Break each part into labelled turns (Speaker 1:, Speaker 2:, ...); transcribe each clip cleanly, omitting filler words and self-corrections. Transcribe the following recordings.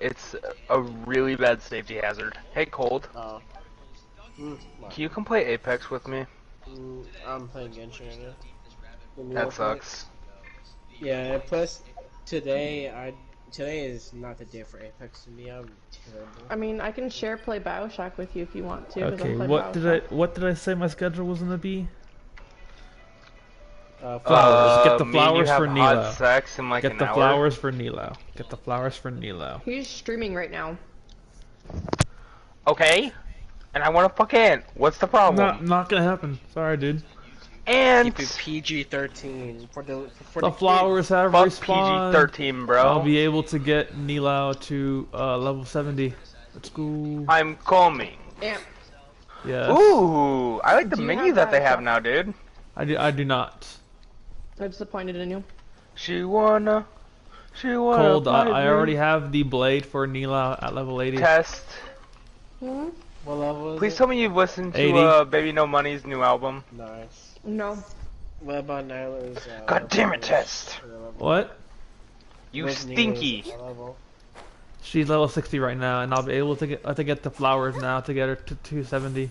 Speaker 1: It's a really bad safety hazard. Hey, Cold.
Speaker 2: Oh.
Speaker 1: Can you come play Apex with me?
Speaker 2: I'm playing Genshin right now.
Speaker 1: That sucks.
Speaker 2: Yeah, plus today is not the day for Apex to me. I'm terrible.
Speaker 3: I mean, I can play BioShock with you if you want to.
Speaker 4: Okay, what did I say my schedule was gonna be?
Speaker 2: Flowers.
Speaker 4: Get the flowers for Nilo.
Speaker 1: Hot sex in like
Speaker 4: Get
Speaker 1: an
Speaker 4: the
Speaker 1: hour.
Speaker 4: flowers for Nilo. Get the flowers for Nilo.
Speaker 3: He's streaming right now.
Speaker 1: Okay. And I want to fuck in. What's the problem?
Speaker 4: Not gonna happen. Sorry, dude.
Speaker 1: And
Speaker 2: keep it PG-13 for the
Speaker 4: flowers have
Speaker 1: fuck
Speaker 4: respawned.
Speaker 1: PG-13, bro.
Speaker 4: I'll be able to get Nilo to level 70. Let's go.
Speaker 1: I'm coming.
Speaker 3: Yeah.
Speaker 4: Yes.
Speaker 1: Ooh, I like the
Speaker 3: Do you
Speaker 1: menu
Speaker 3: have
Speaker 1: that they
Speaker 3: that
Speaker 1: have now, dude.
Speaker 4: I do not.
Speaker 3: I'm disappointed in you.
Speaker 1: She wanna.
Speaker 4: Cold. I already have the blade for Nilo at level 80.
Speaker 1: Test.
Speaker 3: Hmm?
Speaker 2: What level is
Speaker 1: Please
Speaker 2: it?
Speaker 1: tell me you've listened
Speaker 4: 80.
Speaker 1: to Baby No Money's new album.
Speaker 2: Nice.
Speaker 3: No.
Speaker 2: What about Nyla's?
Speaker 1: God damn it, Test.
Speaker 4: What?
Speaker 1: You
Speaker 2: Where's
Speaker 1: stinky.
Speaker 2: Nyla's level?
Speaker 4: She's level 60 right now, and I'll be able to get the flowers now to get her to 270.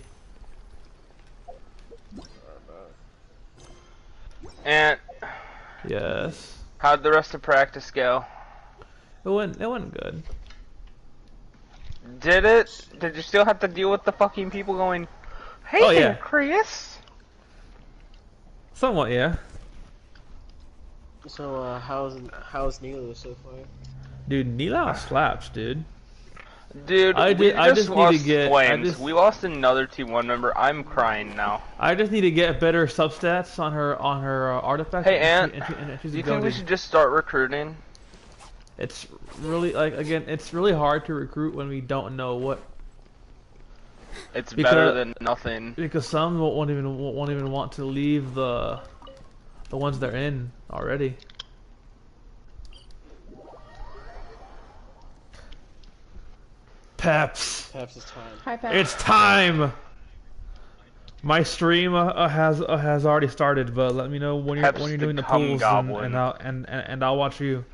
Speaker 1: And
Speaker 4: Yes.
Speaker 1: how'd the rest of practice go?
Speaker 4: It went good.
Speaker 1: Did it? Did you still have to deal with the fucking people going, "Hey
Speaker 4: Oh,
Speaker 1: there,
Speaker 4: yeah.
Speaker 1: Chris"?
Speaker 4: Somewhat, yeah.
Speaker 2: So how's Nilo so far?
Speaker 4: Dude, Nilo slaps, dude.
Speaker 1: Dude,
Speaker 4: I
Speaker 1: we
Speaker 4: just
Speaker 1: just
Speaker 4: need to
Speaker 1: lost
Speaker 4: get-
Speaker 1: Flames. We lost another T1 member. I'm crying now.
Speaker 4: I just need to get better substats on her artifact.
Speaker 1: Hey, Ant,
Speaker 4: and she's
Speaker 1: do you think we
Speaker 4: goated.
Speaker 1: should just start recruiting?
Speaker 4: It's really it's really hard to recruit when we don't know what.
Speaker 1: It's
Speaker 4: Because-
Speaker 1: better than nothing.
Speaker 4: Because some won't even want to leave the ones they're in already. Peps,
Speaker 2: Perhaps it's time.
Speaker 3: Hi, Pat.
Speaker 4: it's time. My stream has already started, but let me know when
Speaker 1: Peps
Speaker 4: you're
Speaker 1: the
Speaker 4: doing the
Speaker 1: cum
Speaker 4: pools,
Speaker 1: goblin.
Speaker 4: and I'll watch you.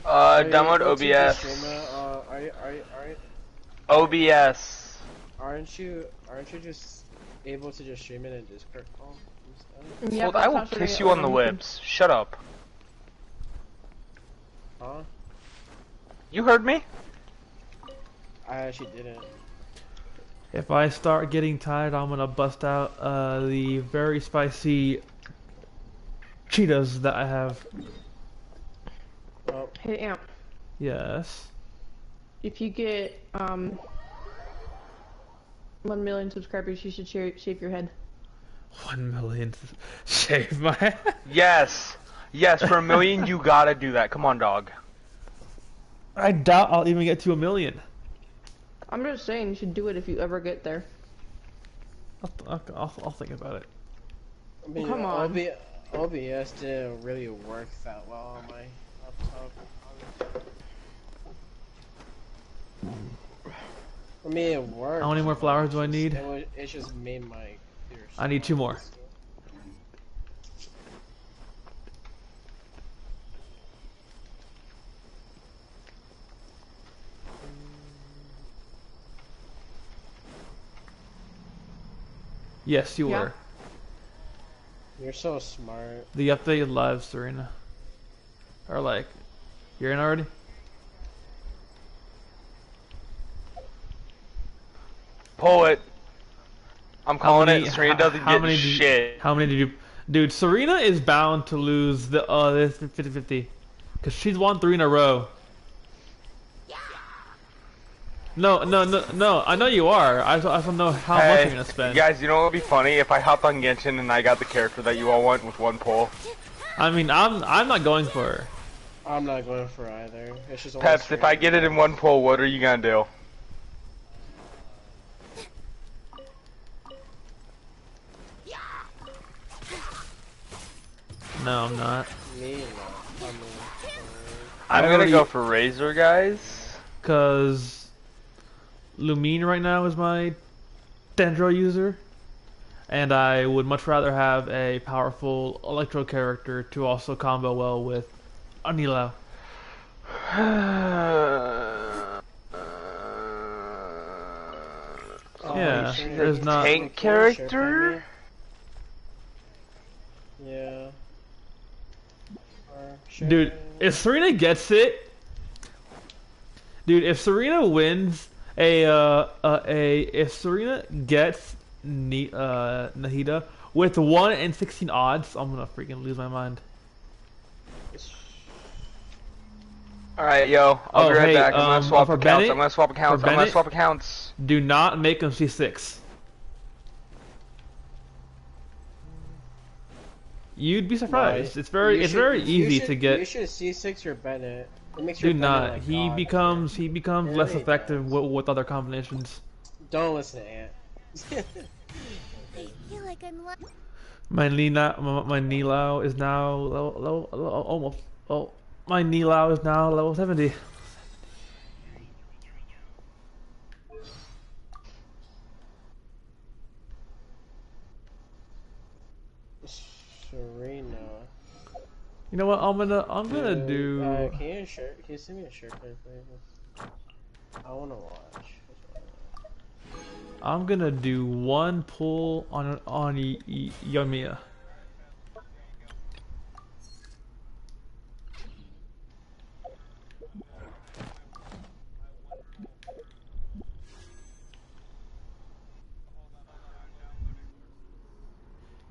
Speaker 1: Download
Speaker 2: What's your
Speaker 1: OBS.
Speaker 2: streamer?
Speaker 1: OBS.
Speaker 2: Aren't you just able to just stream it in Discord call instead?
Speaker 3: Yeah,
Speaker 1: Well,
Speaker 3: but
Speaker 1: I will
Speaker 3: it's not
Speaker 1: kiss
Speaker 3: showing
Speaker 1: you
Speaker 3: it
Speaker 1: on the
Speaker 3: YouTube.
Speaker 1: lips. Shut up.
Speaker 2: Huh?
Speaker 1: You heard me?
Speaker 2: I actually didn't.
Speaker 4: If I start getting tired, I'm gonna bust out the very spicy Cheetos that I have.
Speaker 2: Well,
Speaker 3: Hey, Amp.
Speaker 4: Yes.
Speaker 3: If you get 1 million subscribers, you should shave your head.
Speaker 4: 1 million. Shave my head.
Speaker 1: Yes. Yes, for 1 million, you gotta do that. Come on, dog.
Speaker 4: I doubt I'll even get to 1 million.
Speaker 3: I'm just saying, you should do it if you ever get there.
Speaker 4: I'll think about it.
Speaker 2: I mean,
Speaker 3: Come on.
Speaker 2: OBS didn't really work that well on my laptop. I mean, it worked.
Speaker 4: How many more flowers do I need?
Speaker 2: It just made my computer
Speaker 4: I need 2 more. Yes, you
Speaker 3: Yeah.
Speaker 4: were.
Speaker 2: You're so smart.
Speaker 4: The updated live, Serena. Or like, you're in already?
Speaker 1: Pull it. I'm calling
Speaker 4: many-
Speaker 1: it. Serena doesn't
Speaker 4: how
Speaker 1: get
Speaker 4: many did you-
Speaker 1: shit.
Speaker 4: How many did you... Dude, Serena is bound to lose the this 50-50. Because she's won 3 in a row. No, I know you are. I just don't know how much
Speaker 1: Hey,
Speaker 4: you're gonna spend.
Speaker 1: guys, you know what would be funny? If I hopped on Genshin and I got the character that you all want with 1 pull.
Speaker 4: I mean, I'm not going for her.
Speaker 2: I'm not going for either. It's just only
Speaker 1: Peps, if I get it in 1 pull, what are you gonna do?
Speaker 4: No, I'm not.
Speaker 2: Me, no.
Speaker 1: I'm gonna go for Razor, guys.
Speaker 4: Cause Lumine right now is my Dendro user, and I would much rather have a powerful Electro character to also combo well with Anilo.
Speaker 2: Oh,
Speaker 4: Yeah,
Speaker 2: you sure
Speaker 4: there's
Speaker 2: you
Speaker 4: not-
Speaker 2: can
Speaker 1: Tank
Speaker 2: record shit
Speaker 1: character?
Speaker 2: from me? Yeah. Or shit.
Speaker 4: Dude, if Serena gets it, dude, if Serena wins if Serena gets Nahida with 1 in 16 odds, I'm gonna freaking lose my mind.
Speaker 1: Alright, yo, I'll be right
Speaker 4: hey,
Speaker 1: back. I'm gonna swap
Speaker 4: for
Speaker 1: accounts.
Speaker 4: Bennett-
Speaker 1: I'm gonna swap accounts.
Speaker 4: for
Speaker 1: I'm gonna
Speaker 4: Bennett-
Speaker 1: swap accounts.
Speaker 4: Do not make him C6. You'd be surprised. It's very easy to get.
Speaker 2: You should C6 or Bennett. It makes
Speaker 4: Do
Speaker 2: your Bennett,
Speaker 4: not.
Speaker 2: like,
Speaker 4: He
Speaker 2: God.
Speaker 4: becomes
Speaker 2: Yeah,
Speaker 4: less
Speaker 2: he
Speaker 4: effective
Speaker 2: does.
Speaker 4: with other combinations.
Speaker 2: Don't listen to Ant.
Speaker 5: I feel like I'm
Speaker 4: My Nilao is now almost. Oh, my Nilao is now level 70.
Speaker 2: Serena.
Speaker 4: You know what? I'm gonna do.
Speaker 2: Can you send me a shirt, please? I wanna watch.
Speaker 4: I'm gonna do one pull on Yomiya.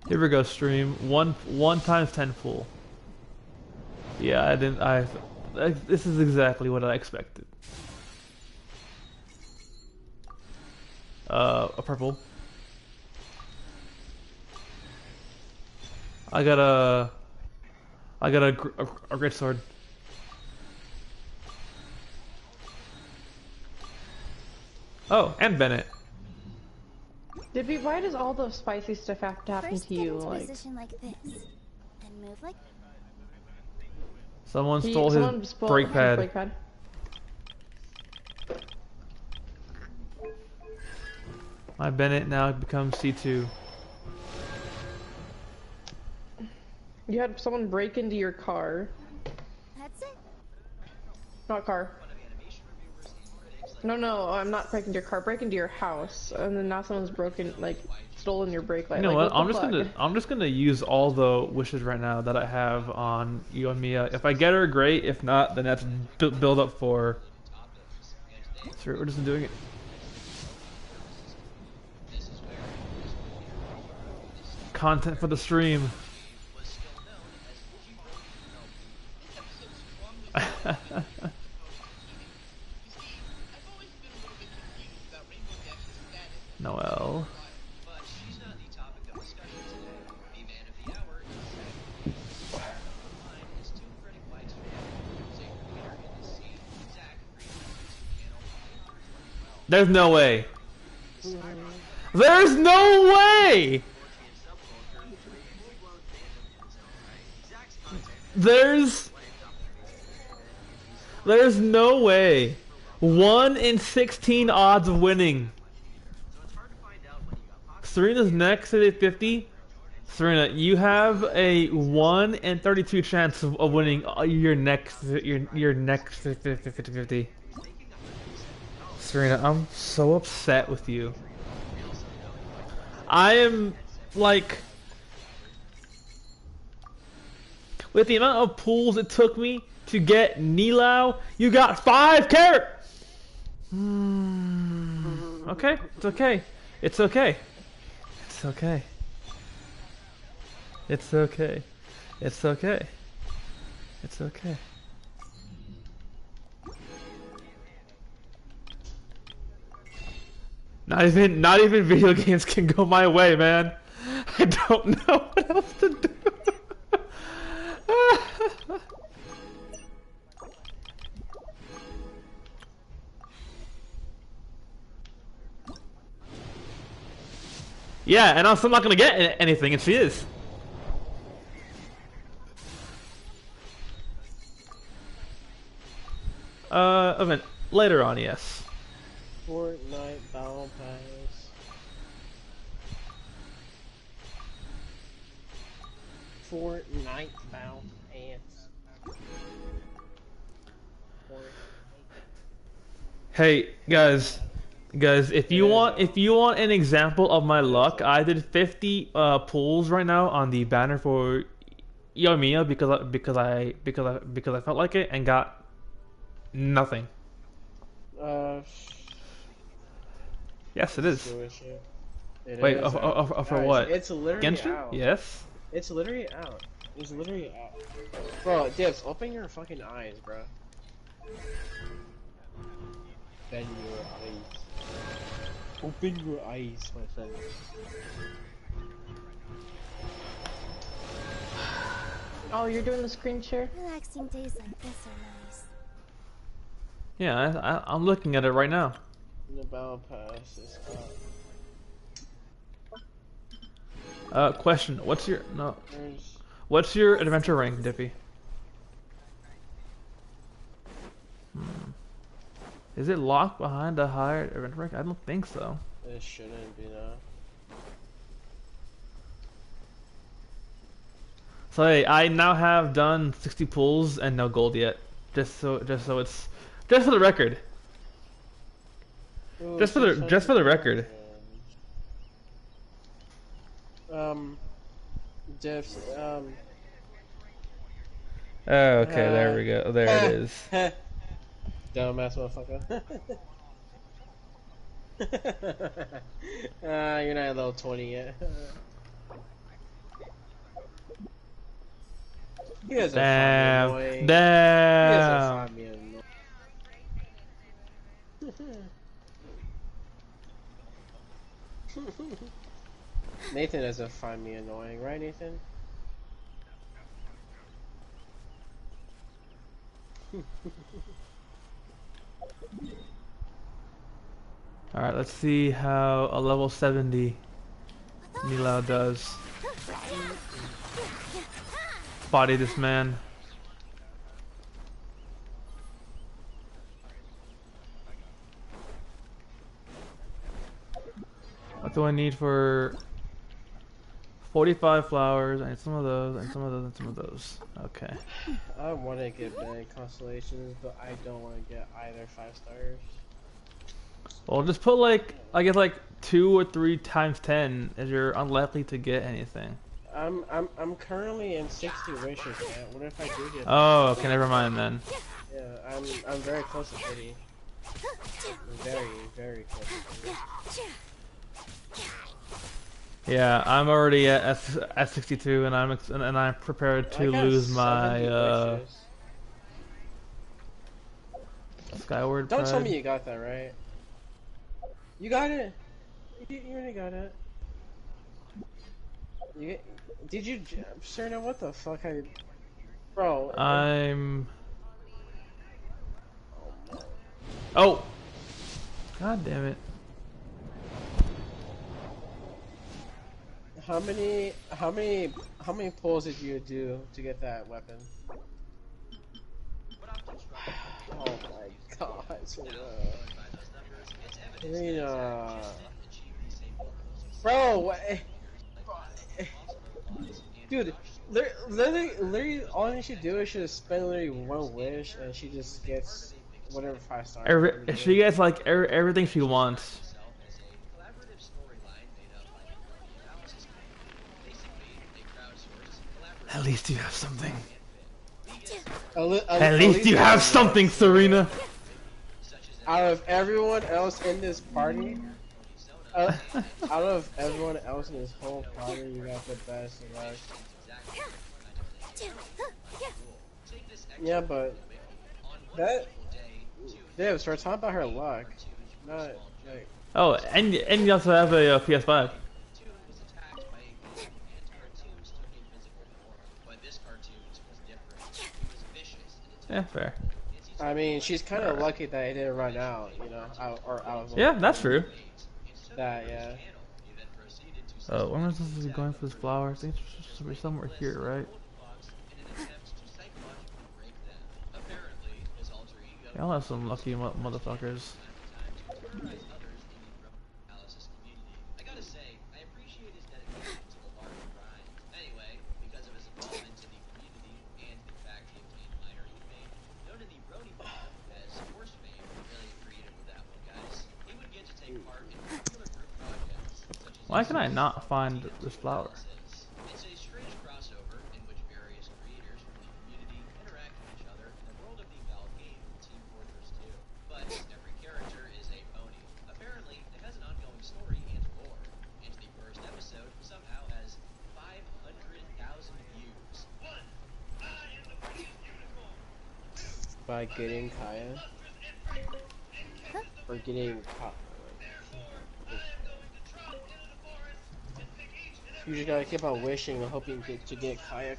Speaker 4: Here we go, stream. One times 10 full. Yeah, I didn't. This is exactly what I expected. A purple. I got a great sword. Oh, and Bennett.
Speaker 3: Dippy, why does all the spicy stuff have to happen
Speaker 5: first
Speaker 3: to
Speaker 5: get
Speaker 3: you?
Speaker 5: into
Speaker 3: Like,
Speaker 5: position like this, then move like
Speaker 4: Someone stole his brake pad. My Bennett now becomes C2.
Speaker 3: You had someone break into your car.
Speaker 5: that's it.
Speaker 3: Not car. No, I'm not breaking into your car. Break into your house, and then now someone's stolen your brake light.
Speaker 4: You know
Speaker 3: like,
Speaker 4: what? I'm just gonna use all the wishes right now that I have on Yomiya. If I get her, great. If not, then that's build up for. Sorry, we're just doing it. Content for the stream. Noel. There's no way. There's no way! There's no way. 1 in 16 odds of winning. Serena's next at 50. Serena, you have a 1 in 32 chance of winning your next 50-50. Serena, I'm so upset with you. I am like, with the amount of pulls it took me to get Nilao, you got 5 carats. Okay, it's okay. It's okay. It's okay. It's okay. It's okay. It's okay. Not even video games can go my way, man. I don't know what else to do. Yeah, and I'm still not gonna get anything, and she is. Event later on, yes.
Speaker 2: Fortnite Battle Pass. Fortnite bound pants.
Speaker 4: Hey guys, if you want an example of my luck, I did 50 pulls right now on the banner for Yoimiya because I felt like it and got nothing. Yes, it is. Wait, for what?
Speaker 2: It's literally
Speaker 4: Genshin?
Speaker 2: out.
Speaker 4: Yes.
Speaker 2: It's literally out. It's literally out. Bro, Dips, open your fucking eyes, bro. Open your eyes. Open your eyes, my friend.
Speaker 3: Oh, you're doing the screen share?
Speaker 5: Relaxing days like this are nice.
Speaker 4: Yeah, I'm looking at it right now.
Speaker 2: The battle pass is
Speaker 4: Question. What's your
Speaker 2: There's...
Speaker 4: What's your adventure rank, Dippy? Is it locked behind a higher adventure rank? I don't think so.
Speaker 2: It shouldn't be now.
Speaker 4: So hey, I now have done 60 pulls and no gold yet. Just so it's just for the record.
Speaker 2: Ooh,
Speaker 4: Just for the record.
Speaker 2: Dips,
Speaker 4: Oh, okay, there we go. There it is.
Speaker 2: Dumbass motherfucker. You're not level 20 yet. You guys are fucking annoying. You guys are
Speaker 4: Damn.
Speaker 2: fucking annoying. Nathan doesn't find me annoying, right, Nathan?
Speaker 4: Alright, let's see how a level 70 Nilao does. Body this man. What do I need for 45 flowers? I need some of those, and some of those, and some of those. Okay.
Speaker 2: I want to get bad constellations, but I don't want to get either 5 stars.
Speaker 4: Well, just put like, I guess like 2 or 3 times 10, as you're unlikely to get anything.
Speaker 2: I'm currently in 60 wishes, man. What if I do get?
Speaker 4: Oh, okay, never mind then.
Speaker 2: Yeah, I'm very close to 50. Very, very close to 50.
Speaker 4: Yeah, I'm already at 62, and I'm prepared to
Speaker 2: I got
Speaker 4: lose
Speaker 2: 70
Speaker 4: my
Speaker 2: wishes.
Speaker 4: Skyward
Speaker 2: Don't
Speaker 4: Pride.
Speaker 2: tell me you got that right. You got it. You already got it. Did you, Serena? What the fuck? Bro.
Speaker 4: I'm. Oh. God damn it.
Speaker 2: How many pulls did you do to get that weapon? Oh my god, Serena. Bro, what? Dude, literally, all she should do is she just spend literally 1 wish, and she just gets whatever 5 stars.
Speaker 4: She gets like everything she wants. At least you have something. At least you have something, Serena.
Speaker 2: Out of everyone else in this party, out of everyone else in this whole party, you got the best luck. Yeah, but that. Yeah, so we're talking about her luck, not like.
Speaker 4: Oh, and you also have a PS5. Yeah, fair.
Speaker 2: I mean, she's kind of lucky that it didn't run out, you know, out of.
Speaker 4: Yeah, that's true.
Speaker 2: That, yeah.
Speaker 4: When was this going for this flower? I think it's supposed to be somewhere here, right? Y'all have some lucky motherfuckers. Why can I not find this flower?
Speaker 6: It's a strange crossover in which various creators from the community interact with each other in the world of the Valve game Team Fortress 2. But every character is a pony. Apparently, it has an ongoing story and lore. And the first episode somehow has 500,000 views.
Speaker 2: By getting Kaya? Or getting you just gotta keep on wishing and hoping to get Kaya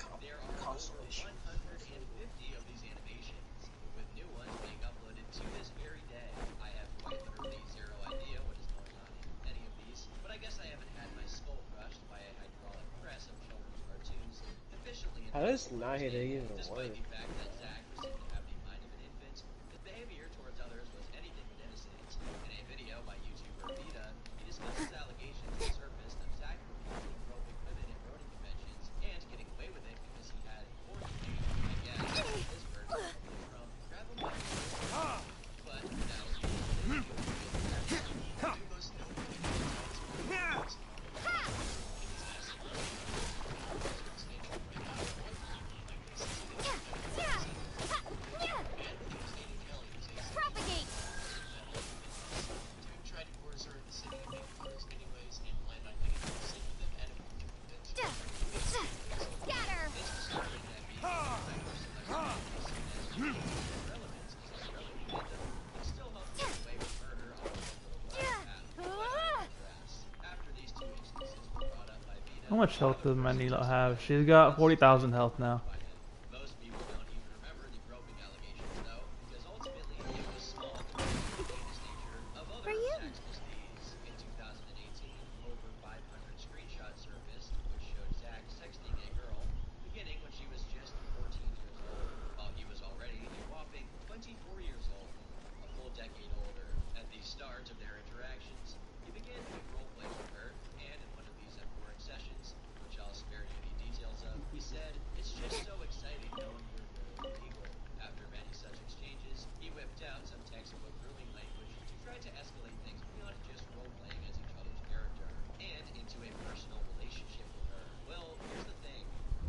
Speaker 2: consolation.
Speaker 6: 150 of these animations, with new ones being uploaded to this very day. I have quite literally zero idea what is going on in any of these, but I guess I haven't had my skull crushed by a hydraulic press of children's cartoons efficiently
Speaker 2: How does Nahida even
Speaker 6: despite
Speaker 2: work?
Speaker 6: the fact that Zack was said to have the mind of an infant, his behavior towards others was anything but innocent. In a video by YouTuber Vita, he discusses allegations that surfaced of Zack repeatedly groping women at roding conventions and getting away with it because he had forged, I guess, his version from grab him by the wrist. But now
Speaker 5: Propagate!
Speaker 6: tried to force her in the city and make forest anyways and planned on getting her sick with them and
Speaker 5: Scatter!
Speaker 4: How much health does Manila have? She's got 40,000 health now.
Speaker 6: Most people don't even remember the groping allegations, though, because ultimately it was small compared to the heinous nature of other attacks misdeeds. In 2018, over 500 screenshots surfaced, which showed Zack sexting a girl, beginning when she was just 14 years old, while he was already a whopping 24 years old, a full decade older. At the start of their interactions, he began doing roleplay with her, and in one of these abhorrent sessions, which I'll spare you the details of, he said, "It's just so exciting knowing you're really people." After many such exchanges, he whipped out some textbook grooming language to try to escalate things beyond just role-playing as each other's character, and into a personal relationship with her. Well, here's the thing.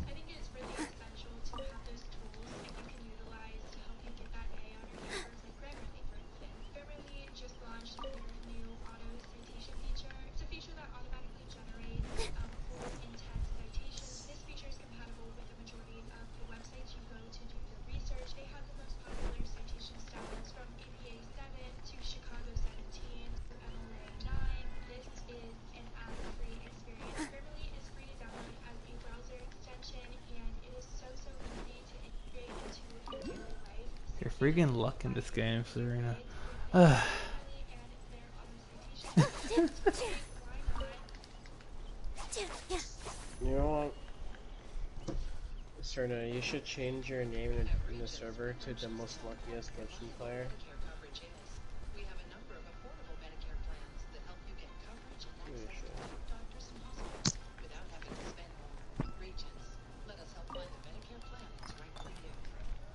Speaker 7: I think it is really essential to have those tools that you can utilize to help you get that A on your papers, like Grammarly, for instance. Grammarly just launched their new auto citation feature. It's a feature that automatically generates full in-text citations. This feature is compatible with the majority of the websites you go to do your research. They have the most popular citation styles from APA 7 to Chicago 17 to MLA 9. This is an ad-free experience. Grammarly is free to download as a browser extension, and it is so easy to integrate into your daily life.
Speaker 4: You're freaking luck in this game, Serena.
Speaker 2: You know what? Serena, you should change your name in the server to the most luckiest Genshin player.
Speaker 6: Medicare coverage is. We have a number of affordable Medicare plans that help you get coverage and
Speaker 2: Yeah,
Speaker 6: access
Speaker 2: sure.
Speaker 6: to top doctors and hospitals without having to spend more. Regents, let us help find the Medicare plan that's right for you.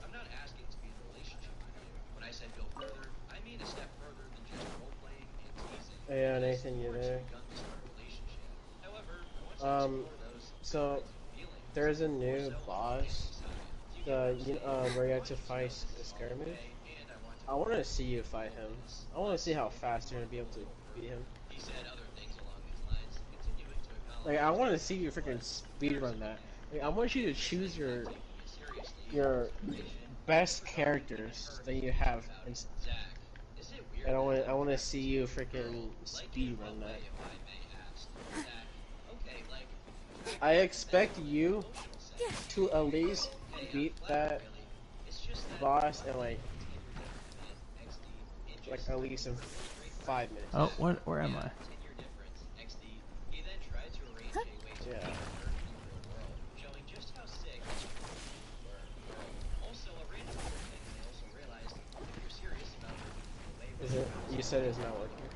Speaker 6: I'm not asking to be in a relationship with you. When I said go further, I mean a step further than just role-playing and teasing.
Speaker 2: Yeah, Nathan, you there?
Speaker 6: Begun this relationship. However, I want you to explore those
Speaker 2: So
Speaker 6: feelings.
Speaker 2: there's a new boss. Where you have to fight Skirmish. I want to see you fight him. I want to see how fast you're gonna be able to beat him.
Speaker 6: He said other things along these lines, continuing to acknowledge
Speaker 2: Like I want to see you freaking speedrun that. Like, I want you to choose your best characters that you have, and
Speaker 6: Zach. Is it weird?
Speaker 2: I want to see you freaking speedrun that.
Speaker 6: If I may ask. Zach, okay, like
Speaker 2: I expect you to at least beat that
Speaker 6: it's just that
Speaker 2: boss in like at least in 5 minutes.
Speaker 4: Oh, where am I?
Speaker 6: 10-year difference. XD. He then tried to arrange a way to
Speaker 2: Yeah.
Speaker 6: meet her in the real world, showing just how sick you were. Also, a random other thing I also realized, if you're serious about moving away
Speaker 2: Is it? You said it's not working.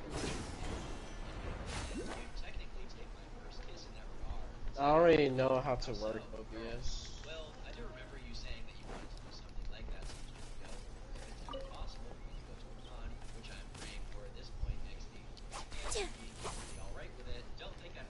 Speaker 6: you technically take my first kiss and never are.
Speaker 2: I already know how to work OBS.
Speaker 6: Well, I do remember you saying that you wanted to do something like that some time ago. If it's ever possible, we can go to a con, which I'm praying for at this point, XD. And if you'd be alright with it, don't think I'm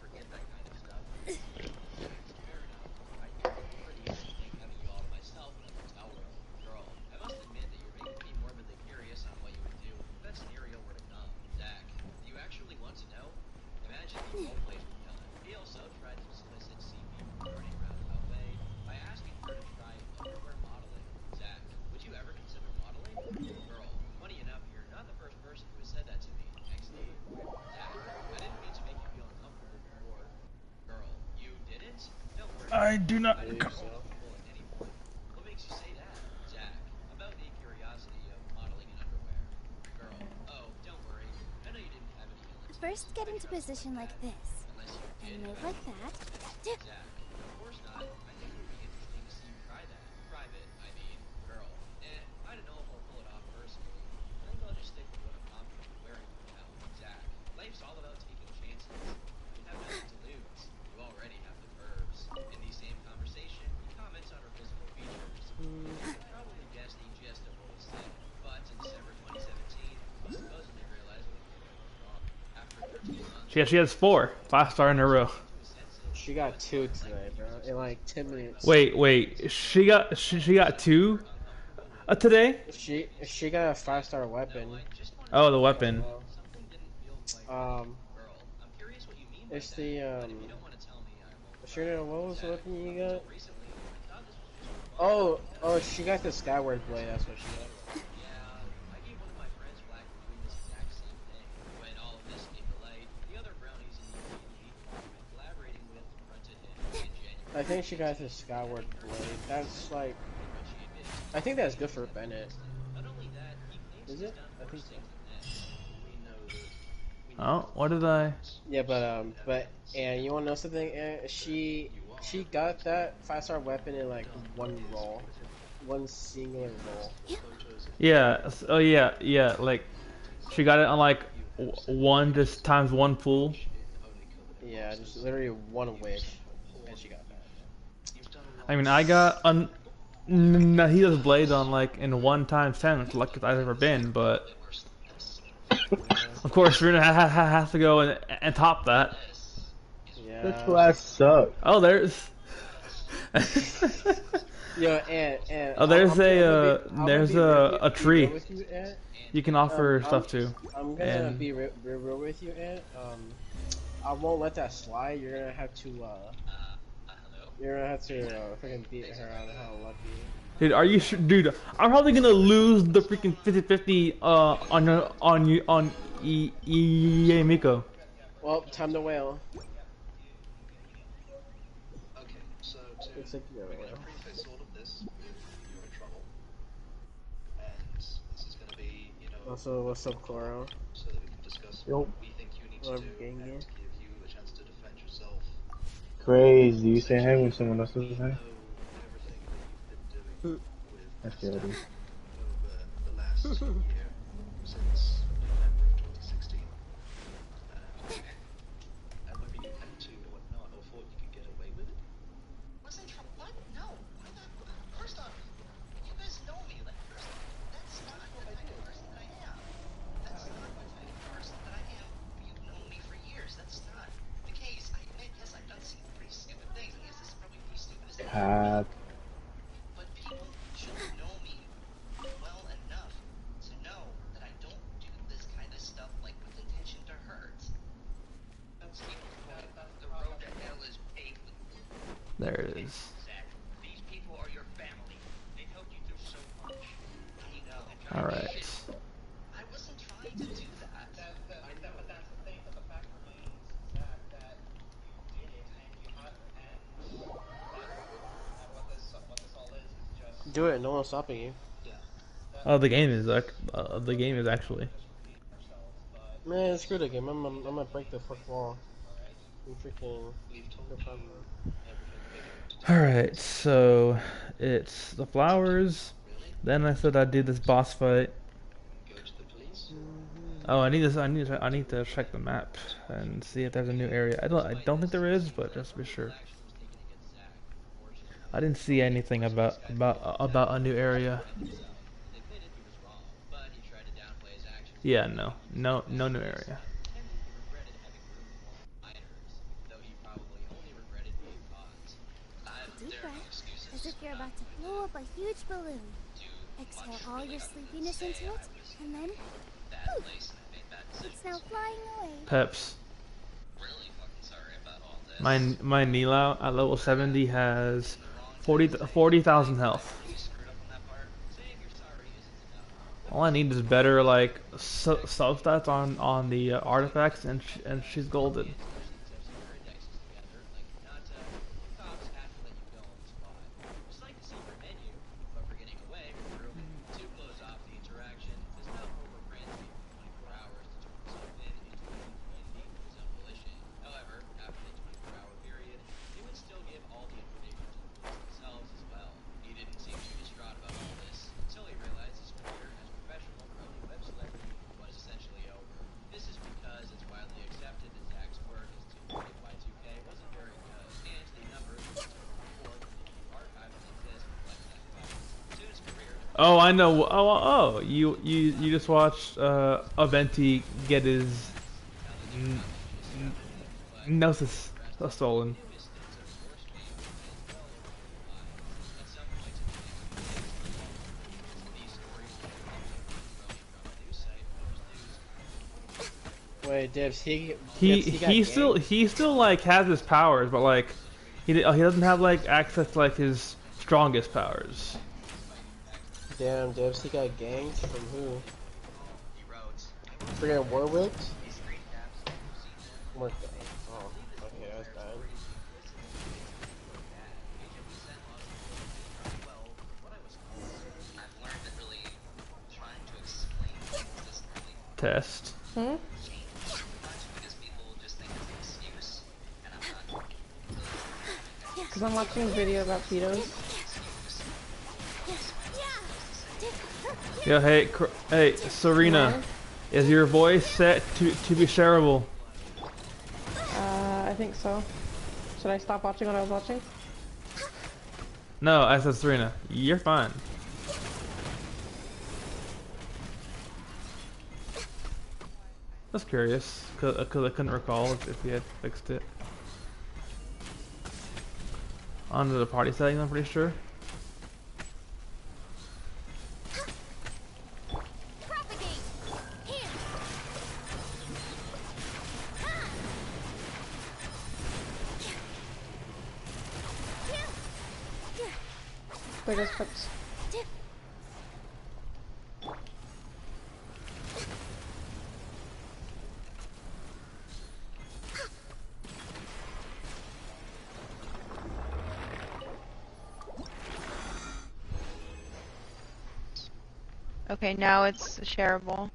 Speaker 4: I do not.
Speaker 2: I believe so.
Speaker 6: What makes you say that, Jack? About the curiosity of modeling in underwear. Girl, oh, don't worry. I know you didn't have any feelings.
Speaker 5: First, get into position like this.
Speaker 6: Unless you
Speaker 5: And
Speaker 6: did.
Speaker 5: move like that.
Speaker 6: Jack, of course not. I think it would be interesting to see you try that. Private, I mean, girl. I don't know if I'll pull it off personally. I think I'll just stick with what I'm confident wearing for now. Jack, life's all about taking chances. You have nothing to lose. You already have the verbs. In the same conversation, he comments on her physical features. You can probably guess the gist of what was said, but in December 2017, he supposedly realized what he did was wrong. After 13 months,
Speaker 4: She has 4 5-star in a row.
Speaker 2: She got 2 today, bro. In like 10 minutes.
Speaker 4: Wait. She got 2 today.
Speaker 2: She got a 5-star weapon.
Speaker 4: Oh, the weapon.
Speaker 2: It's the Sure, what was the weapon you got? Oh, she got the Skyward Blade. That's what she got.
Speaker 6: I gave one of my friends flack for doing this exact same thing. When all of this came to light, the other brownies in the elite department collaborating with confronted him in January.
Speaker 2: I think she got the Skyward Blade. That's like, I think that's good for Bennett.
Speaker 6: Not only that, he claims
Speaker 2: Is
Speaker 6: he's
Speaker 2: it?
Speaker 6: done
Speaker 2: I think
Speaker 6: worse
Speaker 2: so.
Speaker 6: things than this. We know that.
Speaker 4: Oh, what did I?
Speaker 2: Yeah, but and you wanna know something? She got that 5-star weapon in like one roll, one singular roll.
Speaker 4: Yeah. Oh yeah. Like, she got it on like one just times 1 pool.
Speaker 2: Yeah, just literally one wish, and she got that.
Speaker 4: I mean, I got Nahida's blade on like in 1 times 10, it's the luckiest I've ever been. But of course, we're gonna have to go and top that.
Speaker 2: Yeah.
Speaker 1: This class sucks.
Speaker 4: Oh, there's.
Speaker 2: Yo, and
Speaker 4: Oh, there's
Speaker 2: I'm gonna
Speaker 4: a tree.
Speaker 2: real with you, Ant.
Speaker 4: You can offer stuff too.
Speaker 2: I'm gonna
Speaker 4: And-
Speaker 2: be real with you, Ant. I won't let that slide. You're gonna have to freaking beat her on how lucky.
Speaker 4: Dude, are you sure? Dude, I'm probably gonna lose the freaking 50-50 on Miko.
Speaker 2: Well, time to wail.
Speaker 8: Okay, so
Speaker 2: Looks like you're gonna wail.
Speaker 8: preface all of this, you're in trouble. And this is gonna be,
Speaker 2: Also, what's up, Coro?
Speaker 8: so that we can discuss
Speaker 1: Yo.
Speaker 8: what we think you need to
Speaker 2: What
Speaker 8: do
Speaker 2: up, gang,
Speaker 8: and
Speaker 2: yeah?
Speaker 8: to give you a chance to defend yourself.
Speaker 1: Crazy. You say hey when someone else says hey?
Speaker 8: Know everything that you've been doing with
Speaker 1: That's good.
Speaker 8: over the last year, since November of 2016. And whether you had to or not, or thought you could get away with it.
Speaker 6: What's in trouble? What? No. First off, you guys know me. Like, that's not the type of person that I am. That's not the type of person that I am. You've known me for years. That's not the case. I admit, yes, I've done some pretty stupid things. I guess this is probably the stupidest thing I've done. But people should know me well enough to know that I don't do this kind of stuff like with intention to hurt. Those people, the road to hell is paved with
Speaker 4: There it is.
Speaker 6: Zach, these people are your family. They've helped you through so much. I know.
Speaker 4: All right.
Speaker 6: I wasn't trying to do that.
Speaker 9: But that's the thing. But the fact remains that you did it, and you have, and what this all is just.
Speaker 2: Do it. No one's stopping you.
Speaker 4: Oh, the game is actually.
Speaker 2: Man, screw the game. I'm gonna break the fourth wall. I'm freaking. No problem.
Speaker 4: All right, so it's the flowers. Then I said I'd do this boss fight. Oh, I need to check the map and see if there's a new area. I don't think there is, but just to be sure. I didn't see anything about a new area. Yeah, no new area.
Speaker 5: Deep breath, as if you're about to blow up a huge balloon. Exhale all your sleepiness into it, and then poof, it's now flying away.
Speaker 4: Peps. My Nilo at level 70 has 40,000 health. All I need is better like sub-stats on the artifacts, and she's golden. Oh, I know. You just watched Aventi get his Gnosis stolen.
Speaker 2: Wait, Dibs, he got
Speaker 4: He still like has his powers, but like he doesn't have like access to like his strongest powers.
Speaker 2: Damn, Dibs, he got ganked from who? Freaking Warwick? Oh, okay, that's bad.
Speaker 4: Test.
Speaker 3: Hmm? Because I'm watching a video about pedos.
Speaker 4: Yeah, hey, Serena, is your voice set to be shareable?
Speaker 3: I think so. Should I stop watching what I was watching?
Speaker 4: No, I said Serena. You're fine. Just curious, cause I couldn't recall if he had fixed it. Onto the party settings, I'm pretty sure.
Speaker 3: There goes Pips.
Speaker 10: Okay, now it's shareable.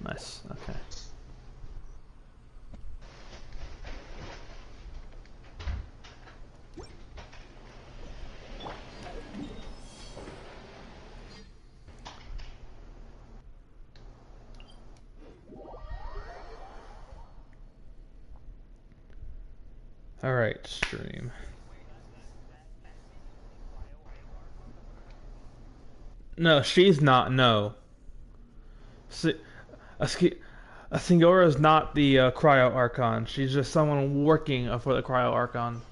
Speaker 4: Nice, okay. Alright, stream. No, she's not, no. Singora is not the Cryo Archon. She's just someone working for the Cryo Archon.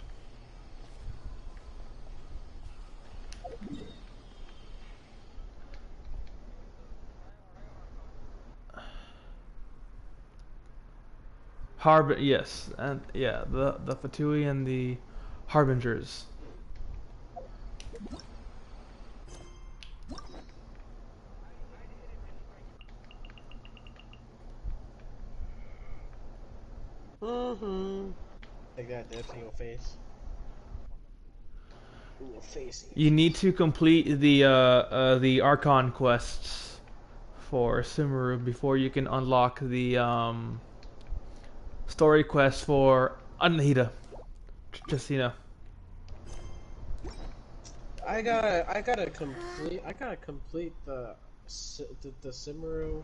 Speaker 4: Yes, and yeah, the Fatui and the Harbingers.
Speaker 2: Take that, Dibs, in your face. In your face.
Speaker 4: You need to complete the Archon quests for Sumeru before you can unlock the story quest for Anahita. Just so you know.
Speaker 2: I gotta complete the Sumeru.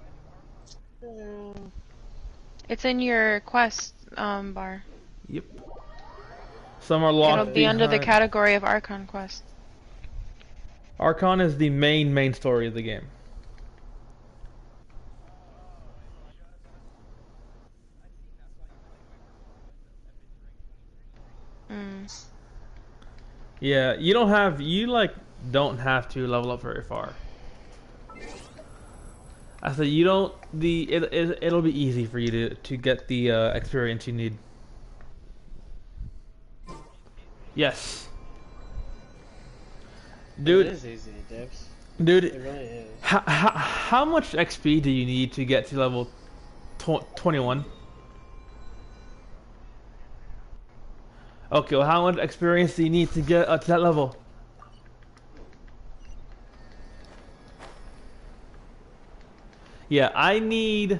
Speaker 10: It's in your quest bar.
Speaker 4: Yep. Some are locked.
Speaker 10: It'll be under the category of Archon quest.
Speaker 4: Archon is the main story of the game. Yeah, you don't have to level up very far. I said you don't. It'll be easy for you to get the experience you need. Yes. Dude.
Speaker 2: It is easy, Dibs.
Speaker 4: Dude.
Speaker 2: It really is.
Speaker 4: How much XP do you need to get to level 21? Okay, well, how much experience do you need to get to that level? Yeah, I need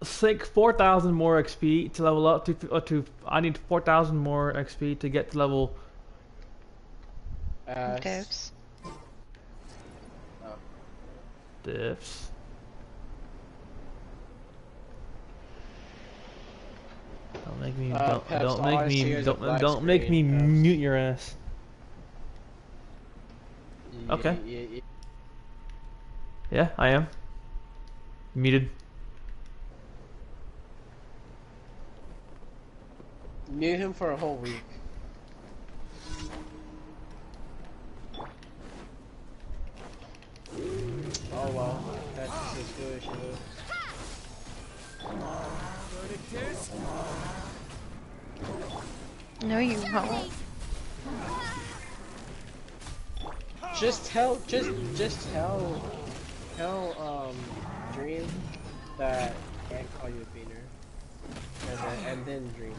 Speaker 4: 4,000 more XP to level up to I need 4,000 more XP to get to level.
Speaker 10: Diffs.
Speaker 4: Diffs. Don't make me don't make me mute your ass. Okay.
Speaker 2: Yeah.
Speaker 4: Yeah, I am. Muted.
Speaker 2: Mute him for a whole week. Oh well, that's just as good as she was.
Speaker 10: No, you won't.
Speaker 2: Just tell Dream that I can't call you a beaner, and then Dream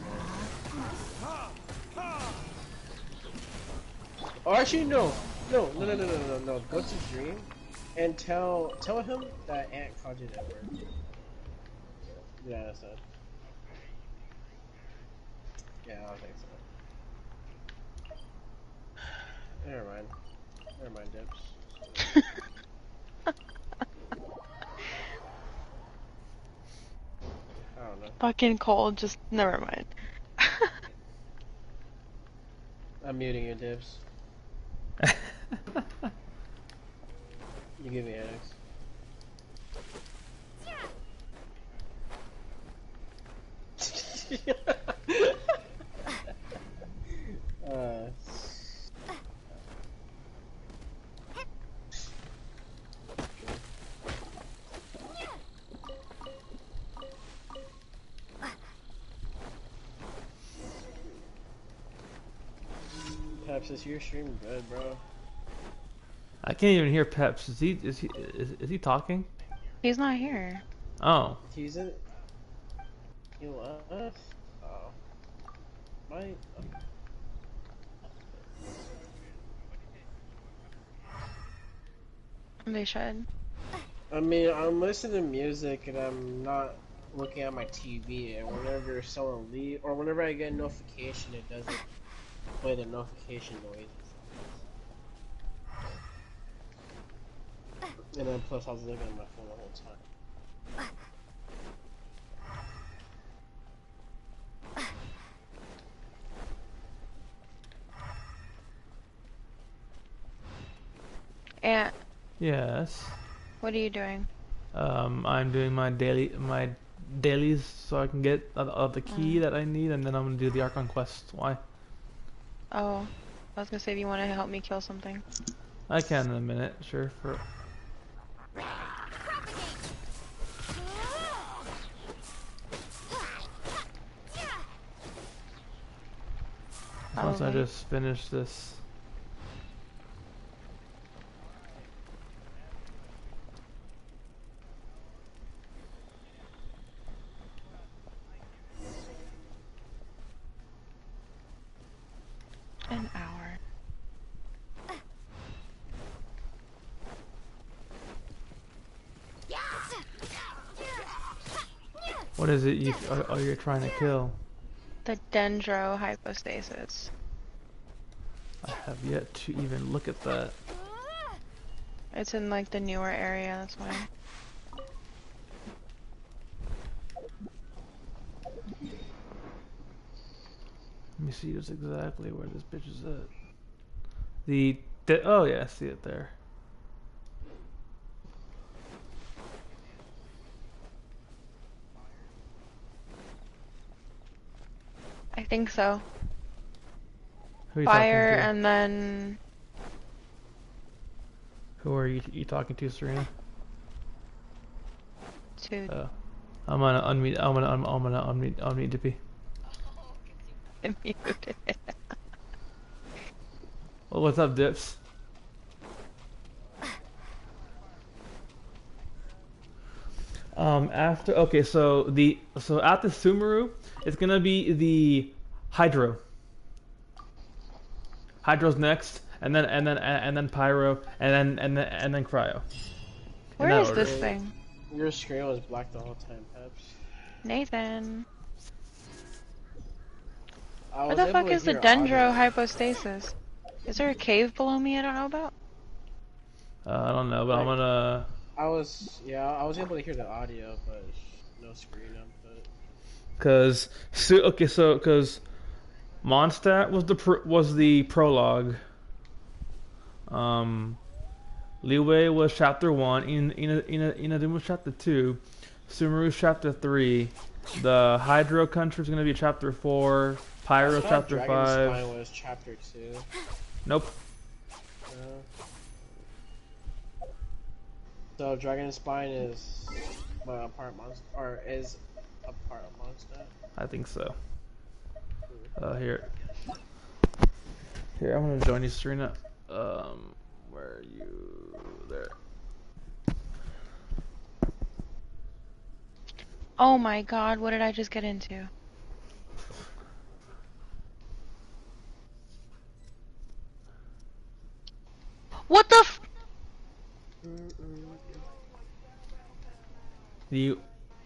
Speaker 2: that. Or actually, no. Go to Dream and tell him that Aunt called you that word. Yeah, that's it. Yeah, I think so. Never mind, Dips. I don't know.
Speaker 10: Fucking cold, just never mind.
Speaker 2: I'm muting you, Dips. You give me Annex. Peps, is your stream good, bro?
Speaker 4: I can't even hear Peps. Is he talking?
Speaker 10: He's not here.
Speaker 4: Oh.
Speaker 2: He's in. He left. Oh. My.
Speaker 10: They should.
Speaker 2: I mean, I'm listening to music and I'm not looking at my TV. And whenever someone leaves, or whenever I get a notification, it doesn't play the notification noise. And then plus I was looking at my phone the whole time.
Speaker 10: Aunt,
Speaker 4: Yes.
Speaker 10: what are you doing?
Speaker 4: I'm doing my dailies so I can get the key that I need, and then I'm gonna do the Archon quest. Why?
Speaker 10: Oh, I was gonna say if you want to help me kill something.
Speaker 4: I can in a minute, sure. Once I just finish this.
Speaker 10: An hour.
Speaker 4: What is it you're trying to kill?
Speaker 10: The dendro hypostasis.
Speaker 4: I have yet to even look at that.
Speaker 10: It's in like the newer area, that's why.
Speaker 4: Let me see just exactly where this bitch is at. Oh yeah, I see it there.
Speaker 10: I think so.
Speaker 4: Who are you
Speaker 10: Fire
Speaker 4: talking to?
Speaker 10: and then
Speaker 4: Who are you talking to, Serena?
Speaker 10: to
Speaker 4: I'm gonna unmute. I'm gonna unmute Dippy.
Speaker 10: muted.
Speaker 4: Well, what's up, Dips? Okay, so after Sumeru, it's gonna be the Hydro. Hydro's next, and then Pyro, and then Cryo.
Speaker 10: Where is this thing?
Speaker 2: Your screen was black the whole time, Peps.
Speaker 10: Nathan.
Speaker 2: I
Speaker 10: What
Speaker 2: was
Speaker 10: the
Speaker 2: able
Speaker 10: fuck
Speaker 2: to
Speaker 10: is the
Speaker 2: hear
Speaker 10: dendro
Speaker 2: audio.
Speaker 10: hypostasis? Is there a cave below me I don't know about?
Speaker 4: I don't know, but I'm gonna.
Speaker 2: I was able to hear the audio, but no screen input.
Speaker 4: Cause Mondstadt was the prologue. Liyue was chapter 1, Inazuma was chapter 2, Sumeru's chapter 3, the Hydro Country is going to be chapter 4, Pyro chapter 5.
Speaker 2: Dragon's Spine was chapter 2.
Speaker 4: Nope.
Speaker 2: So Dragon Spine is a part monster, or is a part of monster.
Speaker 4: I think so. Here, I'm gonna join you, Serena. Where are you? There.
Speaker 10: Oh my god, what did I just get into? What the f-
Speaker 4: Do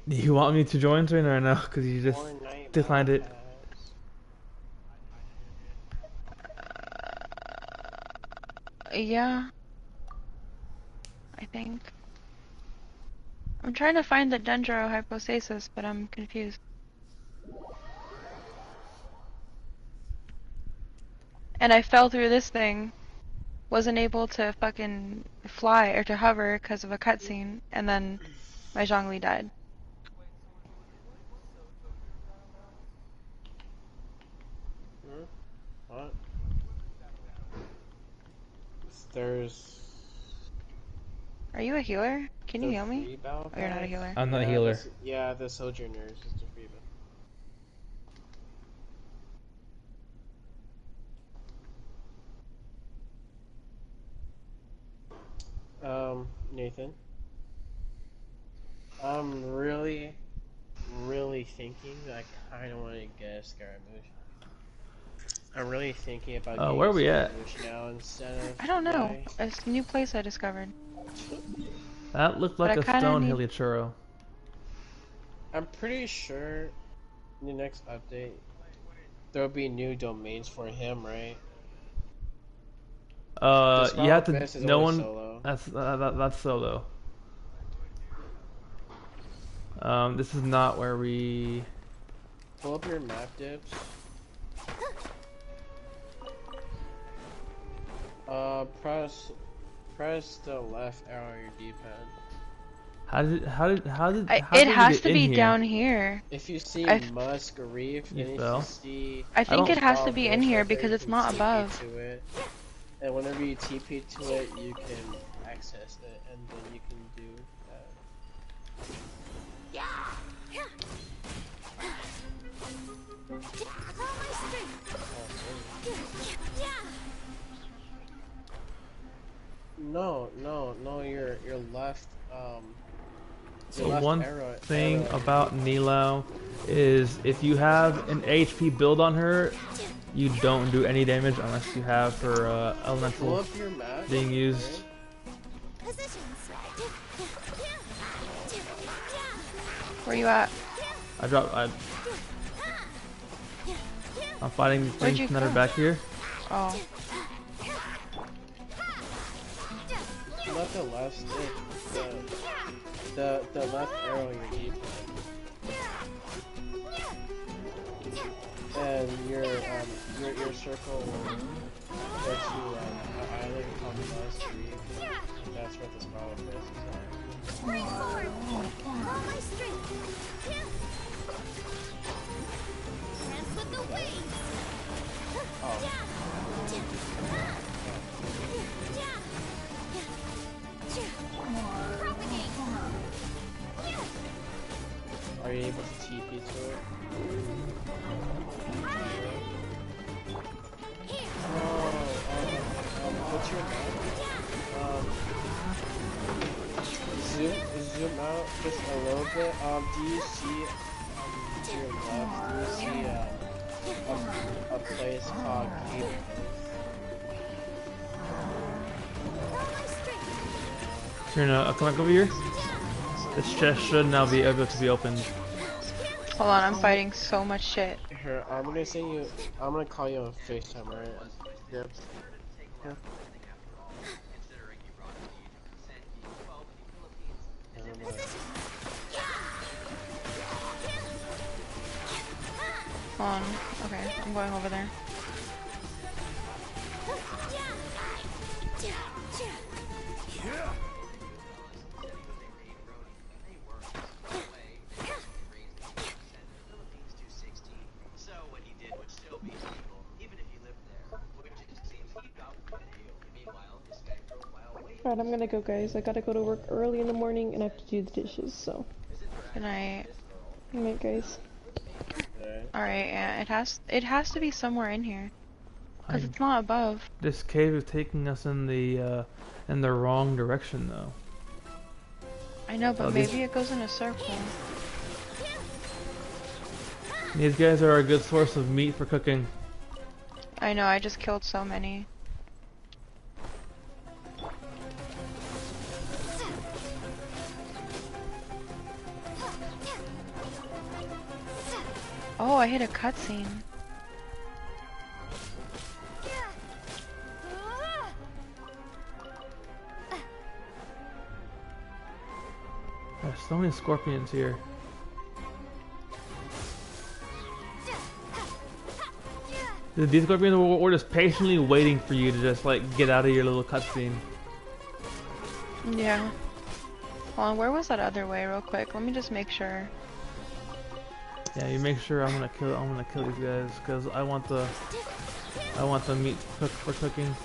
Speaker 4: you want me to join Serena or no? Because you just declined it.
Speaker 10: Yeah. I think. I'm trying to find the Dendro hypostasis, but I'm confused. And I fell through this thing. Wasn't able to fucking fly or to hover because of a cutscene, and then my Zhongli died.
Speaker 2: What? There's.
Speaker 10: Are you a healer? Can you
Speaker 2: the
Speaker 10: heal me?
Speaker 2: free battle
Speaker 10: Oh, you're not a
Speaker 2: pass?
Speaker 10: healer.
Speaker 4: I'm not a healer.
Speaker 2: Yeah, the Sojourners is the free battle. Nathan. I'm really thinking I kind of want to get a Scaramouche. I'm really thinking about getting
Speaker 4: where are we at?
Speaker 2: Scaramouche now instead of...
Speaker 10: I don't know. It's a new place I discovered.
Speaker 4: That looked like a
Speaker 10: But I kinda
Speaker 4: stone
Speaker 10: need-
Speaker 4: Hilichurro.
Speaker 2: I'm pretty sure in the next update there'll be new domains for him, right?
Speaker 4: You have to.
Speaker 2: Abyss is
Speaker 4: No
Speaker 2: always
Speaker 4: one.
Speaker 2: solo.
Speaker 4: That's solo. This is not where we.
Speaker 2: Pull up your map, Dips. Press the left arrow on your D-pad.
Speaker 4: How did
Speaker 10: It
Speaker 4: we
Speaker 10: has
Speaker 4: get
Speaker 10: to
Speaker 4: in
Speaker 10: be
Speaker 4: here?
Speaker 10: down here.
Speaker 2: If you see
Speaker 10: I've-
Speaker 2: Musk Reef,
Speaker 4: You
Speaker 2: then
Speaker 4: fell?
Speaker 2: you see...
Speaker 10: I think
Speaker 4: don't
Speaker 10: it has to
Speaker 2: Wild
Speaker 10: be in
Speaker 2: Bush
Speaker 10: here
Speaker 2: right there,
Speaker 10: because
Speaker 2: you
Speaker 10: it's
Speaker 2: can
Speaker 10: not
Speaker 2: TP
Speaker 10: above.
Speaker 2: to it. And whenever you TP to it, you can access it, and then you can do that. No, your left,
Speaker 4: So
Speaker 2: your left
Speaker 4: one
Speaker 2: arrow,
Speaker 4: thing
Speaker 2: arrow.
Speaker 4: about Nilo is if you have an HP build on her, you don't do any damage unless you have her
Speaker 2: Pull
Speaker 4: elemental
Speaker 2: up your map.
Speaker 4: being used.
Speaker 10: Where you at?
Speaker 4: I'm fighting
Speaker 10: Where'd you
Speaker 4: things that are
Speaker 10: go?
Speaker 4: back here.
Speaker 10: Oh.
Speaker 2: Not the left stick, the left arrow on your D-pad. And your circle will go to an island called Musk Reef. That's where the Scarlet Fish is at.
Speaker 5: Spring forward! All my strength! Dance with the waves! Propagate!
Speaker 2: Are you able to TP to it? What's your map? Zoom out just a little bit. Do you see to your left? Do you see a place called Cape?
Speaker 4: Serena, come back over here. This chest should now be able to be opened.
Speaker 10: Hold on, I'm fighting so much shit.
Speaker 2: Here, I'm gonna send you. I'm gonna call you on FaceTime, right? Yep. Yeah.
Speaker 10: Hold on. Okay, I'm going over there.
Speaker 3: Alright, I'm gonna go, guys. I gotta go to work early in the morning and I have to do the dishes, so.
Speaker 10: Good night.
Speaker 3: Good night, guys.
Speaker 10: Alright, yeah, it has to be somewhere in here. Cause it's not above.
Speaker 4: This cave is taking us in the wrong direction, though.
Speaker 10: I know, but maybe it goes in a circle.
Speaker 4: These guys are a good source of meat for cooking.
Speaker 10: I know, I just killed so many. Oh, I hit a cutscene.
Speaker 4: There's so many scorpions here. These scorpions were just patiently waiting for you to just like get out of your little cutscene.
Speaker 10: Yeah. Hold on, where was that other way real quick? Let me just make sure.
Speaker 4: Yeah, you make sure I'm gonna kill these guys because I want the meat to cook for cooking.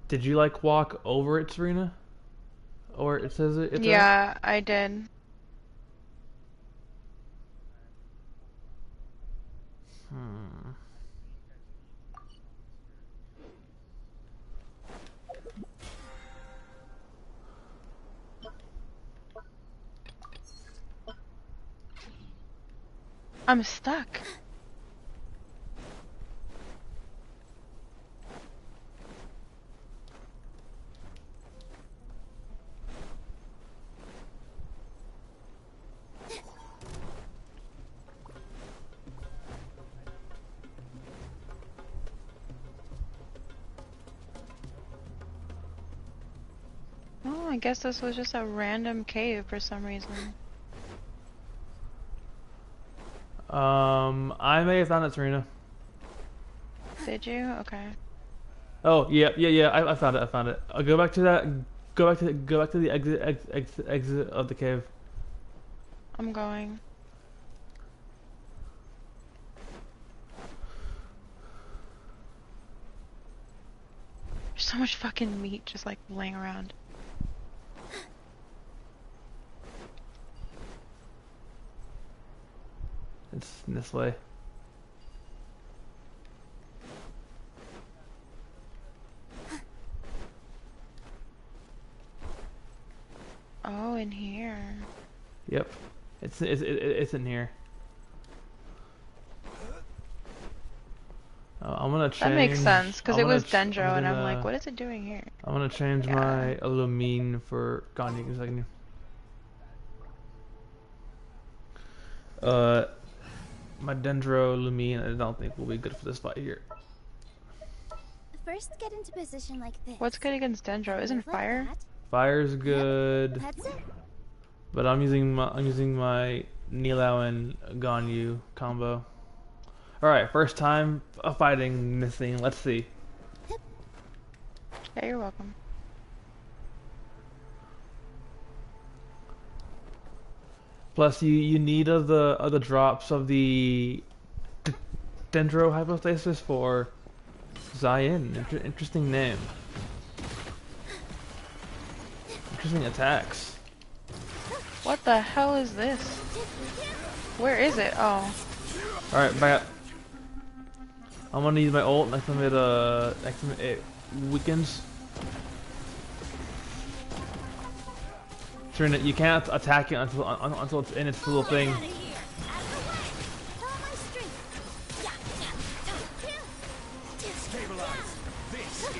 Speaker 4: Did you like walk over it, Serena? Or it says it?
Speaker 10: Yeah, I did. I'm stuck. Oh, I guess this was just a random cave for some reason.
Speaker 4: I may have found it, Serena.
Speaker 10: Did you? Okay.
Speaker 4: Oh, yeah. I found it. I'll go back to that. Go back to the exit of the cave.
Speaker 10: I'm going. There's so much fucking meat just like laying around.
Speaker 4: It's this way.
Speaker 10: Oh, in here.
Speaker 4: Yep. It's in here. I'm gonna change.
Speaker 10: That makes sense, because it was Dendro, and I'm like, what is it doing here?
Speaker 4: I'm gonna change my Illumine for Ganyu in a second. My Dendro Lumine, I don't think will be good for this fight here.
Speaker 5: First, get into position like this.
Speaker 10: What's good against Dendro? Isn't fire?
Speaker 4: Fire's good.
Speaker 5: Yep, that's it.
Speaker 4: But I'm using my Nilao and Ganyu combo. All right, first time fighting this thing. Let's see.
Speaker 10: Yeah, you're welcome.
Speaker 4: Plus, you need other drops of the Dendro hypostasis for Zayin. Interesting name. Interesting attacks.
Speaker 10: What the hell is this? Where is it? Oh.
Speaker 4: Alright, back up. I'm gonna use my ult next time it weakens. Turn it. You can't attack it until it's in its little thing.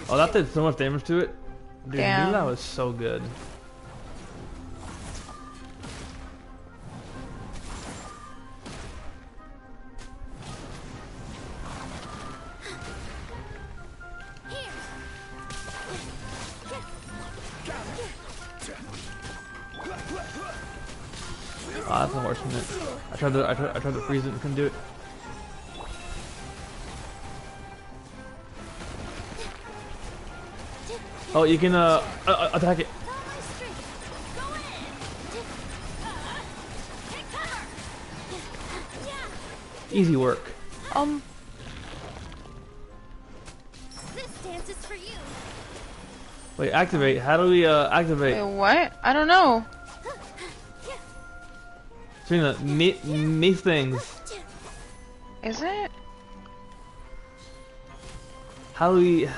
Speaker 4: Oh, that did so much damage to it. Dude, Nilao is so good. Ah, that's unfortunate. I tried to freeze it and couldn't do it. Oh, you can attack it. Easy work.
Speaker 5: This dance is for you.
Speaker 4: Wait, activate. How do we activate?
Speaker 10: Wait, what? I don't know.
Speaker 4: Serena, these things.
Speaker 10: Is it?
Speaker 4: How do we
Speaker 10: No,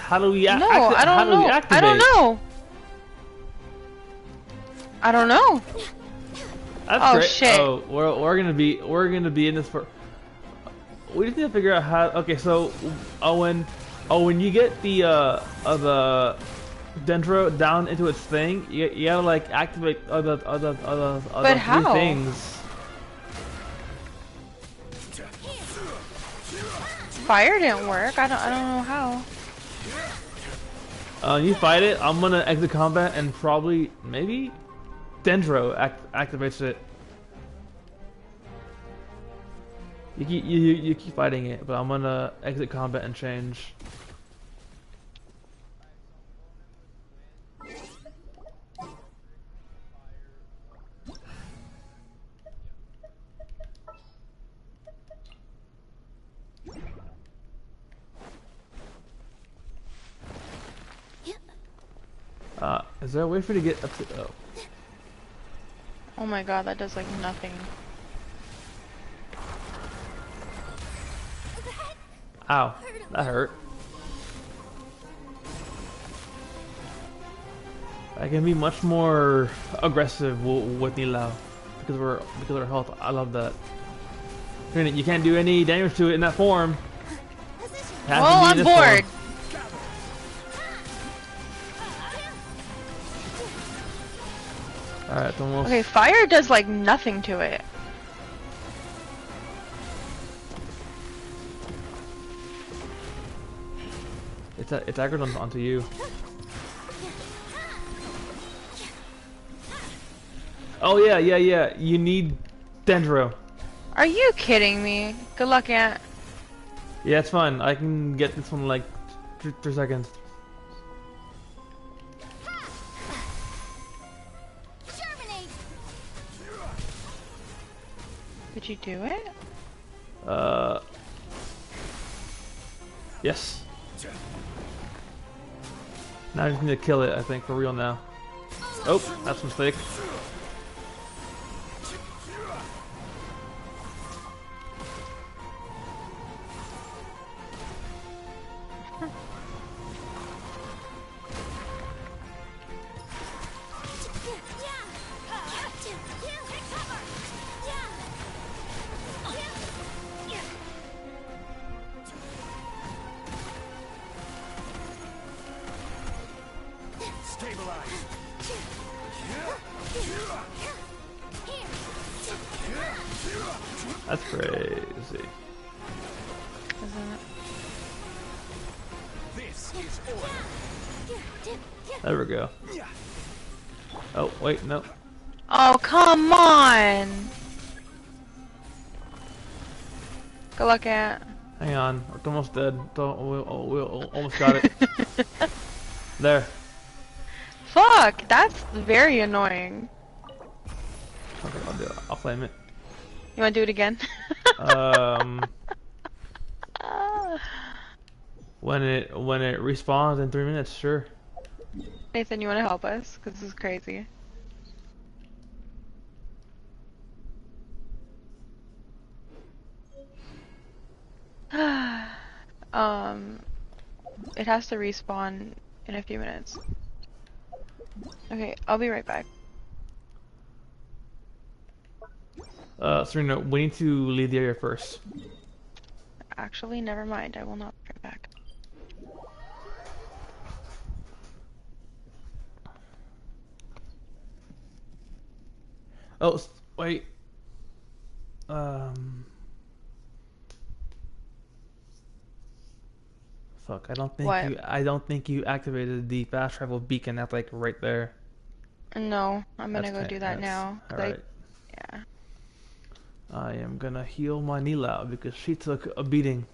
Speaker 10: I don't know. I don't know. I don't know.
Speaker 4: That's
Speaker 10: Oh,
Speaker 4: great.
Speaker 10: shit.
Speaker 4: Oh, we're gonna be in this for. We just need to figure out how. Okay, so when you get the Dendro down into its thing, you gotta like activate other
Speaker 10: But how?
Speaker 4: three things.
Speaker 10: Fire didn't work. I don't know how.
Speaker 4: You fight it. I'm gonna exit combat and probably maybe Dendro activates it. You keep fighting it, but I'm gonna exit combat and change. Is there a way for you to get up to? Oh.
Speaker 10: Oh my god, that does like nothing.
Speaker 4: Ow, that hurt. I can be much more aggressive with Nilao because of her health. I love that. You can't do any damage to it in that form.
Speaker 10: Well, I'm bored.
Speaker 4: Alright, it's almost.
Speaker 10: Okay, fire does like nothing to it.
Speaker 4: It's aggroed onto you. Oh yeah. You need Dendro.
Speaker 10: Are you kidding me? Good luck, Aunt.
Speaker 4: Yeah, it's fine. I can get this one in like 3 seconds.
Speaker 10: Did you do it?
Speaker 4: Yes. Now I just need to kill it, I think, for real now. Oh, that's a mistake. That's crazy. There we go. Oh, wait, no.
Speaker 10: Oh, come on! Good luck, Aunt.
Speaker 4: Hang on, we're almost dead. We almost got it. There.
Speaker 10: Fuck, that's very annoying.
Speaker 4: Okay, I'll do it. I'll flame it.
Speaker 10: You wanna do it again?
Speaker 4: When it respawns in 3 minutes, sure.
Speaker 10: Nathan, you wanna help us? Cause this is crazy. It has to respawn in a few minutes. Okay, I'll be right back.
Speaker 4: Serena, we need to leave the area first.
Speaker 10: Actually, never mind. I will not be right back.
Speaker 4: Oh, wait. Fuck, I don't think you activated the fast travel beacon that's like right there.
Speaker 10: No, I'm gonna
Speaker 4: That's
Speaker 10: go do that now.
Speaker 4: Alright.
Speaker 10: Yeah.
Speaker 4: I am gonna heal my Nilao because she took a beating.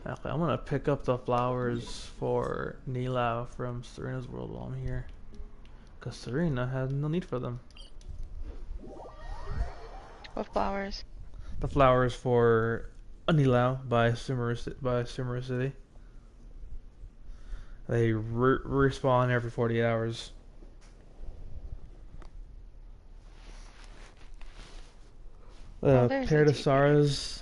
Speaker 4: Okay, I'm gonna pick up the flowers for Nilao from Serena's world while I'm here. Because Serena has no need for them.
Speaker 10: What flowers?
Speaker 4: The flowers for Nilao by Sumeru City. They respawn every 48 hours.
Speaker 10: Oh, there's the
Speaker 4: Paradisara's.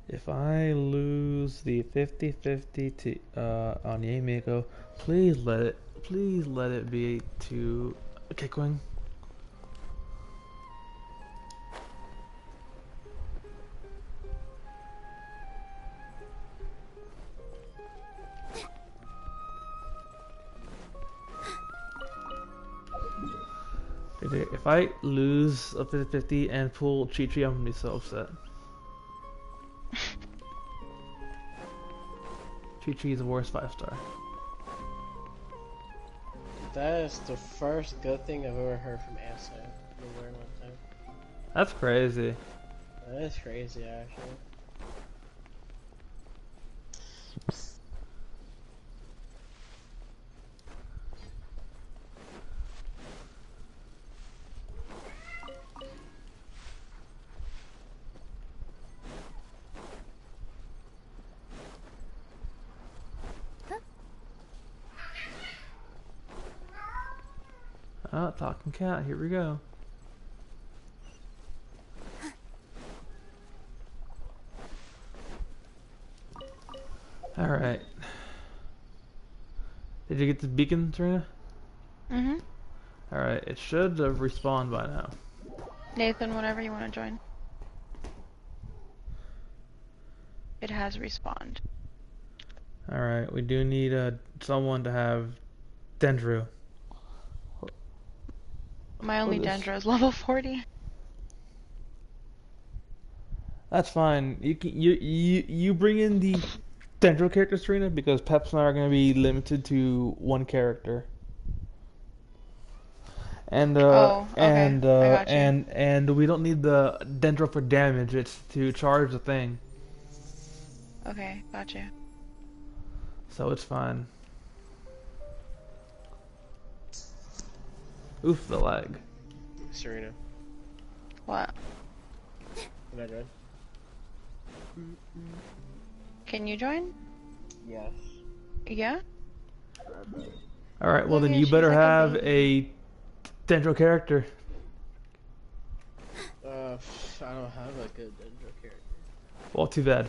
Speaker 4: If I lose the 50-50 to on Yamiko, please let it be to Kickwing. If I lose a 50-50 and pull Chi-Chi, I'm gonna be so upset. Chi-Chi is the worst 5-star.
Speaker 2: That is the first good thing I've ever heard from Asa in a very long time.
Speaker 4: That's crazy.
Speaker 2: That is crazy, actually.
Speaker 4: Oh, talking cat, here we go. Alright. Did you get the beacon, Serena?
Speaker 10: Mm-hmm.
Speaker 4: Alright, it should have respawned by now.
Speaker 10: Nathan, whenever you want to join. It has respawned.
Speaker 4: Alright, we do need someone to have Dendro.
Speaker 10: My only
Speaker 4: this?
Speaker 10: Dendro is level 40.
Speaker 4: That's fine. You bring in the Dendro character, Serena, because Peps and I are going to be limited to one character. And
Speaker 10: okay. I got you.
Speaker 4: and we don't need the Dendro for damage. It's to charge the thing.
Speaker 10: Okay, gotcha.
Speaker 4: So it's fine. Oof, the lag.
Speaker 2: Serena.
Speaker 10: What?
Speaker 2: Can I join?
Speaker 10: Can you join?
Speaker 2: Yes.
Speaker 10: Yeah?
Speaker 4: Alright, well then
Speaker 10: Okay,
Speaker 4: you
Speaker 10: she's
Speaker 4: better
Speaker 10: like a
Speaker 4: have
Speaker 10: baby.
Speaker 4: a Dendro character.
Speaker 2: I don't have a good Dendro character.
Speaker 4: Well, too bad.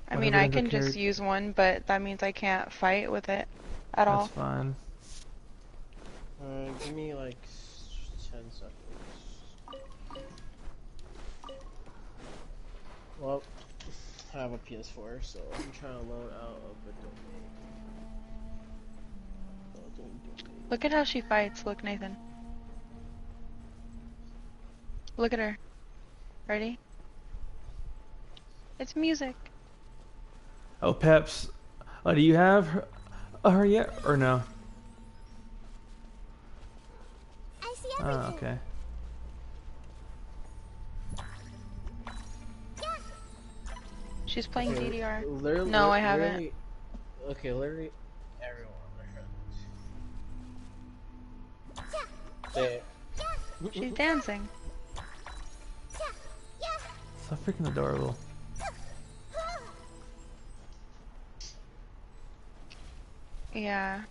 Speaker 10: I mean,
Speaker 4: Whatever
Speaker 10: I
Speaker 4: Dendro
Speaker 10: can just
Speaker 4: character-
Speaker 10: use one, but that means I can't fight with it at all.
Speaker 4: That's fine.
Speaker 2: Give me like 10 seconds. Well, have a PS4, so I'm trying to load out of the domain.
Speaker 10: Look at how she fights. Look, Nathan. Look at her. Ready? It's music.
Speaker 4: Oh, Peps. Do you have her yet or no?
Speaker 5: I see everything.
Speaker 4: Oh, okay.
Speaker 10: She's playing
Speaker 2: Okay,
Speaker 10: DDR.
Speaker 2: literally-
Speaker 10: No, I haven't.
Speaker 2: literally- Okay, literally everyone. There.
Speaker 10: She's dancing.
Speaker 4: So freaking adorable.
Speaker 10: Yeah.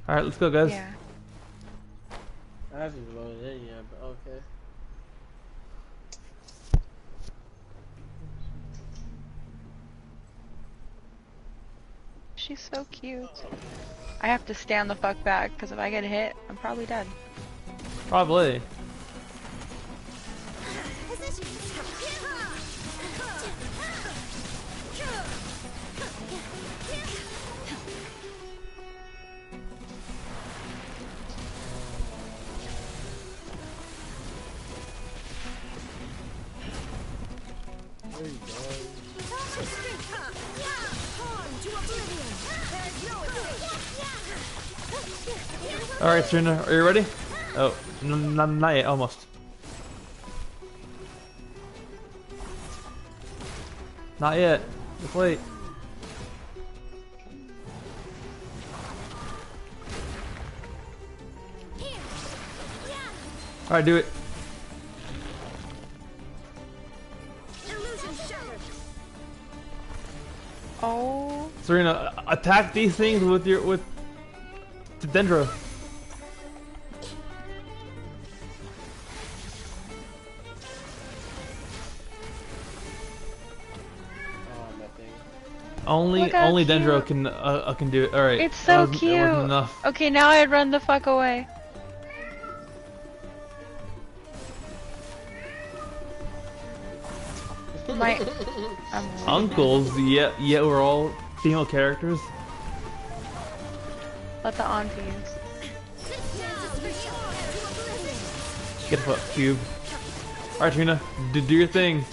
Speaker 4: Alright, let's go, guys.
Speaker 10: Yeah.
Speaker 2: I haven't loaded it in yet, but okay.
Speaker 10: She's so cute. I have to stand the fuck back because if I get hit, I'm probably dead.
Speaker 4: Probably.
Speaker 2: Where are you going?
Speaker 4: Alright, Trina, are you ready? Oh, not yet, almost. Not yet. Just wait. Alright, do it.
Speaker 10: Oh.
Speaker 4: Serena, attack these things with Dendro.
Speaker 2: Oh, nothing.
Speaker 4: Only
Speaker 10: Look how
Speaker 4: Dendro
Speaker 10: cute.
Speaker 4: can do it. All right.
Speaker 10: It's so
Speaker 4: That wasn't
Speaker 10: cute.
Speaker 4: enough.
Speaker 10: Okay, now I run the fuck away. My
Speaker 4: Uncles, yeah, we're all female characters.
Speaker 10: Let the aunties.
Speaker 4: Get a foot cube. All right, Trina, do your thing.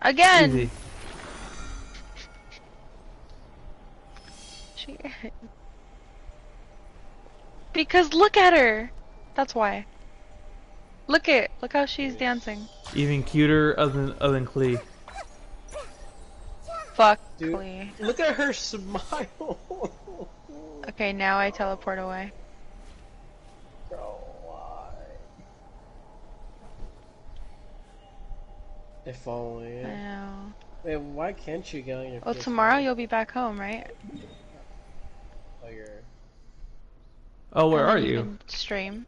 Speaker 10: Again.
Speaker 4: Easy.
Speaker 10: She. Because look at her. That's why. Look how she's dancing.
Speaker 4: Even cuter other than Klee.
Speaker 10: Fuck
Speaker 2: Dude,
Speaker 10: Klee.
Speaker 2: look at her smile.
Speaker 10: Okay, now I teleport away.
Speaker 2: Bro, why? If only.
Speaker 10: I know.
Speaker 2: Wait, why can't you get on your
Speaker 10: Well,
Speaker 2: PS4?
Speaker 10: tomorrow you'll be back home, right?
Speaker 2: Oh, you're...
Speaker 4: Oh, where
Speaker 10: And
Speaker 4: are
Speaker 10: then
Speaker 4: you?
Speaker 10: can stream.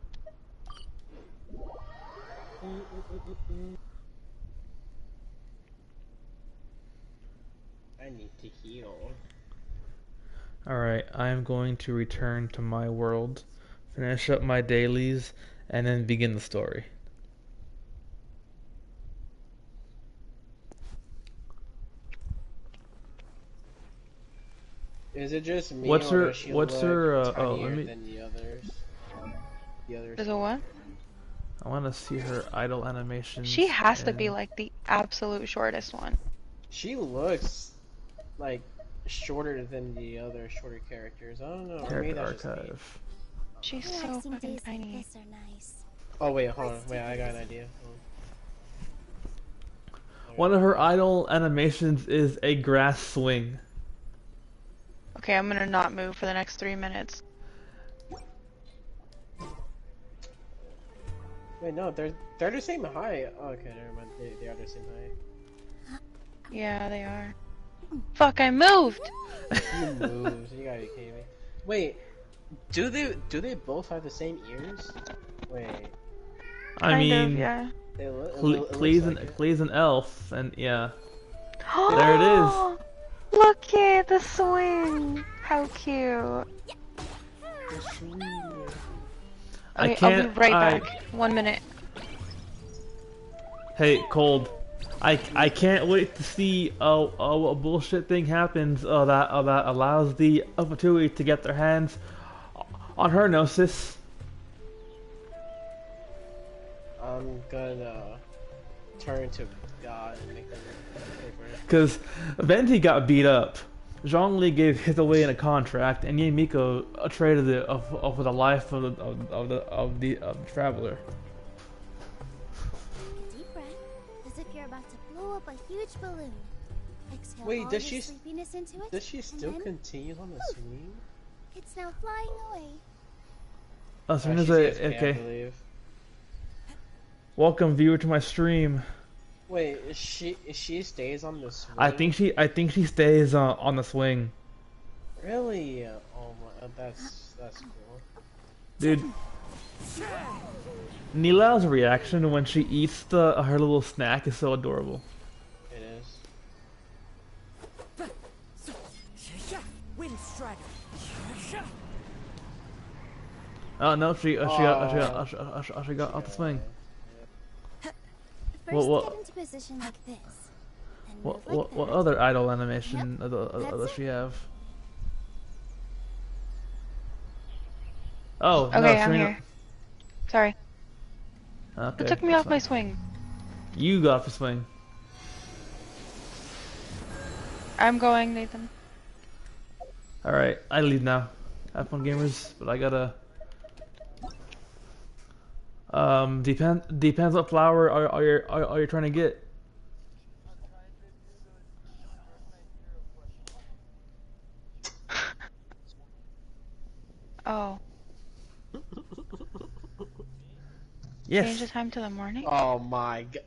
Speaker 2: I need to heal.
Speaker 4: Alright, I'm going to return to my world, finish up my dailies, and then begin the story.
Speaker 2: Is it just me
Speaker 4: What's
Speaker 2: or
Speaker 4: her-
Speaker 2: does she
Speaker 4: what's
Speaker 2: look
Speaker 4: her, oh,
Speaker 2: tinier
Speaker 4: let me-
Speaker 2: than the others? The others.
Speaker 10: Is it what?
Speaker 4: I want to see her idle animations.
Speaker 10: She has to be
Speaker 4: and-
Speaker 10: like the absolute shortest one.
Speaker 2: She looks like shorter than the other shorter characters. I don't know. Maybe
Speaker 4: Character
Speaker 2: that's just me.
Speaker 4: archive.
Speaker 10: She's so
Speaker 5: Relaxing
Speaker 10: fucking
Speaker 5: days like
Speaker 10: tiny.
Speaker 5: this are nice.
Speaker 2: Oh wait, hold on. Wait, I got an idea.
Speaker 4: One of her idle animations is a grass swing.
Speaker 10: Okay, I'm gonna not move for the next 3 minutes.
Speaker 2: Wait, no, they're the same height. Oh, okay, never mind. They are the same height.
Speaker 10: Yeah, they are. Fuck, I moved!
Speaker 2: You moved. You gotta be kidding me. Wait, do they both have the same ears? Wait.
Speaker 4: I
Speaker 10: Kind
Speaker 4: mean,
Speaker 10: of, yeah.
Speaker 4: Klee's an elf, and yeah. There it is.
Speaker 10: Look at the swing! How cute.
Speaker 4: I
Speaker 10: Okay,
Speaker 4: can't.
Speaker 10: I'll be right back. 1 minute.
Speaker 4: Hey, Cold. I can't wait to see a bullshit thing happens that allows the Fatui to get their hands on her Gnosis.
Speaker 2: I'm gonna turn to God and make them pay for it.
Speaker 4: Because Venti got beat up. Zhongli gave his away in a contract, and Yemiko traded it for the life of the traveler.
Speaker 5: Deep breath, as if you're about to blow up a huge balloon. Exhale
Speaker 2: Wait,
Speaker 5: all
Speaker 2: does
Speaker 5: your
Speaker 2: she
Speaker 5: sleepiness into it.
Speaker 2: does she
Speaker 5: and
Speaker 2: still
Speaker 5: then,
Speaker 2: continue on the swing?
Speaker 5: It's now flying away.
Speaker 4: As soon as
Speaker 2: she's AFK, I
Speaker 4: okay.
Speaker 2: believe.
Speaker 4: Welcome viewer to my stream.
Speaker 2: Wait, is she stays on the swing?
Speaker 4: I think she stays on the swing.
Speaker 2: Really? Oh my, that's cool.
Speaker 4: Dude. Nilao's reaction when she eats her little snack is so adorable.
Speaker 2: It is.
Speaker 11: Wind strider.
Speaker 4: Oh no, she got off the swing.
Speaker 5: First,
Speaker 4: What-
Speaker 5: get into position like this. Then
Speaker 4: What
Speaker 5: move like
Speaker 4: what
Speaker 5: that.
Speaker 4: other idol animation
Speaker 5: Yep,
Speaker 4: does
Speaker 5: that's
Speaker 4: she have? Oh no,
Speaker 10: Okay, I'm
Speaker 4: Serena.
Speaker 10: here. Sorry.
Speaker 4: Okay,
Speaker 10: Who took me
Speaker 4: that's
Speaker 10: off my
Speaker 4: fine.
Speaker 10: swing?
Speaker 4: You got off the swing.
Speaker 10: I'm going, Nathan.
Speaker 4: All right, I leave now. Have fun, gamers. But I gotta. Depends what flower are you trying to get.
Speaker 10: Oh.
Speaker 4: Yes.
Speaker 10: Change the time to the morning?
Speaker 2: Oh my god.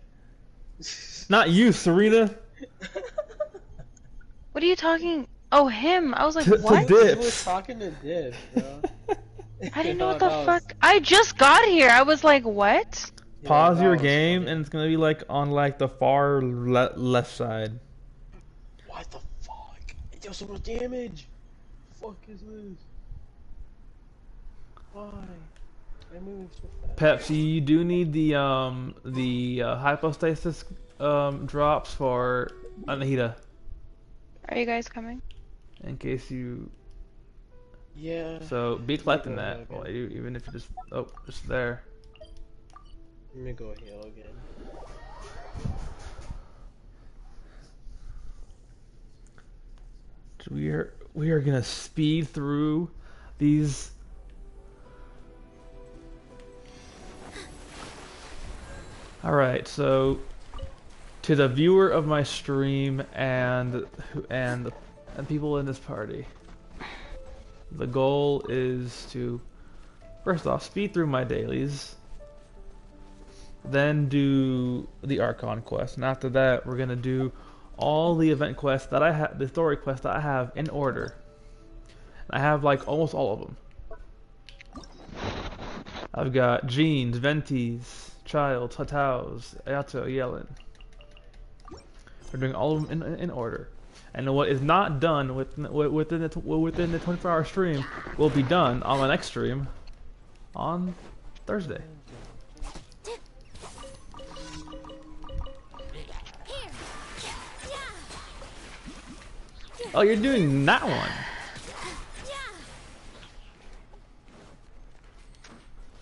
Speaker 4: Not you, Serena.
Speaker 10: What are you talking? Oh, him. I was like,
Speaker 4: To
Speaker 10: what?
Speaker 2: He
Speaker 4: Dips.
Speaker 2: was talking to Div, bro.
Speaker 10: I didn't know what
Speaker 2: Yeah,
Speaker 10: the
Speaker 2: that
Speaker 10: fuck.
Speaker 2: was-
Speaker 10: I just got here. I was like, what?
Speaker 2: Yeah,
Speaker 4: Pause
Speaker 2: that
Speaker 4: your
Speaker 2: was
Speaker 4: game,
Speaker 2: funny.
Speaker 4: and it's gonna be like on like the far left side.
Speaker 2: What the fuck? It does so much damage. Fuck is this? Why? I moved so fast.
Speaker 4: Pepsi, you do need the hypostasis drops for Anahita
Speaker 10: Are you guys coming?
Speaker 4: in case you.
Speaker 2: Yeah.
Speaker 4: So be collecting that,
Speaker 2: Okay.
Speaker 4: well, even if you just there.
Speaker 2: Let me go heal again.
Speaker 4: So we are gonna speed through these. All right, so to the viewer of my stream and people in this party, the goal is to first off speed through my dailies, then do the Archon quest, and after that we're gonna do all the event quests that I have, the story quests that I have in order. I have like almost all of them. I've got Jeans, Ventis, Childs, Hataus, Ayato, Yellen. We're doing all of them in order. And what is not done within the 24-hour stream will be done on my next stream on Thursday. Oh, you're doing that one.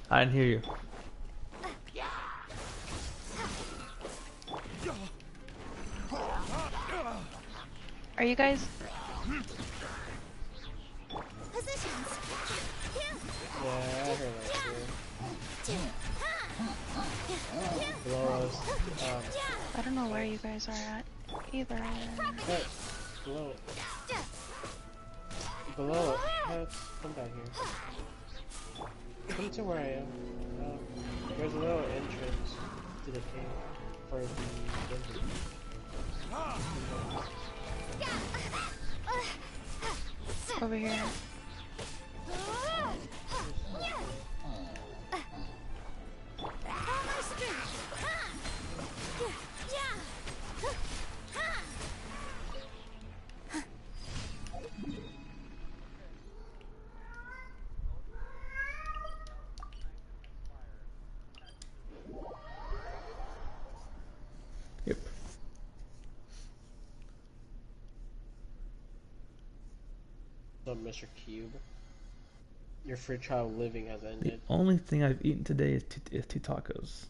Speaker 4: I didn't hear you.
Speaker 10: Are you guys?
Speaker 5: Positions.
Speaker 2: Yeah, I heard that too. Below us.
Speaker 10: I don't know where you guys are at either.
Speaker 2: Hey, below. Below. Let's come down here. Come to where I am. There's a little entrance to the cave for the dungeon.
Speaker 10: Over here.
Speaker 2: So, Mr. Cube, your free trial living has
Speaker 4: The
Speaker 2: ended.
Speaker 4: only thing I've eaten today is two tacos.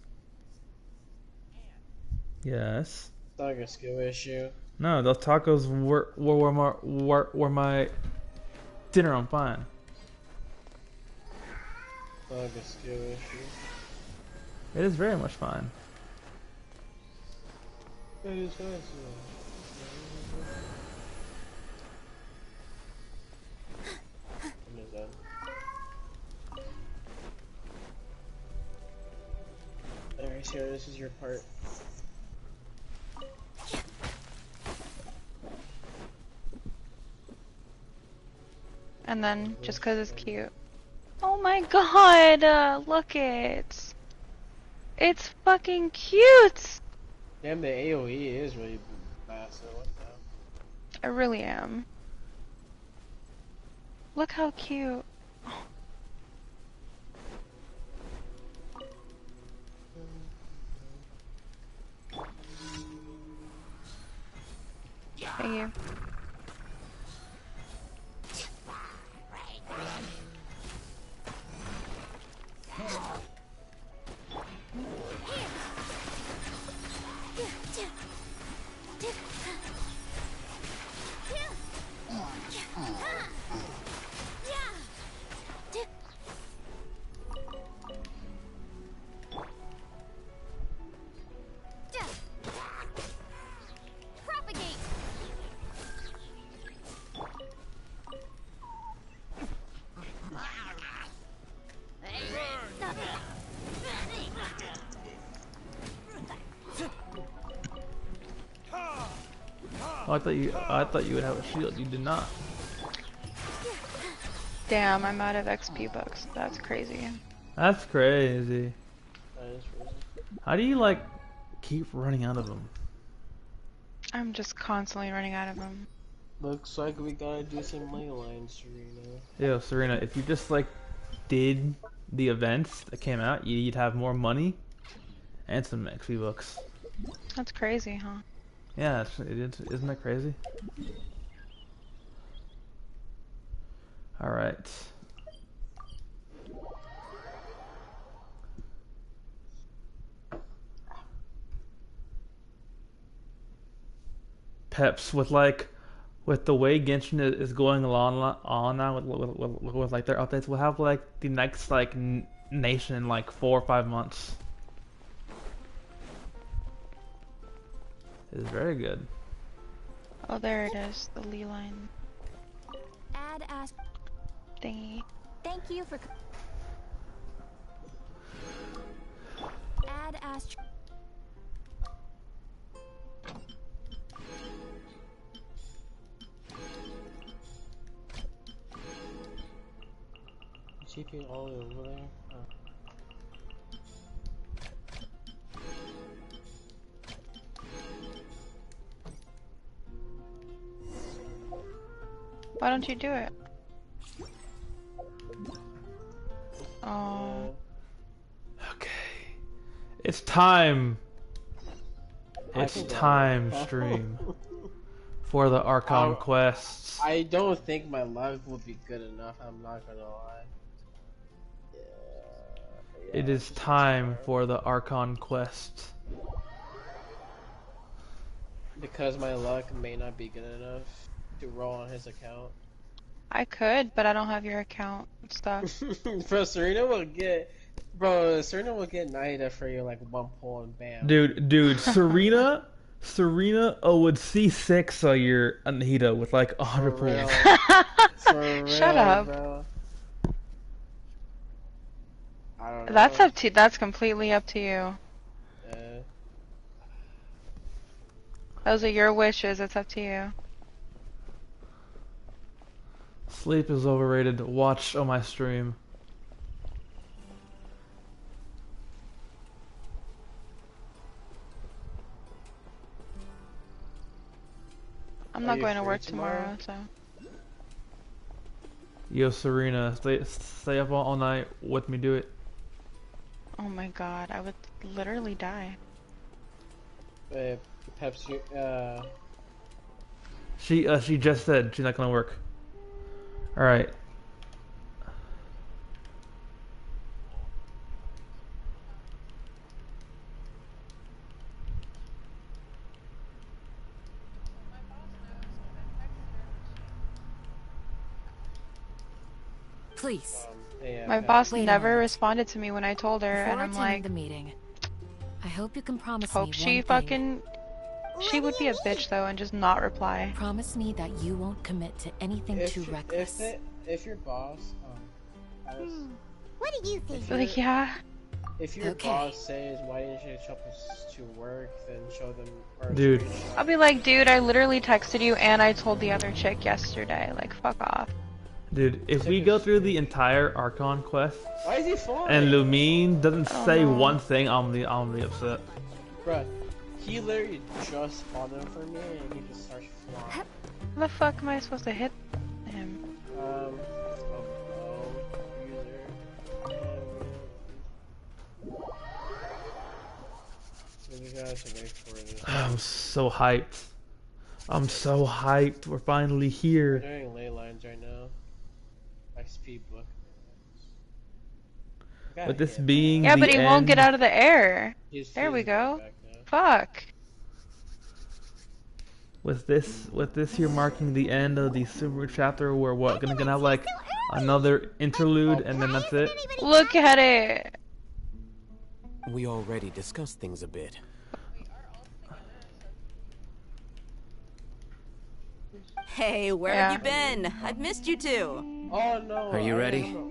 Speaker 4: Yes.
Speaker 2: It's not like a skill issue.
Speaker 4: No, those tacos were my dinner on fine.
Speaker 2: It's not like a skill issue.
Speaker 4: It is very much fine.
Speaker 2: It is awesome. I'm done. Alright, Sarah, this is your part.
Speaker 10: And then, just 'cause it's cute. Oh my god! Look it! It's fucking cute!
Speaker 2: Damn, the AoE is really massive. What the hell?
Speaker 10: I really am. Look how cute. Thank you.
Speaker 5: Propagate.
Speaker 4: Oh, I thought you would have a shield. You did not.
Speaker 10: Damn, I'm out of XP bucks. That's crazy.
Speaker 4: That's crazy.
Speaker 2: That is crazy.
Speaker 4: How do you like keep running out of them?
Speaker 10: I'm just constantly running out of them.
Speaker 2: Looks like we gotta do some ley lines, Serena.
Speaker 4: Yo, Serena, if you just like did the events that came out, you'd have more money and some XP books.
Speaker 10: That's crazy, huh?
Speaker 4: Yeah, isn't that crazy? Alright. Peps, with the way Genshin is going along on now with like their updates, we'll have like the next like nation in like 4 or 5 months. It's very good.
Speaker 10: Oh, there it is. The Lee line
Speaker 5: Add ask.
Speaker 10: thingy.
Speaker 5: Thank you for. Add ask.
Speaker 2: TP all the way over there. Oh.
Speaker 10: Why don't you do it? Oh.
Speaker 4: Okay. It's time.
Speaker 2: I
Speaker 4: It's
Speaker 2: can go.
Speaker 4: time, stream. For the Archon quests.
Speaker 2: I don't think my life would be good enough. I'm not gonna lie.
Speaker 4: It is time for the Archon quest.
Speaker 2: Because my luck may not be good enough to roll on his account.
Speaker 10: I could, but I don't have your account stuff.
Speaker 2: Bro, Serena will get Naida for your like one pull and bam.
Speaker 4: Dude, Serena would C6 your Anahita with like 100
Speaker 2: For real.
Speaker 4: pulls.
Speaker 2: For real,
Speaker 10: Shut up.
Speaker 2: Bro. I don't know.
Speaker 10: That's completely up to you. Those are your wishes, it's up to you.
Speaker 4: Sleep is overrated. Watch on my stream.
Speaker 10: I'm
Speaker 2: Are
Speaker 10: not
Speaker 2: you
Speaker 10: going to
Speaker 2: free
Speaker 10: work
Speaker 2: tomorrow?
Speaker 10: tomorrow, so.
Speaker 4: Yo, Serena, stay up all night with me. Do it.
Speaker 10: Oh my god, I would literally die.
Speaker 2: Pepsi,
Speaker 4: She just said she's not gonna work. All right.
Speaker 11: Please.
Speaker 2: Yeah,
Speaker 10: My
Speaker 2: Pat.
Speaker 10: boss
Speaker 11: Wait a
Speaker 10: never
Speaker 11: moment.
Speaker 10: responded to me when I told her,
Speaker 11: Before
Speaker 10: and I'm
Speaker 11: attending
Speaker 10: like,
Speaker 11: the meeting, I hope you can promise
Speaker 10: hope
Speaker 11: me
Speaker 10: she
Speaker 11: one thing.
Speaker 10: fucking.
Speaker 5: What
Speaker 10: She
Speaker 5: do
Speaker 10: would be
Speaker 5: you
Speaker 10: a
Speaker 5: mean?
Speaker 10: bitch though and just not reply.
Speaker 11: Promise me that you won't commit to anything too reckless.
Speaker 2: If your boss, Alice,
Speaker 5: What do you think?
Speaker 10: Like, yeah.
Speaker 2: if your
Speaker 11: Okay.
Speaker 2: boss says why didn't you show up to work, then show them. Or
Speaker 4: Dude.
Speaker 2: screenshot.
Speaker 10: I'll be like, dude, I literally texted you and I told the other chick yesterday. Like, fuck off.
Speaker 4: Dude, if we go through the entire Archon quest
Speaker 2: Why is he flying?
Speaker 4: and Lumine doesn't
Speaker 10: Oh,
Speaker 4: say
Speaker 10: no.
Speaker 4: one thing, I'm be upset.
Speaker 2: Bruh, he literally just spawned him for me and he just starts flying.
Speaker 10: How the fuck am I supposed to hit him?
Speaker 2: User. You guys should wait for it.
Speaker 4: I'm so hyped. I'm so hyped. We're finally
Speaker 2: We're
Speaker 4: here.
Speaker 2: doing ley lines right now. XP book.
Speaker 4: With this being
Speaker 10: Yeah,
Speaker 4: the
Speaker 10: but he
Speaker 4: end,
Speaker 10: won't get out of the air.
Speaker 2: He's
Speaker 10: There we go.
Speaker 2: back now.
Speaker 10: Fuck.
Speaker 4: with this here marking the end of the super chapter, we're what gonna have like another interlude and then that's it.
Speaker 10: Look at it.
Speaker 12: We already discussed things a bit.
Speaker 13: Hey, where
Speaker 10: Yeah.
Speaker 13: have you been? I've missed you too.
Speaker 2: Oh no.
Speaker 12: Are you
Speaker 2: I
Speaker 12: ready?
Speaker 2: don't know.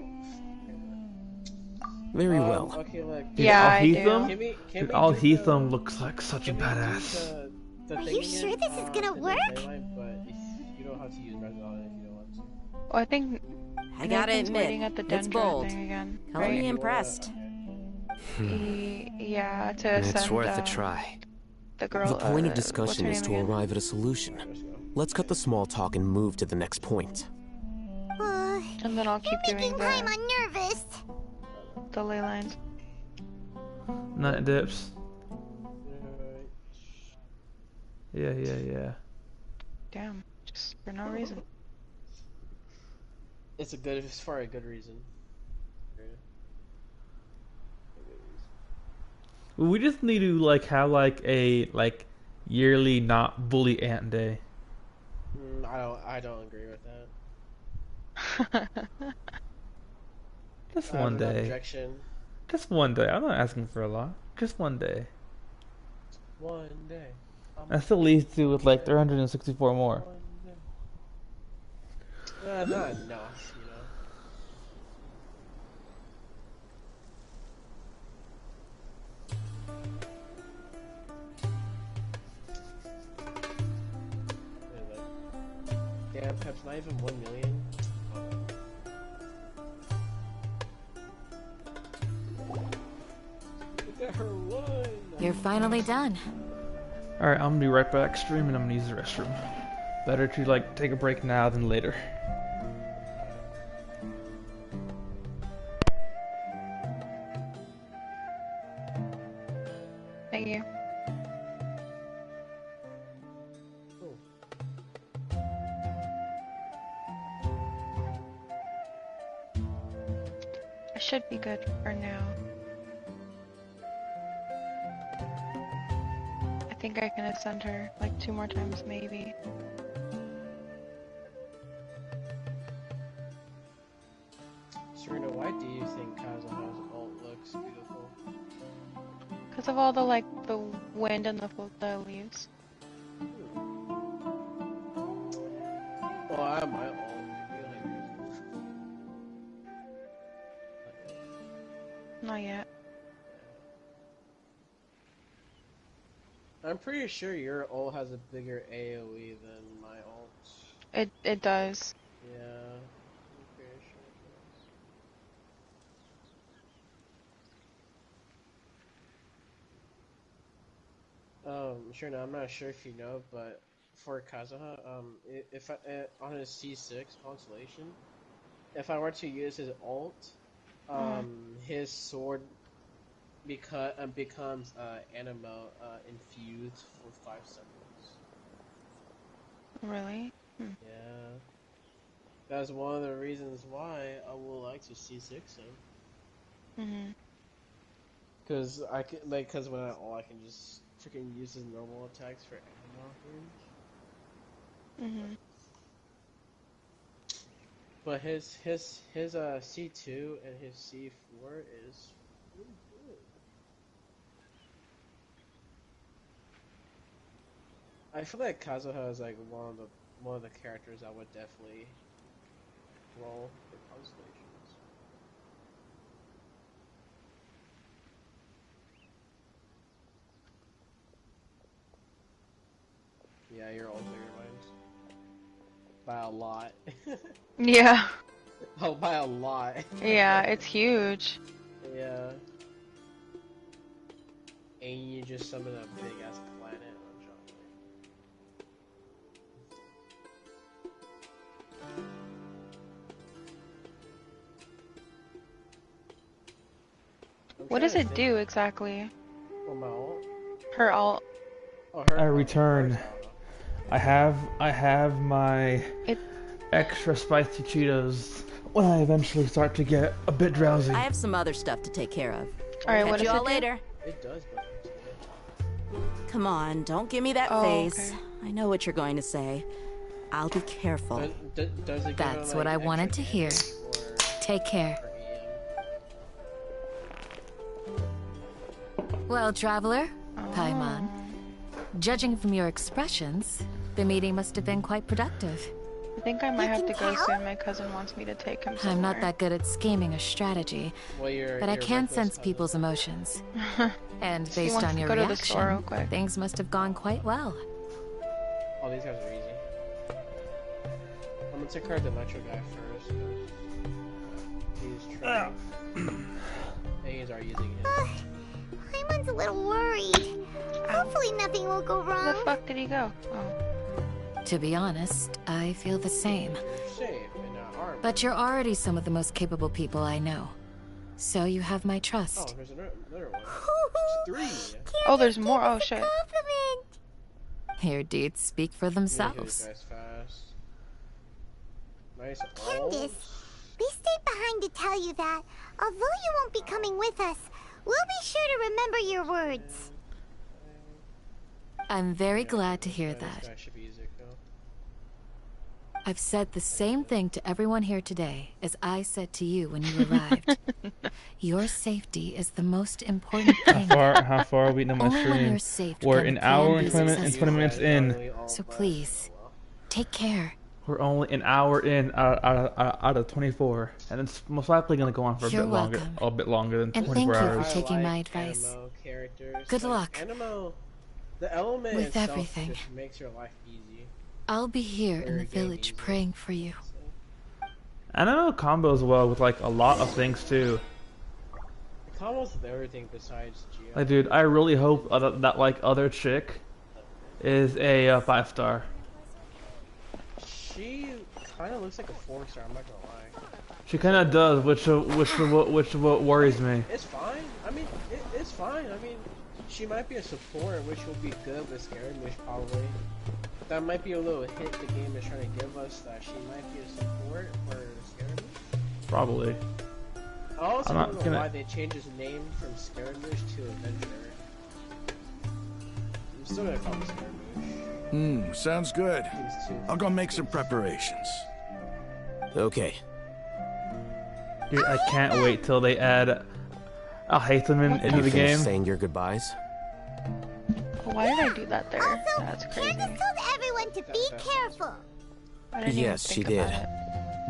Speaker 12: Very well.
Speaker 2: Okay, look.
Speaker 4: Dude,
Speaker 10: Yeah, I
Speaker 4: Alhetham?
Speaker 2: Can we
Speaker 4: Dude,
Speaker 2: do
Speaker 4: Alhetham looks like such a
Speaker 2: can we do
Speaker 4: badass.
Speaker 2: the
Speaker 5: Are
Speaker 2: thing
Speaker 5: you
Speaker 2: again?
Speaker 5: sure this is gonna
Speaker 2: the
Speaker 5: work?
Speaker 2: ley line, but if you don't have to use Resolve if you don't want to.
Speaker 10: Well, I think
Speaker 13: I gotta
Speaker 10: Nathan's
Speaker 13: admit,
Speaker 10: waiting at the
Speaker 13: it's
Speaker 10: Dendro
Speaker 13: bold.
Speaker 10: thing again.
Speaker 13: Color me
Speaker 10: Right?
Speaker 13: impressed.
Speaker 10: Yeah, to
Speaker 12: It's
Speaker 10: send
Speaker 12: worth a try.
Speaker 10: the girl.
Speaker 12: The point of
Speaker 10: what's
Speaker 12: discussion
Speaker 10: her
Speaker 12: is
Speaker 10: name
Speaker 12: to
Speaker 10: again?
Speaker 12: arrive at a solution. Let's cut the small talk and move to the next point.
Speaker 10: And then I'll keep doing
Speaker 5: Making Paimon
Speaker 10: the
Speaker 5: nervous.
Speaker 10: ley lines.
Speaker 4: Night dips. Yeah.
Speaker 10: Damn, just for no reason.
Speaker 2: It's for a good reason.
Speaker 4: We just need to like have like a yearly not bully ant day.
Speaker 2: I don't agree with that.
Speaker 4: Just
Speaker 2: I have
Speaker 4: one
Speaker 2: an
Speaker 4: day.
Speaker 2: objection.
Speaker 4: Just one day. I'm not asking for a lot. Just one day.
Speaker 2: One day.
Speaker 4: That still leaves you with like 364 more.
Speaker 2: Not enough, you know. Damn, Pep's not even 1 million. Look at her run.
Speaker 11: You're finally done.
Speaker 4: Alright, I'm gonna be right back streaming. I'm gonna use the restroom. Better to like take a break now than later.
Speaker 10: Thank you. I should be good for now. I think I can ascend her like 2 more times, maybe.
Speaker 2: Serena, why do you think Kazuha's ult looks beautiful?
Speaker 10: Because of all the like the wind and the leaves.
Speaker 2: Well, I have my ult.
Speaker 10: Not yet.
Speaker 2: I'm pretty sure your ult has a bigger AoE than my ult.
Speaker 10: It does.
Speaker 2: Yeah. I'm pretty sure it does. Sure, now I'm not sure if you know, but for Kazuha, if I, on his C6 constellation, if I were to use his ult, his sword becomes Anemo infused for 5 seconds.
Speaker 10: Really?
Speaker 2: Yeah. That's one of the reasons why I would like to C6 him. Cause I can cause when I can just freaking use his normal attacks for range. But his C2 and his C4 is really good. I feel like Kazuha is like one of the characters I would definitely roll for constellations. Yeah, you're older, Lines. By a lot.
Speaker 10: Yeah.
Speaker 2: Oh, by a lot.
Speaker 10: Yeah, it's huge.
Speaker 2: Yeah. And you just summon a big ass planet on John.
Speaker 10: What does it do exactly?
Speaker 2: Well, my ult?
Speaker 10: Her alt.
Speaker 2: Oh,
Speaker 4: I return. I have my extra spicy Cheetos when I eventually start to get a bit drowsy.
Speaker 13: I have some other stuff to take care of.
Speaker 10: Alright,
Speaker 13: Catch
Speaker 10: what
Speaker 13: you
Speaker 10: does
Speaker 13: all
Speaker 10: it do?
Speaker 13: later.
Speaker 2: It does, but
Speaker 13: Come on, don't give me that
Speaker 10: Oh,
Speaker 13: face.
Speaker 10: okay.
Speaker 13: I know what you're going to say. I'll be careful.
Speaker 2: does it
Speaker 11: That's
Speaker 2: give
Speaker 11: what I
Speaker 2: extra
Speaker 11: wanted to hear.
Speaker 2: damage or
Speaker 11: Take care.
Speaker 2: for EM?
Speaker 11: Well, traveler, Paimon,
Speaker 10: Oh.
Speaker 11: judging from your expressions, the meeting must have been quite productive.
Speaker 10: I think I might have to go soon. My cousin wants me to take him somewhere.
Speaker 11: I'm not that good at scheming or strategy,
Speaker 2: Well,
Speaker 11: but I
Speaker 2: you're
Speaker 11: can
Speaker 2: reckless
Speaker 11: sense
Speaker 2: cousin.
Speaker 11: people's emotions. And
Speaker 10: He
Speaker 11: based
Speaker 10: wants
Speaker 11: on
Speaker 10: to
Speaker 11: your
Speaker 10: go to the store real
Speaker 11: reaction,
Speaker 10: quick.
Speaker 11: things must have gone quite well.
Speaker 2: Oh, these guys are easy. I'm gonna take care of the Metro guy first. 'Cause he's trying. And he's already using his.
Speaker 5: Paimon's a little worried. Hopefully nothing will go
Speaker 10: Where
Speaker 5: wrong.
Speaker 10: the fuck did he go? Oh.
Speaker 11: To be honest, I feel the same.
Speaker 2: Safe in armor.
Speaker 11: But you're already some of the most capable people I know. So you have my
Speaker 2: Oh,
Speaker 11: trust.
Speaker 2: there's another one. It's 3.
Speaker 10: Oh, there's more. Oh shit.
Speaker 5: Compliment.
Speaker 11: Your deeds speak for
Speaker 2: These
Speaker 11: themselves.
Speaker 2: guys fast. Nice.
Speaker 5: Candace, we stayed behind to tell you that, although you won't be coming with us, we'll be sure to remember your words.
Speaker 11: I'm very glad to hear
Speaker 2: This
Speaker 11: that.
Speaker 2: guy should be easy, though.
Speaker 11: I've said the same thing to everyone here today as I said to you when you arrived. Your safety is the most important thing.
Speaker 4: How far are we into my
Speaker 11: Only when you're
Speaker 4: stream?
Speaker 11: safe
Speaker 4: We're
Speaker 11: can
Speaker 4: an
Speaker 11: the
Speaker 4: hour
Speaker 11: plan
Speaker 4: and
Speaker 11: be
Speaker 4: 20 minutes in.
Speaker 11: So please, take care.
Speaker 4: We're only an hour in out of 24, and it's most likely gonna go on for
Speaker 11: You're
Speaker 4: a bit longer than
Speaker 11: And
Speaker 4: 24
Speaker 11: thank you
Speaker 4: hours.
Speaker 11: for taking my
Speaker 2: like
Speaker 11: advice.
Speaker 2: Animo characters.
Speaker 11: Good
Speaker 2: Like,
Speaker 11: luck.
Speaker 2: Animo, the element
Speaker 11: With
Speaker 2: itself
Speaker 11: everything.
Speaker 2: just makes your life easy.
Speaker 11: I'll be here in
Speaker 2: Very
Speaker 11: the
Speaker 2: game
Speaker 11: village
Speaker 2: easy.
Speaker 11: praying for you.
Speaker 4: I know it combos well with like a lot of things too.
Speaker 2: It combos with everything besides Geo.
Speaker 4: Like, dude, I really hope that like other chick is a 5-star.
Speaker 2: She kind of looks like a 4-star. I'm not gonna lie.
Speaker 4: She kind of does, which what worries me.
Speaker 2: It's fine. I mean, it's fine. I mean, she might be a support, which will be good with Scaramouche probably. That might be a little hint the game is trying to give us, that she might be a support for Scaramouche.
Speaker 4: Probably.
Speaker 2: I also
Speaker 4: I'm not
Speaker 2: don't know
Speaker 4: gonna-
Speaker 2: why they changed his name from Scaramouche to Avenger. I'm still gonna call him Scaramouche.
Speaker 14: Sounds good.
Speaker 2: He's too-
Speaker 14: I'll go make some preparations.
Speaker 12: Okay.
Speaker 4: Dude, I can't wait till they add Al-Haytham into
Speaker 12: You
Speaker 4: the
Speaker 12: finished
Speaker 4: game.
Speaker 12: saying your goodbyes?
Speaker 10: Why did I do that there? That's crazy.
Speaker 5: Candace told everyone to be careful.
Speaker 10: I didn't
Speaker 12: Yes,
Speaker 10: even
Speaker 12: she
Speaker 10: think
Speaker 12: did.
Speaker 10: about it.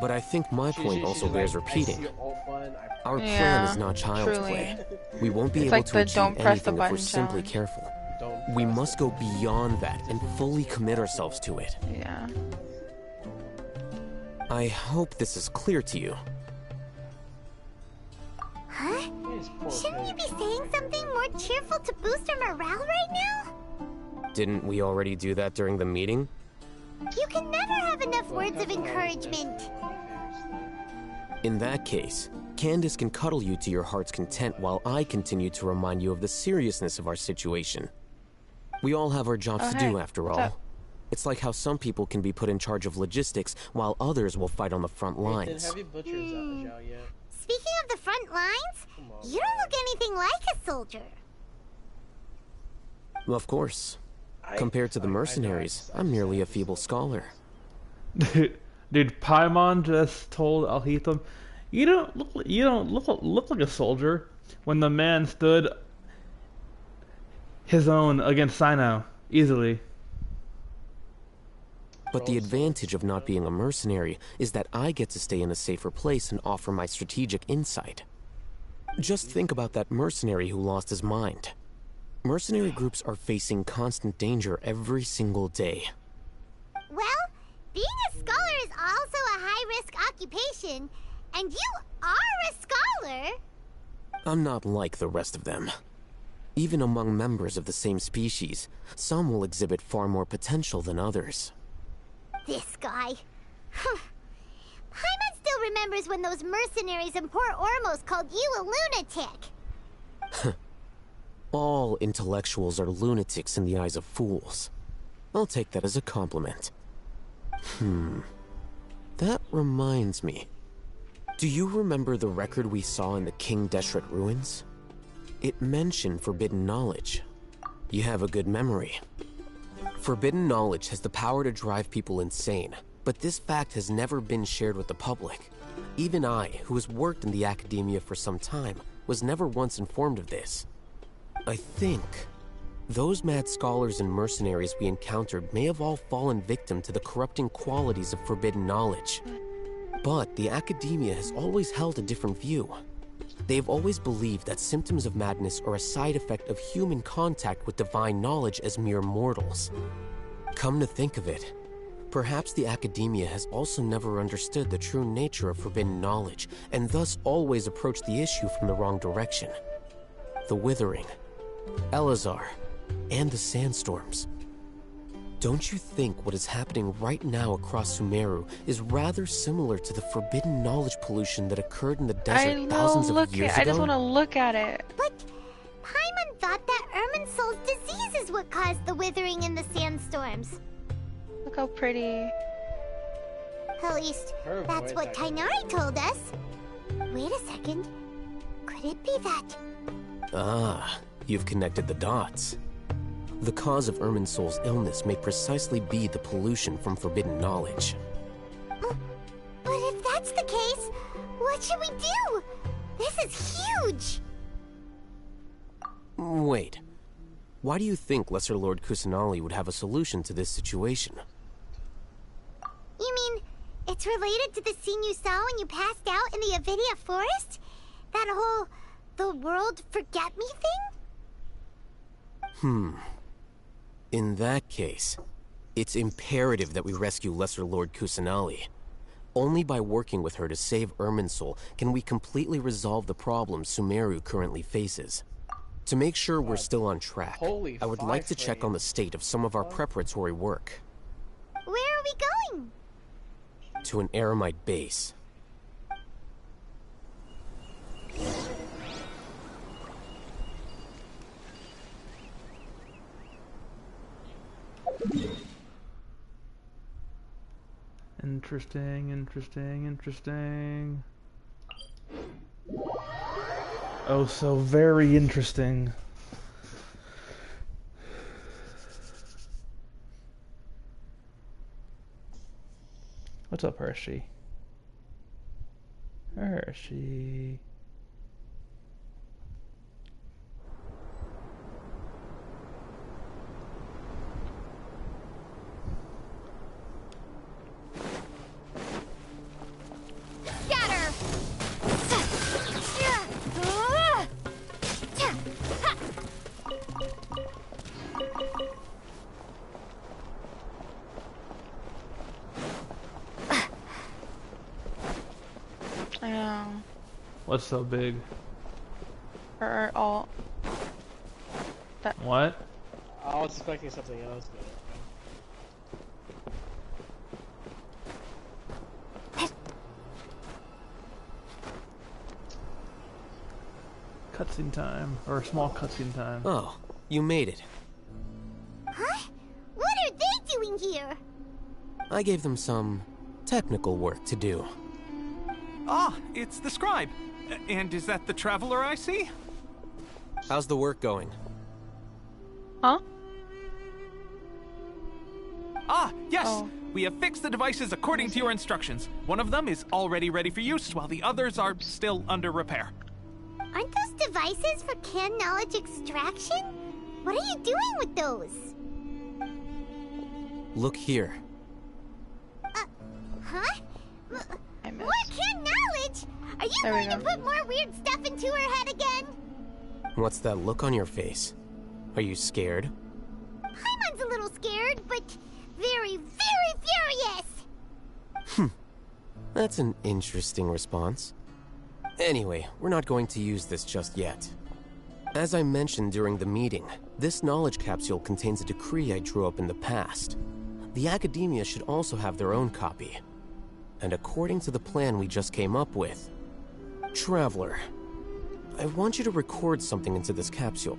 Speaker 12: But I think my point also
Speaker 2: she's
Speaker 12: bears
Speaker 2: like, I
Speaker 12: repeating.
Speaker 2: see alt button, I
Speaker 12: Our
Speaker 10: Yeah,
Speaker 12: plan is not child's
Speaker 10: truly.
Speaker 12: play. We won't be
Speaker 10: It's
Speaker 12: able
Speaker 10: like
Speaker 12: to
Speaker 10: the
Speaker 12: achieve
Speaker 10: don't press the
Speaker 12: anything if we're
Speaker 10: button
Speaker 12: simply
Speaker 10: challenge.
Speaker 12: careful.
Speaker 2: don't
Speaker 12: We
Speaker 2: press
Speaker 12: must
Speaker 2: it.
Speaker 12: go beyond that and fully commit ourselves to it.
Speaker 10: Yeah.
Speaker 12: I hope this is clear to you.
Speaker 5: Huh?
Speaker 2: Yes, poor
Speaker 5: Shouldn't you
Speaker 2: pig.
Speaker 5: be saying something more cheerful to boost our morale right now?
Speaker 12: Didn't we already do that during the meeting?
Speaker 5: You can never have enough words of encouragement.
Speaker 12: In that case, Candace can cuddle you to your heart's content while I continue to remind you of the seriousness of our situation. We all have our jobs
Speaker 10: Oh,
Speaker 12: to
Speaker 10: hey,
Speaker 12: do after
Speaker 10: what's
Speaker 12: all.
Speaker 10: up?
Speaker 12: It's like how some people can be put in charge of logistics while others will fight on the front
Speaker 2: Nathan,
Speaker 12: lines.
Speaker 2: have you butchered Zhao yet?
Speaker 5: Speaking of the front lines, you don't look anything like a soldier.
Speaker 12: Of course. Compared to the mercenaries, I'm merely a feeble scholar.
Speaker 4: Dude, Paimon just told Alhaitham, you don't look like a soldier, when the man stood his own against Sinao easily.
Speaker 12: But the advantage of not being a mercenary is that I get to stay in a safer place and offer my strategic insight. Just think about that mercenary who lost his mind. Mercenary groups are facing constant danger every single day.
Speaker 5: Well, being a scholar is also a high-risk occupation, and you are a scholar.
Speaker 12: I'm not like the rest of them. Even among members of the same species, some will exhibit far more potential than others.
Speaker 5: This guy. Paimon still remembers when those mercenaries in Port Ormos called you a lunatic.
Speaker 12: All intellectuals are lunatics in the eyes of fools. I'll take that as a compliment. That reminds me. Do you remember the record we saw in the King Deshret ruins? It mentioned forbidden knowledge. You have a good memory. Forbidden knowledge has the power to drive people insane, but this fact has never been shared with the public. Even I, who has worked in the academia for some time, was never once informed of this. I think those mad scholars and mercenaries we encountered may have all fallen victim to the corrupting qualities of forbidden knowledge. But the academia has always held a different view. They have always believed that symptoms of madness are a side effect of human contact with divine knowledge as mere mortals. Come to think of it, perhaps the academia has also never understood the true nature of forbidden knowledge, and thus always approached the issue from the wrong direction. The Withering, Elazar, and the Sandstorms. Don't you think what is happening right now across Sumeru is rather similar to the forbidden knowledge pollution that occurred in the desert thousands of years ago?
Speaker 10: I just want to look at it.
Speaker 5: But Paimon thought that Irminsul's disease is what caused the withering and the sandstorms.
Speaker 10: Look how pretty.
Speaker 5: At least, that's what Tighnari told us. Wait a second. Could it be that?
Speaker 12: Ah, you've connected the dots. The cause of Irminsul's illness may precisely be the pollution from forbidden knowledge.
Speaker 5: But if that's the case, what should we do? This is huge!
Speaker 12: Wait. Why do you think Lesser Lord Kusanali would have a solution to this situation?
Speaker 5: You mean, it's related to the scene you saw when you passed out in the Avidia forest? That whole, the world forget me thing?
Speaker 12: In that case, it's imperative that we rescue Lesser Lord Kusanali. Only by working with her to save Irminsul can we completely resolve the problems Sumeru currently faces. To make sure we're still on track, I would like to check on the state of some of our preparatory work.
Speaker 5: Where are we going?
Speaker 12: To an Eremite base.
Speaker 4: Interesting. Oh, so very interesting. What's up, Hershey? Hershey. What's so big?
Speaker 10: Her alt.
Speaker 4: What?
Speaker 2: I was expecting something else, but...
Speaker 4: Cutscene time, or small cutscene time.
Speaker 12: Oh, you made it.
Speaker 5: Huh? What are they doing here?
Speaker 12: I gave them some technical work to do.
Speaker 14: Ah, it's the scribe. And is that the traveler I see?
Speaker 12: How's the work going?
Speaker 10: Huh?
Speaker 14: Ah, yes! We have fixed the devices according to your instructions. One of them is already ready for use, while the others are still under repair.
Speaker 5: Aren't those devices for canned knowledge extraction? What are you doing with those?
Speaker 12: Look here.
Speaker 5: Huh? More canned knowledge? Are you
Speaker 10: There we
Speaker 5: going to
Speaker 10: go.
Speaker 5: put more weird stuff into her head again?
Speaker 12: What's that look on your face? Are you scared?
Speaker 5: Paimon's a little scared, but very, very furious!
Speaker 12: That's an interesting response. Anyway, we're not going to use this just yet. As I mentioned during the meeting, this knowledge capsule contains a decree I drew up in the past. The academia should also have their own copy. And according to the plan we just came up with, Traveler, I want you to record something into this capsule.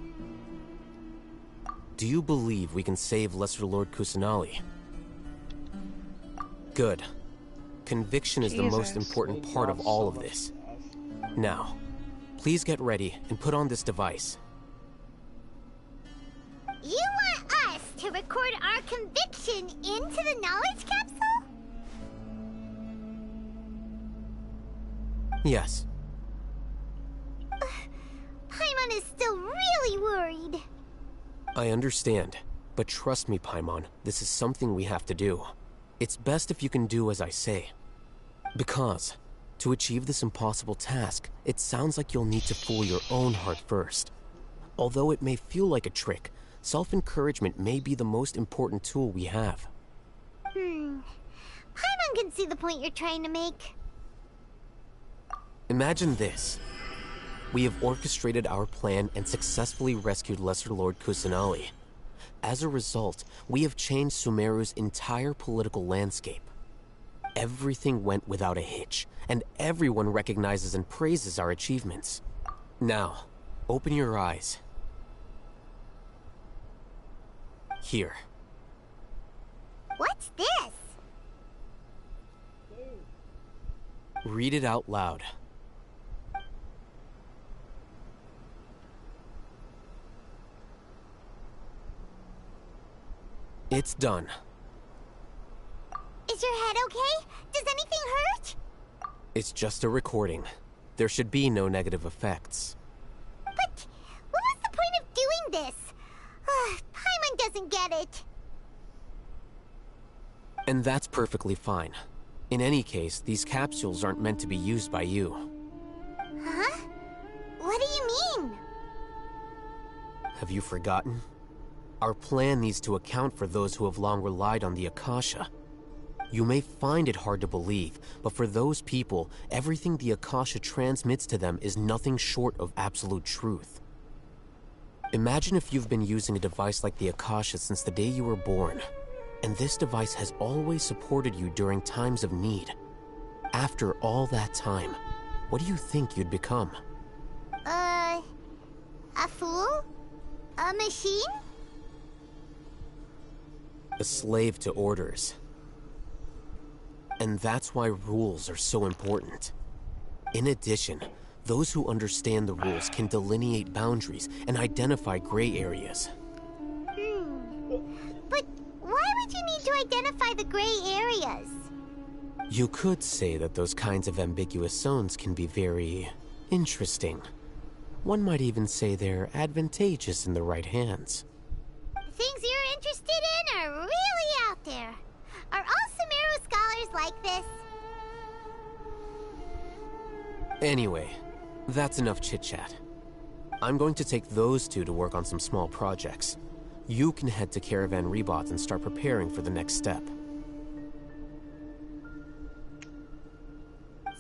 Speaker 12: Do you believe we can save Lesser Lord Kusanali? Good. Conviction is the most important part of all of this. Now, please get ready and put on this device.
Speaker 5: You want us to record our conviction into the knowledge capsule?
Speaker 12: Yes.
Speaker 5: Paimon is still really worried.
Speaker 12: I understand, but trust me, Paimon, this is something we have to do. It's best if you can do as I say. Because, to achieve this impossible task, it sounds like you'll need to fool your own heart first. Although it may feel like a trick, self-encouragement may be the most important tool we have.
Speaker 5: Paimon can see the point you're trying to make.
Speaker 12: Imagine this. We have orchestrated our plan and successfully rescued Lesser Lord Kusanali. As a result, we have changed Sumeru's entire political landscape. Everything went without a hitch, and everyone recognizes and praises our achievements. Now, open your eyes. Here.
Speaker 5: What's this?
Speaker 12: Read it out loud. It's done.
Speaker 5: Is your head okay? Does anything hurt?
Speaker 12: It's just a recording. There should be no negative effects.
Speaker 5: But what was the point of doing this? Paimon doesn't get it.
Speaker 12: And that's perfectly fine. In any case, these capsules aren't meant to be used by you.
Speaker 5: Huh? What do you mean?
Speaker 12: Have you forgotten? Our plan needs to account for those who have long relied on the Akasha. You may find it hard to believe, but for those people, everything the Akasha transmits to them is nothing short of absolute truth. Imagine if you've been using a device like the Akasha since the day you were born, and this device has always supported you during times of need. After all that time, what do you think you'd become?
Speaker 5: A fool? A machine?
Speaker 12: A slave to orders. And that's why rules are so important. In addition, those who understand the rules can delineate boundaries and identify gray areas.
Speaker 5: But why would you need to identify the gray areas?
Speaker 12: You could say that those kinds of ambiguous zones can be very interesting. One might even say they're advantageous in the right hands.
Speaker 5: The things you're interested in are really out there. Are all Sumeru scholars like this?
Speaker 12: Anyway, that's enough chit-chat. I'm going to take those two to work on some small projects. You can head to Caravan Rebot and start preparing for the next step.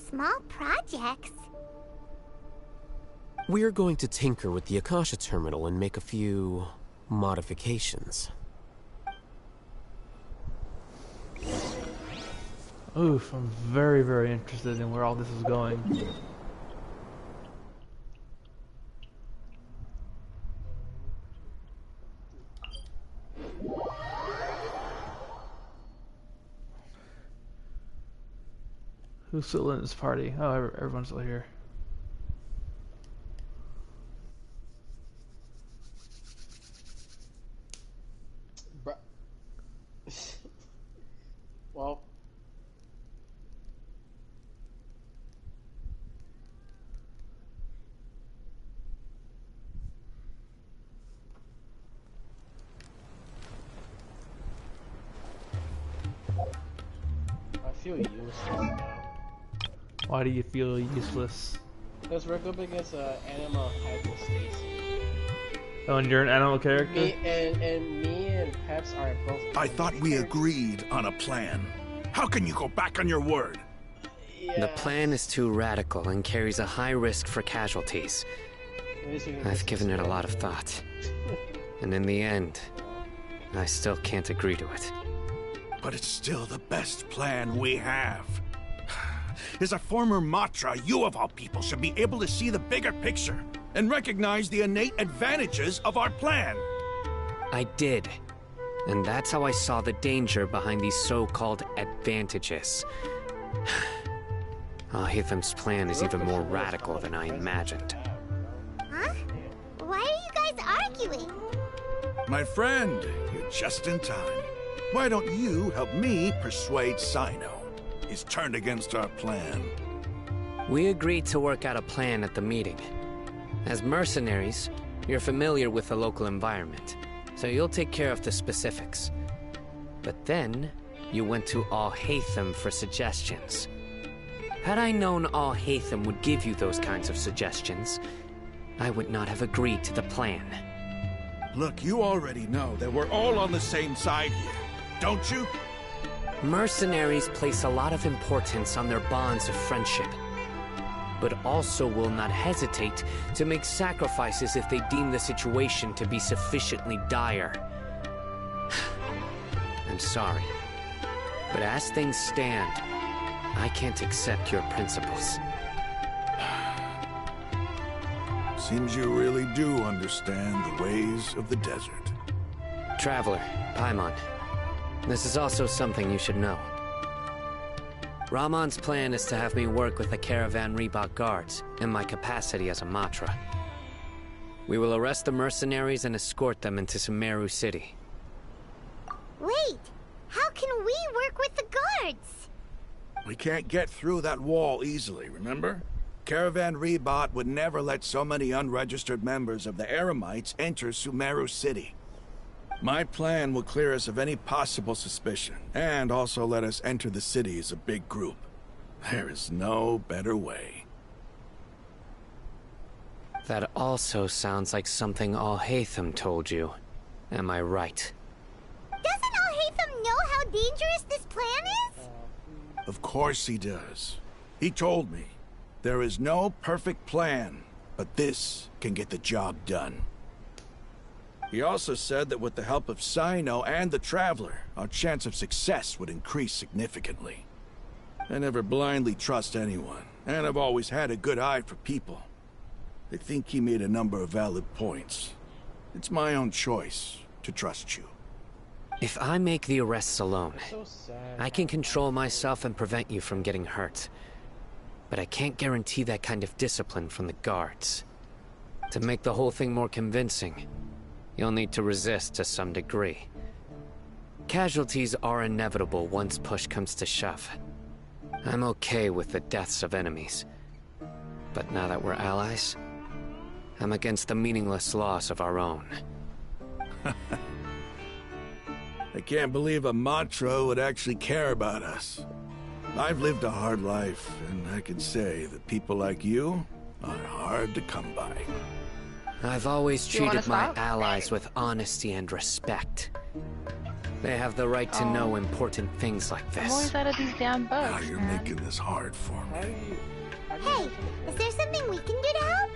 Speaker 5: Small projects?
Speaker 12: We're going to tinker with the Akasha terminal and make a few modifications.
Speaker 4: Oof, I'm very, very interested in where all this is going. Who's still in this party? Oh, everyone's still here.
Speaker 2: Bruh. Well. I feel useless now.
Speaker 4: Why do you feel useless?
Speaker 2: Because we're going against Animal Hypostasis.
Speaker 4: Oh, and you're an animal character?
Speaker 2: Me and Peps are both.
Speaker 15: I thought we agreed on a plan. How can you go back on your word?
Speaker 12: The plan is too radical and carries a high risk for casualties. I've given it a lot of thought. And in the end, I still can't agree to it.
Speaker 15: But it's still the best plan we have. As a former Matra, you of all people should be able to see the bigger picture and recognize the innate advantages of our plan.
Speaker 12: I did. And that's how I saw the danger behind these so-called advantages. Alhaitham's plan is even more radical than I imagined.
Speaker 5: Huh? Why are you guys arguing?
Speaker 15: My friend, you're just in time. Why don't you help me persuade Cyno? He's turned against our plan.
Speaker 12: We agreed to work out a plan at the meeting. As mercenaries, you're familiar with the local environment, so you'll take care of the specifics. But then, you went to Alhaitham for suggestions. Had I known Alhaitham would give you those kinds of suggestions, I would not have agreed to the plan.
Speaker 15: Look, you already know that we're all on the same side here, don't you?
Speaker 12: Mercenaries place a lot of importance on their bonds of friendship, but also will not hesitate to make sacrifices if they deem the situation to be sufficiently dire. I'm sorry, but as things stand, I can't accept your principles.
Speaker 15: Seems you really do understand the ways of the desert.
Speaker 12: Traveler, Paimon, this is also something you should know. Ramon's plan is to have me work with the Caravan Reebok guards in my capacity as a Matra. We will arrest the mercenaries and escort them into Sumeru City.
Speaker 5: Wait, how can we work with the guards?
Speaker 15: We can't get through that wall easily, remember? Caravan Reebok would never let so many unregistered members of the Eremites enter Sumeru City. My plan will clear us of any possible suspicion, and also let us enter the city as a big group. There is no better way.
Speaker 12: That also sounds like something Alhaitham told you. Am I right?
Speaker 5: Doesn't Alhaitham know how dangerous this plan is?
Speaker 15: Of course he does. He told me, there is no perfect plan, but this can get the job done. He also said that with the help of Cyno and the Traveler, our chance of success would increase significantly. I never blindly trust anyone, and I've always had a good eye for people. I think he made a number of valid points. It's my own choice to trust you.
Speaker 12: If I make the arrests alone, I can control myself and prevent you from getting hurt. But I can't guarantee that kind of discipline from the guards. To make the whole thing more convincing, you'll need to resist to some degree. Casualties are inevitable once push comes to shove. I'm okay with the deaths of enemies. But now that we're allies, I'm against the meaningless loss of our own.
Speaker 15: I can't believe a Matra would actually care about us. I've lived a hard life, and I can say that people like you are hard to come by.
Speaker 12: I've always treated my allies with honesty and respect. They have the right to know important things like
Speaker 10: I'm
Speaker 12: this.
Speaker 10: always out of these damn bugs.
Speaker 15: Now you're making this hard for me.
Speaker 5: Hey, is there something we can do to help?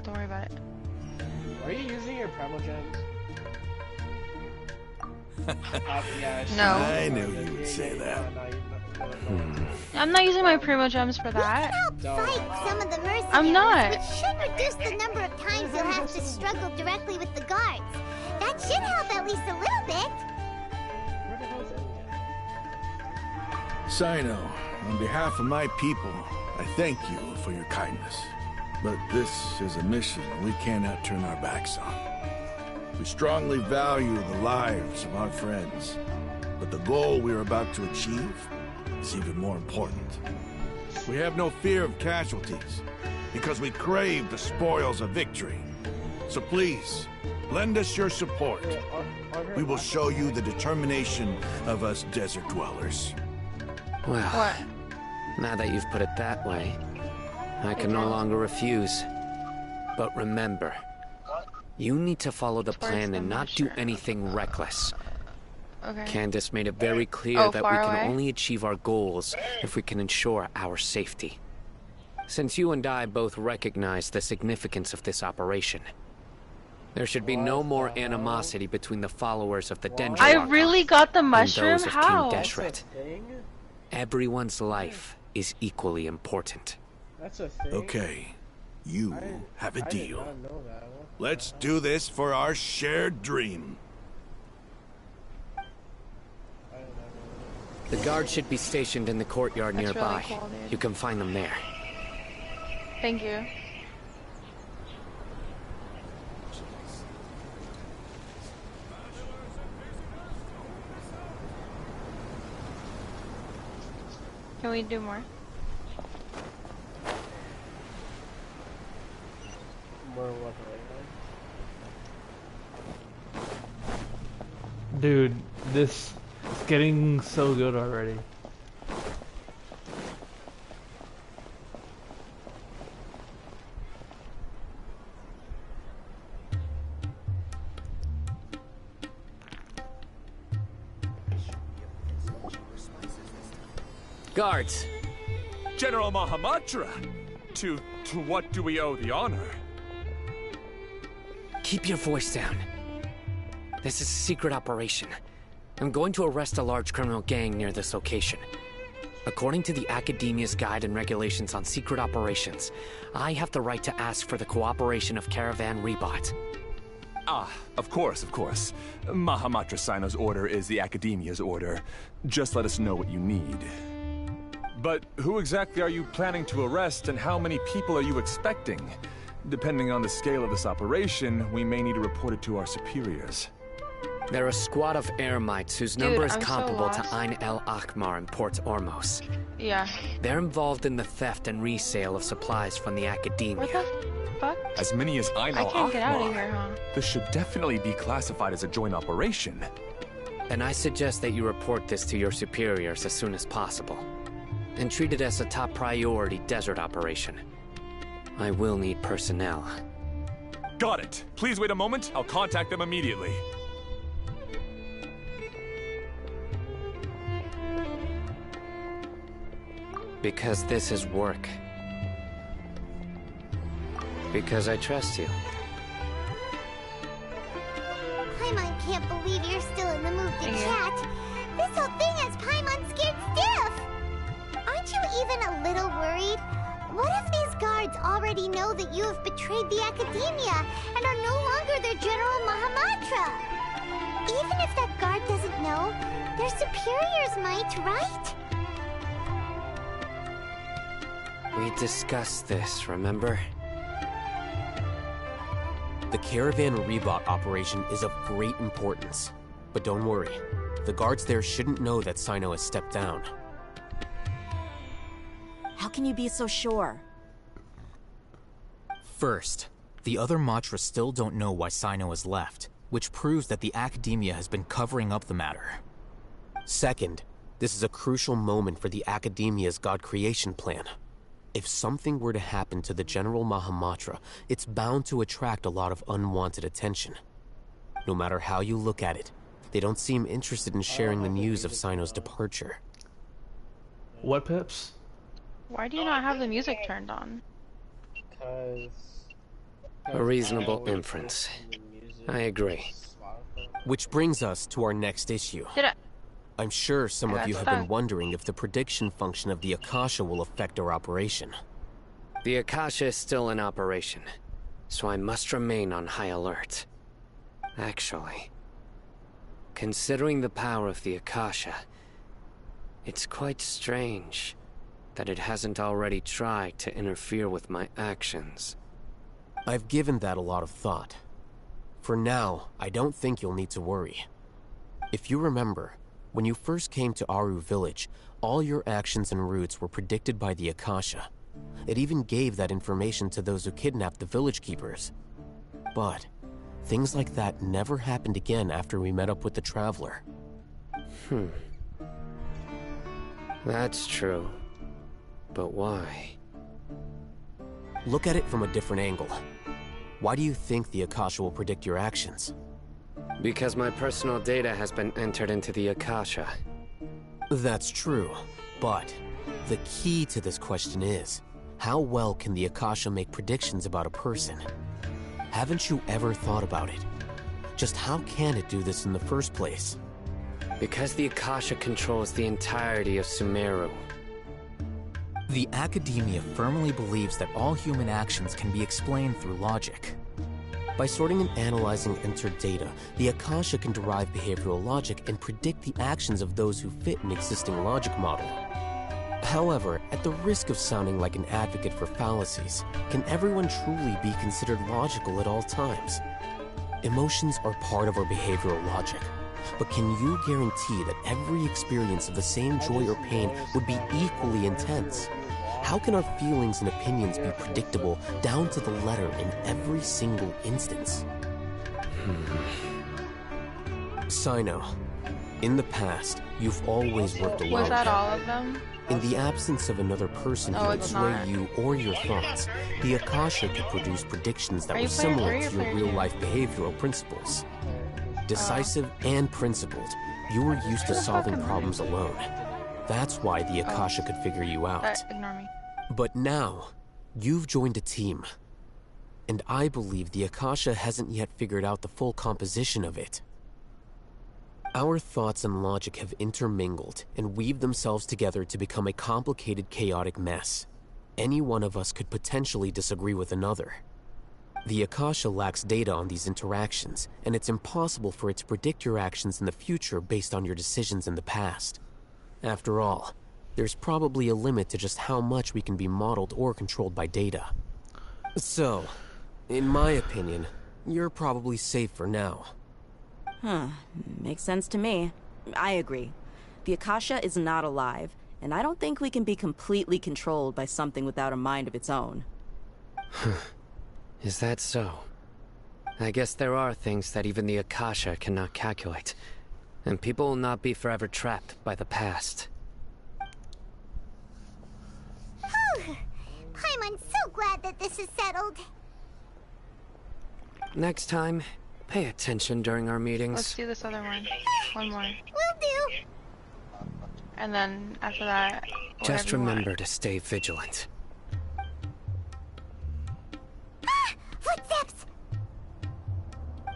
Speaker 10: Don't worry about it.
Speaker 2: Are you using your Primal Gems?
Speaker 10: No.
Speaker 15: I knew you would say that.
Speaker 10: I'm not using my Primo Gems for that.
Speaker 5: Fight some of the mercenaries,
Speaker 10: I'm not.
Speaker 5: which should reduce the number of times you'll have to struggle directly with the guards. That should help at least a little bit.
Speaker 15: Cyno, On behalf of my people, I thank you for your kindness. But this is a mission we cannot turn our backs on. We strongly value the lives of our friends, but the goal we're about to achieve is even more important. We have no fear of casualties, because we crave the spoils of victory. So please, lend us your support. We will show you the determination of us desert dwellers.
Speaker 12: Well, now that you've put it that way, I can no longer refuse. But remember, you need to follow the plan and not do anything reckless.
Speaker 10: Okay.
Speaker 12: Candace made it very clear that we
Speaker 10: far
Speaker 12: can
Speaker 10: away?
Speaker 12: only achieve our goals if we can ensure our safety. Since you and I both recognize the significance of this operation, there should be no more animosity between the followers of the Dendro
Speaker 10: I
Speaker 12: Archon
Speaker 10: really got the
Speaker 12: and
Speaker 10: mushroom?
Speaker 12: those of
Speaker 10: How?
Speaker 12: King Deshret. Everyone's life is equally important.
Speaker 2: That's a thing.
Speaker 15: Okay, you have a
Speaker 2: I did
Speaker 15: deal.
Speaker 2: not know that.
Speaker 15: Let's do this for our shared dream.
Speaker 12: The guards should be stationed in the courtyard
Speaker 10: That's really
Speaker 12: nearby.
Speaker 10: cool, dude.
Speaker 12: You can find them there.
Speaker 10: Thank you. Can we do more?
Speaker 2: More what,
Speaker 4: Dude, this is getting so good already.
Speaker 12: Guards!
Speaker 16: General Mahamatra! To what do we owe the honor?
Speaker 12: Keep your voice down. This is a secret operation. I'm going to arrest a large criminal gang near this location. According to the Academia's Guide and Regulations on Secret Operations, I have the right to ask for the cooperation of Caravan Rebot.
Speaker 16: Ah, of course. Mahamatra Sino's order is the Academia's order. Just let us know what you need. But who exactly are you planning to arrest, and how many people are you expecting? Depending on the scale of this operation, we may need to report it to our superiors.
Speaker 12: They're a squad of Eremites whose
Speaker 10: Dude,
Speaker 12: number is
Speaker 10: I'm so
Speaker 12: comparable to
Speaker 10: lost.
Speaker 12: Ain El Akmar in Port Ormos.
Speaker 10: Yeah.
Speaker 12: They're involved in the theft and resale of supplies from the Academia.
Speaker 10: What the fuck?
Speaker 16: As many as Ain
Speaker 10: I
Speaker 16: Al
Speaker 10: can't get out of
Speaker 16: Akmar.
Speaker 10: here, huh?
Speaker 16: This should definitely be classified as a joint operation.
Speaker 12: And I suggest that you report this to your superiors as soon as possible. And treat it as a top priority desert operation. I will need personnel.
Speaker 16: Got it. Please wait a moment. I'll contact them immediately.
Speaker 12: Because this is work. Because I trust you.
Speaker 5: Paimon can't believe you're still in the mood to chat. This whole thing has Paimon scared stiff. Aren't you even a little worried? What if these guards already know that you have betrayed the Academia and are no longer their General Mahamatra? Even if that guard doesn't know, their superiors might, right?
Speaker 12: We discussed this, remember? The
Speaker 17: Caravan Rebot operation is of great importance. But don't worry, the guards there shouldn't know that Sino has stepped down.
Speaker 13: How can you be so sure?
Speaker 17: First, the other Matra still don't know why Sino has left, which proves that the Academia has been covering up the matter. Second, this is a crucial moment for the Academia's God creation plan. If something were to happen to the General Mahamatra, it's bound to attract a lot of unwanted attention. No matter how you look at it, they don't seem interested in sharing the news of Sino's departure.
Speaker 4: What, Pips?
Speaker 10: Why do you not have the music turned on?
Speaker 12: A reasonable inference. I agree.
Speaker 17: Which brings us to our next issue. I'm sure some of you have been wondering if the prediction function of the Akasha will affect our operation.
Speaker 12: The Akasha is still in operation, so I must remain on high alert. Actually, considering the power of the Akasha, it's quite strange that it hasn't already tried to interfere with my actions.
Speaker 17: I've given that a lot of thought. For now, I don't think you'll need to worry. If you remember, when you first came to Aru Village, all your actions and routes were predicted by the Akasha. It even gave that information to those who kidnapped the village keepers. But things like that never happened again after we met up with the Traveler.
Speaker 12: That's true. But why?
Speaker 17: Look at it from a different angle. Why do you think the Akasha will predict your actions?
Speaker 12: Because my personal data has been entered into the Akasha.
Speaker 17: That's true, but the key to this question is, how well can the Akasha make predictions about a person? Haven't you ever thought about it? Just how can it do this in the first place?
Speaker 12: Because the Akasha controls the entirety of Sumeru.
Speaker 17: The Academia firmly believes that all human actions can be explained through logic. By sorting and analyzing entered data, the Akasha can derive behavioral logic and predict the actions of those who fit an existing logic model. However, at the risk of sounding like an advocate for fallacies, can everyone truly be considered logical at all times? Emotions are part of our behavioral logic. But can you guarantee that every experience of the same joy or pain would be equally intense? How can our feelings and opinions be predictable down to the letter in every single instance? Sino, in the past, you've always worked alone.
Speaker 10: Was that all of them?
Speaker 17: In the absence of another person who would sway you or your thoughts, the Akasha could produce predictions that were similar to your real-life behavioral principles. Decisive and principled, you were used to solving problems alone. That's why the Akasha could figure you out.
Speaker 10: Ignore me.
Speaker 17: But now, you've joined a team. And I believe the Akasha hasn't yet figured out the full composition of it. Our thoughts and logic have intermingled and weaved themselves together to become a complicated, chaotic mess. Any one of us could potentially disagree with another. The Akasha lacks data on these interactions, and it's impossible for it to predict your actions in the future based on your decisions in the past. After all, there's probably a limit to just how much we can be modeled or controlled by data. So, in my opinion, you're probably safe for now.
Speaker 13: Makes sense to me. I agree. The Akasha is not alive, and I don't think we can be completely controlled by something without a mind of its own.
Speaker 12: Is that so? I guess there are things that even the Akasha cannot calculate, and people will not be forever trapped by the past.
Speaker 5: Paimon's so glad that this is settled.
Speaker 12: Next time, pay attention during our meetings.
Speaker 10: Let's do this other one. One more.
Speaker 5: Will do.
Speaker 10: And then after that,
Speaker 12: just remember to stay vigilant.
Speaker 5: Footsteps!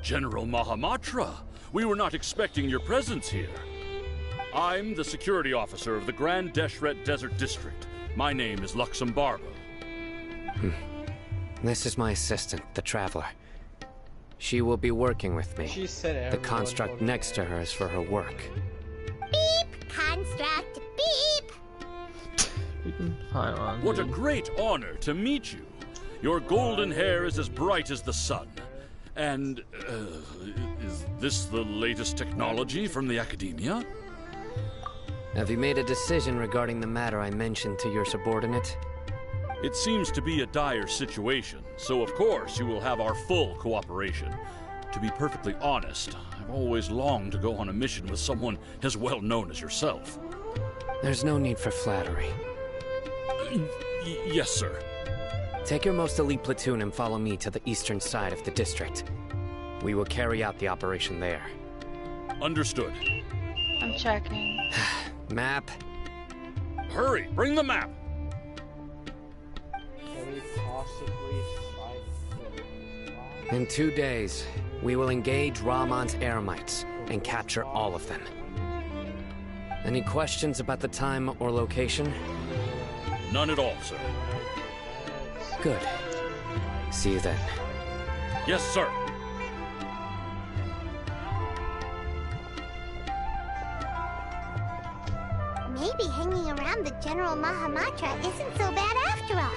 Speaker 18: General Mahamatra, we were not expecting your presence here. I'm the security officer of the Grand Deshret Desert District. My name is Luxembargo.
Speaker 12: This is my assistant, the Traveler. She will be working with me.
Speaker 2: She said
Speaker 12: the construct next to her is for her work.
Speaker 5: Beep! Construct, beep!
Speaker 18: What a great honor to meet you. Your golden hair is as bright as the sun. And, is this the latest technology from the Academia?
Speaker 12: Have you made a decision regarding the matter I mentioned to your subordinate?
Speaker 18: It seems to be a dire situation, so of course you will have our full cooperation. To be perfectly honest, I've always longed to go on a mission with someone as well known as yourself.
Speaker 12: There's no need for flattery.
Speaker 18: Yes, sir.
Speaker 12: Take your most elite platoon and follow me to the eastern side of the district. We will carry out the operation there.
Speaker 18: Understood.
Speaker 10: I'm checking.
Speaker 12: Map.
Speaker 18: Hurry, bring the map!
Speaker 2: Can we possibly fight?
Speaker 12: In 2 days, we will engage Rahman's Eremites and capture all of them. Any questions about the time or location?
Speaker 18: None at all, sir.
Speaker 12: Good. See you then.
Speaker 18: Yes, sir.
Speaker 5: Maybe hanging around the General Mahamatra isn't so bad after all.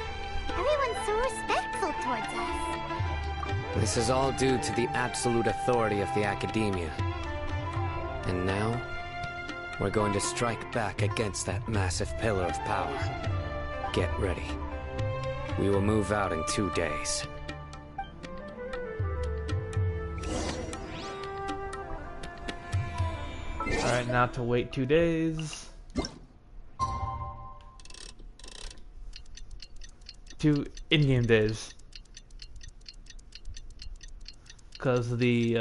Speaker 5: Everyone's so respectful towards us.
Speaker 19: This is all due to the absolute authority of the Academia. And now, we're going to strike back against that massive pillar of power. Get ready. We will move out in 2 days.
Speaker 4: Alright, now to wait 2 days. 2 in-game days. Because the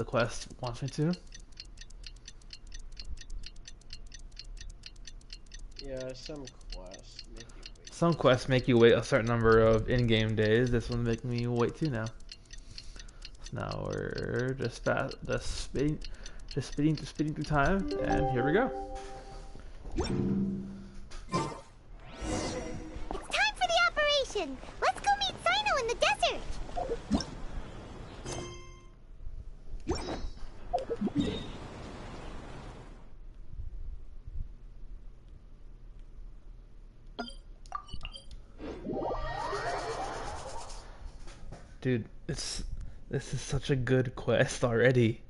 Speaker 4: quest wants me to.
Speaker 2: Yeah, some quests make you wait.
Speaker 4: Some quests make you wait a certain number of in-game days. This one's making me wait 2 now. So now we're just speeding through time, and here we go.
Speaker 5: It's time for the operation! Let's go meet Cyno in the desert!
Speaker 4: Dude, this is such a good quest already.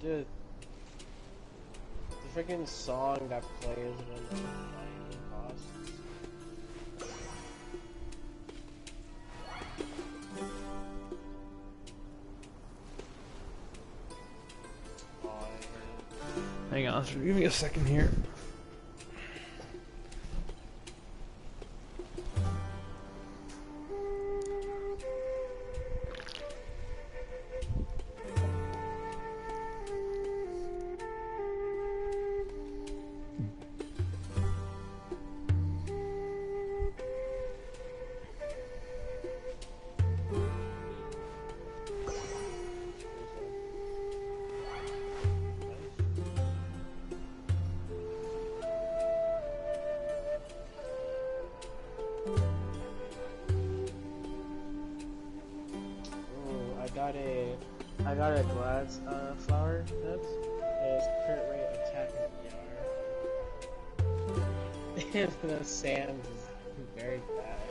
Speaker 2: Dude, the freaking song that plays when the fighting costs.
Speaker 4: Hang on, give me a second here.
Speaker 2: I got a glass flower that's crit rate attack and ER. And the sand is very bad.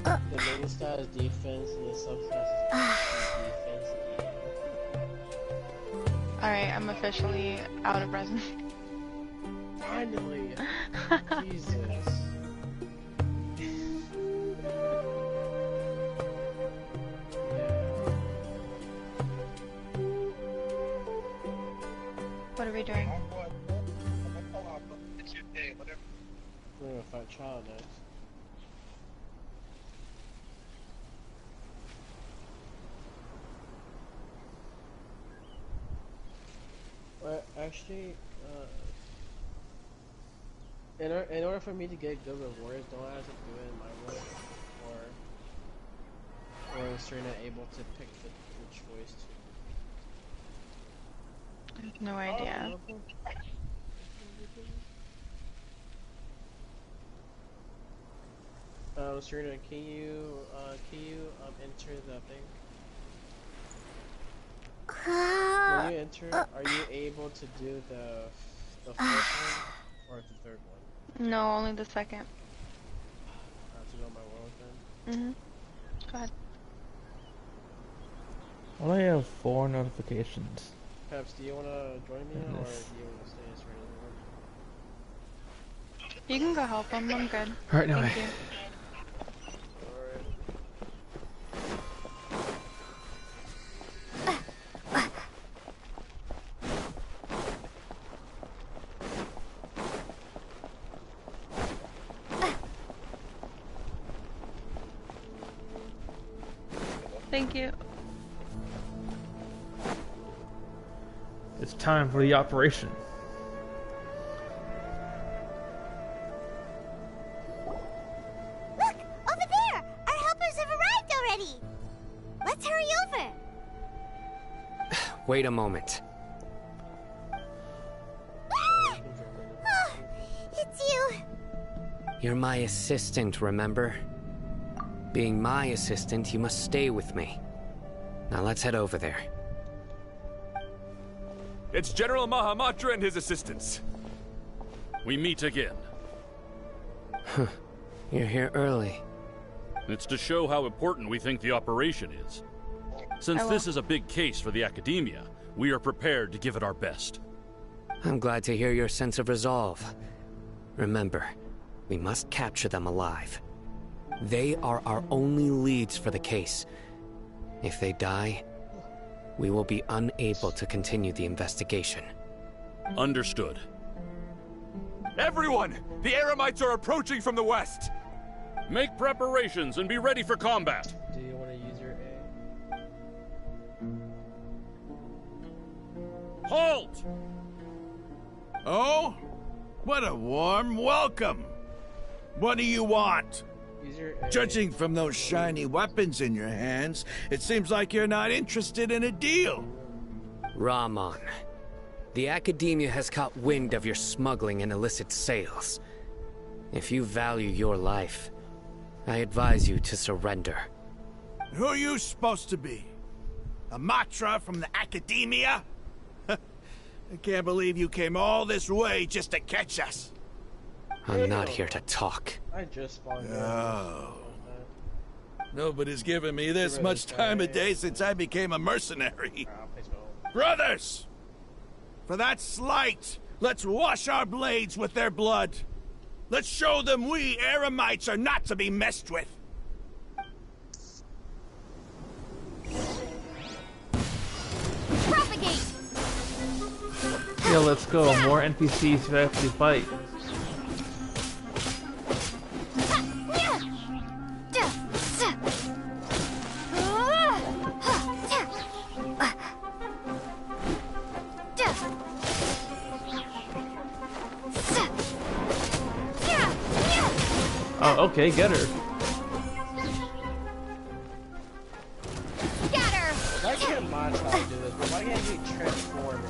Speaker 2: The main style is defense and the subclass is defense.
Speaker 10: Alright, I'm officially out of resin.
Speaker 2: Finally! Jesus.
Speaker 10: What are we doing?
Speaker 2: We're gonna fight Child next. Well, actually, in order for me to get good rewards, don't I have to do it in my world, or is Serena able to pick the choice to?
Speaker 10: I have no idea.
Speaker 2: Serena, can you enter the thing? When you enter, are you able to do the first one or the third one?
Speaker 10: No, only the second.
Speaker 2: I have to go my world then.
Speaker 10: Go ahead.
Speaker 4: Well, I have 4 notifications.
Speaker 2: Peps, do you want to join me or do you want to stay as Serena's
Speaker 10: You can go help him. I'm good.
Speaker 4: Alright, no
Speaker 10: Thank
Speaker 4: way.
Speaker 10: you. Thank you.
Speaker 4: It's time for the operation.
Speaker 5: Look! Over there! Our helpers
Speaker 19: Wait a moment.
Speaker 5: Oh, it's you.
Speaker 19: You're my assistant, remember? Being my assistant, you must stay with me. Now let's head over there.
Speaker 16: It's General Mahamatra and his assistants.
Speaker 18: We meet again.
Speaker 19: Huh. You're here early.
Speaker 18: It's to show how important we think the operation is. Since this is a big case for the Academia, we are prepared to give it our best.
Speaker 19: I'm glad to hear your sense of resolve. Remember, we must capture them alive. They are our only leads for the case. If they die, we will be unable to continue the investigation.
Speaker 18: Understood.
Speaker 16: Everyone! The Eremites are approaching from the west!
Speaker 18: Make preparations and be ready for combat!
Speaker 2: Do you want to use your A?
Speaker 18: Halt!
Speaker 15: Oh? What a warm welcome! What do you want?
Speaker 2: Use your A.
Speaker 15: Judging from those shiny weapons in your hands, it seems like you're not interested in a deal.
Speaker 19: Rahman, the Academia has caught wind of your smuggling and illicit sales. If you value your life, I advise you to surrender.
Speaker 15: Who are you supposed to be? A Matra from the Academia? I can't believe you came all this way just to catch us.
Speaker 19: I'm not here to talk.
Speaker 2: I just spawned.
Speaker 15: Oh. Nobody's given me this much time of day since I became a mercenary. Brothers! For that slight, let's wash our blades with their blood. Let's show them we Eremites are not to be messed with.
Speaker 5: Propagate!
Speaker 4: Yeah, let's go. More NPCs to actually fight. Oh, okay, get her.
Speaker 5: Get her!
Speaker 2: Why can't Matra do this? But why can't you transform?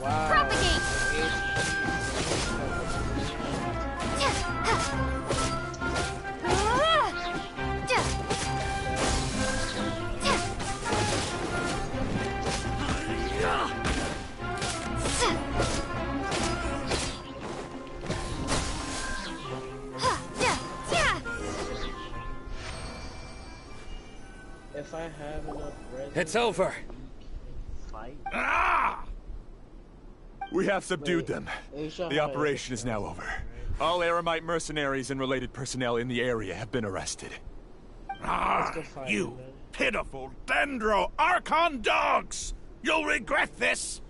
Speaker 2: Wow.
Speaker 5: Propagate!
Speaker 2: If I have enough red,
Speaker 19: It's over.
Speaker 2: fight.
Speaker 15: Ah!
Speaker 16: We have subdued them.
Speaker 2: Asia
Speaker 16: The operation is now over. All Eremite mercenaries and related personnel in the area have been arrested.
Speaker 15: Ah, you pitiful Dendro Archon dogs! You'll regret this!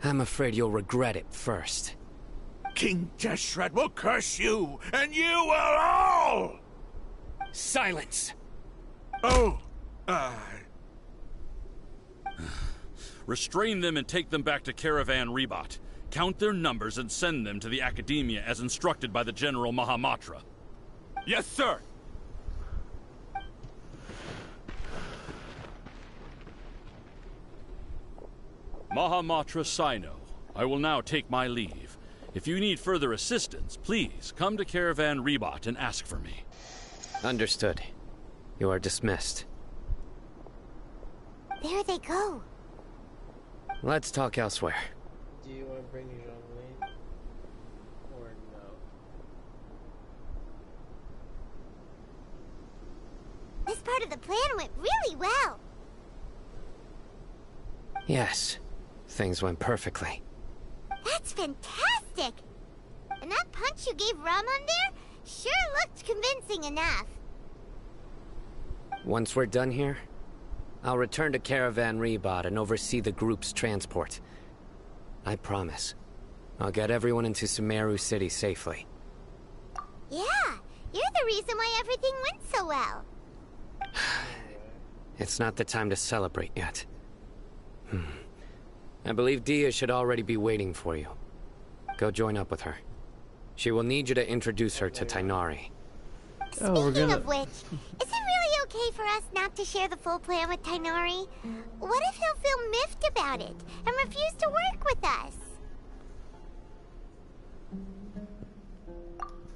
Speaker 19: I'm afraid you'll regret it first.
Speaker 15: King Deshret will curse you, and you will all!
Speaker 19: Silence!
Speaker 15: Oh,
Speaker 18: Restrain them and take them back to Caravan Rebot. Count their numbers and send them to the Academia as instructed by the General Mahamatra.
Speaker 16: Yes, sir!
Speaker 18: Mahamatra Sino, I will now take my leave. If you need further assistance, please come to Caravan Rebot and ask for me.
Speaker 19: Understood. You are dismissed.
Speaker 5: There they go.
Speaker 19: Let's talk elsewhere.
Speaker 2: Do you want to bring Zhongli? Or no?
Speaker 5: This part of the plan went really well.
Speaker 19: Yes, things went perfectly.
Speaker 5: That's fantastic! And that punch you gave Ramon there sure looked convincing enough.
Speaker 19: Once we're done here, I'll return to Caravan Rebot and oversee the group's transport. I promise. I'll get everyone into Sumeru City safely.
Speaker 5: Yeah, you're the reason why everything went so well.
Speaker 19: It's not the time to celebrate yet. I believe Dia should already be waiting for you. Go join up with her. She will need you to introduce her to Tighnari.
Speaker 5: Speaking of which, is it really okay for us not to share the full plan with Tighnari? What if he'll feel miffed about it and refuse to work with us?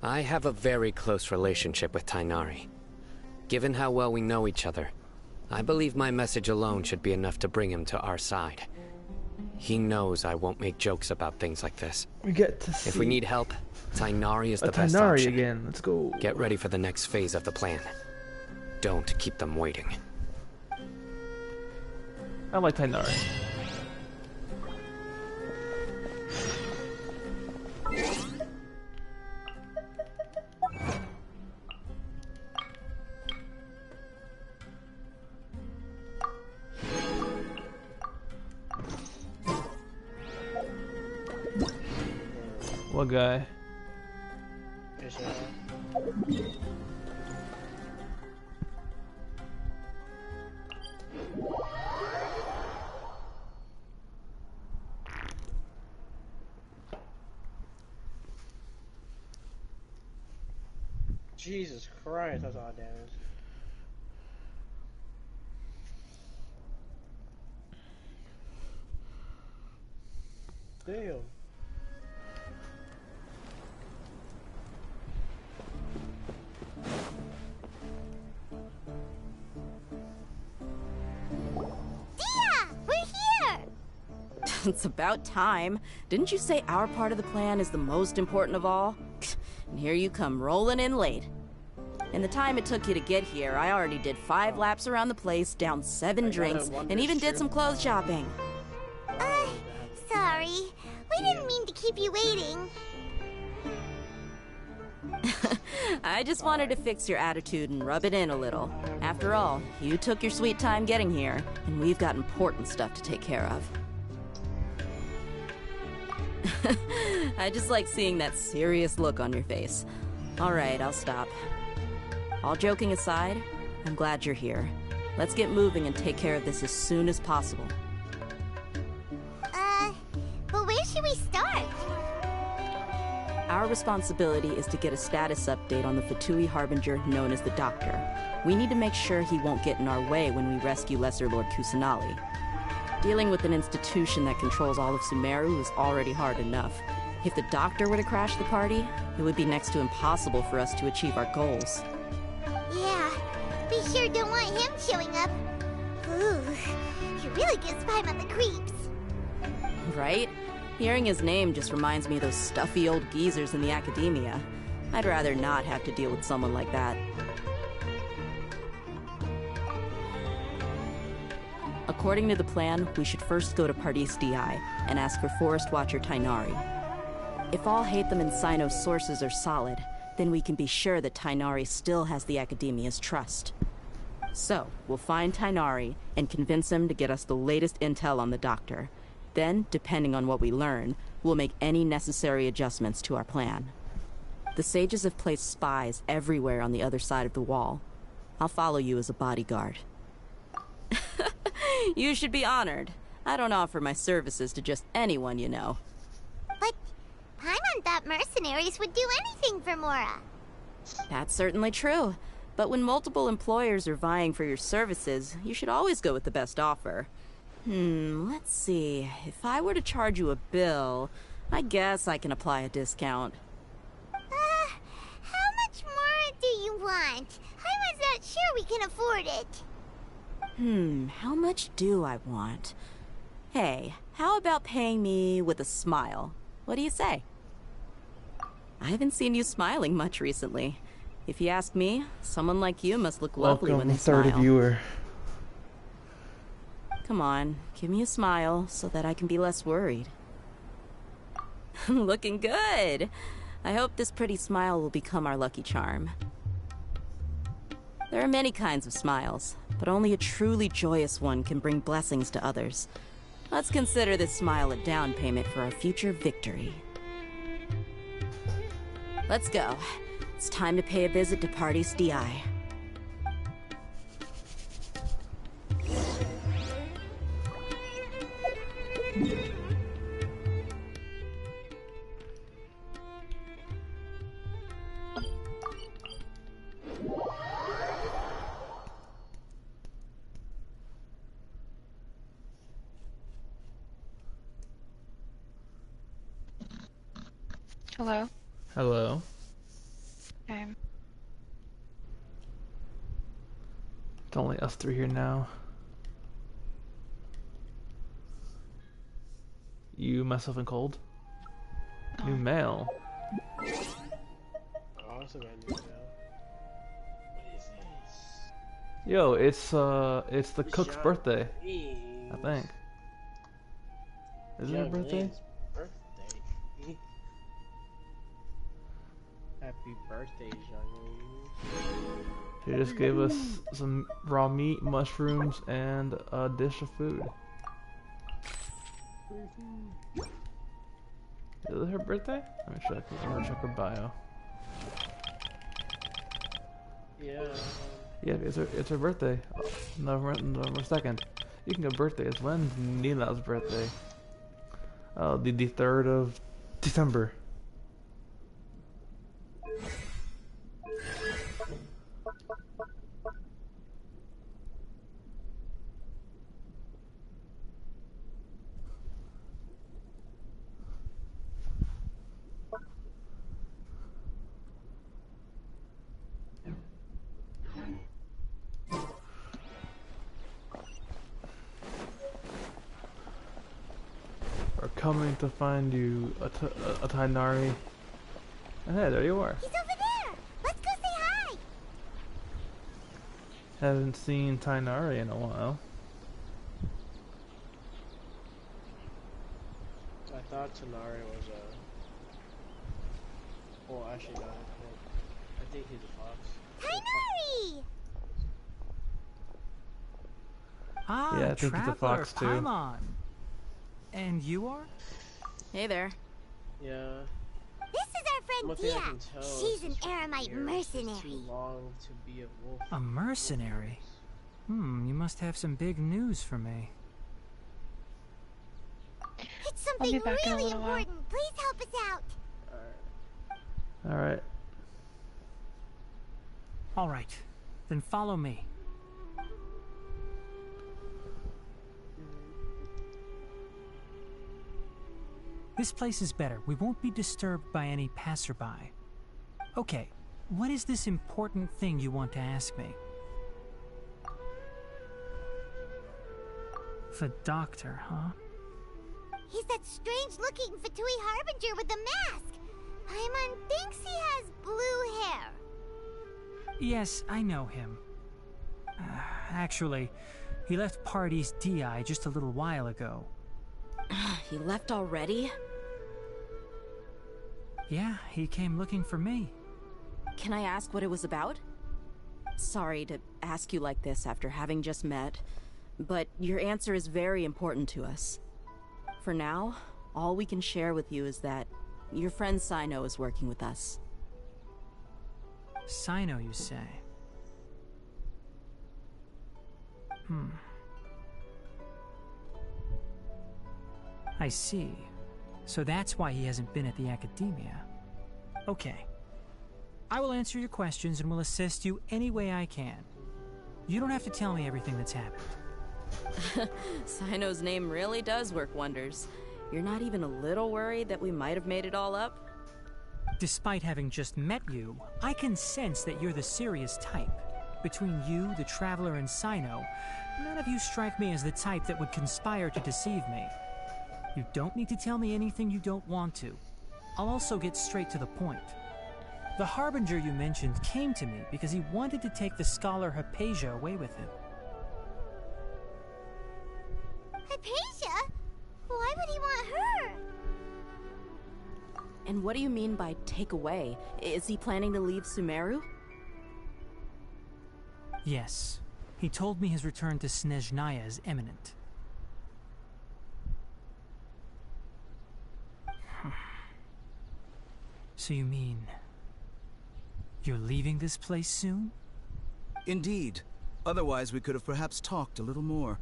Speaker 19: I have a very close relationship with Tighnari. Given how well we know each other, I believe my message alone should be enough to bring him to our side. He knows I won't make jokes about things like this.
Speaker 4: We get to see
Speaker 19: If we need help, Tighnari is the best
Speaker 4: Tighnari
Speaker 19: option.
Speaker 4: again. Let's go.
Speaker 19: Get ready for the next phase of the plan. Don't keep them waiting.
Speaker 4: I like Tighnari. What guy?
Speaker 2: Jesus Christ, that's all damage. Damn.
Speaker 13: It's about time. Didn't you say our part of the plan is the most important of all? And here you come rolling in late. In the time it took you to get here, I already did 5 laps around the place, downed 7 drinks, and even did some clothes shopping.
Speaker 5: Sorry. We didn't mean to keep you waiting.
Speaker 13: I just wanted to fix your attitude and rub it in a little. After all, you took your sweet time getting here, and we've got important stuff to take care of. I just like seeing that serious look on your face. Alright, I'll stop. All joking aside, I'm glad you're here. Let's get moving and take care of this as soon as possible.
Speaker 5: But where should we start?
Speaker 13: Our responsibility is to get a status update on the Fatui Harbinger known as the Doctor. We need to make sure he won't get in our way when we rescue Lesser Lord Kusanali. Dealing with an institution that controls all of Sumeru is already hard enough. If the Doctor were to crash the party, it would be next to impossible for us to achieve our goals.
Speaker 5: Yeah, we sure don't want him showing up. Ooh, he really gives Paimon the creeps.
Speaker 13: Right? Hearing his name just reminds me of those stuffy old geezers in the academia. I'd rather not have to deal with someone like that. According to the plan, we should first go to Pardis Di and ask for Forest Watcher Tighnari. If all Hatham and Cyno's sources are solid, then we can be sure that Tighnari still has the Academia's trust. So, we'll find Tighnari and convince him to get us the latest intel on the Doctor. Then, depending on what we learn, we'll make any necessary adjustments to our plan. The sages have placed spies everywhere on the other side of the wall. I'll follow you as a bodyguard. You should be honored. I don't offer my services to just anyone you know.
Speaker 5: But Paimon thought mercenaries would do anything for Mora.
Speaker 13: That's certainly true. But when multiple employers are vying for your services, you should always go with the best offer. Let's see. If I were to charge you a bill, I guess I can apply a discount.
Speaker 5: How much more do you want? Paimon's not sure we can afford it.
Speaker 13: How much do I want? Hey, how about paying me with a smile? What do you say? I haven't seen you smiling much recently. If you ask me, someone like you must look lovely when they
Speaker 4: third
Speaker 13: smile.
Speaker 4: viewer.
Speaker 13: Come on, give me a smile so that I can be less worried. Looking good! I hope this pretty smile will become our lucky charm. There are many kinds of smiles, but only a truly joyous one can bring blessings to others. Let's consider this smile a down payment for our future victory. Let's go. It's time to pay a visit to Pardis Di.
Speaker 10: Hello?
Speaker 4: Hello.
Speaker 10: Okay.
Speaker 4: It's only us three here now. You, myself, and Cold. New mail.
Speaker 2: Oh, I also got new mail. What is this?
Speaker 4: Yo, it's the cook's birthday. I think. Is it her birthday?
Speaker 2: Ling's birthday. Happy birthday, Young.
Speaker 4: She just gave us some raw meat, mushrooms, and a dish of food. Is it her birthday? Let me check. I'm gonna check her bio.
Speaker 2: Yeah.
Speaker 4: Yeah, it's her birthday. November 2nd. You can go birthdays. When's Nila's birthday? Oh, the 3rd of December. Coming to find you, a Tighnari. Hey, there you are.
Speaker 5: He's over there! Let's go say hi!
Speaker 4: Haven't seen Tighnari in a while.
Speaker 2: I thought Tighnari was a... Well, actually not. I think he's a fox.
Speaker 5: Tighnari!
Speaker 20: Ah,
Speaker 4: Yeah, I think he's a
Speaker 20: Traveler,
Speaker 4: fox too.
Speaker 20: Paimon. And you are?
Speaker 13: Hey there.
Speaker 2: Yeah.
Speaker 5: This is our friend
Speaker 2: One thing I
Speaker 5: Dia.
Speaker 2: can tell
Speaker 5: She's an
Speaker 2: is from
Speaker 5: Aramite
Speaker 2: here, it's just
Speaker 5: mercenary.
Speaker 2: too long to be a wolf.
Speaker 20: A mercenary? You must have some big news for me.
Speaker 5: It's
Speaker 10: I'll be
Speaker 5: something
Speaker 10: back in a
Speaker 5: really
Speaker 10: little while.
Speaker 5: important. Please help us out.
Speaker 4: Alright.
Speaker 20: All right, then follow me. This place is better. We won't be disturbed by any passerby. Okay, what is this important thing you want to ask me? The doctor, huh?
Speaker 5: He's that strange-looking Fatui Harbinger with the mask. Paimon thinks he has blue hair.
Speaker 20: Yes, I know him. Actually, he left Party's DI just a little while ago.
Speaker 13: He left already?
Speaker 20: Yeah, he came looking for me.
Speaker 13: Can I ask what it was about? Sorry to ask you like this after having just met, but your answer is very important to us. For now, all we can share with you is that your friend Cyno is working with us.
Speaker 20: Cyno, you say? I see. So that's why he hasn't been at the Academia. Okay. I will answer your questions and will assist you any way I can. You don't have to tell me everything that's happened.
Speaker 13: Cyno's name really does work wonders. You're not even a little worried that we might have made it all up?
Speaker 20: Despite having just met you, I can sense that you're the serious type. Between you, the Traveler, and Cyno, none of you strike me as the type that would conspire to deceive me. You don't need to tell me anything you don't want to. I'll also get straight to the point. The Harbinger you mentioned came to me because he wanted to take the scholar Hypatia away with him.
Speaker 5: Hypatia? Why would he want her?
Speaker 13: And what do you mean by take away? Is he planning to leave Sumeru?
Speaker 20: Yes. He told me his return to Snezhnaya is imminent. So you mean... you're leaving this place soon?
Speaker 21: Indeed. Otherwise we could have perhaps talked a little more.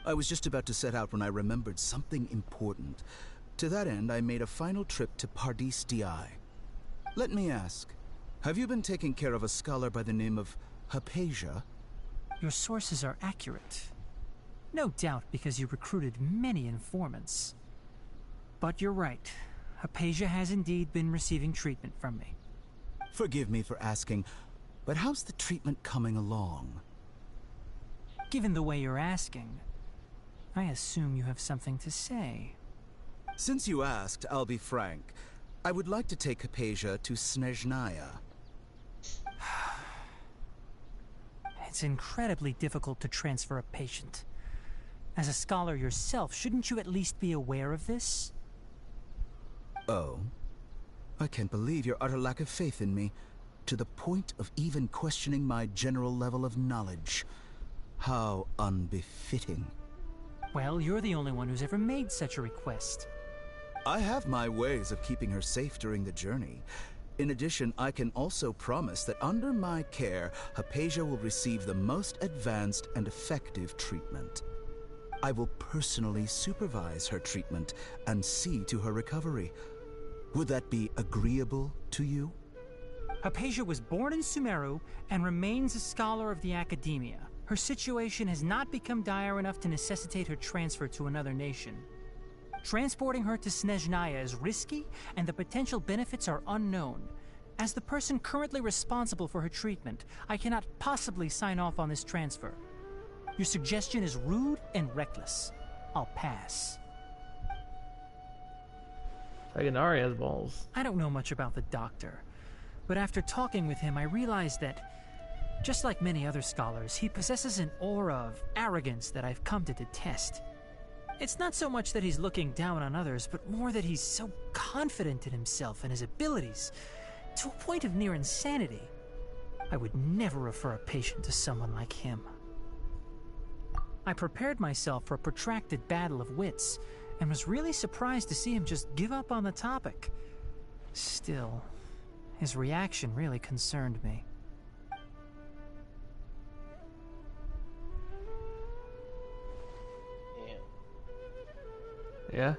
Speaker 21: I was just about to set out when I remembered something important. To that end, I made a final trip to Pardis Di. Let me ask, have you been taking care of a scholar by the name of Hypatia?
Speaker 20: Your sources are accurate. No doubt because you recruited many informants. But you're right. Hypatia has indeed been receiving treatment from me.
Speaker 21: Forgive me for asking, but how's the treatment coming along?
Speaker 20: Given the way you're asking, I assume you have something to say.
Speaker 21: Since you asked, I'll be frank. I would like to take Hypatia to Snezhnaya.
Speaker 20: It's incredibly difficult to transfer a patient. As a scholar yourself, shouldn't you at least be aware of this?
Speaker 21: Oh? I can't believe your utter lack of faith in me, to the point of even questioning my general level of knowledge. How unbefitting.
Speaker 20: Well, you're the only one who's ever made such a request.
Speaker 21: I have my ways of keeping her safe during the journey. In addition, I can also promise that under my care, Hypatia will receive the most advanced and effective treatment. I will personally supervise her treatment and see to her recovery. Would that be agreeable to you?
Speaker 20: Hypatia was born in Sumeru and remains a scholar of the Academia. Her situation has not become dire enough to necessitate her transfer to another nation. Transporting her to Snezhnaya is risky, and the potential benefits are unknown. As the person currently responsible for her treatment, I cannot possibly sign off on this transfer. Your suggestion is rude and reckless. I'll pass.
Speaker 4: Taganari has balls.
Speaker 20: I don't know much about the doctor, but after talking with him, I realized that, just like many other scholars, he possesses an aura of arrogance that I've come to detest. It's not so much that he's looking down on others, but more that he's so confident in himself and his abilities, to a point of near insanity. I would never refer a patient to someone like him. I prepared myself for a protracted battle of wits, and was really surprised to see him just give up on the topic. Still, his reaction really concerned me.
Speaker 4: Yeah?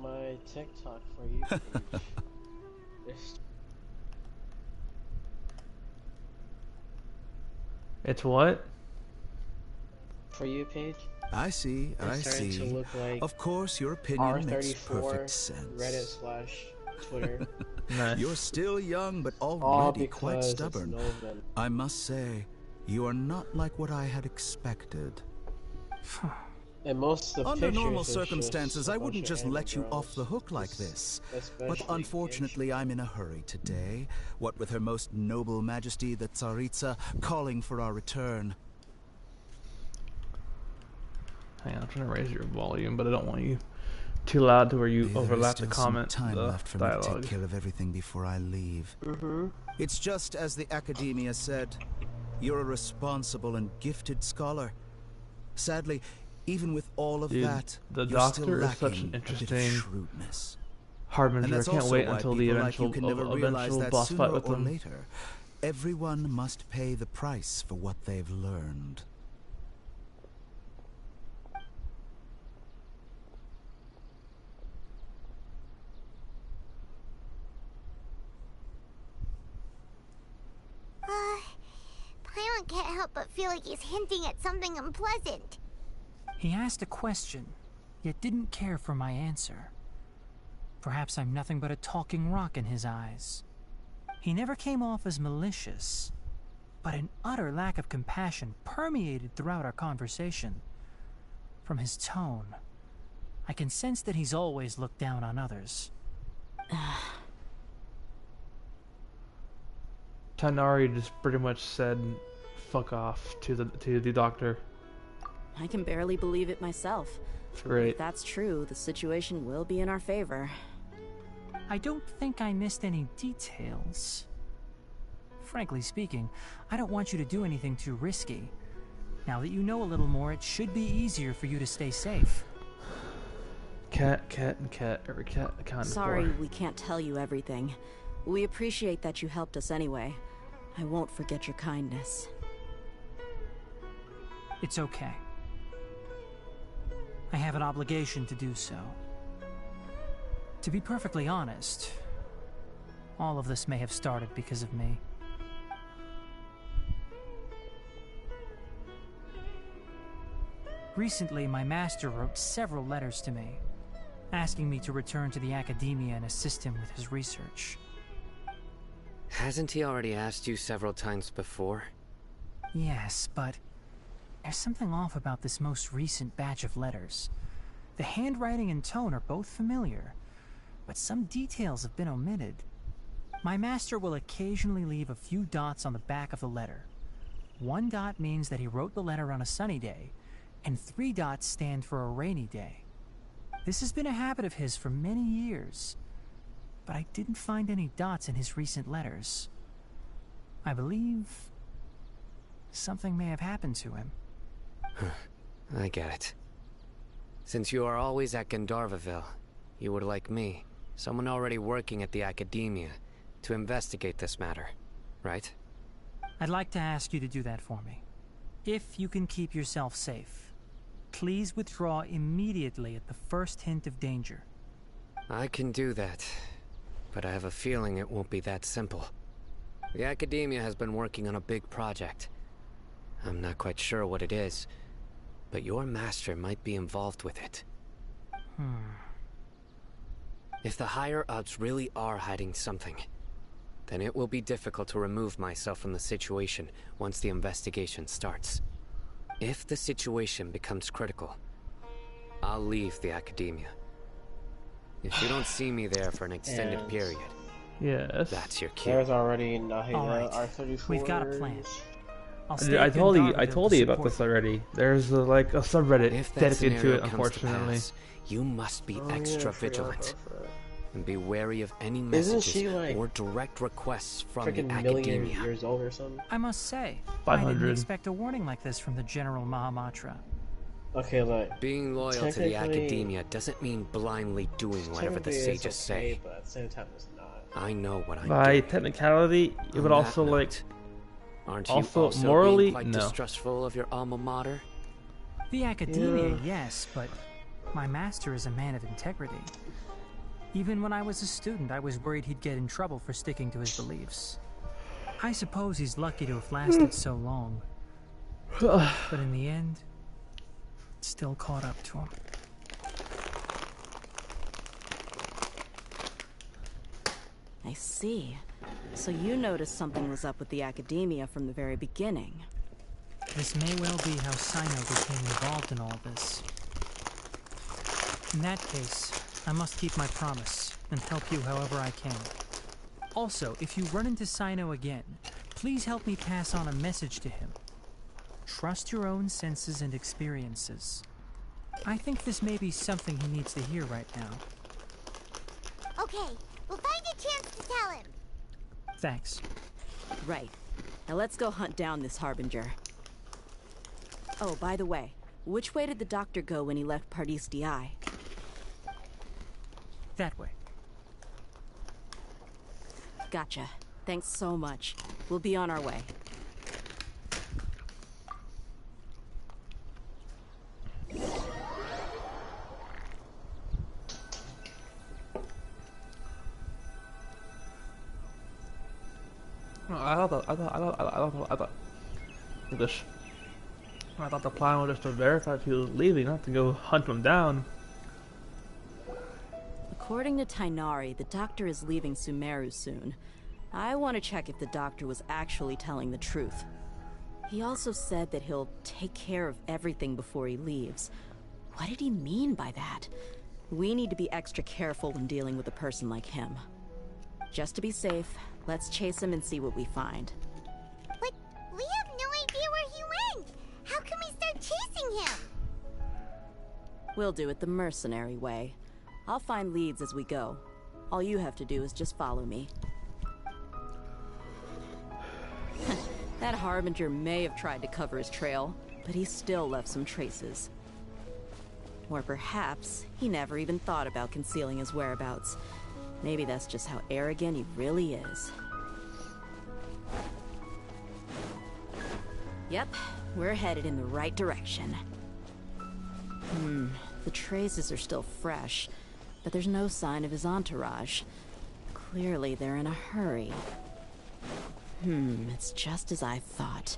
Speaker 2: My TikTok for you page.
Speaker 4: It's what?
Speaker 2: For you page?
Speaker 21: I see, I
Speaker 2: It's starting
Speaker 21: see.
Speaker 2: to look like
Speaker 21: Of course, your opinion makes perfect sense.
Speaker 2: Reddit/Twitter.
Speaker 4: Nice.
Speaker 21: You're still young, but
Speaker 2: All
Speaker 21: already quite
Speaker 2: because it's
Speaker 21: stubborn.
Speaker 2: Nolan.
Speaker 21: I must say, you are not like what I had expected.
Speaker 2: And most of the
Speaker 21: Under
Speaker 2: pictures
Speaker 21: normal
Speaker 2: is
Speaker 21: circumstances,
Speaker 2: just a
Speaker 21: I
Speaker 2: bunch
Speaker 21: wouldn't
Speaker 2: of
Speaker 21: just
Speaker 2: anime
Speaker 21: let you
Speaker 2: girls,
Speaker 21: off the hook like this. But
Speaker 2: especially
Speaker 21: unfortunately, I'm in a hurry today. What with Her Most Noble Majesty the Tsaritsa calling for our return.
Speaker 4: Hang on, I'm trying to raise your volume, but I don't want you too loud to where you
Speaker 21: There is
Speaker 4: overlap the
Speaker 21: still some
Speaker 4: comment,
Speaker 21: time
Speaker 4: the
Speaker 21: left for me to
Speaker 4: dialogue.
Speaker 21: take care of everything before I leave. It's just as the Academia said. You're a responsible and gifted scholar. Sadly, even with all of
Speaker 4: Dude,
Speaker 21: that,
Speaker 4: the
Speaker 21: you're still
Speaker 4: doctor is
Speaker 21: lacking
Speaker 4: such an
Speaker 21: a bit of
Speaker 4: interesting
Speaker 21: shrewdness.
Speaker 4: Harbinger.
Speaker 21: And that's
Speaker 4: I can't
Speaker 21: also
Speaker 4: wait
Speaker 21: why
Speaker 4: until the
Speaker 21: people like you
Speaker 4: eventual,
Speaker 21: can never realize
Speaker 4: eventual
Speaker 21: that
Speaker 4: boss
Speaker 21: sooner
Speaker 4: fight with
Speaker 21: or
Speaker 4: them.
Speaker 21: later, everyone must pay the price for what they've learned.
Speaker 5: Paimon can't help but feel like he's hinting at something unpleasant.
Speaker 20: He asked a question, yet didn't care for my answer. Perhaps I'm nothing but a talking rock in his eyes. He never came off as malicious, but an utter lack of compassion permeated throughout our conversation. From his tone, I can sense that he's always looked down on others.
Speaker 4: Tanari just pretty much said fuck off to the doctor.
Speaker 13: I can barely believe it myself.
Speaker 4: Great.
Speaker 13: If that's true, the situation will be in our favor.
Speaker 20: I don't think I missed any details. Frankly speaking, I don't want you to do anything too risky. Now that you know a little more, it should be easier for you to stay safe.
Speaker 4: Cat, every cat accounted
Speaker 13: Sorry,
Speaker 4: for.
Speaker 13: we can't tell you everything. We appreciate that you helped us anyway. I won't forget your kindness.
Speaker 20: It's okay. I have an obligation to do so. To be perfectly honest, all of this may have started because of me. Recently, my master wrote several letters to me, asking me to return to the Academia and assist him with his research.
Speaker 19: Hasn't he already asked you several times before?
Speaker 20: Yes, but there's something off about this most recent batch of letters. The handwriting and tone are both familiar, but some details have been omitted. My master will occasionally leave a few dots on the back of the letter. 1 dot means that he wrote the letter on a sunny day, and 3 dots stand for a rainy day. This has been a habit of his for many years, but I didn't find any dots in his recent letters. I believe something may have happened to him.
Speaker 19: I get it. Since you are always at Gandharvaville, you would like me, someone already working at the Academia, to investigate this matter, right?
Speaker 20: I'd like to ask you to do that for me. If you can keep yourself safe, please withdraw immediately at the first hint of danger.
Speaker 19: I can do that, but I have a feeling it won't be that simple. The Academia has been working on a big project. I'm not quite sure what it is, but your master might be involved with it. If the higher-ups really are hiding something, then it will be difficult to remove myself from the situation once the investigation starts. If the situation becomes critical, I'll leave the Academia. If you don't see me there for an extended period,
Speaker 4: yes,
Speaker 19: that's your cue.
Speaker 2: There's already Nahida
Speaker 20: Alright,
Speaker 2: R34.
Speaker 20: we've got a plan.
Speaker 4: I told you about this already. There's like a subreddit dedicated to it, unfortunately.
Speaker 19: You must be extra vigilant. And be wary of any messages
Speaker 2: like
Speaker 19: or direct requests from the
Speaker 2: million
Speaker 19: Academia.
Speaker 2: years old or something?
Speaker 20: I must say,
Speaker 4: 500.
Speaker 20: I didn't expect a warning like this from the General Mahamatra.
Speaker 2: Okay, look.
Speaker 19: Being loyal to the Academia doesn't mean blindly doing whatever the sages say.
Speaker 2: But at the same time, it's not.
Speaker 19: I know what I'm
Speaker 4: By
Speaker 19: doing.
Speaker 4: technicality, it would also like.
Speaker 19: Aren't you
Speaker 4: also
Speaker 19: also
Speaker 4: morally,
Speaker 19: being quite
Speaker 4: no.
Speaker 19: distrustful of your alma mater?
Speaker 20: The Academia, yes, but my master is a man of integrity. Even when I was a student, I was worried he'd get in trouble for sticking to his beliefs. I suppose he's lucky to have lasted so long. But in the end, it still caught up to him.
Speaker 13: I see. So you noticed something was up with the Academia from the very beginning.
Speaker 20: This may well be how Sino became involved in all this. In that case, I must keep my promise and help you however I can. Also, if you run into Sino again, please help me pass on a message to him. Trust your own senses and experiences. I think this may be something he needs to hear right now.
Speaker 5: Okay, we'll find a chance to tell him.
Speaker 20: Thanks.
Speaker 13: Right. Now let's go hunt down this Harbinger. Oh, by the way, which way did the doctor go when he left Pardis-Dii?
Speaker 20: That way.
Speaker 13: Gotcha. Thanks so much. We'll be on our way.
Speaker 4: I thought the plan was just to verify if he was leaving, not to go hunt him down.
Speaker 13: According to Tighnari, the doctor is leaving Sumeru soon. I want to check if the doctor was actually telling the truth. He also said that he'll take care of everything before he leaves. What did he mean by that? We need to be extra careful when dealing with a person like him. Just to be safe, let's chase him and see what we find.
Speaker 5: But we have no idea where he went. How can we start chasing him?
Speaker 13: We'll do it the mercenary way. I'll find leads as we go. All you have to do is just follow me. That Harbinger may have tried to cover his trail, but he still left some traces. Or perhaps he never even thought about concealing his whereabouts. Maybe that's just how arrogant he really is. Yep, we're headed in the right direction. The traces are still fresh, but there's no sign of his entourage. Clearly they're in a hurry. It's just as I thought.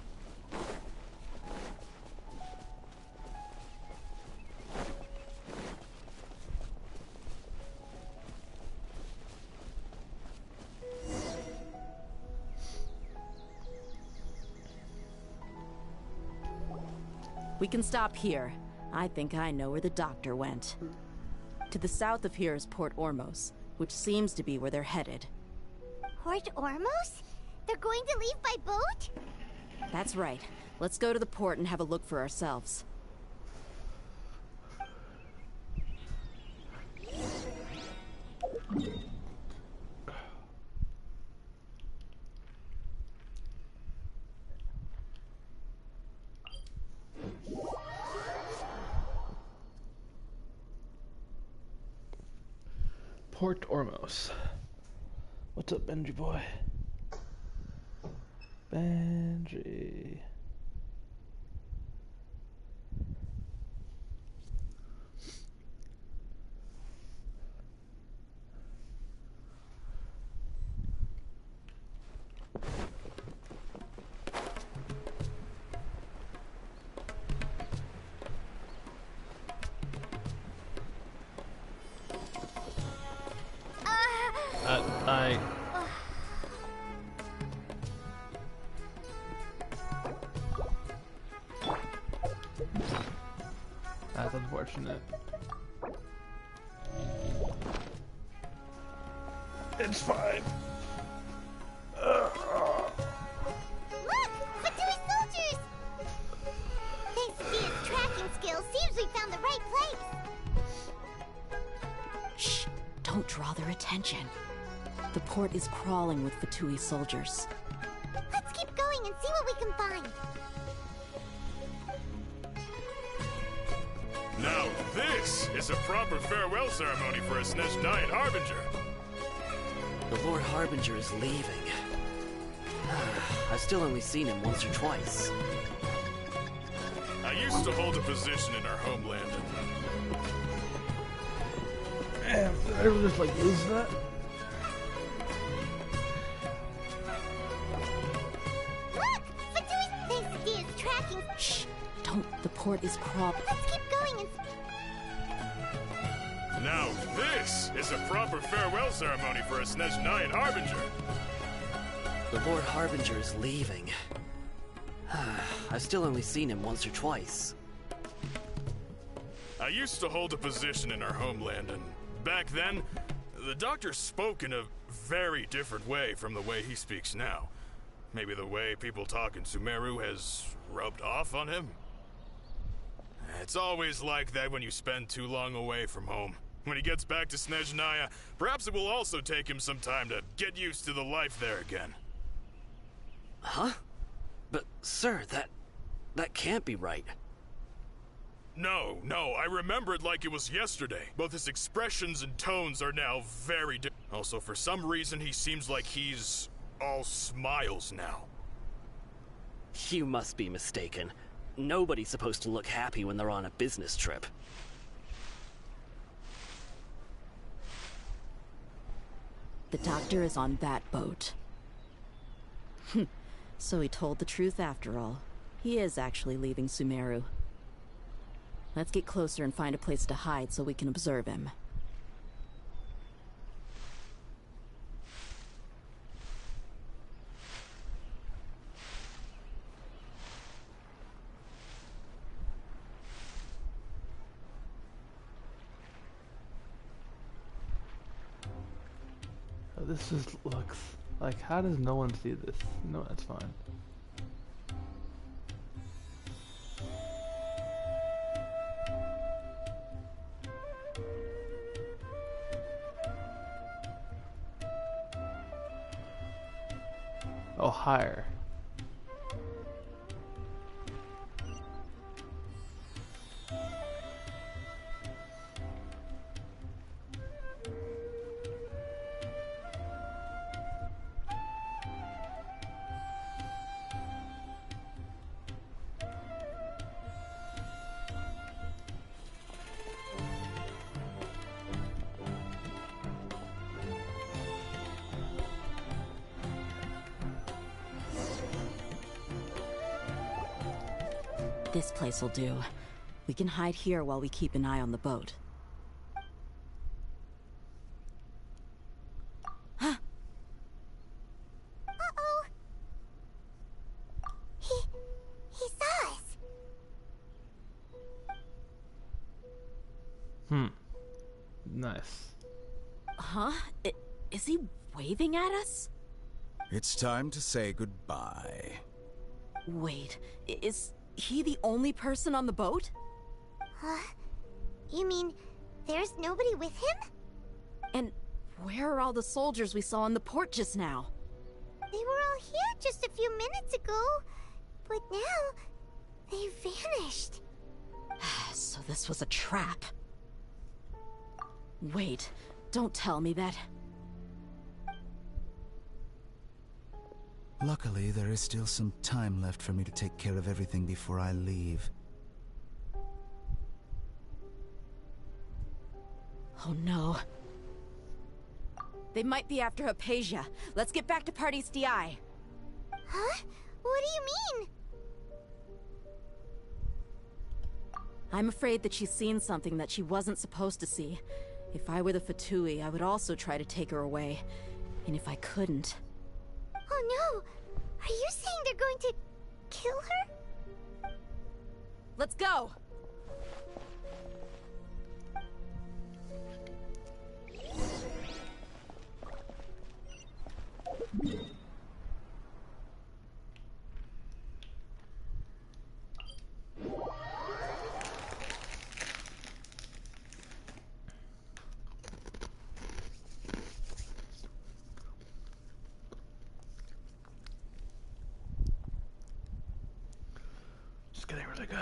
Speaker 13: We can stop here. I think I know where the doctor went. To the south of here is Port Ormos, which seems to be where they're headed.
Speaker 5: Port Ormos? They're going to leave by boat?
Speaker 13: That's right. Let's go to the port and have a look for ourselves.
Speaker 4: Port Ormos. What's up, Benji boy? Benji. That's unfortunate. It's fine.
Speaker 5: Look! Fatui soldiers! Thanks to Dia's tracking skills, seems we found the right place.
Speaker 13: Shh! Don't draw their attention. The port is crawling with Fatui soldiers.
Speaker 5: Let's keep going and see what we can find.
Speaker 7: Now this is a proper farewell ceremony for a Snezhnayan Harbinger.
Speaker 22: The Lord Harbinger is leaving. I've still only seen him once or twice.
Speaker 7: I used to hold a position in our homeland.
Speaker 4: Damn, did I ever just like lose that?
Speaker 5: Look! Fatui! Thanks to Dia's tracking...
Speaker 13: Shh! Don't. The port is crawling.
Speaker 5: Let's keep going and...
Speaker 7: Now this is a proper farewell ceremony for a Snezhnayan Harbinger.
Speaker 22: The Lord Harbinger is leaving. I've still only seen him once or twice.
Speaker 7: I used to hold a position in our homeland, and back then, the doctor spoke in a very different way from the way he speaks now. Maybe the way people talk in Sumeru has rubbed off on him? It's always like that when you spend too long away from home. When he gets back to Snezhnaya, perhaps it will also take him some time to get used to the life there again.
Speaker 22: Huh? But, sir, that can't be right.
Speaker 7: No, I remember it like it was yesterday. Both his expressions and tones are now very different. Also, for some reason, he seems like he's all smiles now.
Speaker 22: You must be mistaken. Nobody's supposed to look happy when they're on a business trip.
Speaker 13: The doctor is on that boat. So he told the truth after all. He is actually leaving Sumeru. Let's get closer and find a place to hide so we can observe him.
Speaker 4: This just looks like, how does no one see this? No, that's fine. Oh, higher.
Speaker 13: This place will do. We can hide here while we keep an eye on the boat.
Speaker 5: Uh-oh. He saw us.
Speaker 4: Nice.
Speaker 13: Huh? Is he waving at us?
Speaker 21: It's time to say goodbye.
Speaker 13: Wait, is he the only person on the boat?
Speaker 5: Huh? You mean there's nobody with him?
Speaker 13: And where are all the soldiers we saw on the port just now?
Speaker 5: They were all here just a few minutes ago, but now they vanished.
Speaker 13: So this was a trap. Wait, don't tell me that...
Speaker 21: Luckily, there is still some time left for me to take care of everything before I leave.
Speaker 13: Oh no. They might be after Hypatia. Let's get back to Party's DI.
Speaker 5: Huh? What do you mean?
Speaker 13: I'm afraid that she's seen something that she wasn't supposed to see. If I were the Fatui, I would also try to take her away. And if I couldn't...
Speaker 5: Oh no! Are you saying they're going to kill her?
Speaker 13: Let's go!
Speaker 4: Just getting really good.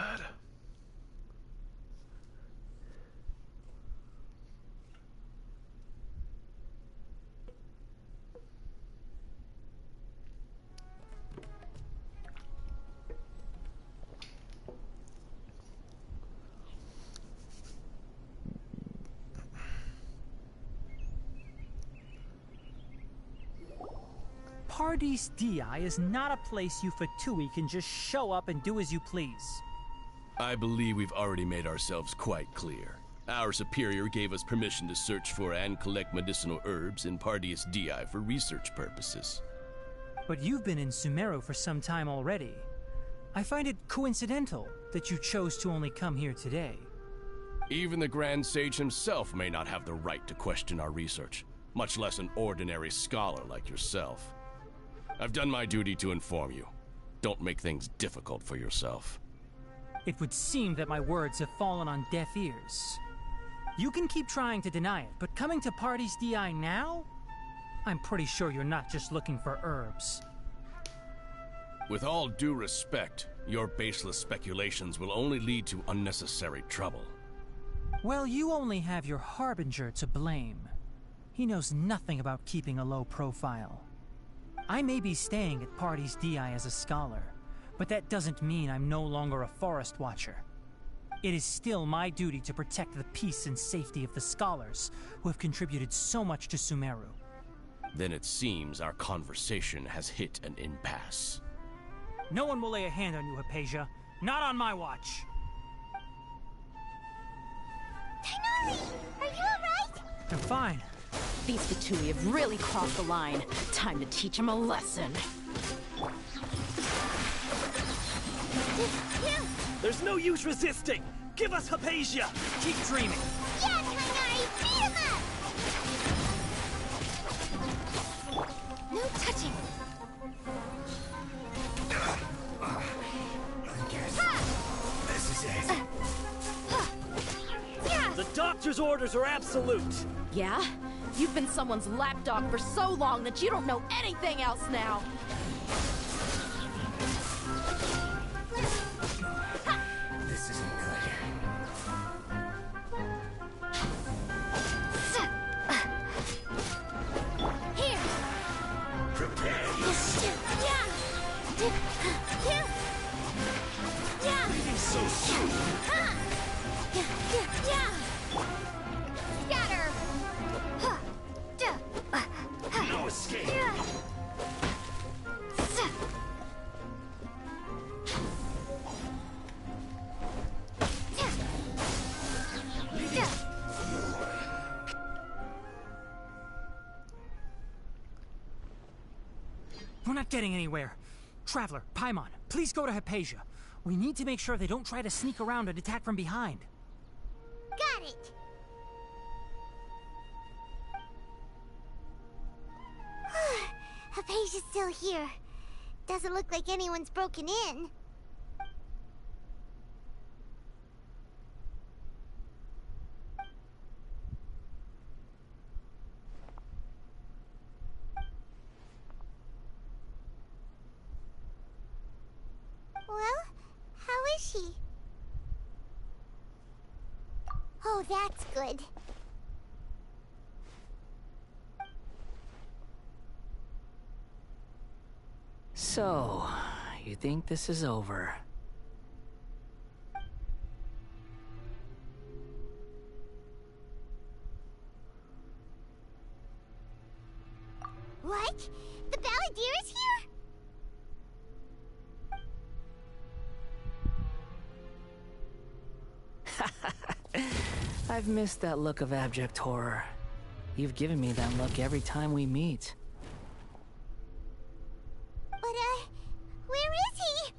Speaker 20: Pardes DI is not a place you Fatui can just show up and do as you please.
Speaker 1: I believe we've already made ourselves quite clear. Our superior gave us permission to search for and collect medicinal herbs in Pardes DI for research purposes.
Speaker 20: But you've been in Sumeru for some time already. I find it coincidental that you chose to only come here today.
Speaker 1: Even the Grand Sage himself may not have the right to question our research, much less an ordinary scholar like yourself. I've done my duty to inform you. Don't make things difficult for yourself.
Speaker 20: It would seem that my words have fallen on deaf ears. You can keep trying to deny it, but coming to Pardes DI now? I'm pretty sure you're not just looking for herbs.
Speaker 1: With all due respect, your baseless speculations will only lead to unnecessary trouble.
Speaker 20: Well, you only have your Harbinger to blame. He knows nothing about keeping a low profile. I may be staying at Pardes DI as a scholar, but that doesn't mean I'm no longer a forest watcher. It is still my duty to protect the peace and safety of the scholars who have contributed so much to Sumeru.
Speaker 1: Then it seems our conversation has hit an impasse.
Speaker 20: No one will lay a hand on you, Hypatia. Not on my watch.
Speaker 5: Tighnari! Are you alright?
Speaker 20: I'm fine.
Speaker 13: These Fatui have really crossed the line. Time to teach them a lesson.
Speaker 8: There's no use resisting! Give us Hypatia!
Speaker 20: Keep dreaming!
Speaker 5: Yeah, Tighnari! Beat him up! No touching!
Speaker 8: This is it. The doctor's orders are absolute!
Speaker 13: Yeah? You've been someone's lapdog for so long that you don't know anything else now!
Speaker 8: This isn't good.
Speaker 5: Here!
Speaker 8: Prepare! Leaving so soon!
Speaker 5: Scatter!
Speaker 8: No escape!
Speaker 20: getting anywhere. Traveler, Paimon, please go to Hypatia. We need to make sure they don't try to sneak around and attack from behind.
Speaker 5: Got it. Hypatia's still here. Doesn't look like anyone's broken in. Well, how is she? Oh, that's good.
Speaker 22: So, you think this is over?
Speaker 5: What? The Balladeer is here?
Speaker 22: I've missed that look of abject horror. You've given me that look every time we meet.
Speaker 5: But, where is he?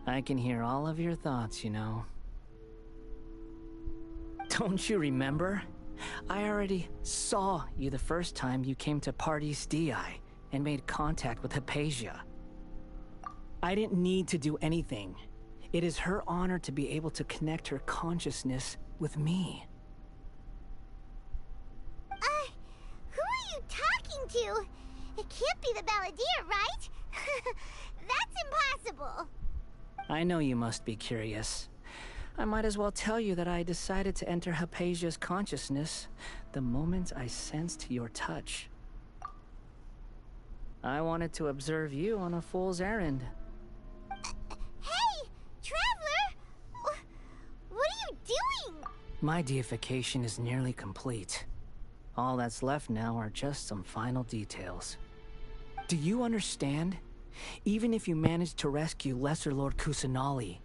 Speaker 22: I can hear all of your thoughts, you know. Don't you remember? I already saw you the first time you came to Parties DI and made contact with Hypatia. I didn't need to do anything. It is her honor to be able to connect her consciousness with me.
Speaker 5: Who are you talking to? It can't be the Balladeer, right? That's impossible.
Speaker 22: I know you must be curious. I might as well tell you that I decided to enter Hypatia's consciousness the moment I sensed your touch. I wanted to observe you on a fool's errand.
Speaker 5: Hey, Traveler! What are you doing?
Speaker 22: My deification is nearly complete. All that's left now are just some final details. Do you understand? Even if you manage to rescue Lesser Lord Kusanali,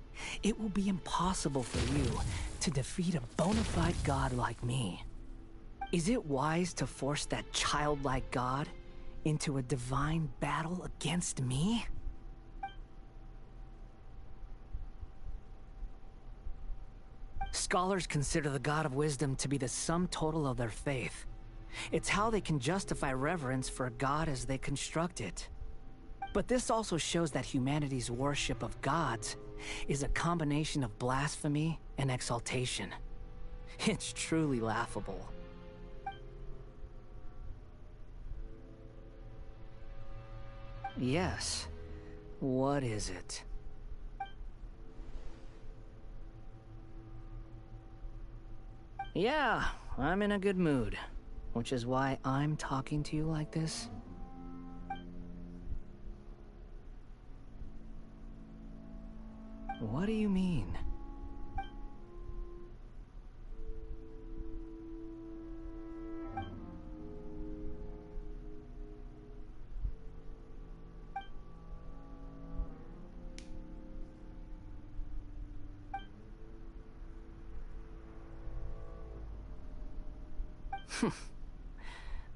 Speaker 22: it will be impossible for you to defeat a bona fide god like me. Is it wise to force that childlike god into a divine battle against me? Scholars consider the God of Wisdom to be the sum total of their faith. It's how they can justify reverence for a god as they construct it. But this also shows that humanity's worship of gods is a combination of blasphemy and exaltation. It's truly laughable. Yes. What is it? Yeah, I'm in a good mood, which is why I'm talking to you like this. What do you mean?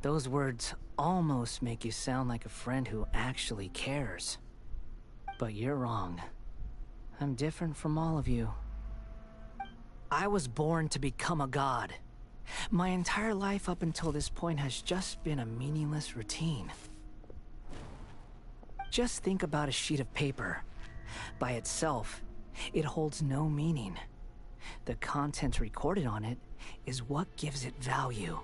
Speaker 22: Those words almost make you sound like a friend who actually cares. But you're wrong. I'm different from all of you. I was born to become a god. My entire life up until this point has just been a meaningless routine. Just think about a sheet of paper. By itself, it holds no meaning. The content recorded on it is what gives it value.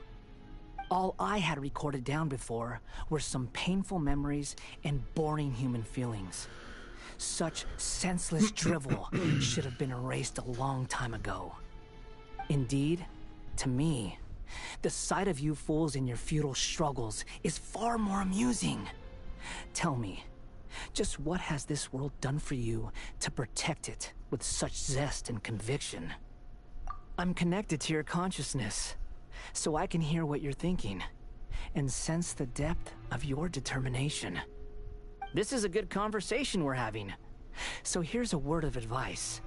Speaker 22: All I had recorded down before were some painful memories and boring human feelings. Such senseless drivel should have been erased a long time ago. Indeed, to me, the sight of you fools in your futile struggles is far more amusing. Tell me, just what has this world done for you to protect it with such zest and conviction? I'm connected to your consciousness, so I can hear what you're thinking and sense the depth of your determination. This is a good conversation we're having. So here's a word of advice.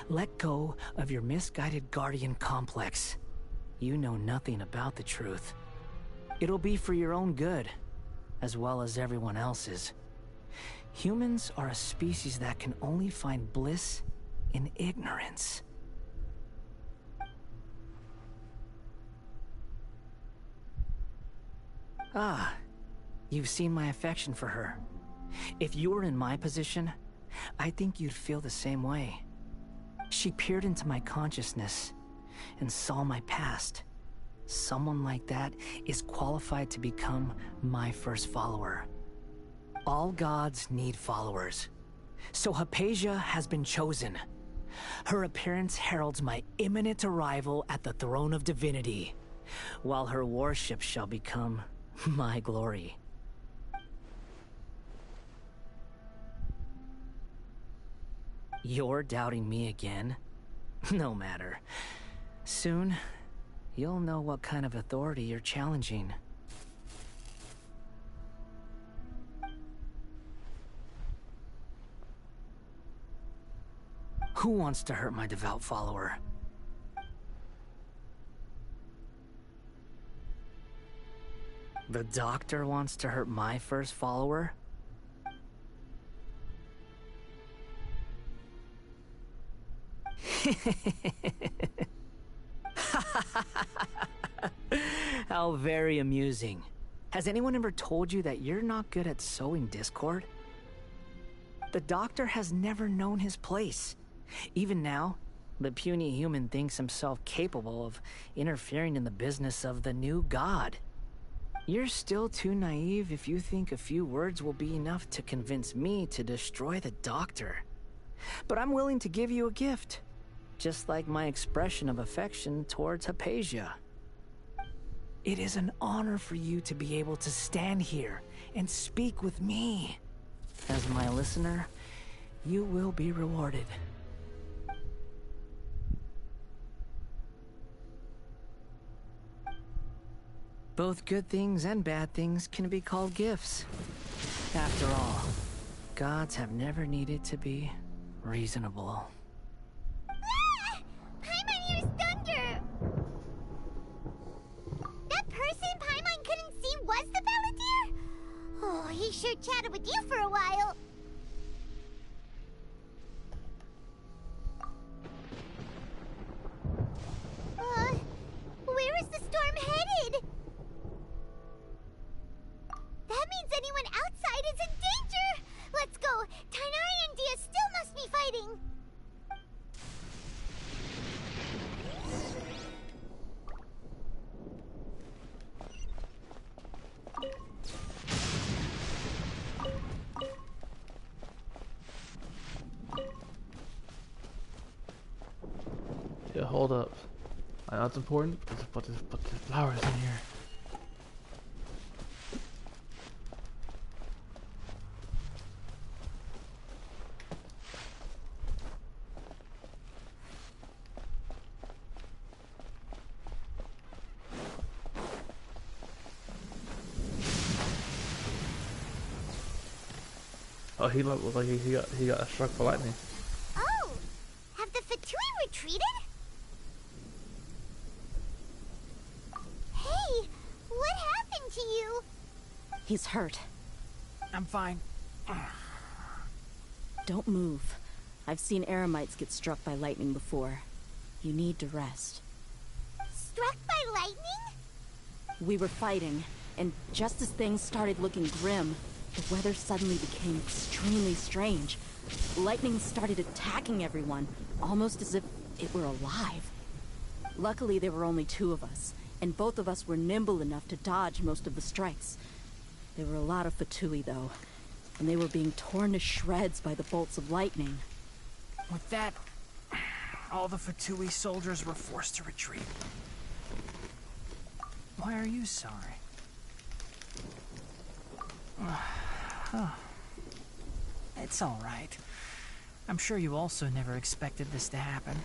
Speaker 22: Let go of your misguided guardian complex. You know nothing about the truth. It'll be for your own good, as well as everyone else's. Humans are a species that can only find bliss in ignorance. Ah, you've seen my affection for her. If you were in my position, I think you'd feel the same way. She peered into my consciousness and saw my past. Someone like that is qualified to become my first follower. All gods need followers. So Hypatia has been chosen. Her appearance heralds my imminent arrival at the throne of divinity, while her worship shall become my glory. You're doubting me again? No matter. Soon, you'll know what kind of authority you're challenging. Who wants to hurt my devout follower? The doctor wants to hurt my first follower? How very amusing. Has anyone ever told you that you're not good at sowing discord? The doctor has never known his place. Even now, the puny human thinks himself capable of interfering in the business of the new god. You're still too naive if you think a few words will be enough to convince me to destroy the doctor. But I'm willing to give you a gift, just like my expression of affection towards Hypatia. It is an honor for you to be able to stand here and speak with me. As my listener, you will be rewarded. Both good things and bad things can be called gifts. After all, gods have never needed to be reasonable.
Speaker 5: Ah! Paimon used thunder! That person Paimon couldn't see was the Palantir? Oh, he sure chatted with you for a while. Where is the storm headed? That means anyone outside is in danger! Let's go! Tighnari and Dia still must be fighting!
Speaker 4: Yeah, hold up. I know it's important, but there's flowers in here. Oh, he looked like he got struck by lightning.
Speaker 5: Oh! Have the Fatui retreated? Hey! What happened to you?
Speaker 13: He's hurt.
Speaker 22: I'm fine.
Speaker 13: Don't move. I've seen Eremites get struck by lightning before. You need to rest.
Speaker 5: Struck by lightning?
Speaker 13: We were fighting, and just as things started looking grim, the weather suddenly became extremely strange. Lightning started attacking everyone, almost as if it were alive. Luckily, there were only two of us, and both of us were nimble enough to dodge most of the strikes. There were a lot of Fatui, though, and they were being torn to shreds by the bolts of lightning.
Speaker 22: With that, all the Fatui soldiers were forced to retreat. Why are you sorry? It's all right. I'm sure you also never expected this to happen.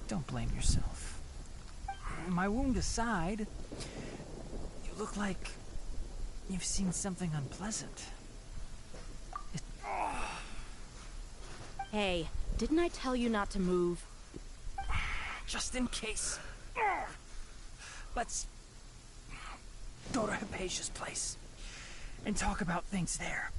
Speaker 22: Don't blame yourself. My wound aside, you look like you've seen something unpleasant.
Speaker 13: Hey, didn't I tell you not to move?
Speaker 22: Just in case. Let's go to Hypatia's place and talk about things there.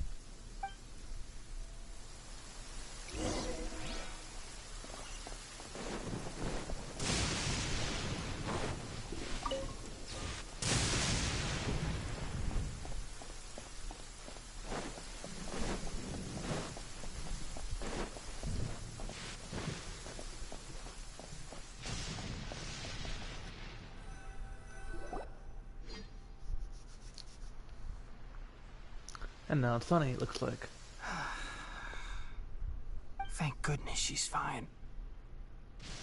Speaker 4: And now it's sunny, it looks like.
Speaker 22: Thank goodness she's fine.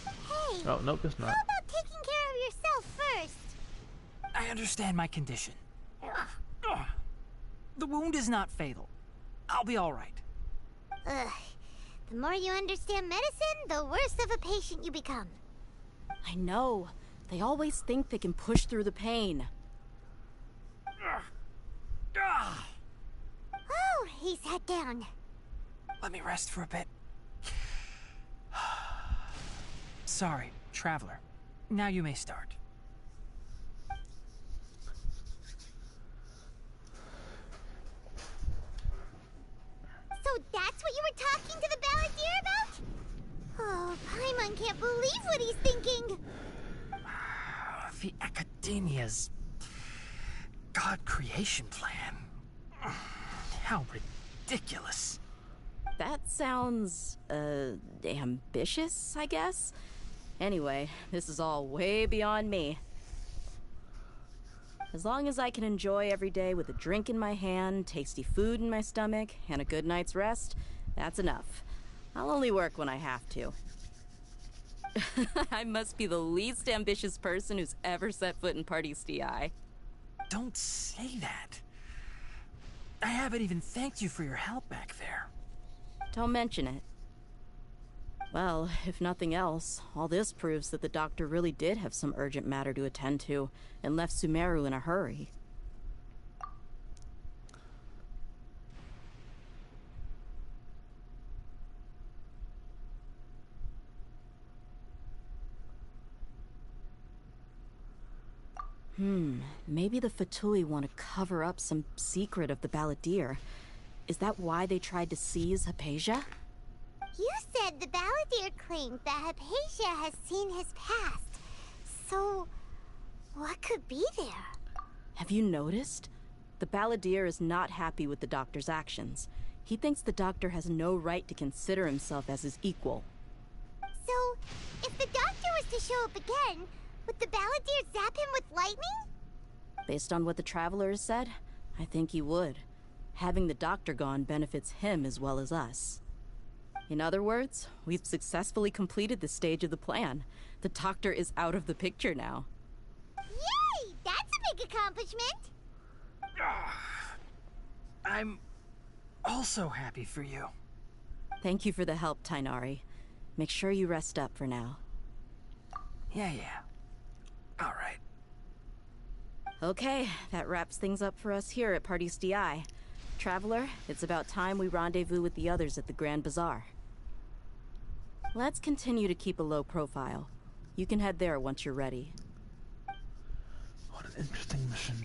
Speaker 5: Hey!
Speaker 4: Oh, nope, it's not.
Speaker 5: How about taking care of yourself first?
Speaker 22: I understand my condition. The wound is not fatal. I'll be all right.
Speaker 5: Ugh. The more you understand medicine, the worse of a patient you become.
Speaker 13: I know. They always think they can push through the pain.
Speaker 5: Oh, he sat down.
Speaker 22: Let me rest for a bit. Sorry, Traveler. Now you may start.
Speaker 5: So that's what you were talking to the Balladeer about? Oh, Paimon can't believe what he's thinking.
Speaker 22: The Academia's God creation plan. How ridiculous.
Speaker 13: That sounds, ambitious, I guess? Anyway, this is all way beyond me. As long as I can enjoy every day with a drink in my hand, tasty food in my stomach, and a good night's rest, that's enough. I'll only work when I have to. I must be the least ambitious person who's ever set foot in Party's DI.
Speaker 22: Don't say that. I haven't even thanked you for your help back there.
Speaker 13: Don't mention it. Well, if nothing else, all this proves that the doctor really did have some urgent matter to attend to, and left Sumeru in a hurry. Maybe the Fatui want to cover up some secret of the Balladeer. Is that why they tried to seize Hypatia?
Speaker 5: You said the Balladeer claimed that Hypatia has seen his past. So, what could be there?
Speaker 13: Have you noticed? The Balladeer is not happy with the doctor's actions. He thinks the doctor has no right to consider himself as his equal.
Speaker 5: So, if the doctor was to show up again, would the Balladeer zap him with lightning?
Speaker 13: Based on what the Traveler has said, I think he would. Having the doctor gone benefits him as well as us. In other words, we've successfully completed this stage of the plan. The doctor is out of the picture now.
Speaker 5: Yay! That's a big accomplishment!
Speaker 22: I'm also happy for you.
Speaker 13: Thank you for the help, Tighnari. Make sure you rest up for now.
Speaker 22: Yeah. All right.
Speaker 13: Okay, that wraps things up for us here at Party's DI. Traveler, it's about time we rendezvous with the others at the Grand Bazaar. Let's continue to keep a low profile. You can head there once you're ready.
Speaker 4: What an interesting mission.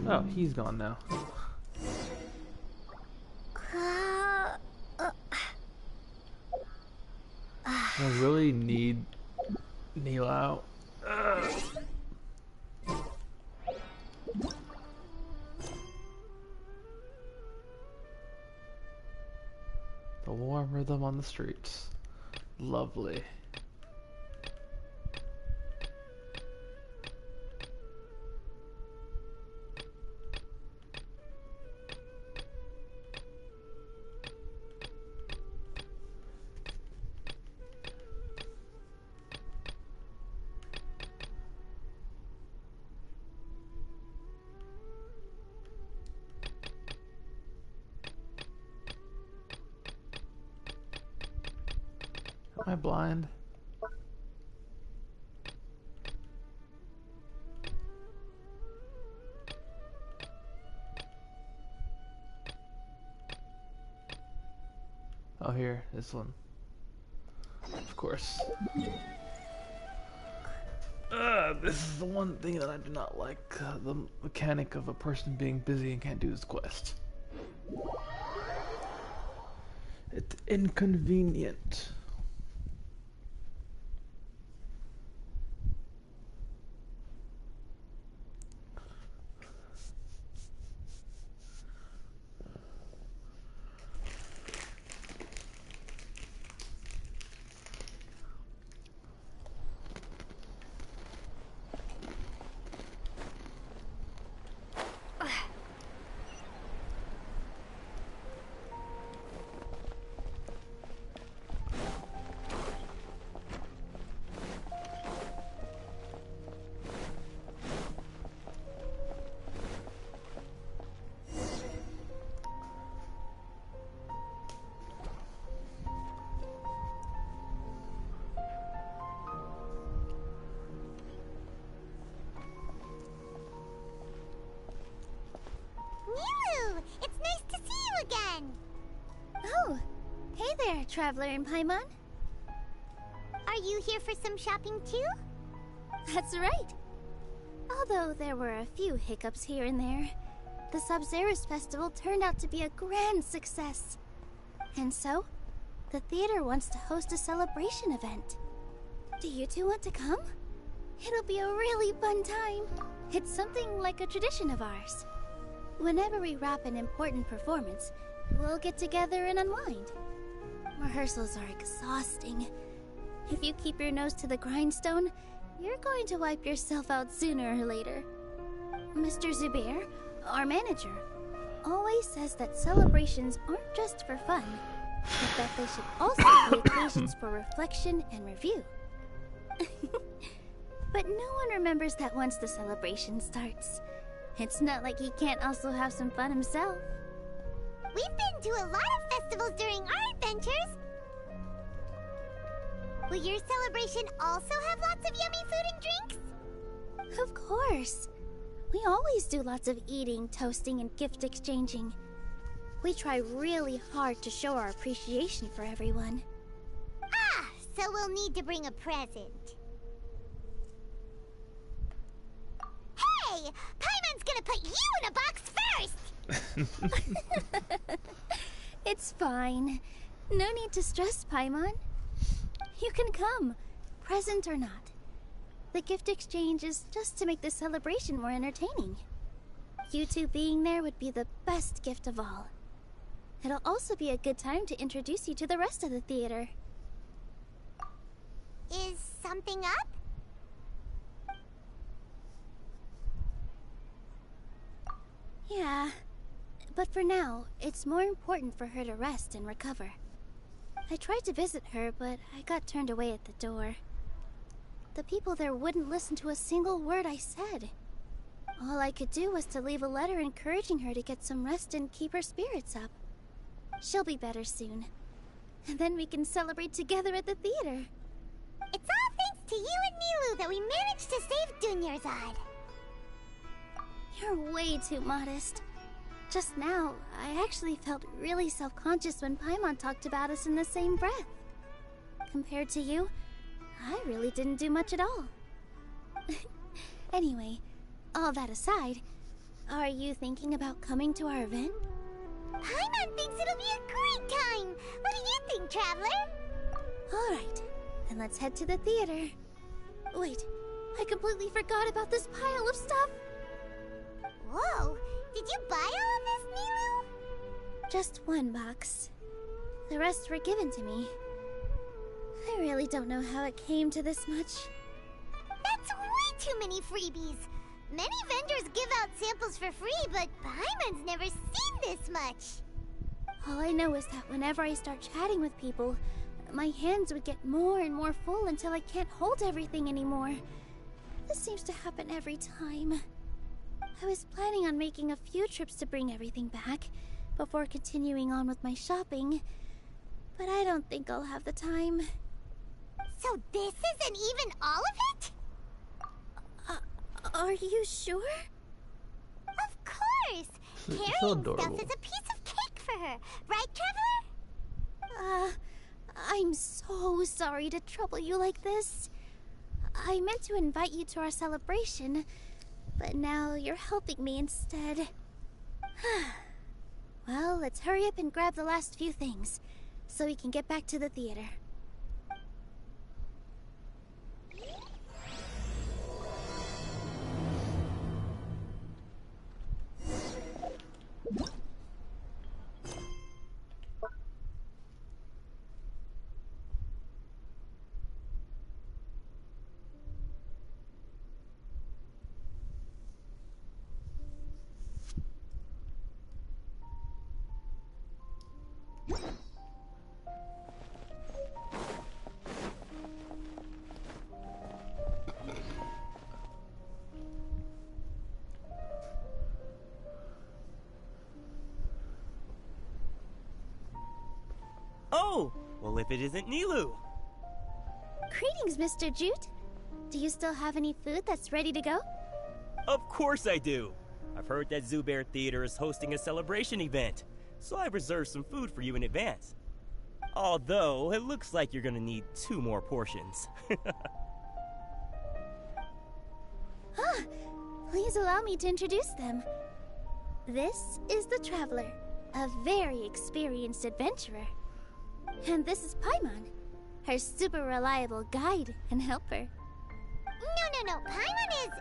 Speaker 4: Oh, he's gone now. I really need Neil out. The warm rhythm on the streets. Lovely. Am I blind? Oh, here, this one. Of course. This is the one thing that I do not like, the mechanic of a person being busy and can't do his quest. It's inconvenient.
Speaker 5: Traveler in Paimon? Are you here for some shopping too? That's right. Although there were a few hiccups here and there, the Sabzeruz festival turned out to be a grand success. And so, the theater wants to host a celebration event. Do you two want to come? It'll be a really fun time. It's something like a tradition of ours. Whenever we wrap an important performance, we'll get together and unwind. Rehearsals are exhausting. If you keep your nose to the grindstone, you're going to wipe yourself out sooner or later. Mr. Zubair, our manager, always says that celebrations aren't just for fun, but that they should also be occasions for reflection and review. But no one remembers that once the celebration starts. It's not like he can't also have some fun himself.
Speaker 6: We've been to a lot of festivals during our adventures. Will your celebration also have lots of yummy food and drinks?
Speaker 5: Of course. We always do lots of eating, toasting, and gift exchanging. We try really hard to show our appreciation for everyone.
Speaker 6: Ah, so we'll need to bring a present. Hey! Paimon's gonna put you in a box first!
Speaker 5: It's fine. No need to stress, Paimon. You can come, present or not. The gift exchange is just to make the celebration more entertaining. You two being there would be the best gift of all. It'll also be a good time to introduce you to the rest of the theater.
Speaker 6: Is something up?
Speaker 5: Yeah, but for now, it's more important for her to rest and recover. I tried to visit her, but I got turned away at the door. The people there wouldn't listen to a single word I said. All I could do was to leave a letter encouraging her to get some rest and keep her spirits up. She'll be better soon. And then we can celebrate together at the theater.
Speaker 6: It's all thanks to you and Nilou that we managed to save Dunyarzad.
Speaker 5: You're way too modest. Just now, I actually felt really self-conscious when Paimon talked about us in the same breath. Compared to you, I really didn't do much at all. Anyway, all that aside, are you thinking about coming to our event?
Speaker 6: Paimon thinks it'll be a great time! What do you think, Traveler?
Speaker 5: Alright, then let's head to the theater. Wait, I completely forgot about this pile of stuff!
Speaker 6: Whoa! Did you buy all of this, Nilou?
Speaker 5: Just one box. The rest were given to me. I really don't know how it came to this much.
Speaker 6: That's way too many freebies! Many vendors give out samples for free, but Paimon's never seen this much!
Speaker 5: All I know is that whenever I start chatting with people, my hands would get more and more full until I can't hold everything anymore. This seems to happen every time. I was planning on making a few trips to bring everything back before continuing on with my shopping, but I don't think I'll have the time.
Speaker 6: So this isn't even all of it?
Speaker 5: Are you sure?
Speaker 6: Of course!
Speaker 4: So
Speaker 6: Carrying
Speaker 4: adorable.
Speaker 6: stuff is a piece of cake for her. Right, Traveler?
Speaker 5: I'm so sorry to trouble you like this. I meant to invite you to our celebration, but now you're helping me instead. Well, let's hurry up and grab the last few things, so we can get back to the theater.
Speaker 3: Oh, well if it isn't Nilou.
Speaker 5: Greetings, Mr. Jute. Do you still have any food that's ready to go?
Speaker 3: Of course I do. I've heard that Zubair Theater is hosting a celebration event, so I've reserved some food for you in advance. Although, it looks like you're gonna need 2 more portions.
Speaker 5: Please allow me to introduce them. This is the Traveler, a very experienced adventurer. And this is Paimon, her super reliable guide and helper.
Speaker 6: No. Paimon is...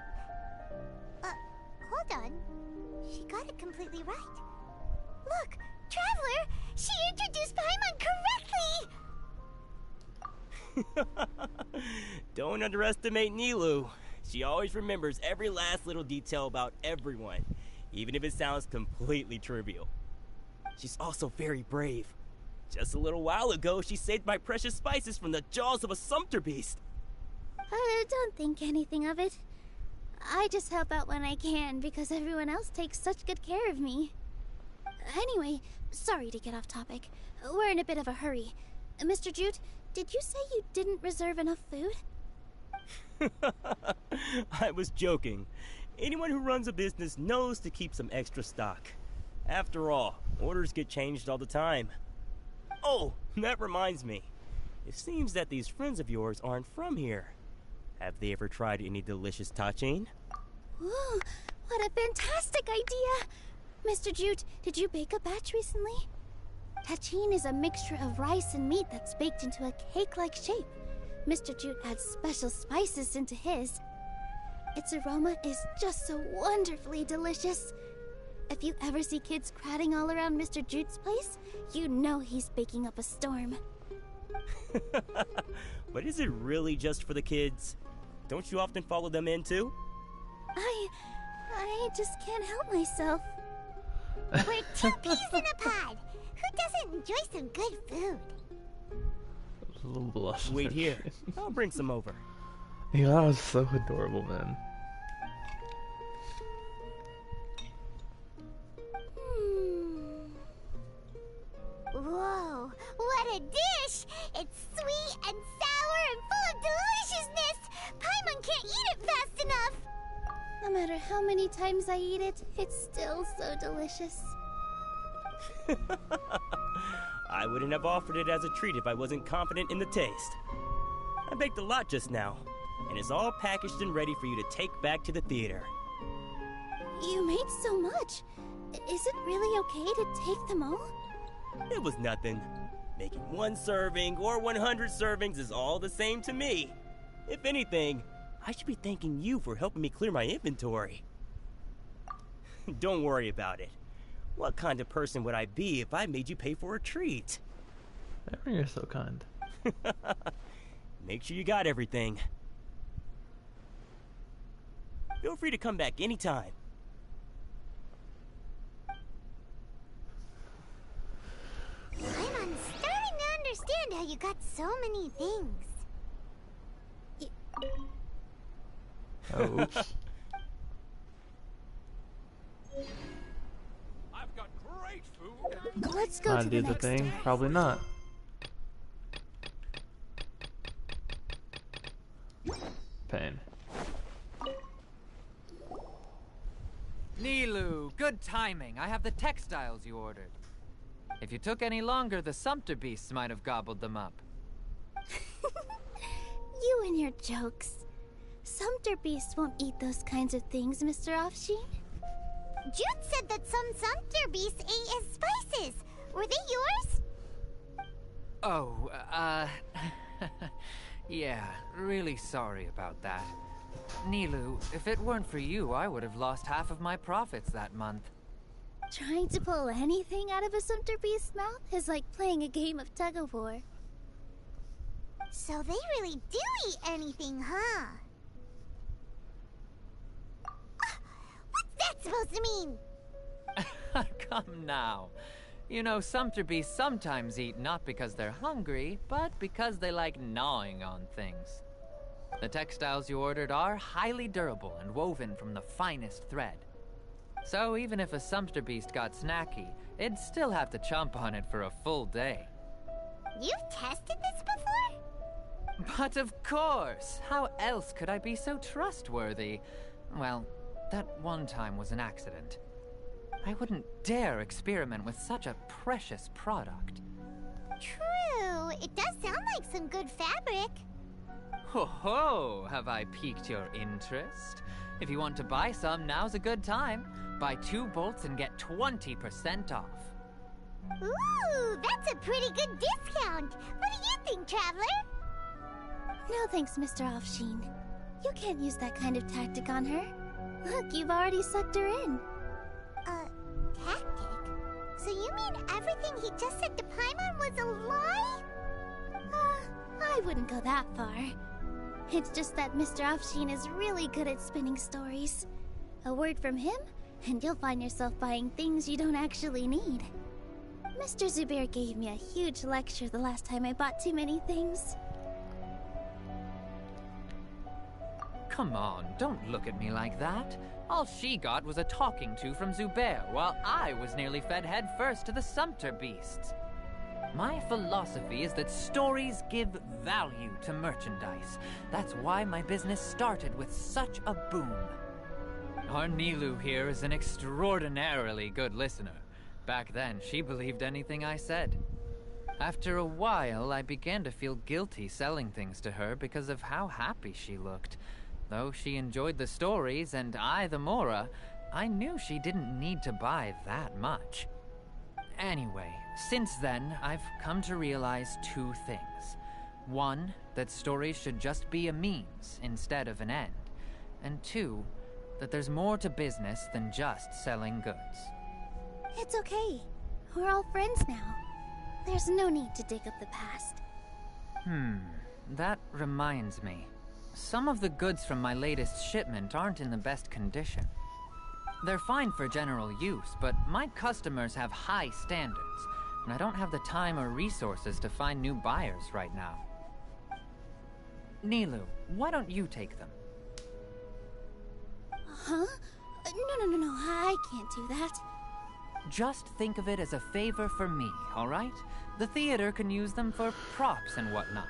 Speaker 6: hold on. She got it completely right. Look, Traveler! She introduced Paimon correctly!
Speaker 3: Don't underestimate Nilou. She always remembers every last little detail about everyone, even if it sounds completely trivial. She's also very brave. Just a little while ago, she saved my precious spices from the jaws of a sumpter beast.
Speaker 5: Don't think anything of it. I just help out when I can because everyone else takes such good care of me. Anyway, sorry to get off topic. We're in a bit of a hurry. Mr. Jute, did you say you didn't reserve enough food?
Speaker 3: I was joking. Anyone who runs a business knows to keep some extra stock. After all, orders get changed all the time. Oh, that reminds me. It seems that these friends of yours aren't from here. Have they ever tried any delicious tachin?
Speaker 5: Ooh, what a fantastic idea! Mr. Jute, did you bake a batch recently? Tachin is a mixture of rice and meat that's baked into a cake-like shape. Mr. Jute adds special spices into his. Its aroma is just so wonderfully delicious. If you ever see kids crowding all around Mr. Jute's place, you know he's baking up a storm.
Speaker 3: But is it really just for the kids? Don't you often follow them in too?
Speaker 5: I just can't help myself.
Speaker 6: We're 2 peas in a pod. Who doesn't enjoy some good food?
Speaker 4: A little blush.
Speaker 3: Wait here. I'll bring some over.
Speaker 4: Yeah, that was so adorable, man.
Speaker 6: Whoa, what a dish! It's sweet and sour and full of deliciousness! Paimon can't eat it fast enough!
Speaker 5: No matter how many times I eat it, it's still so delicious.
Speaker 3: I wouldn't have offered it as a treat if I wasn't confident in the taste. I baked a lot just now, and it's all packaged and ready for you to take back to the theater.
Speaker 5: You made so much. Is it really okay to take them all?
Speaker 3: It was nothing. Making 1 serving or 100 servings is all the same to me. If anything, I should be thanking you for helping me clear my inventory. Don't worry about it. What kind of person would I be if I made you pay for a treat?
Speaker 4: You're so kind.
Speaker 3: Make sure you got everything. Feel free to come back anytime.
Speaker 6: I'm starting to understand how you got so many things.
Speaker 4: Oh, oops.
Speaker 14: I've got great food.
Speaker 5: Let's go to the
Speaker 4: Do the
Speaker 5: next
Speaker 4: thing?
Speaker 5: door.
Speaker 4: Probably not. pain.
Speaker 9: Nilou, good timing. I have the textiles you ordered. If you took any longer, the Sumpter beasts might have gobbled them up.
Speaker 6: You and your jokes. Sumpter beasts won't eat those kinds of things, Mr. Offsheen. Jude said that some Sumpter beasts ate his spices. Were they yours?
Speaker 9: Oh, yeah, really sorry about that. Nilou, if it weren't for you, I would have lost half of my profits that month.
Speaker 6: Trying to pull anything out of a Sumpter beast's mouth is like playing a game of tug-of-war. So they really do eat anything, huh? What's that supposed to mean?
Speaker 9: Come now. You know, Sumpter beasts sometimes eat not because they're hungry, but because they like gnawing on things. The textiles you ordered are highly durable and woven from the finest thread. So even if a Sumpter beast got snacky, it'd still have to chomp on it for a full day.
Speaker 6: You've tested this before?
Speaker 9: But of course! How else could I be so trustworthy? Well, that one time was an accident. I wouldn't dare experiment with such a precious product.
Speaker 6: True. It does sound like some good fabric.
Speaker 9: Ho ho! Have I piqued your interest? If you want to buy some, now's a good time. Buy 2 bolts and get 20% off.
Speaker 6: Ooh, that's a pretty good discount. What do you think, Traveler? No thanks, Mr. Offsheen. You can't use that kind of tactic on her. Look, you've already sucked her in. Tactic? So you mean everything he just said to Paimon was a lie? I wouldn't go that far. It's just that Mr. Offsheen is really good at spinning stories. A word from him, and you'll find yourself buying things you don't actually need. Mr. Zubair gave me a huge lecture the last time I bought too many things.
Speaker 9: Come on, don't look at me like that. All she got was a talking to from Zubair, while I was nearly fed head first to the Sumpter beasts. My philosophy is that stories give value to merchandise. That's why my business started with such a boom. Our Nilou here is an extraordinarily good listener. Back then, she believed anything I said. After a while, I began to feel guilty selling things to her because of how happy she looked. Though she enjoyed the stories and I the Mora, I knew she didn't need to buy that much. Anyway, since then, I've come to realize 2 things. 1, that stories should just be a means instead of an end. And 2, that there's more to business than just selling goods.
Speaker 6: It's okay. We're all friends now. There's no need to dig up the past.
Speaker 9: That reminds me. Some of the goods from my latest shipment aren't in the best condition. They're fine for general use, but my customers have high standards, and I don't have the time or resources to find new buyers right now. Nilou, why don't you take them?
Speaker 6: Huh? No, I can't do that.
Speaker 9: Just think of it as a favor for me, all right? The theater can use them for props and whatnot.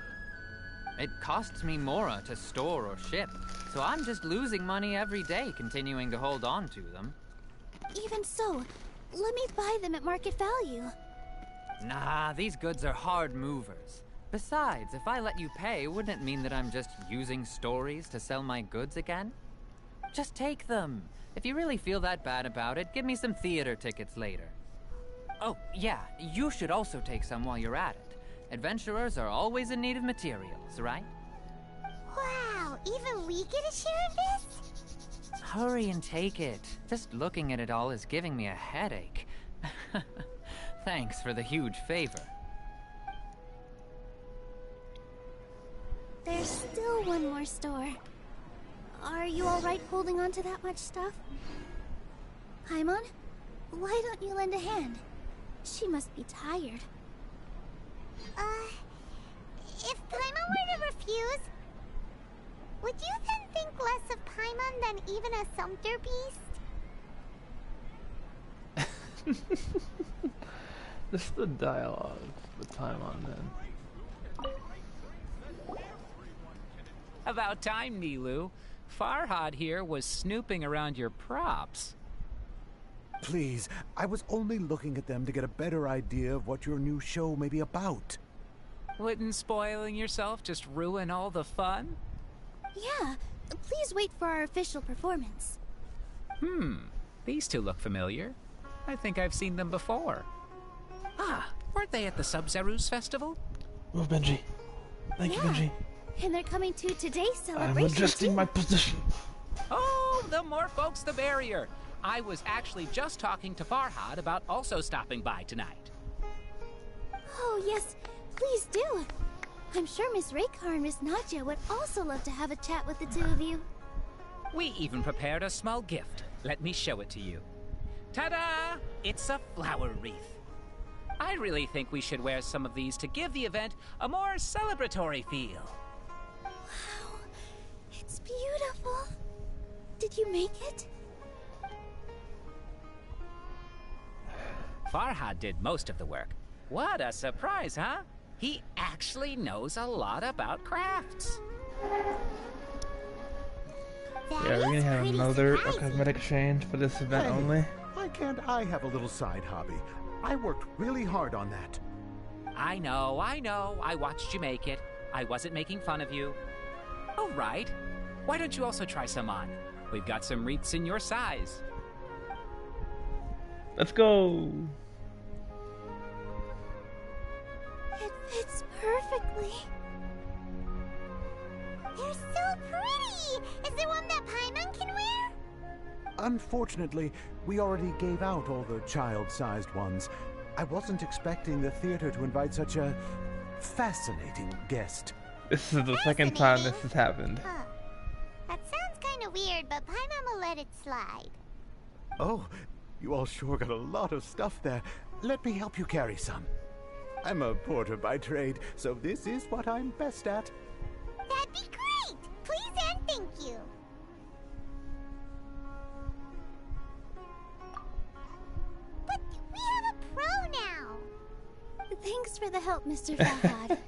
Speaker 9: It costs me Mora to store or ship, so I'm just losing money every day continuing to hold on to them.
Speaker 6: Even so, let me buy them at market value.
Speaker 9: Nah, these goods are hard movers. Besides, if I let you pay, wouldn't it mean that I'm just using stories to sell my goods again? Just take them. If you really feel that bad about it, give me some theater tickets later. Oh, yeah, you should also take some while you're at it. Adventurers are always in need of materials, right?
Speaker 6: Wow, even we get a share of this?
Speaker 9: Hurry and take it. Just looking at it all is giving me a headache. Thanks for the huge favor.
Speaker 6: There's still one more store. Are you alright holding on to that much stuff? Paimon, why don't you lend a hand? She must be tired. If Paimon were to refuse, would you then think less of Paimon than even a Sumpter beast?
Speaker 4: This is the dialogue with Paimon, man.
Speaker 9: About time, Nilou. Farhad here was snooping around your props.
Speaker 11: Please, I was only looking at them to get a better idea of what your new show may be about.
Speaker 9: Wouldn't spoiling yourself just ruin all the fun?
Speaker 6: Yeah, please wait for our official performance.
Speaker 9: These two look familiar. I think I've seen them before. Ah, weren't they at the Sub-Zerus festival?
Speaker 4: Oh, Benji. Thank you, Benji.
Speaker 6: And they're coming to today's celebration.
Speaker 4: I'm adjusting my position.
Speaker 9: Oh, the more folks, the merrier. I was actually just talking to Farhad about also stopping by tonight.
Speaker 6: Oh, yes, please do. I'm sure Miss Raykar and Miss Nadja would also love to have a chat with the two of you.
Speaker 9: We even prepared a small gift. Let me show it to you. Ta-da! It's a flower wreath. I really think we should wear some of these to give the event a more celebratory feel.
Speaker 6: Wow, it's beautiful. Did you make it?
Speaker 9: Farhad did most of the work. What a surprise, huh? He actually knows a lot about crafts.
Speaker 4: Yeah, we're gonna have another cosmetic exchange for this event only.
Speaker 11: Why can't I have a little side hobby? I worked really hard on that.
Speaker 9: I know. I watched you make it. I wasn't making fun of you. Oh, right. Why don't you also try some on? We've got some wreaths in your size.
Speaker 4: Let's go.
Speaker 6: It fits perfectly.
Speaker 5: They're so pretty! Is there one that Paimon can wear?
Speaker 11: Unfortunately, we already gave out all the child-sized ones. I wasn't expecting the theater to invite such a fascinating guest.
Speaker 4: This is the second time this has happened.
Speaker 5: Huh. That sounds kind of weird, but Paimon will let it slide.
Speaker 11: Oh, you all sure got a lot of stuff there. Let me help you carry some. I'm a porter by trade, so this is what I'm best at.
Speaker 5: That'd be great! Please and thank you. But we have a pro now!
Speaker 6: Thanks for the help, Mr. Farhad.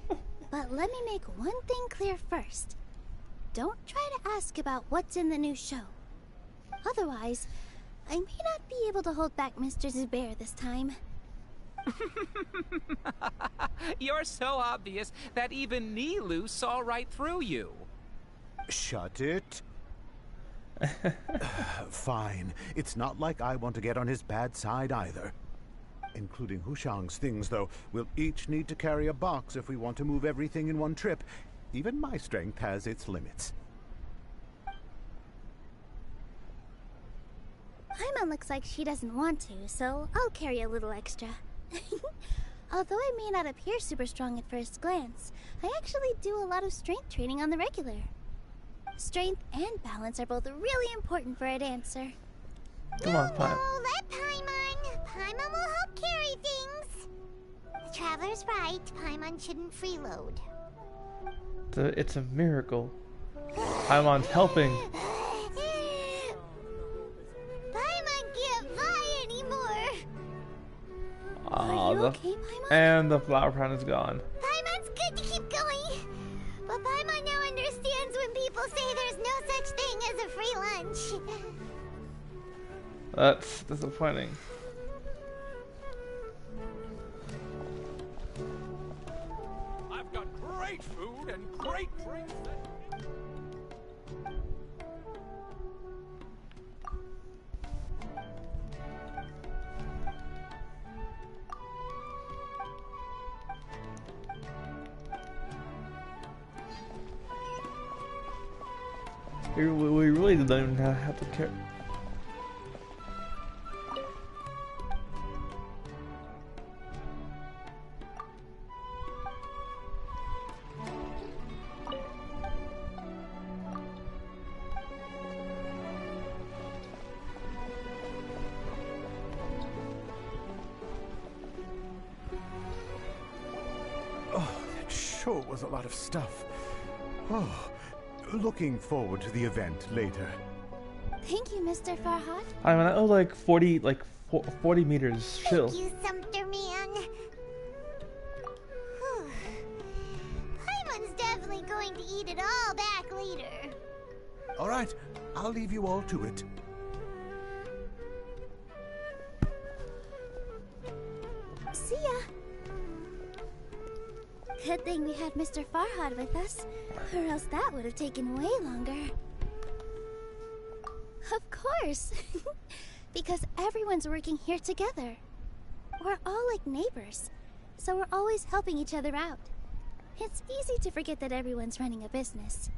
Speaker 6: But let me make one thing clear first. Don't try to ask about what's in the new show. Otherwise, I may not be able to hold back Mr. Zubair this time.
Speaker 9: You're so obvious that even Nilou saw right through you.
Speaker 11: Shut it. Fine. It's not like I want to get on his bad side either. Including Hushang's things, though. We'll each need to carry a box if we want to move everything in one trip. Even my strength has its limits.
Speaker 6: Paimon looks like she doesn't want to, so I'll carry a little extra. Although I may not appear super strong at first glance, I actually do a lot of strength training on the regular. Strength and balance are both really important for a dancer.
Speaker 4: Come on, Paimon.
Speaker 5: Oh, let Paimon. Paimon will help carry things. The Traveler's right. Paimon shouldn't freeload.
Speaker 4: It's a miracle. Paimon's helping.
Speaker 5: Paimon can't fly anymore.
Speaker 4: Oh, and the flower crown is gone.
Speaker 5: Paimon's good to keep going. But Paimon now understands when people say there's no such thing as a free lunch.
Speaker 4: That's disappointing.
Speaker 14: I've got great food and great drinks.
Speaker 4: We really don't even have to care.
Speaker 11: Oh, that sure was a lot of stuff. Oh, looking forward to the event later.
Speaker 6: Thank you, Mr. Farhad.
Speaker 4: I mean, I owe like 40 meters. Chill.
Speaker 5: Thank you, Sumpter Man. Paimon's definitely definitely going to eat it all back later.
Speaker 11: All right, I'll leave you all to it.
Speaker 6: See ya. Good thing we had Mr. Farhad with us, or else that would have taken way longer. Of course. Because everyone's working here together. We're all like neighbors, so we're always helping each other out. It's easy to forget that everyone's running a business.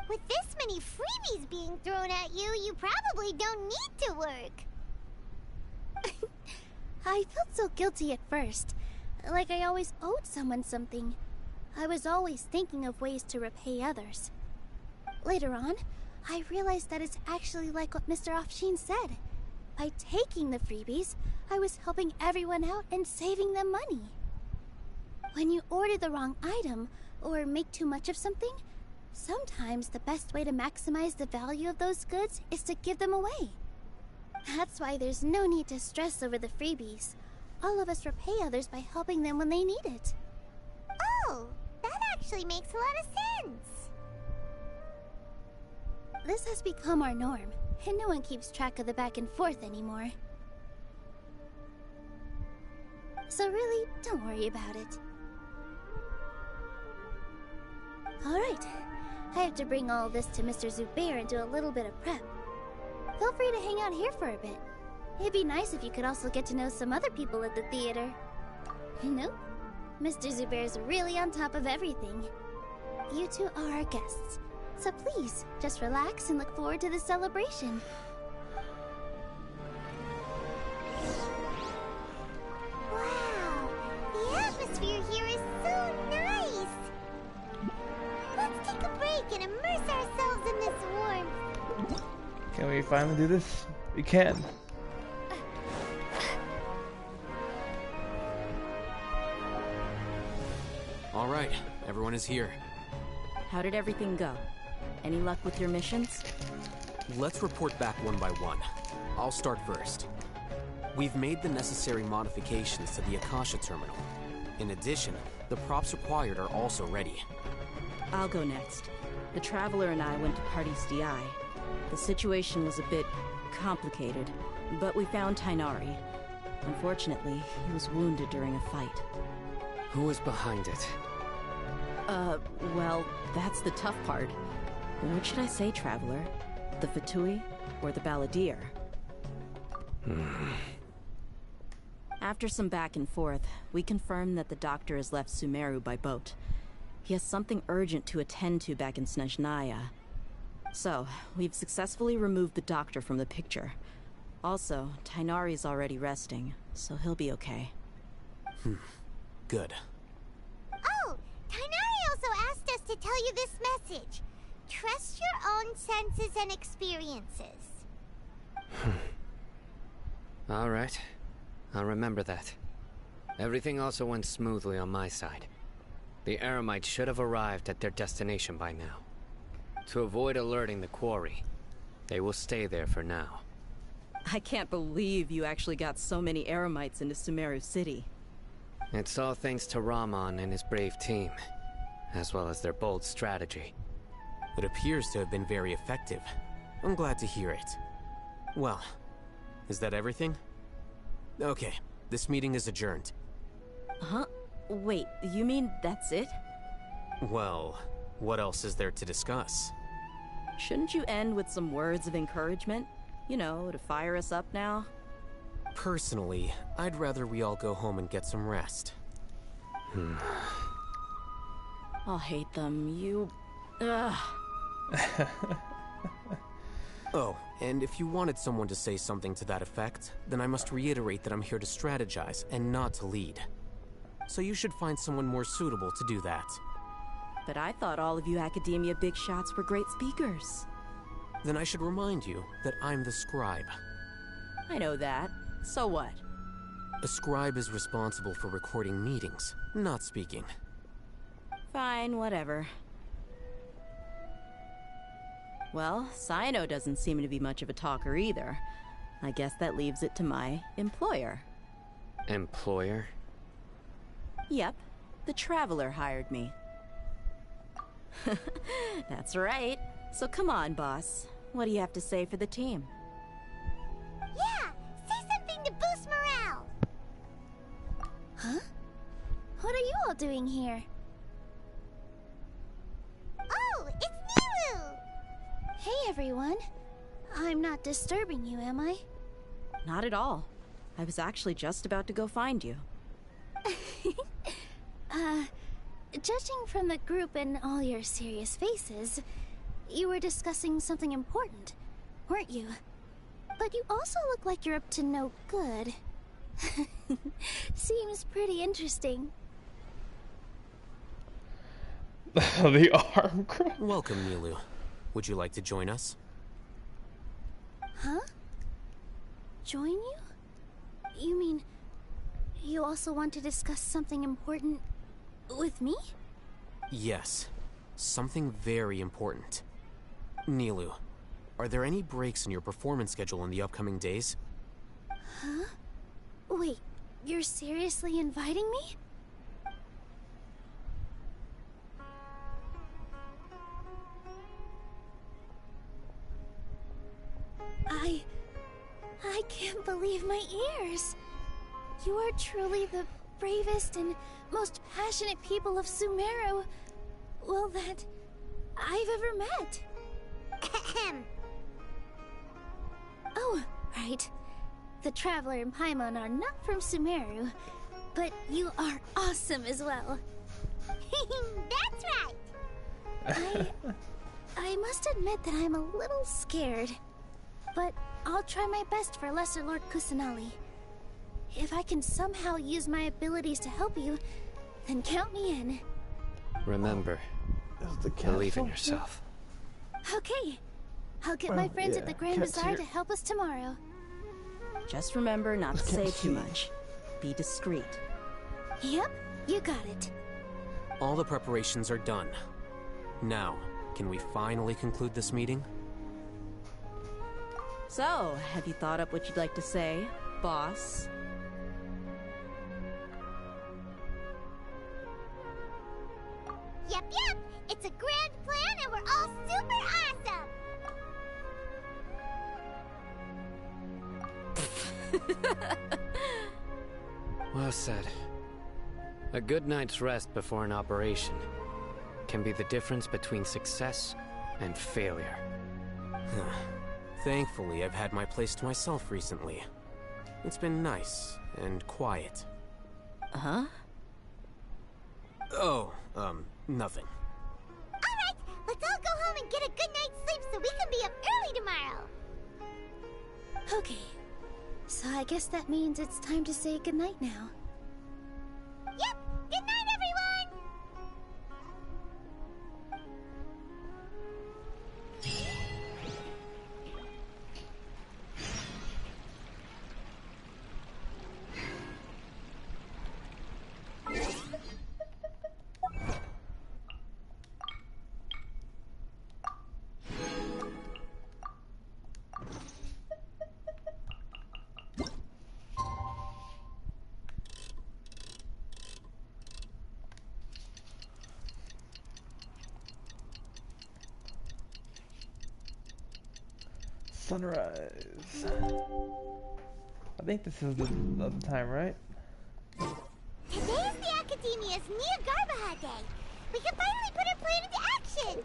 Speaker 5: With this many freebies being thrown at you, you probably don't need to work.
Speaker 6: I felt so guilty at first, like I always owed someone something. I was always thinking of ways to repay others. Later on, I realized that it's actually like what Mr. Afshin said. By taking the freebies, I was helping everyone out and saving them money. When you order the wrong item, or make too much of something, sometimes the best way to maximize the value of those goods is to give them away. That's why there's no need to stress over the freebies. All of us repay others by helping them when they need it.
Speaker 5: Oh, that actually makes a lot of sense.
Speaker 6: This has become our norm, and no one keeps track of the back and forth anymore. So really, don't worry about it. Alright, I have to bring all this to Mr. Zubair and do a little bit of prep. Feel free to hang out here for a bit. It'd be nice if you could also get to know some other people at the theater. Nope. Mr. Zubair's really on top of everything. You two are our guests, so please, just relax and look forward to the celebration.
Speaker 5: Wow, the atmosphere here is so nice. Let's take a break and immerse ourselves in this warmth.
Speaker 4: Can we finally do this? We can.
Speaker 12: All right, everyone is here.
Speaker 13: How did everything go? Any luck with your missions?
Speaker 12: Let's report back one by one. I'll start first. We've made the necessary modifications to the Akasha terminal. In addition, the props required are also ready.
Speaker 13: I'll go next. The Traveler and I went to Party's DI. The situation was a bit complicated, but we found Tighnari. Unfortunately, he was wounded during a fight.
Speaker 19: Who was behind it?
Speaker 13: Well, that's the tough part. What should I say, Traveler? The Fatui or the Balladeer? After some back and forth, we confirmed that the doctor has left Sumeru by boat. He has something urgent to attend to back in Snezhnaya. So, we've successfully removed the doctor from the picture. Also, Tighnari's already resting, so he'll be okay.
Speaker 12: Good.
Speaker 5: Oh, Tighnari also asked us to tell you this message. Trust your own senses and experiences.
Speaker 19: All right. I'll remember that. Everything also went smoothly on my side. The Eremites should have arrived at their destination by now. To avoid alerting the quarry, they will stay there for now.
Speaker 13: I can't believe you actually got so many Eremites into Sumeru City.
Speaker 19: It's all thanks to Rahman and his brave team, as well as their bold strategy.
Speaker 12: It appears to have been very effective. I'm glad to hear it. Well, is that everything? Okay, this meeting is adjourned.
Speaker 13: Huh? Wait, you mean that's it?
Speaker 12: Well, what else is there to discuss?
Speaker 13: Shouldn't you end with some words of encouragement? You know, to fire us up now?
Speaker 12: Personally, I'd rather we all go home and get some rest.
Speaker 13: I'll hate them, you... Ugh.
Speaker 12: Oh, and if you wanted someone to say something to that effect, then I must reiterate that I'm here to strategize and not to lead. So you should find someone more suitable to do that.
Speaker 13: But I thought all of you Academia big shots were great speakers.
Speaker 12: Then I should remind you that I'm the scribe.
Speaker 13: I know that. So what?
Speaker 12: A scribe is responsible for recording meetings, not speaking.
Speaker 13: Fine, whatever. Well, Cyno doesn't seem to be much of a talker either. I guess that leaves it to my employer.
Speaker 19: Employer?
Speaker 13: Yep. The Traveler hired me. That's right. So come on, boss. What do you have to say for the team?
Speaker 5: Yeah! Say something to boost morale!
Speaker 6: Huh? What are you all doing here?
Speaker 5: Oh, it's Nilou!
Speaker 6: Hey, everyone. I'm not disturbing you, am I?
Speaker 13: Not at all. I was actually just about to go find you.
Speaker 6: Judging from the group and all your serious faces, you were discussing something important, weren't you? But you also look like you're up to no good. Seems pretty interesting.
Speaker 4: The arm crap.
Speaker 12: Welcome, Nilou. Would you like to join us?
Speaker 6: Huh? Join you? You mean you also want to discuss something important with me?
Speaker 12: Yes. Something very important. Nilou, are there any breaks in your performance schedule in the upcoming days?
Speaker 6: Huh? Wait, you're seriously inviting me? I can't believe my ears. You are truly the bravest and most passionate people of Sumeru, well, that I've ever met. Oh, right. The Traveler and Paimon are not from Sumeru, but you are awesome as well.
Speaker 5: That's right!
Speaker 6: I must admit that I'm a little scared, but I'll try my best for Lesser Lord Kusanali. If I can somehow use my abilities to help you, then count me in.
Speaker 19: Remember, believe in yourself.
Speaker 6: Okay. I'll get my friends at the Grand Bazaar to help us tomorrow.
Speaker 13: Just remember not to say too much. Be discreet.
Speaker 6: Yep, you got it.
Speaker 12: All the preparations are done. Now, can we finally conclude this meeting?
Speaker 13: So, have you thought up what you'd like to say, boss?
Speaker 5: Yep. It's a grand plan and we're all super awesome!
Speaker 19: Well said. A good night's rest before an operation can be the difference between success and failure.
Speaker 12: Thankfully, I've had my place to myself recently. It's been nice and quiet.
Speaker 13: Huh?
Speaker 12: Oh, nothing.
Speaker 5: Alright, let's all go home and get a good night's sleep so we can be up early tomorrow!
Speaker 6: Okay. So I guess that means it's time to say goodnight now.
Speaker 5: Yep! Good night, everyone!
Speaker 4: Sunrise. I think this is the time, right?
Speaker 5: Today's the Academia's Nia Garbaha Day. We can finally put our plan into action.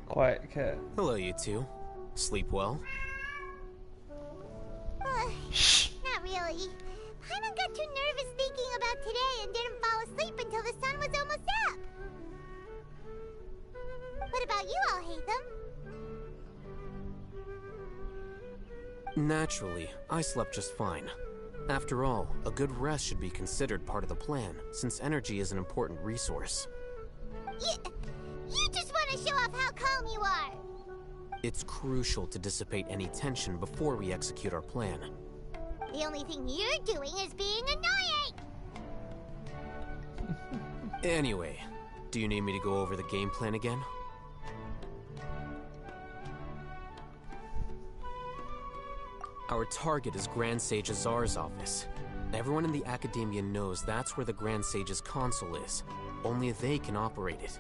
Speaker 4: Quiet cat.
Speaker 12: Hello, you two. Sleep well?
Speaker 5: Not really. Paimon got too nervous thinking about today and didn't fall asleep until the sun was almost up. What about you all, Hatham?
Speaker 12: Naturally, I slept just fine. After all, a good rest should be considered part of the plan, since energy is an important resource.
Speaker 5: You just want to show off how calm you are!
Speaker 12: It's crucial to dissipate any tension before we execute our plan.
Speaker 5: The only thing you're doing is being annoying!
Speaker 12: Anyway, do you need me to go over the game plan again? Our target is Grand Sage Azar's office. Everyone in the Academia knows that's where the Grand Sage's console is. Only they can operate it.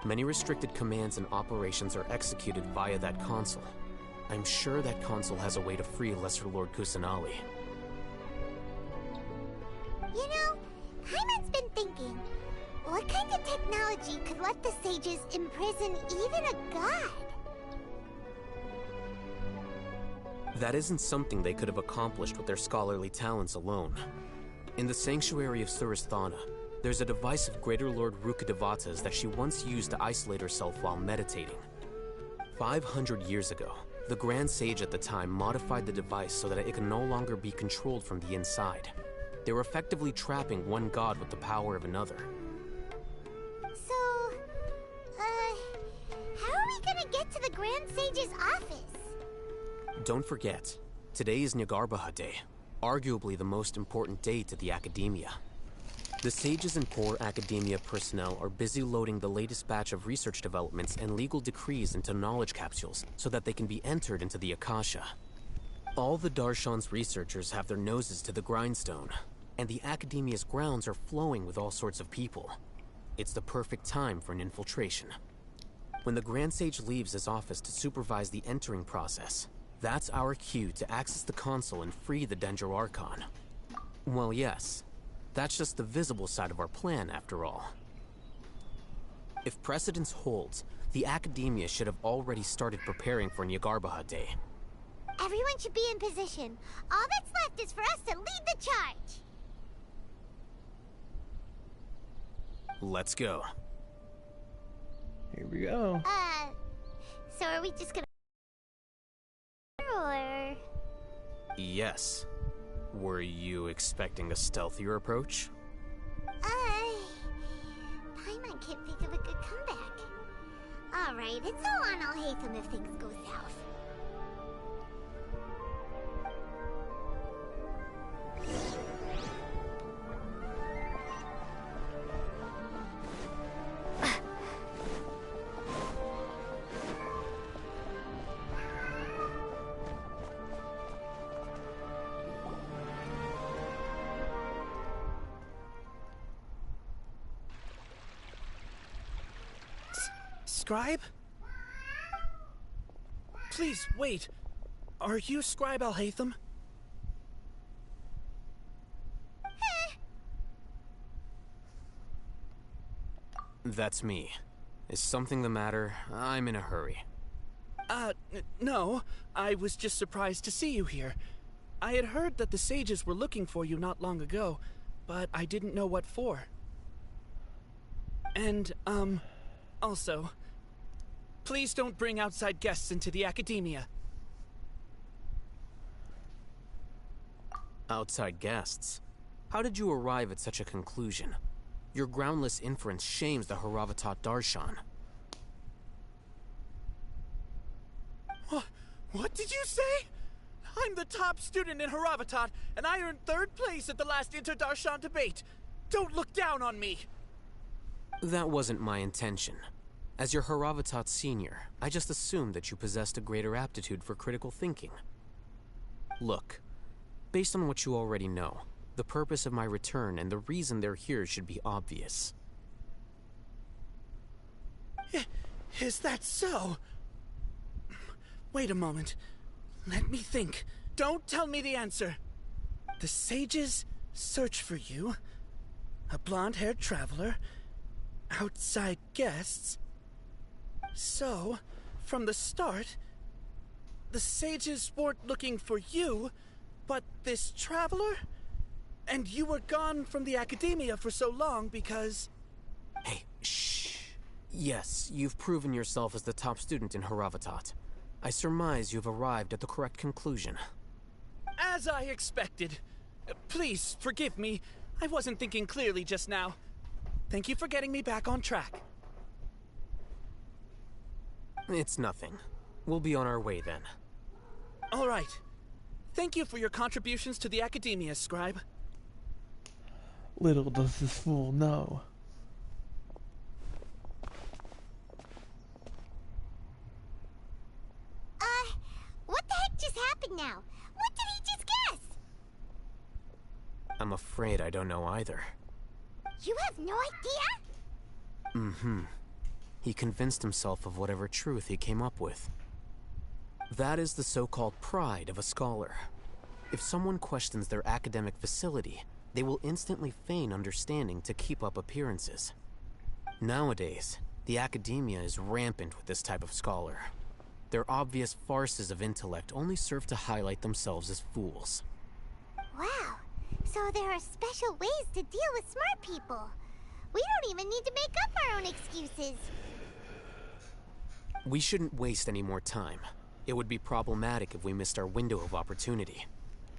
Speaker 12: Many restricted commands and operations are executed via that console. I'm sure that console has a way to free Lesser Lord Kusanali.
Speaker 5: You know, Paimon's been thinking, what kind of technology could let the sages imprison even a god?
Speaker 12: That isn't something they could have accomplished with their scholarly talents alone. In the Sanctuary of Suristhana, there's a device of Greater Lord Rukkhadevata's that she once used to isolate herself while meditating. 500 years ago, the Grand Sage at the time modified the device so that it could no longer be controlled from the inside. They were effectively trapping one god with the power of another.
Speaker 5: So, how are we gonna get to the Grand Sage's office?
Speaker 12: Don't forget, today is Nyagarbha Day, arguably the most important day to the Academia. The sages and core Academia personnel are busy loading the latest batch of research developments and legal decrees into knowledge capsules so that they can be entered into the Akasha. All the Darshan's researchers have their noses to the grindstone, and the Academia's grounds are flowing with all sorts of people. It's the perfect time for an infiltration. When the Grand Sage leaves his office to supervise the entering process, that's our cue to access the console and free the Dendro Archon. Well, yes. That's just the visible side of our plan, after all. If precedence holds, the Academia should have already started preparing for Nyagarbha Day.
Speaker 5: Everyone should be in position. All that's left is for us to lead the charge.
Speaker 12: Let's go.
Speaker 4: Here we go.
Speaker 5: So are we just gonna... or...
Speaker 12: Yes. Were you expecting a stealthier approach?
Speaker 5: Paimon can't think of a good comeback. Alright, it's all on Alhaitham if things go south.
Speaker 8: Scribe? Please, wait. Are you Scribe Alhaitham?
Speaker 12: That's me. Is something the matter? I'm in a hurry.
Speaker 8: No. I was just surprised to see you here. I had heard that the sages were looking for you not long ago, but I didn't know what for. And, also, please don't bring outside guests into the Academia.
Speaker 12: Outside guests? How did you arrive at such a conclusion? Your groundless inference shames the Haravatat Darshan.
Speaker 8: What did you say? I'm the top student in Haravatat, and I earned 3rd place at the last Inter-Darshan debate. Don't look down on me!
Speaker 12: That wasn't my intention. As your Haravatat senior, I just assumed that you possessed a greater aptitude for critical thinking. Look, based on what you already know, the purpose of my return and the reason they're here should be obvious.
Speaker 8: Is that so? Wait a moment. Let me think. Don't tell me the answer. The sages search for you. A blonde-haired traveler. Outside guests. So, from the start, the sages weren't looking for you, but this traveler? And you were gone from the Academia for so long because...
Speaker 12: Hey, shh. Yes, you've proven yourself as the top student in Haravatat. I surmise you've arrived at the correct conclusion.
Speaker 8: As I expected. Please, forgive me. I wasn't thinking clearly just now. Thank you for getting me back on track.
Speaker 12: It's nothing. We'll be on our way then.
Speaker 8: All right. Thank you for your contributions to the Academia, Scribe.
Speaker 4: Little does this fool know.
Speaker 5: What the heck just happened now? What did he just guess?
Speaker 12: I'm afraid I don't know either.
Speaker 5: You have no idea?
Speaker 12: Mm-hmm. He convinced himself of whatever truth he came up with. That is the so-called pride of a scholar. If someone questions their academic facility, they will instantly feign understanding to keep up appearances. Nowadays, the academia is rampant with this type of scholar. Their obvious farces of intellect only serve to highlight themselves as fools.
Speaker 5: Wow, so there are special ways to deal with smart people. We don't even need to make up our own excuses.
Speaker 12: We shouldn't waste any more time. It would be problematic if we missed our window of opportunity.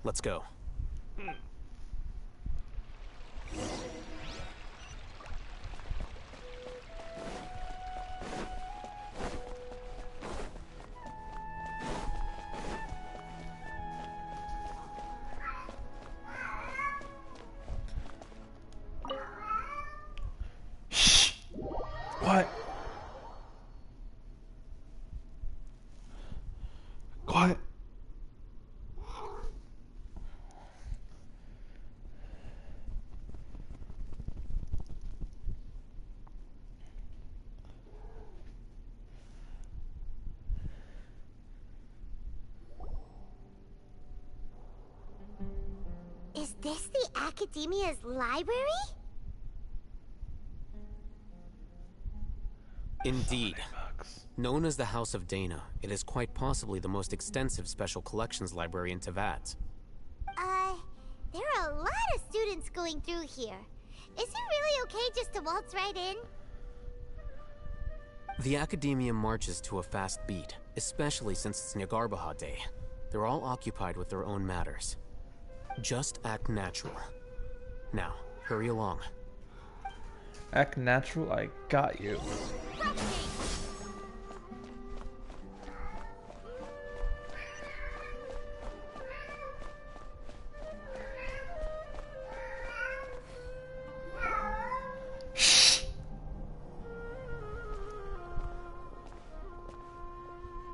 Speaker 12: Let's go.
Speaker 4: Quiet. Quiet.
Speaker 5: Is this the Academia's library?
Speaker 12: Indeed. Known as the House of Dana, it is quite possibly the most extensive special collections library in Teyvat.
Speaker 5: There are a lot of students going through here. Is it really okay just to waltz right in?
Speaker 12: The Academia marches to a fast beat, especially since it's Nagarbaha Day. They're all occupied with their own matters. Just act natural. Now, hurry along.
Speaker 4: Act natural, I got you.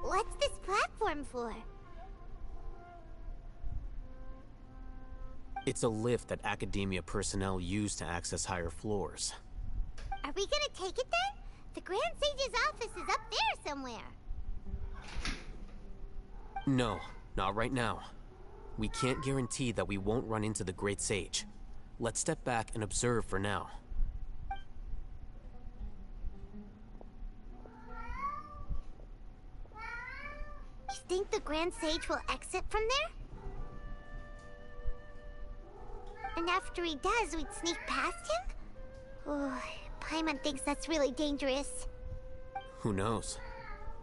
Speaker 5: What's this platform for?
Speaker 12: It's a lift that Academia personnel use to access higher floors.
Speaker 5: Are we gonna take it then? The Grand Sage's office is up there somewhere.
Speaker 12: No, not right now. We can't guarantee that we won't run into the Great Sage. Let's step back and observe for now.
Speaker 5: You think the Grand Sage will exit from there? And after he does, we'd sneak past him? Oh, Paimon thinks that's really dangerous.
Speaker 12: Who knows?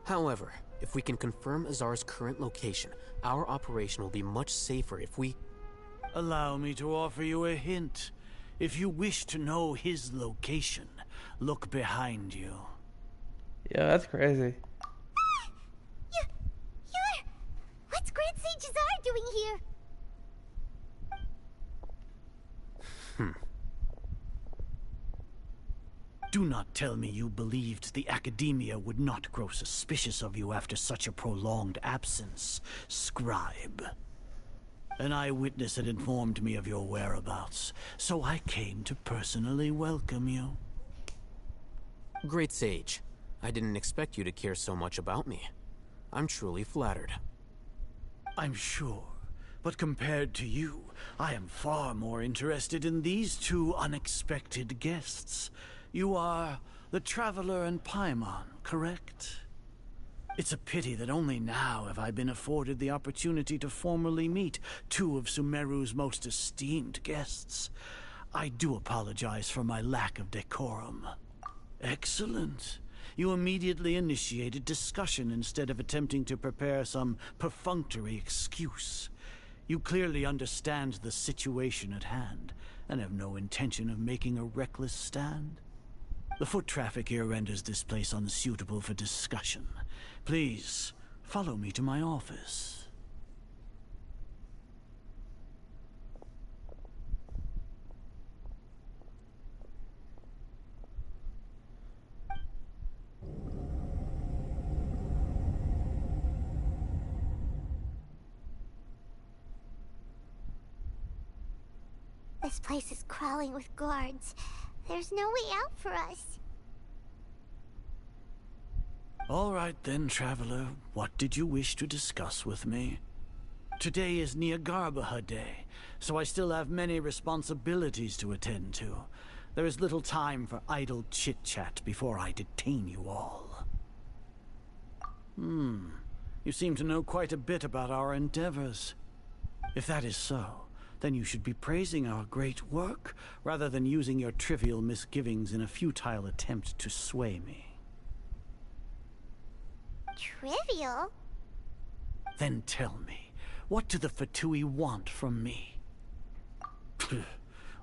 Speaker 12: However, if we can confirm Azar's current location, our operation will be much safer if we...
Speaker 15: Allow me to offer you a hint. If you wish to know his location, look behind you.
Speaker 4: Yeah, that's crazy.
Speaker 5: What's Grand Sage Azar doing here?
Speaker 15: Do not tell me you believed the Academia would not grow suspicious of you after such a prolonged absence, Scribe. An eyewitness had informed me of your whereabouts, so I came to personally welcome you.
Speaker 12: Great Sage, I didn't expect you to care so much about me. I'm truly flattered.
Speaker 15: I'm sure, but compared to you, I am far more interested in these two unexpected guests. You are the Traveler and Paimon, correct? It's a pity that only now have I been afforded the opportunity to formally meet two of Sumeru's most esteemed guests. I do apologize for my lack of decorum. Excellent. You immediately initiated discussion instead of attempting to prepare some perfunctory excuse. You clearly understand the situation at hand, and have no intention of making a reckless stand. The foot traffic here renders this place unsuitable for discussion. Please, follow me to my office.
Speaker 5: This place is crawling with guards. There's no way out for us.
Speaker 15: All right then, Traveler. What did you wish to discuss with me? Today is Neogarbaha Day, so I still have many responsibilities to attend to. There is little time for idle chit-chat before I detain you all. You seem to know quite a bit about our endeavors. If that is so, then you should be praising our great work, rather than using your trivial misgivings in a futile attempt to sway me.
Speaker 5: Trivial?
Speaker 15: Then tell me, what do the Fatui want from me?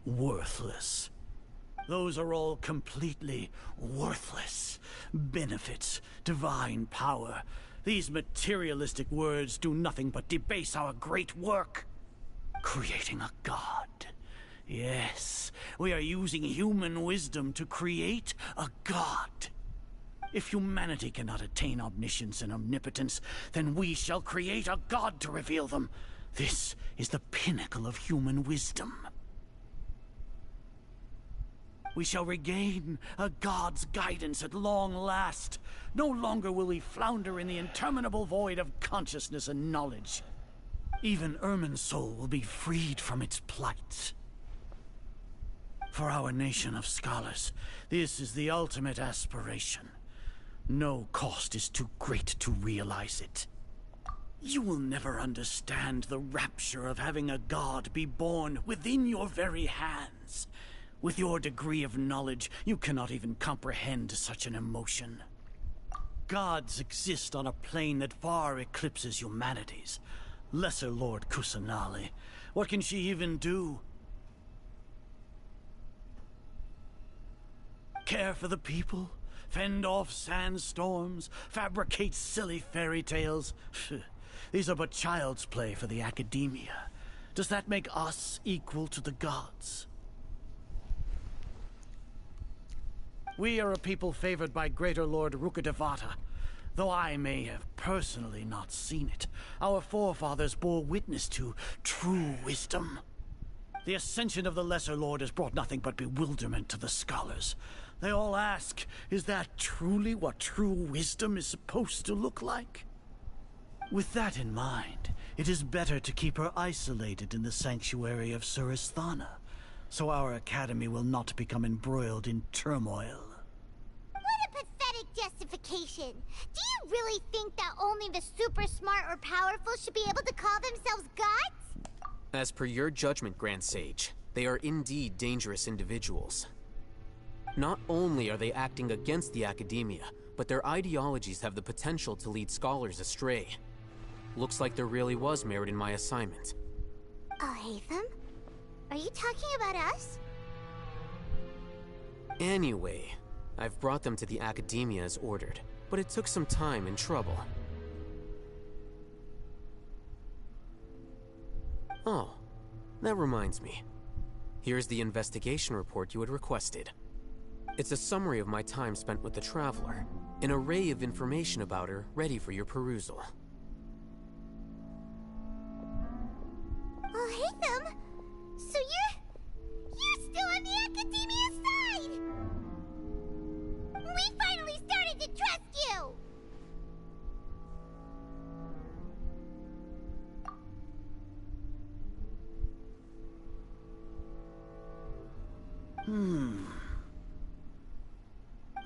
Speaker 15: Worthless. Those are all completely worthless. Benefits, divine power. These materialistic words do nothing but debase our great work. Creating a god. Yes, we are using human wisdom to create a god. If humanity cannot attain omniscience and omnipotence, then we shall create a god to reveal them. This is the pinnacle of human wisdom. We shall regain a god's guidance at long last. No longer will we flounder in the interminable void of consciousness and knowledge. Even Irminsul will be freed from its plight. For our nation of scholars, this is the ultimate aspiration. No cost is too great to realize it. You will never understand the rapture of having a god be born within your very hands. With your degree of knowledge, you cannot even comprehend such an emotion. Gods exist on a plane that far eclipses humanity's. Lesser Lord Kusanali, what can she even do? Care for the people? Fend off sandstorms? Fabricate silly fairy tales? These are but child's play for the Academia. Does that make us equal to the gods? We are a people favored by Greater Lord Rukkhadevata. Though I may have personally not seen it, our forefathers bore witness to true wisdom. The ascension of the Lesser Lord has brought nothing but bewilderment to the scholars. They all ask, is that truly what true wisdom is supposed to look like? With that in mind, it is better to keep her isolated in the sanctuary of Suristhana, so our academy will not become embroiled in turmoil.
Speaker 5: What a pathetic justification! Do you really think that only the super smart or powerful should be able to call themselves gods?
Speaker 12: As per your judgment, Grand Sage, they are indeed dangerous individuals. Not only are they acting against the Academia, but their ideologies have the potential to lead scholars astray. Looks like there really was merit in my assignment.
Speaker 5: Alhaitham? Are you talking about us?
Speaker 12: Anyway, I've brought them to the Academia as ordered, but it took some time and trouble. Oh, that reminds me. Here's the investigation report you had requested. It's a summary of my time spent with the Traveler, an array of information about her ready for your perusal.
Speaker 5: Alhaitham? So you're still on the Academia's side! We finally started to trust you!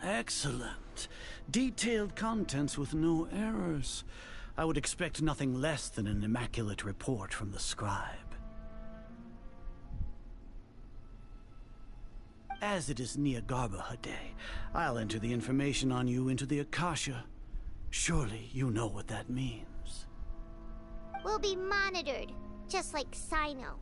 Speaker 15: Excellent. Detailed contents with no errors. I would expect nothing less than an immaculate report from the scribe. As it is Neogarbaha Day, I'll enter the information on you into the Akasha. Surely you know what that means.
Speaker 5: We'll be monitored, just like Sino.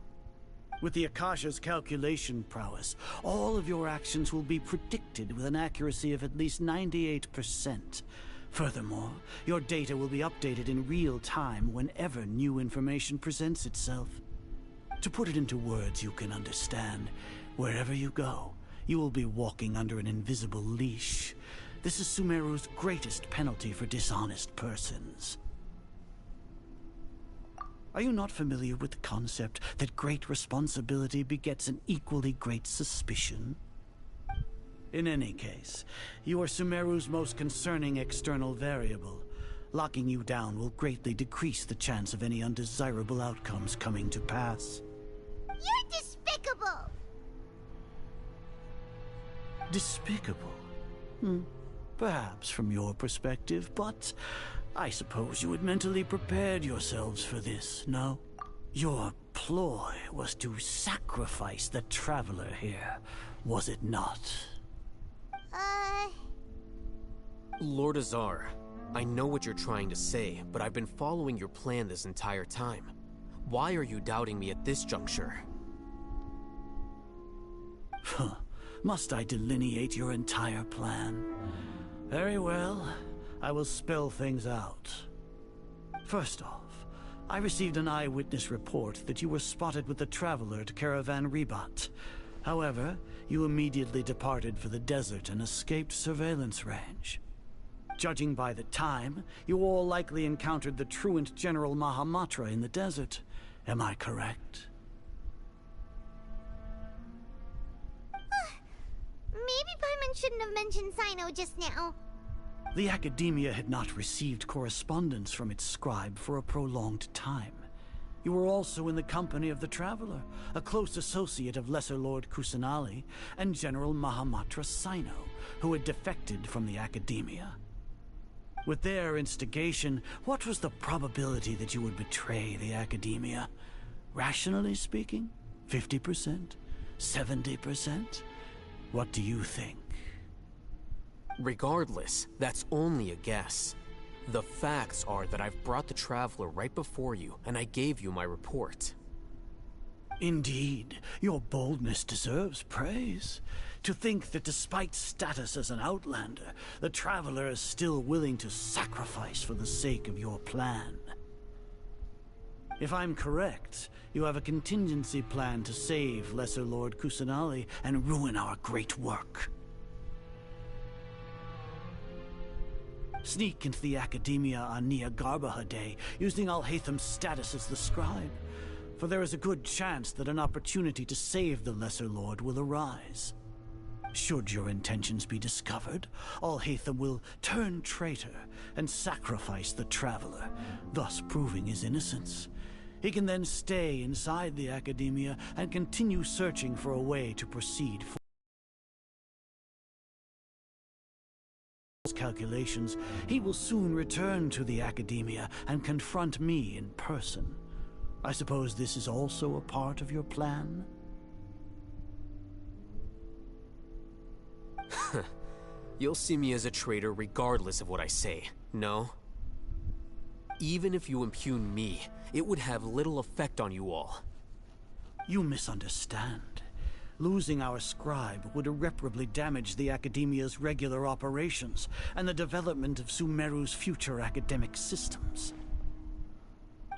Speaker 15: With the Akasha's calculation prowess, all of your actions will be predicted with an accuracy of at least 98%. Furthermore, your data will be updated in real time whenever new information presents itself. To put it into words you can understand, wherever you go, you will be walking under an invisible leash. This is Sumeru's greatest penalty for dishonest persons. Are you not familiar with the concept that great responsibility begets an equally great suspicion? In any case, you are Sumeru's most concerning external variable. Locking you down will greatly decrease the chance of any undesirable outcomes coming to pass.
Speaker 5: You're despicable!
Speaker 15: Despicable? Perhaps from your perspective, but I suppose you had mentally prepared yourselves for this, no? Your ploy was to sacrifice the Traveler here, was it not?
Speaker 12: Lord Azar, I know what you're trying to say, but I've been following your plan this entire time. Why are you doubting me at this juncture?
Speaker 15: Must I delineate your entire plan? Very well. I will spell things out. First off, I received an eyewitness report that you were spotted with the Traveler at Caravan Ribat. However, you immediately departed for the desert and escaped surveillance range. Judging by the time, you all likely encountered the truant General Mahamatra in the desert. Am I correct?
Speaker 5: Maybe Paimon shouldn't have mentioned Cyno just now.
Speaker 15: The Academia had not received correspondence from its scribe for a prolonged time. You were also in the company of the Traveler, a close associate of Lesser Lord Kusanali and General Mahamatra Cyno, who had defected from the Academia. With their instigation, what was the probability that you would betray the Academia? Rationally speaking, 50%? 70%? What do you think?
Speaker 12: Regardless, that's only a guess. The facts are that I've brought the Traveler right before you, and I gave you my report.
Speaker 15: Indeed, your boldness deserves praise. To think that despite status as an outlander, the Traveler is still willing to sacrifice for the sake of your plan. If I'm correct, you have a contingency plan to save Lesser Lord Kusanali and ruin our great work. Sneak into the Academia on Nia Garbaha Day, using Alhaitham's status as the scribe, for there is a good chance that an opportunity to save the Lesser Lord will arise. Should your intentions be discovered, Alhaitham will turn traitor and sacrifice the Traveler, thus proving his innocence. He can then stay inside the Academia and continue searching for a way to proceed forward. Calculations, he will soon return to the Academia and confront me in person. I suppose this is also a part of your plan?
Speaker 12: You'll see me as a traitor regardless of what I say, no? Even if you impugn me, it would have little effect on you all.
Speaker 15: You misunderstand. Losing our scribe would irreparably damage the Academia's regular operations and the development of Sumeru's future academic systems.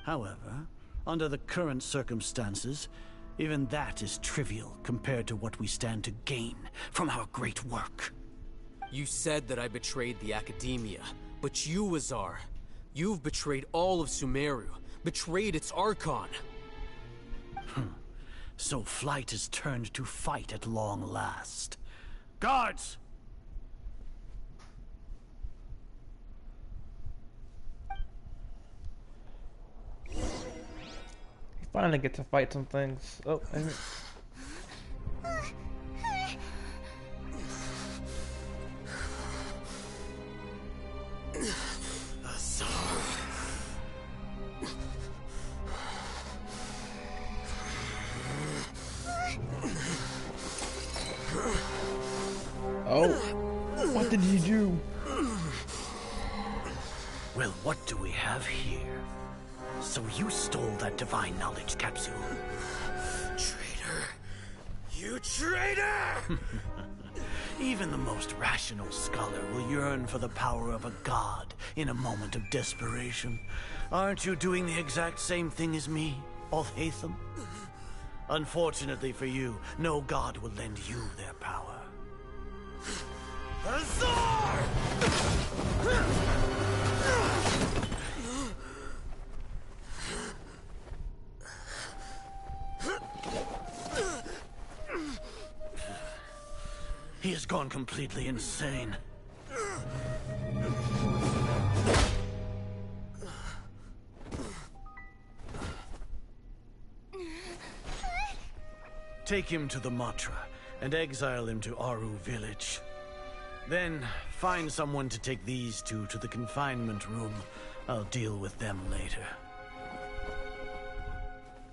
Speaker 15: However, under the current circumstances, even that is trivial compared to what we stand to gain from our great work.
Speaker 12: You said that I betrayed the Academia, but you, Azar, you've betrayed all of Sumeru, betrayed its Archon.
Speaker 15: So flight has turned to fight at long last. Guards!
Speaker 4: You finally get to fight some things. Oh, oh, what did he do?
Speaker 15: Well, what do we have here? So you stole that divine knowledge capsule.
Speaker 12: Traitor! You traitor!
Speaker 15: Even the most rational scholar will yearn for the power of a god in a moment of desperation. Aren't you doing the exact same thing as me, Alhaitham? Unfortunately for you, no god will lend you their power.
Speaker 12: Azar!
Speaker 15: He has gone completely insane. Take him to the Matra and exile him to Aru village. Then find someone to take these two to the confinement room. I'll deal with them later.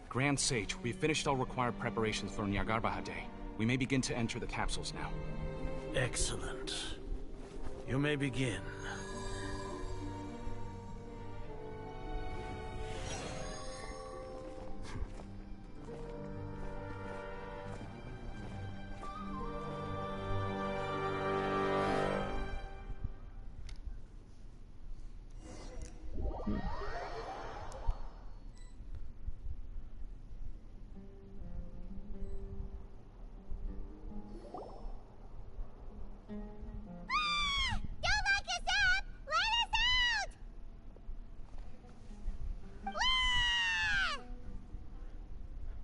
Speaker 16: Grand Sage, we've finished all required preparations for Nyargarbaha Day. We may begin to enter the capsules now.
Speaker 15: Excellent. You may begin.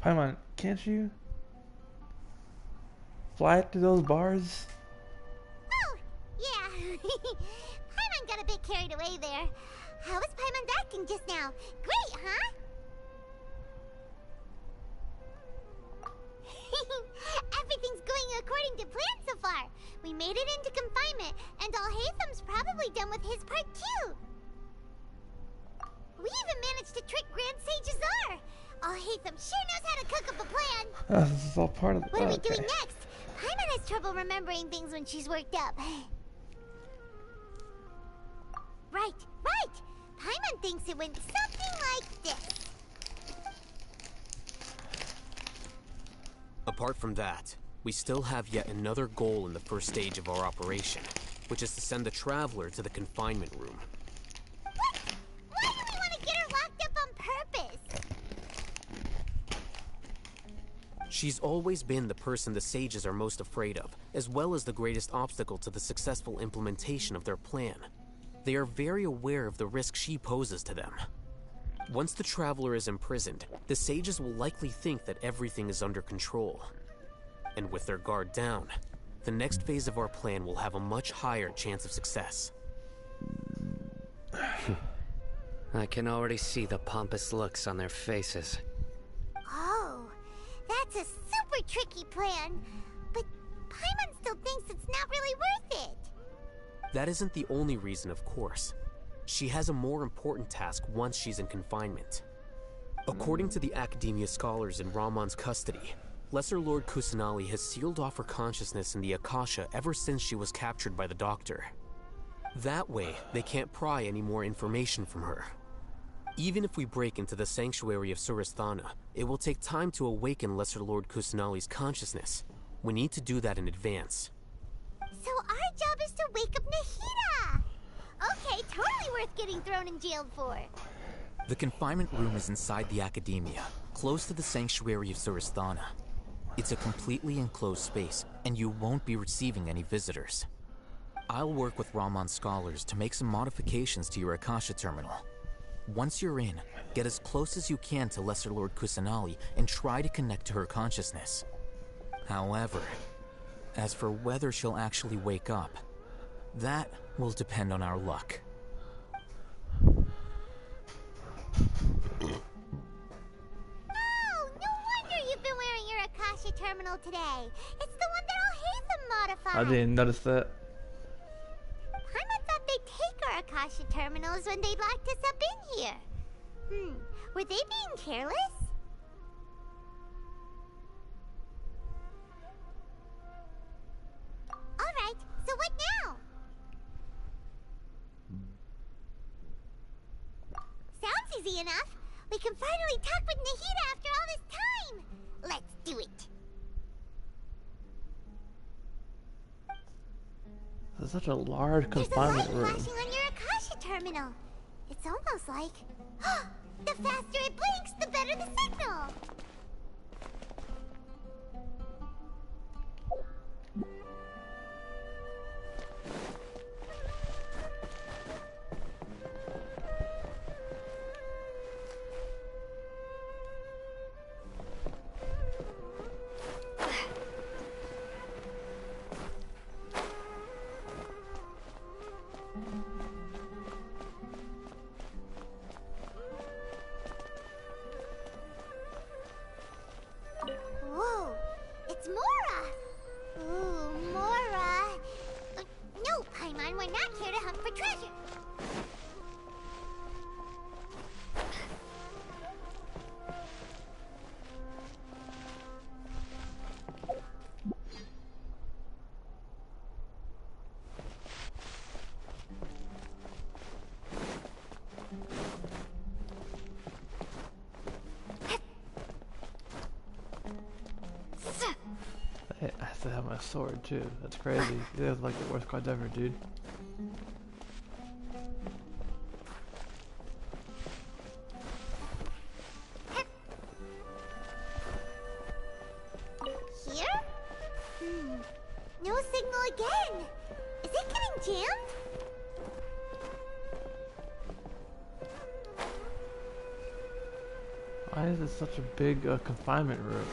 Speaker 4: Paimon, can't you fly to those bars?
Speaker 5: Oh, yeah. Paimon got a bit carried away there. How was Paimon's acting just now? Great, huh? Everything's going according to plan so far. We made it into confinement, and Alhaitham's probably done with his part too. We even managed to trick Grand Sage Azar. Alhaitham sure knows how to cook up a plan.
Speaker 4: This is all part of the
Speaker 5: What are we doing next? Paimon has trouble remembering things when she's worked up. Right. Paimon thinks it went something like this.
Speaker 12: Apart from that, we still have yet another goal in the first stage of our operation, which is to send the Traveler to the confinement room.
Speaker 5: What? Why do we want to get her locked up on purpose?
Speaker 12: She's always been the person the Sages are most afraid of, as well as the greatest obstacle to the successful implementation of their plan. They are very aware of the risk she poses to them. Once the Traveler is imprisoned, the Sages will likely think that everything is under control. And with their guard down, the next phase of our plan will have a much higher chance of success.
Speaker 19: I can already see the pompous looks on their faces.
Speaker 5: Oh, that's a super tricky plan. But Paimon still thinks it's not really worth it.
Speaker 12: That isn't the only reason, of course. She has a more important task once she's in confinement. According to the Academia scholars in Ramon's custody, Lesser Lord Kusanali has sealed off her consciousness in the Akasha ever since she was captured by the Doctor. That way, they can't pry any more information from her. Even if we break into the sanctuary of Surasthana, it will take time to awaken Lesser Lord Kusanali's consciousness. We need to do that in advance.
Speaker 5: So our job is to wake up Nahida! Okay, totally worth getting thrown in jail for.
Speaker 17: The confinement room is inside the Academia, close to the sanctuary of Surasthana. It's a completely enclosed space, and you won't be receiving any visitors. I'll work with Ramon's scholars to make some modifications to your Akasha terminal. Once you're in, get as close as you can to Lesser Lord Kusanali and try to connect to her consciousness. However, as for whether she'll actually wake up, that will depend on our luck.
Speaker 5: Oh, no wonder you've been wearing your Akasha terminal today. It's the one that Alhaitham modified.
Speaker 4: I didn't notice that.
Speaker 5: Paimon thought they'd take our Akasha terminals when they locked us up in here. Were they being careless? Alright, so what now? Sounds easy enough. We can finally talk with Nahida after all this time. Let's do it.
Speaker 4: This is such a large confinement room.
Speaker 5: Flashing on your Akasha terminal. It's almost like... the faster it blinks, the better the signal.
Speaker 4: still have my sword too. That's crazy. That's like the worst cards ever, dude.
Speaker 5: Here? No signal again. Is it getting jammed?
Speaker 4: Why is it such a big confinement room?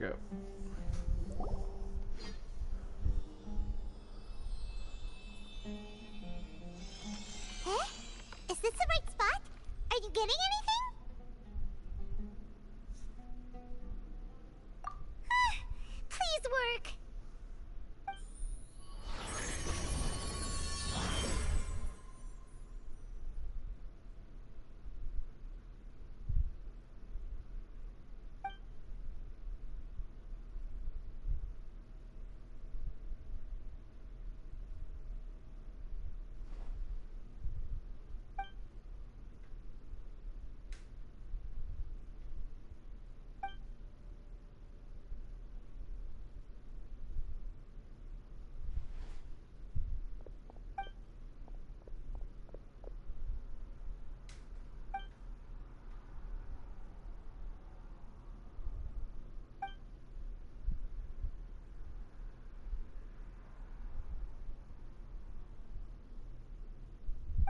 Speaker 4: Go.
Speaker 5: Huh? Is this the right spot? Are you getting anything? Please work.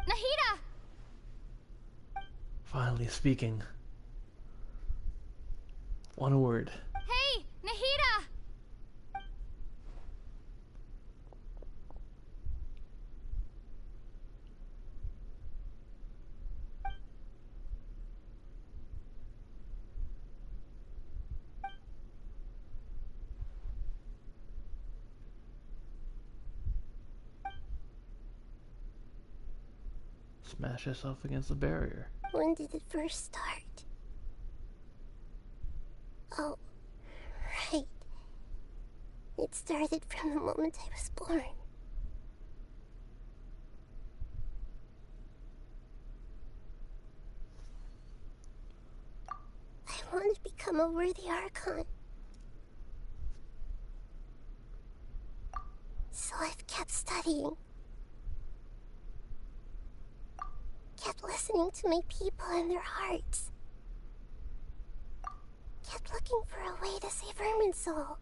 Speaker 6: Nahida!
Speaker 4: Finally speaking. One word.
Speaker 6: Hey, Nahida!
Speaker 4: Smash yourself against the barrier.
Speaker 5: When did it first start? Oh, right. It started from the moment I was born. I want to become a worthy Archon. So I've kept studying. Kept listening to my people and their hearts. Kept looking for a way to save Irminsul.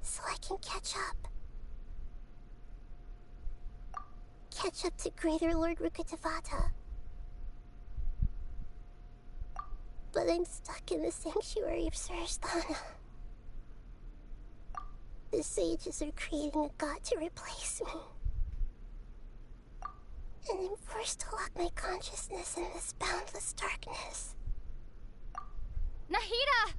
Speaker 5: So I can catch up. Catch up to Greater Lord Rukkhadevata. But I'm stuck in the sanctuary of Surasthana. The sages are creating a god to replace me. And I'm forced to lock my consciousness in this boundless darkness.
Speaker 6: Nahida!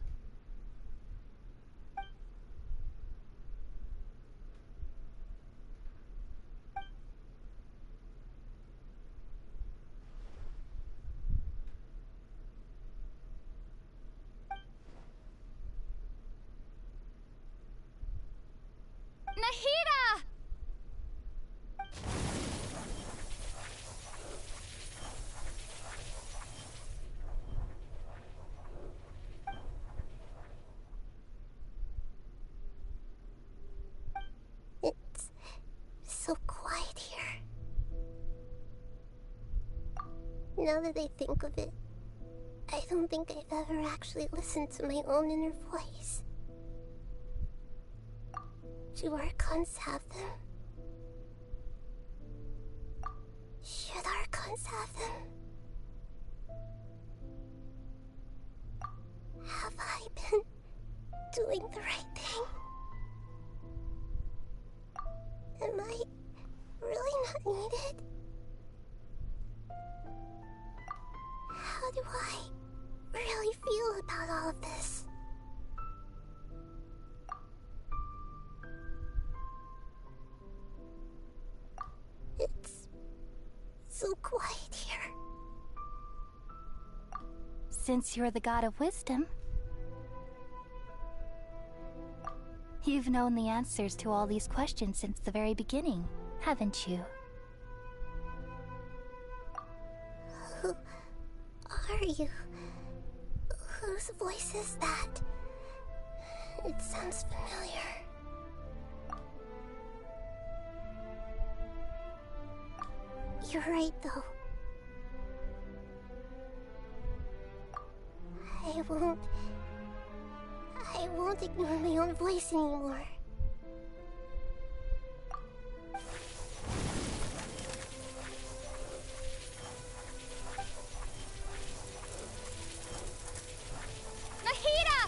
Speaker 6: Nahida!
Speaker 5: It's so quiet here. Now that I think of it, I don't think I've ever actually listened to my own inner voice. Do Archons have them? Should Archons have them? Have I been doing the right thing? Am I really not needed? How do I feel about all of this? It's so quiet here.
Speaker 6: Since you're the god of wisdom, you've known the answers to all these questions since the very beginning, haven't you?
Speaker 5: Who are you? Whose voice is that? It sounds familiar. You're right, though. I won't ignore my own voice anymore.
Speaker 6: Nahida!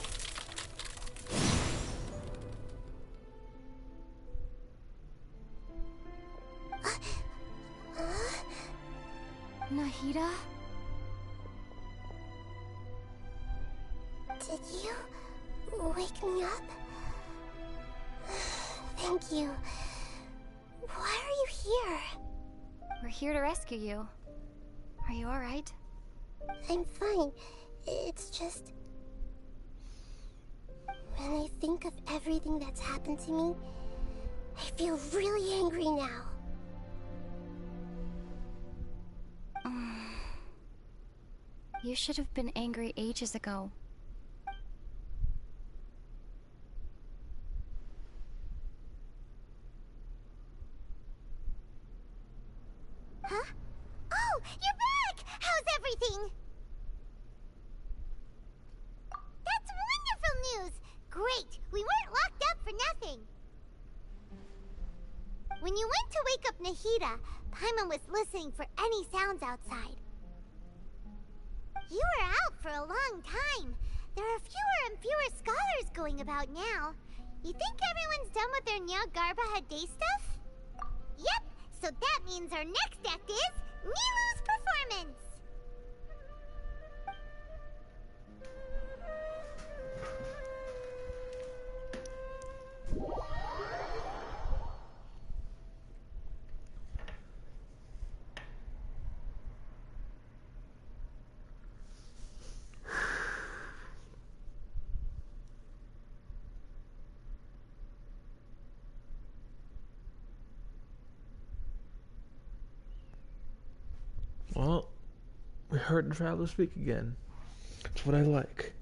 Speaker 6: Nahida?
Speaker 5: Did you wake me up? Thank you. Why are you here?
Speaker 6: We're here to rescue you. Are you alright?
Speaker 5: I'm fine. It's just... when I think of everything that's happened to me, I feel really angry now.
Speaker 6: You should have been angry ages ago.
Speaker 5: Huh? Oh, you're back! How's everything? That's wonderful news! Great! We weren't locked up for nothing! When you went to wake up Nahida, Paimon was listening for any sounds outside. You were out for a long time. There are fewer and fewer scholars going about now. You think everyone's done with their Nyargarbaha Day stuff? Yep, so that means our next act is Nilou's performance!
Speaker 4: Well, we heard the traveler speak again. That's what I like.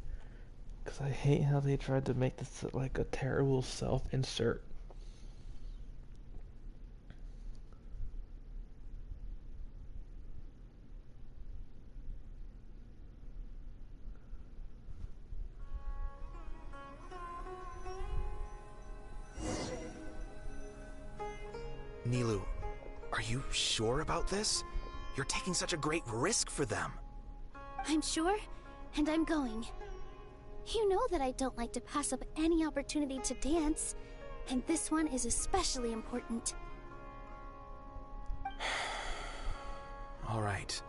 Speaker 4: Because I hate how they tried to make this like a terrible self-insert.
Speaker 10: Nilou, are you sure about this? You're taking such a great risk for them.
Speaker 6: I'm sure, and I'm going. You know that I don't like to pass up any opportunity to dance, and this one is especially important.
Speaker 10: All right.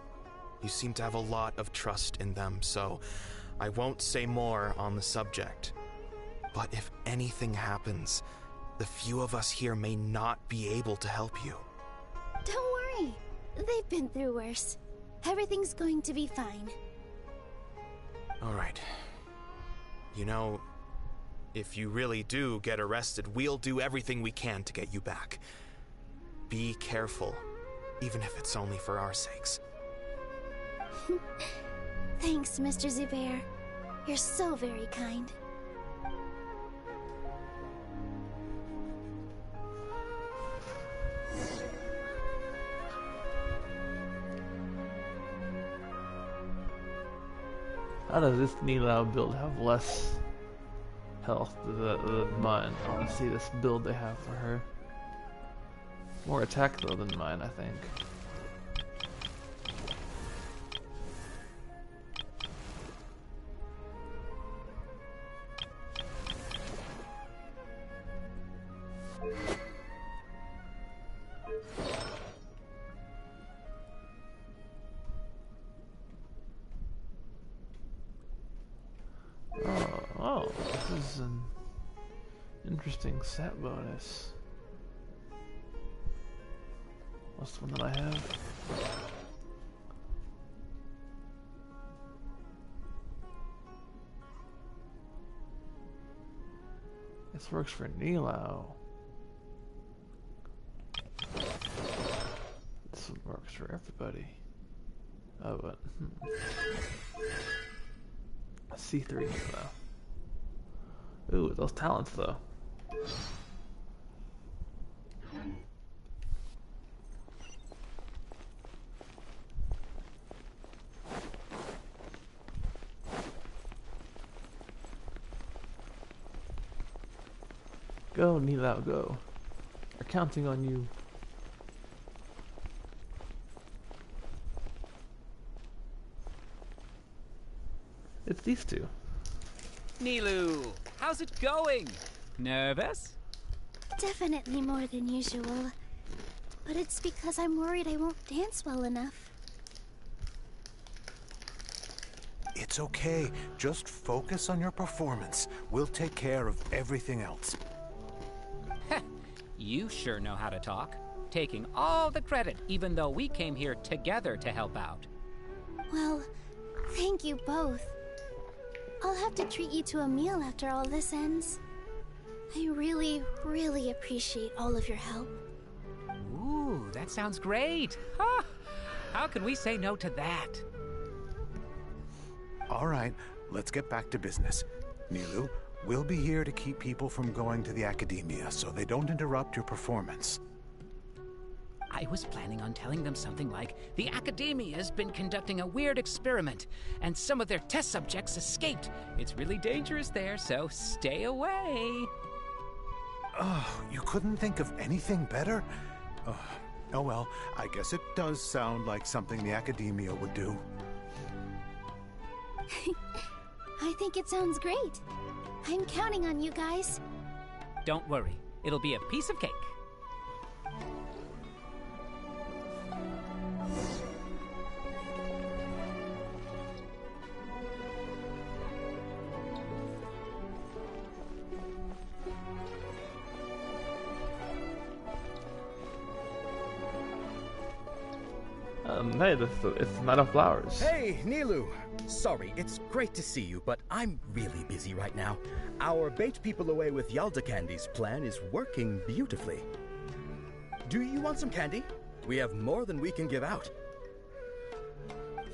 Speaker 10: You seem to have a lot of trust in them, so I won't say more on the subject. But if anything happens, the few of us here may not be able to help you.
Speaker 6: Don't worry. They've been through worse. Everything's going to be fine.
Speaker 10: All right. You know, if you really do get arrested, we'll do everything we can to get you back. Be careful, even if it's only for our sakes.
Speaker 6: Thanks, Mr. Zubair. You're so very kind.
Speaker 4: How does this Nilou build have less health than mine? I want to see this build they have for her. More attack though than mine, I think. Oh, this is an interesting set bonus. What's the one that I have? This works for Nilou. This one works for everybody. Oh, but C3 Nilou. Ooh, those talents though. Go, Nilou, go. We're counting on you. It's these two.
Speaker 2: Nilou, how's it going? Nervous?
Speaker 6: Definitely more than usual. But it's because I'm worried I won't dance well enough.
Speaker 11: It's okay. Just focus on your performance. We'll take care of everything else.
Speaker 2: You sure know how to talk. Taking all the credit, even though we came here together to help out.
Speaker 6: Well, thank you both. I'll have to treat you to a meal after all this ends. I really, really appreciate all of your help.
Speaker 2: Ooh, that sounds great. Huh. How can we say no to that?
Speaker 11: All right, let's get back to business. Nilou, we'll be here to keep people from going to the Academia so they don't interrupt your performance.
Speaker 2: I was planning on telling them something like, the Academia has been conducting a weird experiment, and some of their test subjects escaped. It's really dangerous there, so stay away.
Speaker 11: Oh, you couldn't think of anything better? Oh well, I guess it does sound like something the Academia would do.
Speaker 6: I think it sounds great. I'm counting on you guys.
Speaker 2: Don't worry, it'll be a piece of cake.
Speaker 4: Hey, it's Night of Flowers.
Speaker 18: Hey, Nilou! Sorry, it's great to see you, but I'm really busy right now. Our Bait People Away with Yalda Candies plan is working beautifully. Do you want some candy? We have more than we can give out.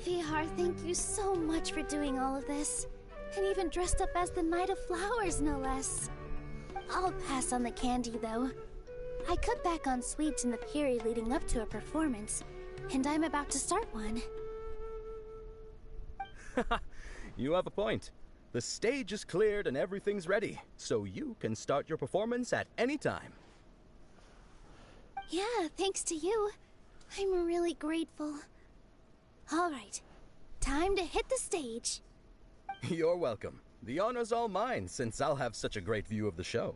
Speaker 6: Vihar, thank you so much for doing all of this. And even dressed up as the Night of Flowers, no less. I'll pass on the candy, though. I cut back on sweets in the period leading up to a performance. And I'm about to start one.
Speaker 18: You have a point. The stage is cleared and everything's ready, so you can start your performance at any time.
Speaker 6: Yeah, thanks to you. I'm really grateful. All right, time to hit the stage.
Speaker 18: You're welcome. The honor's all mine, since I'll have such a great view of the show.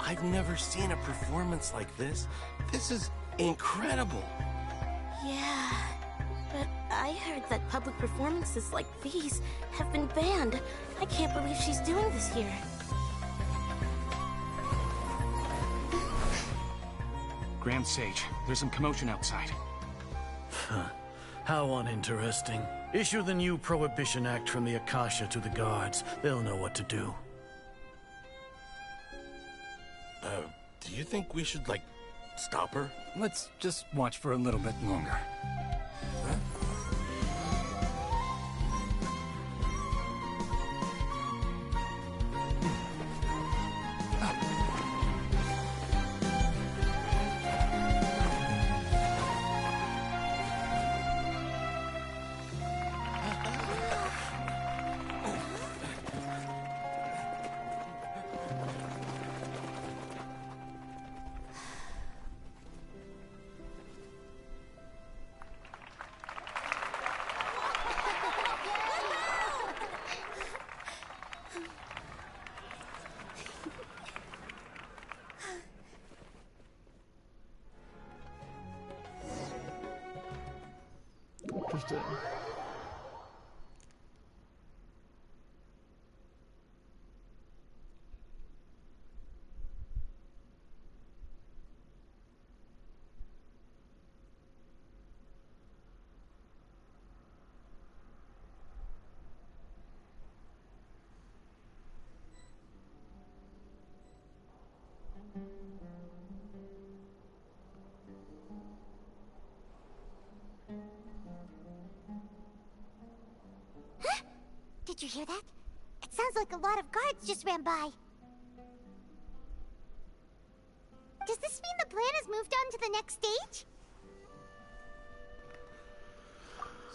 Speaker 1: I've never seen a performance like this. This is incredible.
Speaker 23: Yeah, but I heard that public performances like these have been banned. I can't believe she's doing this here.
Speaker 16: Grand Sage, there's some commotion outside.
Speaker 15: How uninteresting. Issue the new Prohibition Act from the Akasha to the guards. They'll know what to do.
Speaker 1: Do you think we should, stop her?
Speaker 16: Let's just watch for a little bit longer.
Speaker 4: Understood.
Speaker 5: Did you hear that? It sounds like a lot of guards just ran by. Does this mean the plan has moved on to the next stage?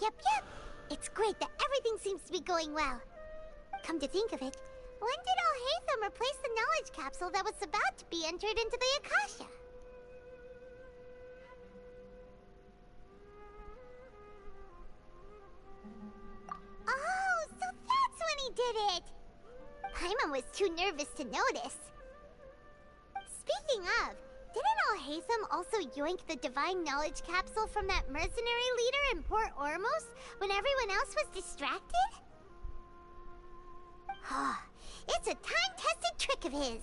Speaker 5: Yep. It's great that everything seems to be going well. Come to think of it, when did Alhaitham replace the knowledge capsule that was about to be entered into the Akasha? Oh, so that's when he did it! Paimon was too nervous to notice. Speaking of, didn't Alhaitham also yoink the divine knowledge capsule from that mercenary leader in Port Ormos when everyone else was distracted? It's a time-tested trick of his.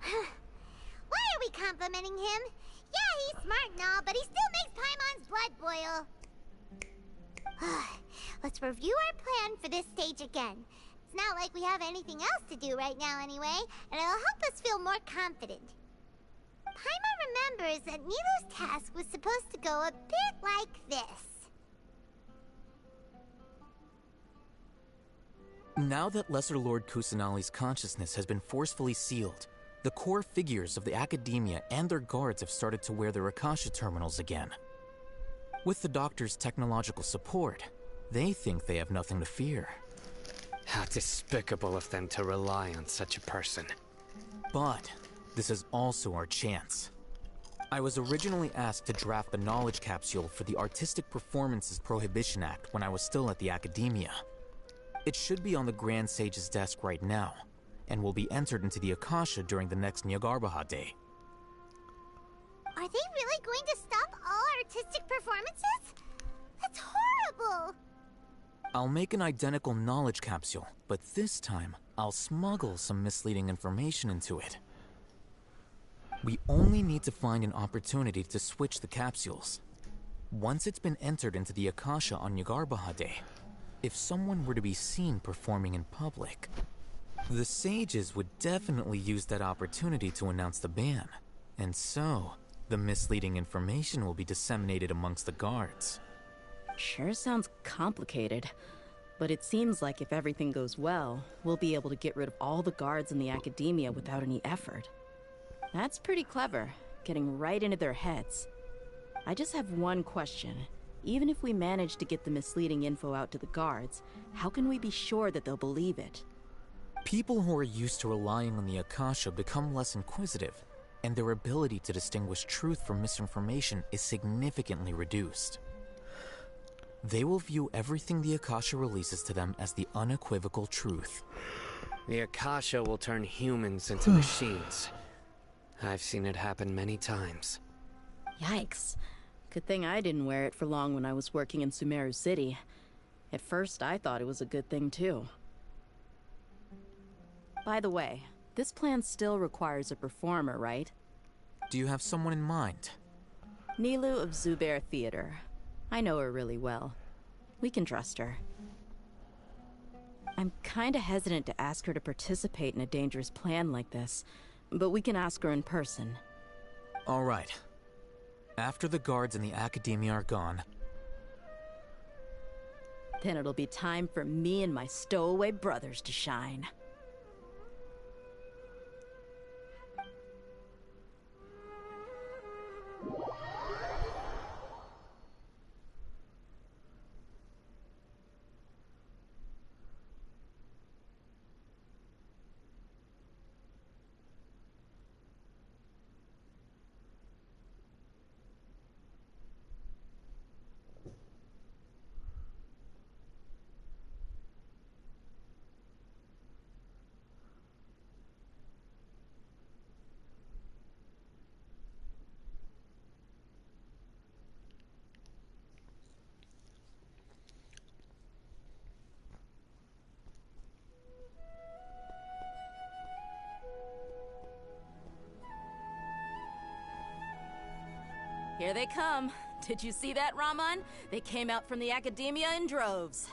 Speaker 5: Why are we complimenting him? Yeah, he's smart and all, but he still makes Paimon's blood boil. Let's review our plan for this stage again. It's not like we have anything else to do right now anyway, and it'll help us feel more confident. Paimon remembers that Nilou's task was supposed to go a bit like this.
Speaker 17: Now that Lesser Lord Kusanali's consciousness has been forcefully sealed, the core figures of the Academia and their guards have started to wear their Akasha terminals again. With the Doctor's technological support, they think they have nothing to fear.
Speaker 19: How despicable of them to rely on such a person.
Speaker 17: But this is also our chance. I was originally asked to draft the knowledge capsule for the Artistic Performances Prohibition Act when I was still at the Academia. It should be on the Grand Sage's desk right now, and will be entered into the Akasha during the next Nyargarbaha Day.
Speaker 5: Are they really going to stop all artistic performances? That's horrible!
Speaker 17: I'll make an identical knowledge capsule, but this time, I'll smuggle some misleading information into it. We only need to find an opportunity to switch the capsules. Once it's been entered into the Akasha on Nyargarbaha Day, if someone were to be seen performing in public, the sages would definitely use that opportunity to announce the ban, and so the misleading information will be disseminated amongst the guards.
Speaker 13: Sure sounds complicated, but it seems like if everything goes well, we'll be able to get rid of all the guards in the Academia without any effort. That's pretty clever, getting right into their heads. I just have one question. Even if we manage to get the misleading info out to the guards, how can we be sure that they'll believe it?
Speaker 17: People who are used to relying on the Akasha become less inquisitive, and their ability to distinguish truth from misinformation is significantly reduced. They will view everything the Akasha releases to them as the unequivocal truth.
Speaker 19: The Akasha will turn humans into machines. I've seen it happen many times.
Speaker 13: Yikes. Good thing I didn't wear it for long when I was working in Sumeru City. At first, I thought it was a good thing too. By the way, this plan still requires a performer, right?
Speaker 17: Do you have someone in mind?
Speaker 13: Nilou of Zubair Theater. I know her really well. We can trust her. I'm kinda hesitant to ask her to participate in a dangerous plan like this, but we can ask her in person.
Speaker 17: All right. After the guards in the Academia are gone,
Speaker 13: then it'll be time for me and my stowaway brothers to shine. Here they come. Did you see that, Raman? They came out from the Academia in droves.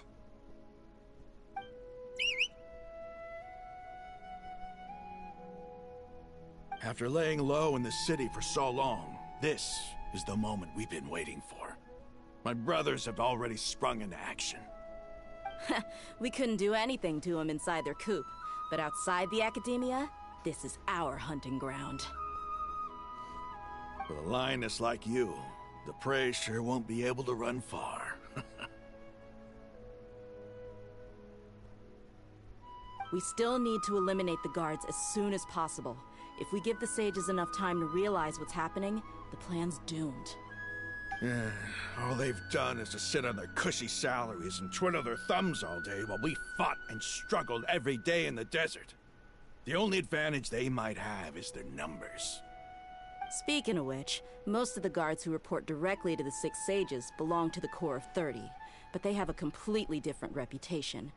Speaker 7: After laying low in the city for so long, this is the moment we've been waiting for. My brothers have already sprung into action.
Speaker 13: We couldn't do anything to them inside their coop, but outside the Academia, this is our hunting ground.
Speaker 7: With a lioness like you, the prey sure won't be able to run far.
Speaker 13: We still need to eliminate the guards as soon as possible. If we give the sages enough time to realize what's happening, the plan's doomed.
Speaker 7: All they've done is to sit on their cushy salaries and twiddle their thumbs all day while we fought and struggled every day in the desert. The only advantage they might have is their numbers.
Speaker 13: Speaking of which, most of the guards who report directly to the Six Sages belong to the Corps of 30, but they have a completely different reputation.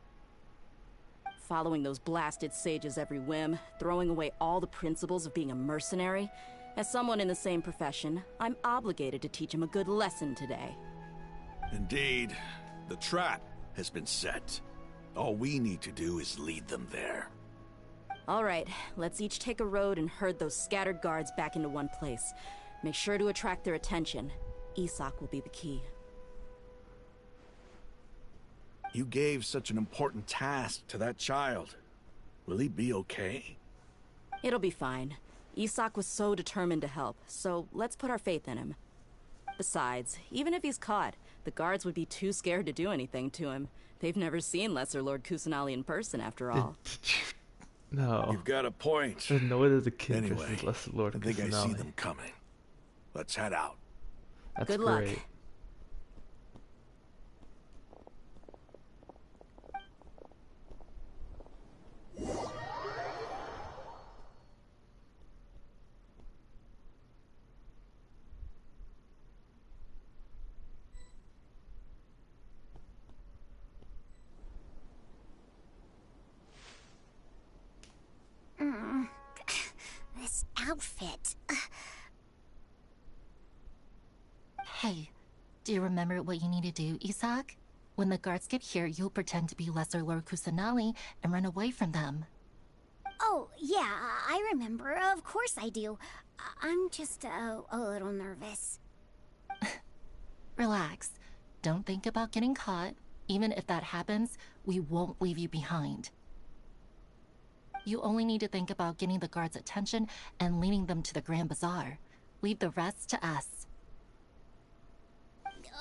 Speaker 13: Following those blasted sages every whim, throwing away all the principles of being a mercenary. As someone in the same profession, I'm obligated to teach them a good lesson today.
Speaker 7: Indeed, the trap has been set. All we need to do is lead them there.
Speaker 13: All right, let's each take a road and herd those scattered guards back into one place. Make sure to attract their attention. Isak will be the key.
Speaker 7: You gave such an important task to that child. Will he be okay?
Speaker 13: It'll be fine. Isak was so determined to help, so let's put our faith in him. Besides, even if he's caught, the guards would be too scared to do anything to him. They've never seen Lesser Lord Kusanali in person, after all.
Speaker 7: No. You've got a point.
Speaker 4: There's no way there's a kid
Speaker 7: Anyway,
Speaker 4: versus Lesser Lord
Speaker 7: I think I see
Speaker 4: Kusanali.
Speaker 7: them coming. Let's head out.
Speaker 4: That's
Speaker 13: Good luck.
Speaker 4: great.
Speaker 5: This outfit.
Speaker 20: Hey, do you remember what you need to do, Isak? When the guards get here, you'll pretend to be Lesser Lord Kusanali and run away from them.
Speaker 6: Oh, yeah, I remember. Of course I do. I'm just a little nervous.
Speaker 20: Relax. Don't think about getting caught. Even if that happens, we won't leave you behind. You only need to think about getting the guards' attention and leading them to the Grand Bazaar. Leave the rest to us.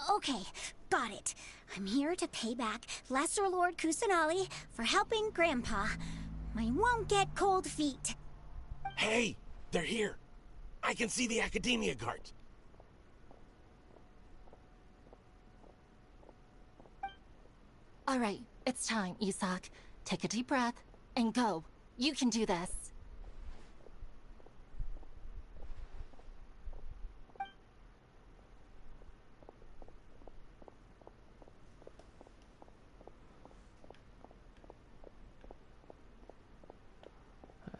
Speaker 6: Okay, got it. I'm here to pay back Lesser Lord Kusanali for helping Grandpa. I won't get cold feet.
Speaker 21: Hey, they're here. I can see the Academia guards.
Speaker 20: All right, it's time, Isak. Take a deep breath and go. You can do this.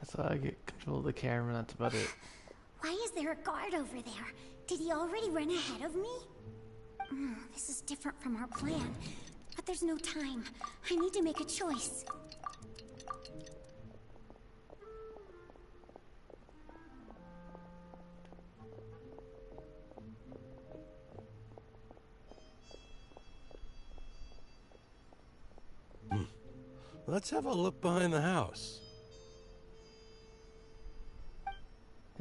Speaker 4: So I get control of the camera, that's about it.
Speaker 6: Why is there a guard over there? Did he already run ahead of me? This is different from our plan. But there's no time. I need to make a choice.
Speaker 21: Let's have a look behind the house.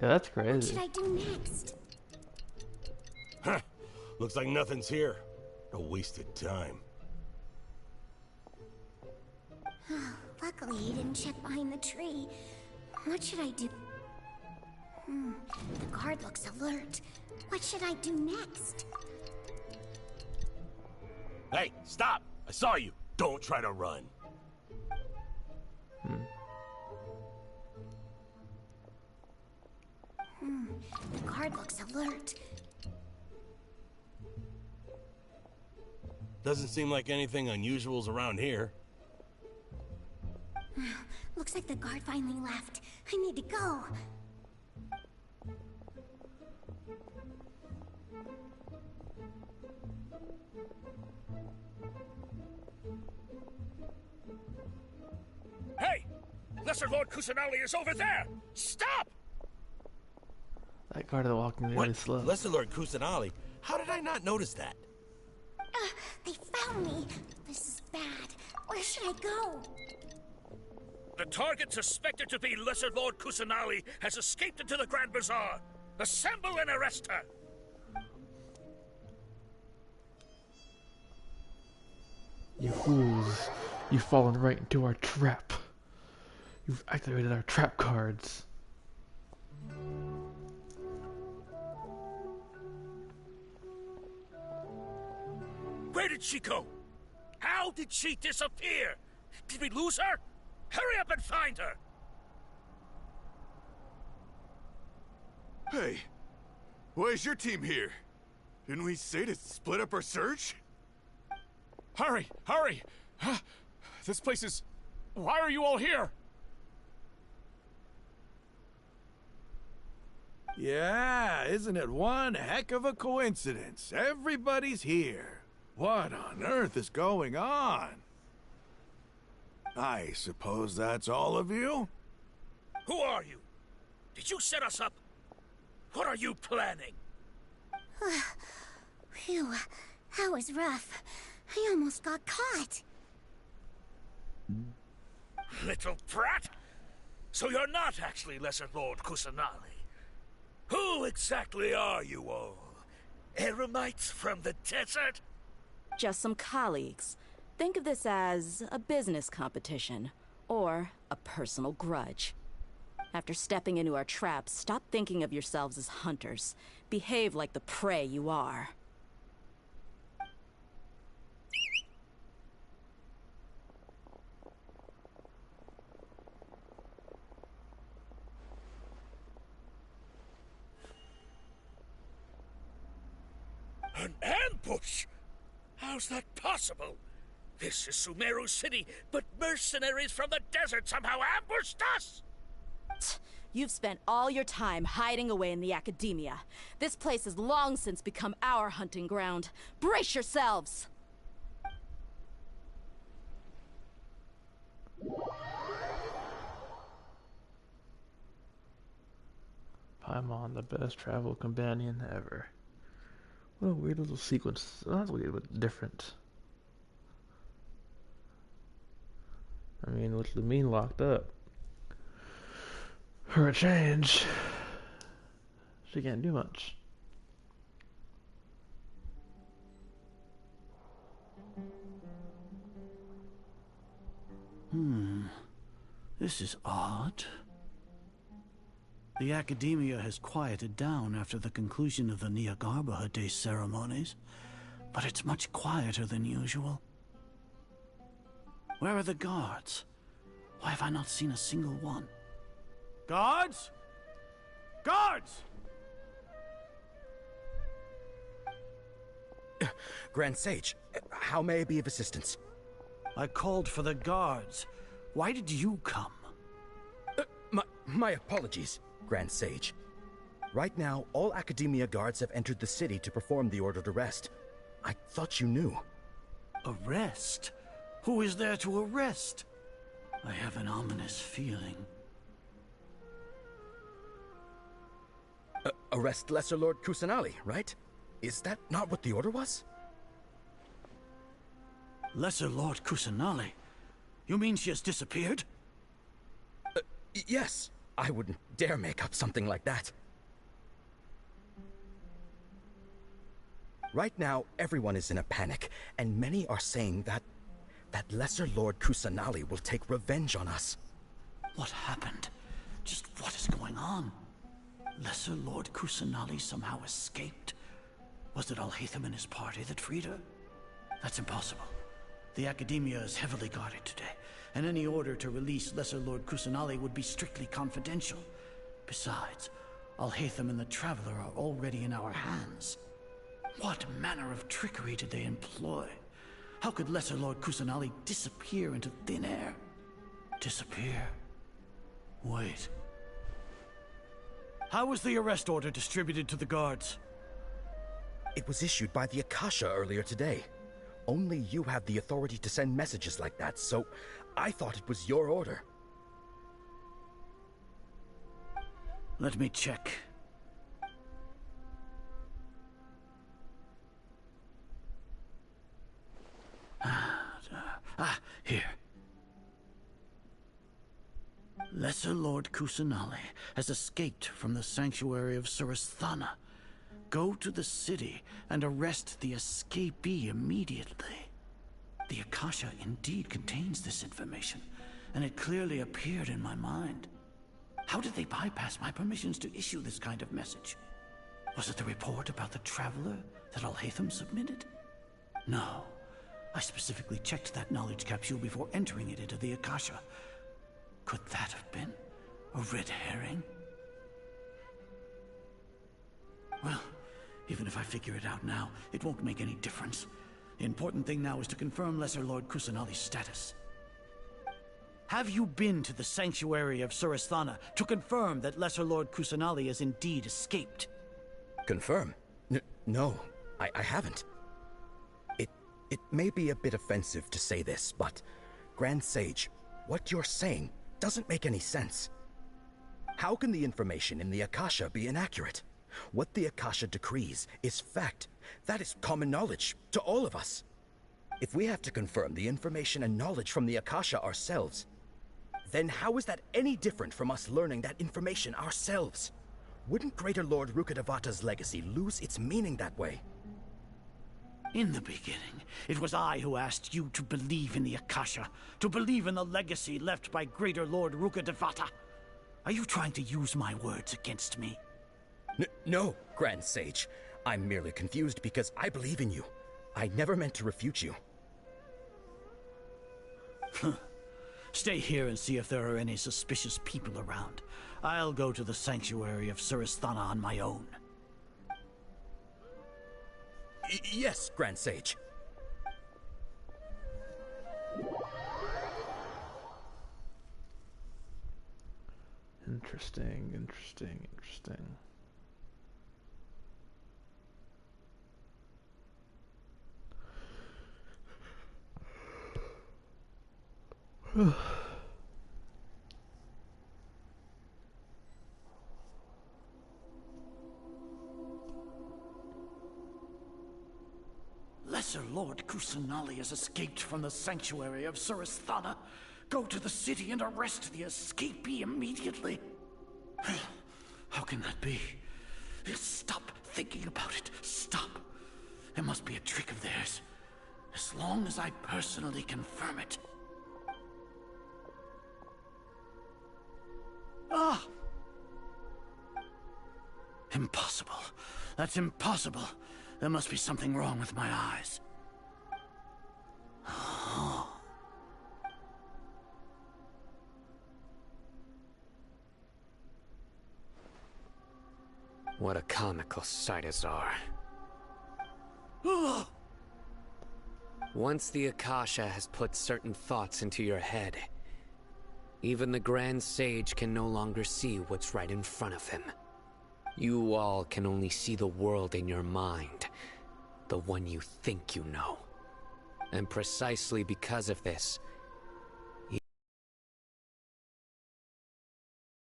Speaker 4: Yeah, that's
Speaker 6: What
Speaker 4: crazy.
Speaker 6: should I do next?
Speaker 21: Huh. Looks like nothing's here. No wasted time.
Speaker 6: Luckily, he didn't check behind the tree. What should I do? The guard looks alert. What should I do next?
Speaker 21: Hey, stop! I saw you. Don't try to run.
Speaker 6: The guard looks alert.
Speaker 21: Doesn't seem like anything unusual's around here.
Speaker 6: Looks like the guard finally left. I need to go.
Speaker 3: Hey! Lesser Lord Kusanali is over there! Stop!
Speaker 4: That guard is walking really slow.
Speaker 21: Lesser Lord Kusanali? How did I not notice that?
Speaker 5: They found me. This is bad. Where should I go?
Speaker 3: The target suspected to be Lesser Lord Kusanali has escaped into the Grand Bazaar. Assemble and arrest her!
Speaker 4: You fools. You've fallen right into our trap. You've activated our trap cards.
Speaker 3: Where did she go? How did she disappear? Did we lose her? Hurry up and find her!
Speaker 9: Hey, why is your team here? Didn't we say to split up our search?
Speaker 14: Hurry! Hurry! This place is... Why are you all here?
Speaker 7: Yeah, isn't it one heck of a coincidence? Everybody's here. What on earth is going on? I suppose that's all of you?
Speaker 3: Who are you? Did you set us up? What are you planning?
Speaker 5: Phew, that was rough. I almost got caught.
Speaker 3: Little brat! So you're not actually Lesser Lord Kusanali. Who exactly are you all? Eremites from the desert?
Speaker 13: Just some colleagues. Think of this as a business competition, or a personal grudge. After stepping into our traps, stop thinking of yourselves as hunters. Behave like the prey you are.
Speaker 3: An ambush? How's that possible? This is Sumeru City, but mercenaries from the desert somehow ambushed us!
Speaker 13: You've spent all your time hiding away in the academia. This place has long since become our hunting ground. Brace yourselves!
Speaker 4: Paimon, the best travel companion ever. What a weird little sequence. Not weird, but different. I mean, with Lumine locked up, for a change, she can't do much.
Speaker 15: This is odd. The Academia has quieted down after the conclusion of the Nyagarbha Day ceremonies, but it's much quieter than usual. Where are the guards? Why have I not seen a single one? Guards? Guards!
Speaker 18: Grand Sage, how may I be of assistance?
Speaker 15: I called for the guards. Why did you come?
Speaker 18: My apologies, Grand Sage. Right now, all Academia guards have entered the city to perform the ordered arrest. I thought you knew.
Speaker 15: Arrest? Who is there to arrest? I have an ominous feeling.
Speaker 18: Arrest Lesser Lord Kusanali, right? Is that not what the order was?
Speaker 15: Lesser Lord Kusanali? You mean she has disappeared?
Speaker 18: Yes. I wouldn't dare make up something like that. Right now, everyone is in a panic, and many are saying that Lesser Lord Kusanali will take revenge on us.
Speaker 15: What happened? Just what is going on? Lesser Lord Kusanali somehow escaped? Was it Alhaitham and his party that freed her? That's impossible. The Academia is heavily guarded today, and any order to release Lesser Lord Kusanali would be strictly confidential. Besides, Alhaitham and the Traveler are already in our hands. What manner of trickery did they employ? How could Lesser Lord Kusanali disappear into thin air? Disappear? Wait. How was the arrest order distributed to the guards?
Speaker 18: It was issued by the Akasha earlier today. Only you have the authority to send messages like that, so I thought it was your order.
Speaker 15: Let me check. Here. Lesser Lord Kusanali has escaped from the sanctuary of Surasthana. Go to the city and arrest the escapee immediately. The Akasha indeed contains this information, and it clearly appeared in my mind. How did they bypass my permissions to issue this kind of message? Was it the report about the Traveler that Alhaitham submitted? No. I specifically checked that knowledge capsule before entering it into the Akasha. Could that have been a red herring? Well, even if I figure it out now, it won't make any difference. The important thing now is to confirm Lesser Lord Kusanali's status. Have you been to the sanctuary of Surasthana to confirm that Lesser Lord Kusanali has indeed escaped?
Speaker 18: Confirm? No, I haven't. It may be a bit offensive to say this, but Grand Sage, what you're saying doesn't make any sense. How can the information in the Akasha be inaccurate? What the Akasha decrees is fact. That is common knowledge to all of us. If we have to confirm the information and knowledge from the Akasha ourselves, then how is that any different from us learning that information ourselves? Wouldn't Greater Lord Rukkhadevata's legacy lose its meaning that way?
Speaker 15: In the beginning, it was I who asked you to believe in the Akasha, to believe in the legacy left by Greater Lord Rukkhadevata. Are you trying to use my words against me?
Speaker 18: No, Grand Sage. I'm merely confused because I believe in you. I never meant to refute you.
Speaker 15: Stay here and see if there are any suspicious people around. I'll go to the sanctuary of Surasthana on my own.
Speaker 18: Yes, Grand Sage.
Speaker 4: Interesting.
Speaker 15: Lesser Lord Kusanali has escaped from the sanctuary of Surasthana. Go to the city and arrest the escapee immediately. How can that be? Stop thinking about it. Stop. It must be a trick of theirs. As long as I personally confirm it. Ah! Impossible. That's impossible. There must be something wrong with my eyes.
Speaker 19: What a comical sight, Azar. Once the Akasha has put certain thoughts into your head, even the Grand Sage can no longer see what's right in front of him. You all can only see the world in your mind, the one you think you know. And precisely because of this,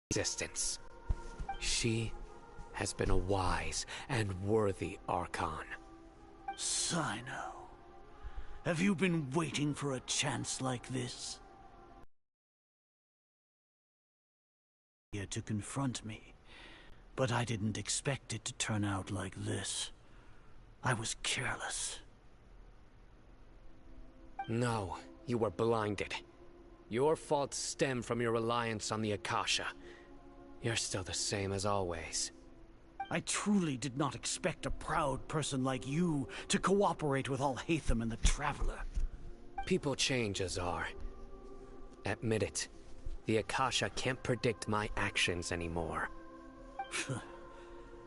Speaker 19: existence. She has been a wise and worthy Archon.
Speaker 15: Cyno, have you been waiting for a chance like this? Here to confront me, but I didn't expect it to turn out like this. I was careless.
Speaker 19: No, you were blinded. Your faults stem from your reliance on the Akasha. You're still the same as always.
Speaker 15: I truly did not expect a proud person like you to cooperate with Alhaitham and the Traveler.
Speaker 19: People change, Azar. Admit it. The Akasha can't predict my actions anymore.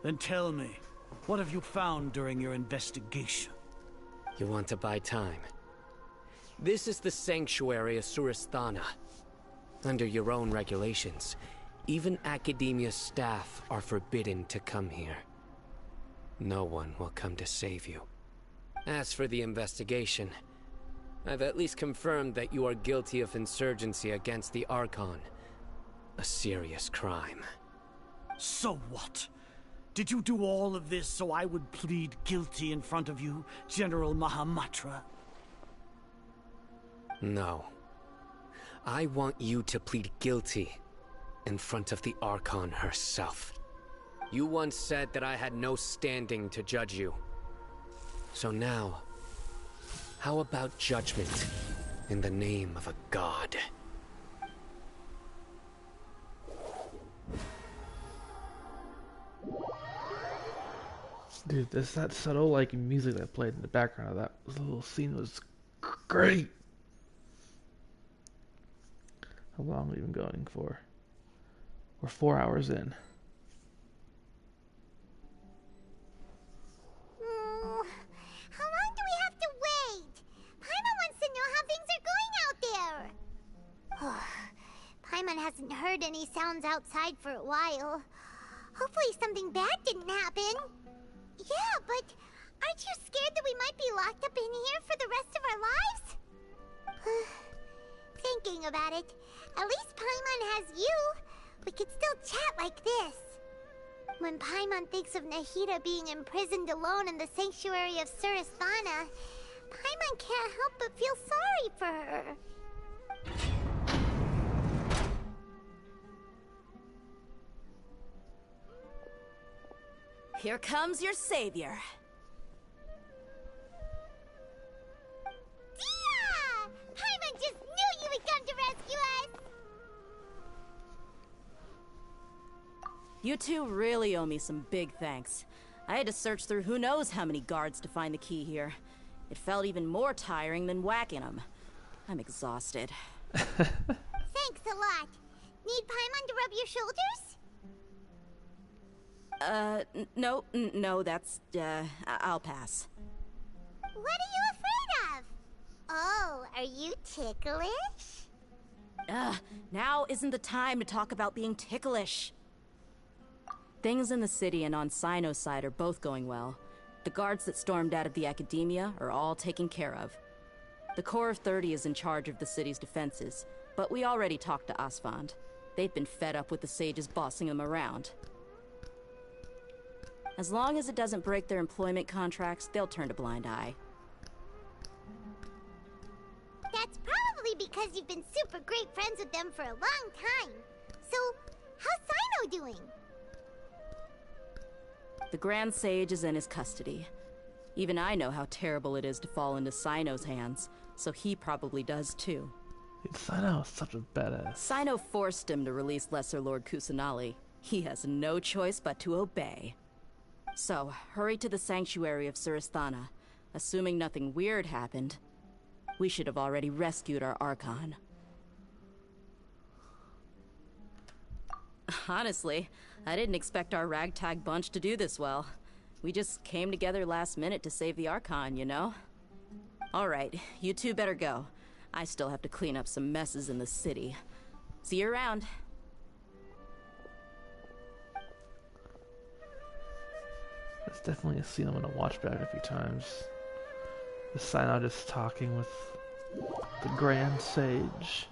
Speaker 15: Then tell me, what have you found during your investigation?
Speaker 19: You want to buy time? This is the sanctuary of Surasthana. Under your own regulations, even Academia staff are forbidden to come here. no one will come to save you. As for the investigation, I've at least confirmed that you are guilty of insurgency against the Archon. A serious crime.
Speaker 15: So what? Did you do all of this so I would plead guilty in front of you, General Mahamatra?
Speaker 19: No. I want you to plead guilty in front of the Archon herself. You once said that I had no standing to judge you. So now, how about judgment in the name of a god?
Speaker 4: Dude, that subtle like music that played in the background of that little scene was great. How long are we even going for? We're 4 hours in.
Speaker 5: How long do we have to wait? Paimon wants to know how things are going out there. Paimon hasn't heard any sounds outside for a while. Hopefully something bad didn't happen. Yeah, but aren't you scared that we might be locked up in here for the rest of our lives? Thinking about it, at least Paimon has you. We could still chat like this. When Paimon thinks of Nahida being imprisoned alone in the sanctuary of Surasthana, Paimon can't help but feel sorry for her.
Speaker 13: Here comes your savior.
Speaker 5: Dia! Paimon just knew you would come to rescue us!
Speaker 13: You two really owe me some big thanks. I had to search through who knows how many guards to find the key here. It felt even more tiring than whacking them. I'm exhausted.
Speaker 5: Thanks a lot. Need Paimon to rub your shoulders?
Speaker 13: No, that's, I'll pass.
Speaker 5: What are you afraid of? Oh, are you ticklish?
Speaker 13: Now isn't the time to talk about being ticklish. Things in the city and on Cyno's side are both going well. The guards that stormed out of the Academia are all taken care of. The Corps of 30 is in charge of the city's defenses, but we already talked to Asfand. They've been fed up with the sages bossing them around. As long as it doesn't break their employment contracts, they'll turn a blind eye.
Speaker 5: That's probably because you've been super great friends with them for a long time. So, how's Cyno doing?
Speaker 13: The Grand Sage is in his custody. Even I know how terrible it is to fall into Cyno's hands, so he probably does too.
Speaker 4: Dude, Cyno is such a badass.
Speaker 13: Cyno forced him to release Lesser Lord Kusanali. He has no choice but to obey. So, hurry to the sanctuary of Surasthana. Assuming nothing weird happened, we should have already rescued our Archon. Honestly, I didn't expect our ragtag bunch to do this well. We just came together last minute to save the Archon, you know? Alright, you two better go. I still have to clean up some messes in the city. See you around.
Speaker 4: That's definitely a scene I'm gonna watch back a few times. The Cyno just talking with the Grand Sage.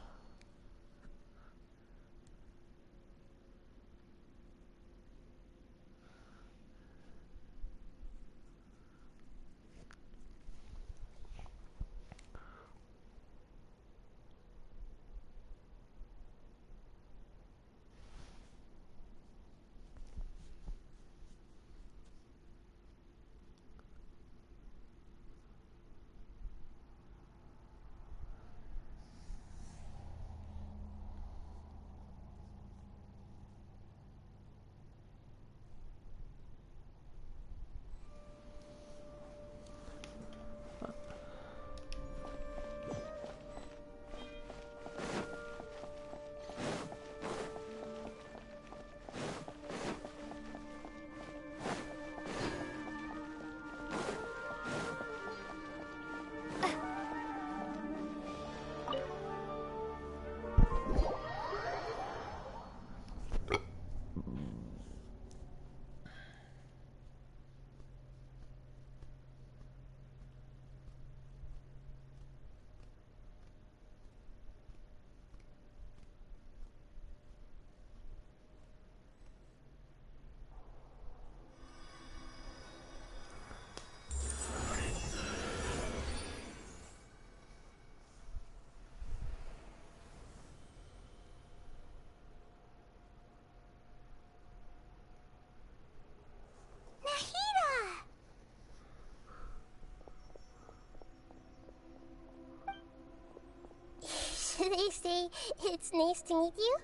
Speaker 5: say it's nice to meet you?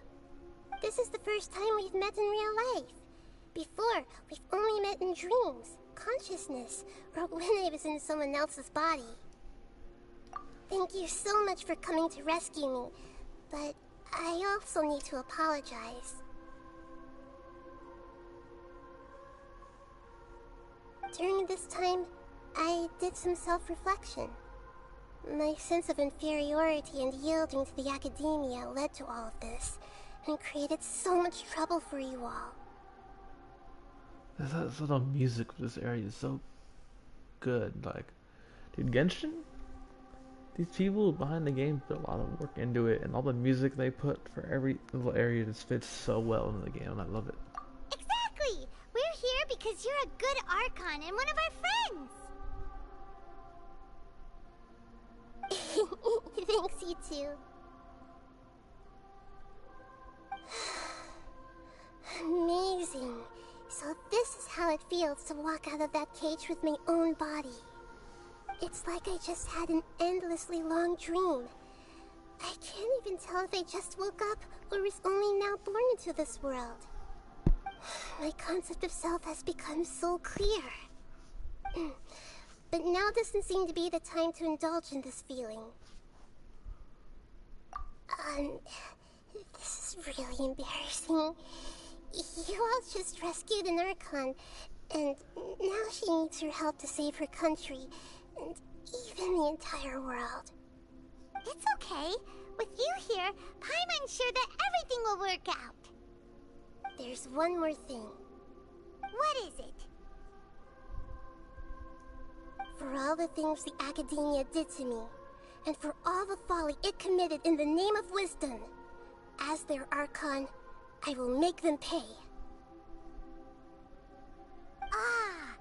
Speaker 5: This is the first time we've met in real life. Before, we've only met in dreams, consciousness, or when I was in someone else's body. Thank you so much for coming to rescue me, but I also need to apologize. During this time, I did some self-reflection. My sense of inferiority and yielding to the academia led to all of this, and created so much trouble for you all.
Speaker 4: This little music for this area is so good. Like, dude, Genshin? These people behind the game put a lot of work into it, and all the music they put for every little area just fits so well into the game, and I love it.
Speaker 5: Exactly! We're here because you're a good Archon and one of our friends! Thanks, you too. Amazing. So this is how it feels to walk out of that cage with my own body. It's like I just had an endlessly long dream. I can't even tell if I just woke up or was only now born into this world. My concept of self has become so clear. But now doesn't seem to be the time to indulge in this feeling. This is really embarrassing. You all just rescued an Archon, and now she needs your help to save her country, and even the entire world. It's okay. With you here, Paimon's sure that everything will work out. There's one more thing. What is it? For all the things the Academia did to me, and for all the folly it committed in the name of wisdom, as their Archon, I will make them pay. Ah!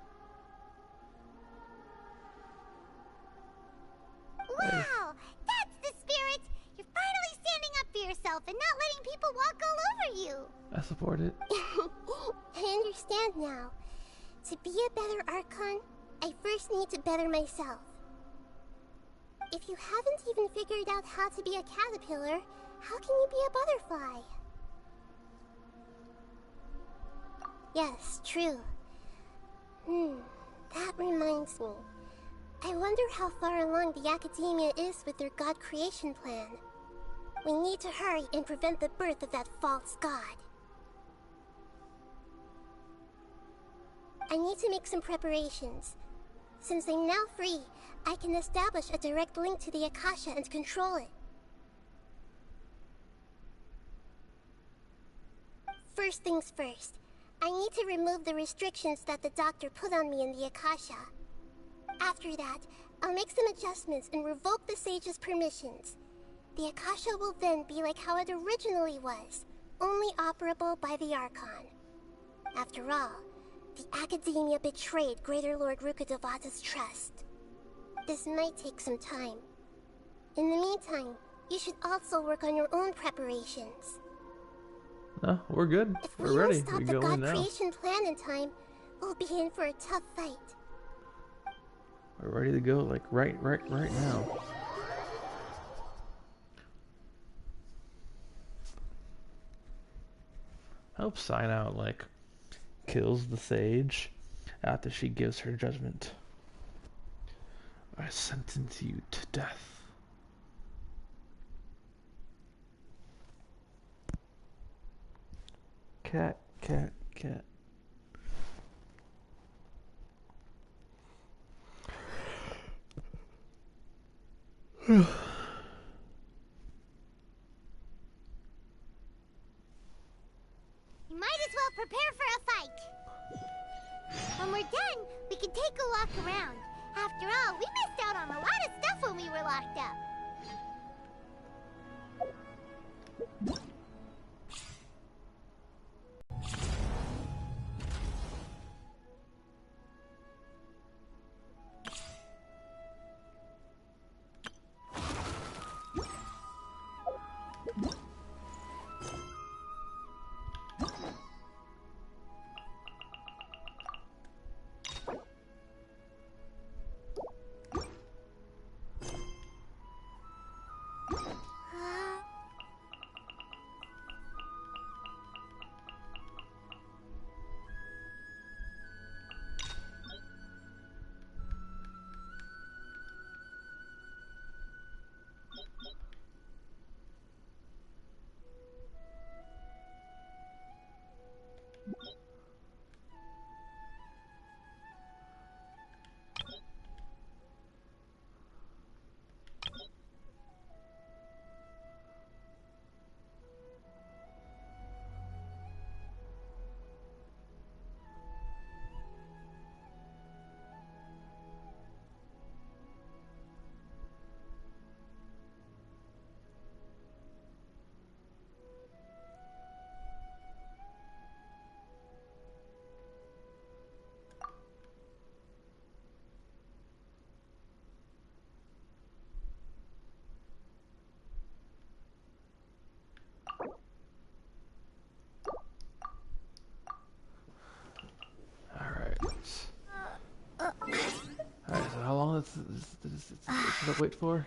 Speaker 5: Wow! That's the spirit! You're finally standing up for yourself and not letting people walk all over you!
Speaker 4: I support it.
Speaker 5: I understand now. To be a better Archon, I first need to better myself. If you haven't even figured out how to be a caterpillar, how can you be a butterfly? Yes, true. That reminds me. I wonder how far along the Academia is with their god creation plan. We need to hurry and prevent the birth of that false god. I need to make some preparations. Since I'm now free, I can establish a direct link to the Akasha and control it. First things first, I need to remove the restrictions that the doctor put on me in the Akasha. After that, I'll make some adjustments and revoke the sage's permissions. The Akasha will then be like how it originally was, only operable by the Archon. After all, the Academia betrayed Greater Lord Rukkhadevata's trust. This might take some time. In the meantime, you should also work on your own preparations.
Speaker 4: No, we're good. We're ready.
Speaker 5: If we don't stop the god creation plan in time, we'll be in for a tough fight.
Speaker 4: We're ready to go, like right now. I hope Sign-Out like kills the sage after she gives her judgment. I sentence you to death. Cat, cat, cat.
Speaker 5: You might as well prepare for a fight. When we're done, we can take a walk around. After all, we missed out on a lot of stuff when we were locked up.
Speaker 4: This is what I wait for.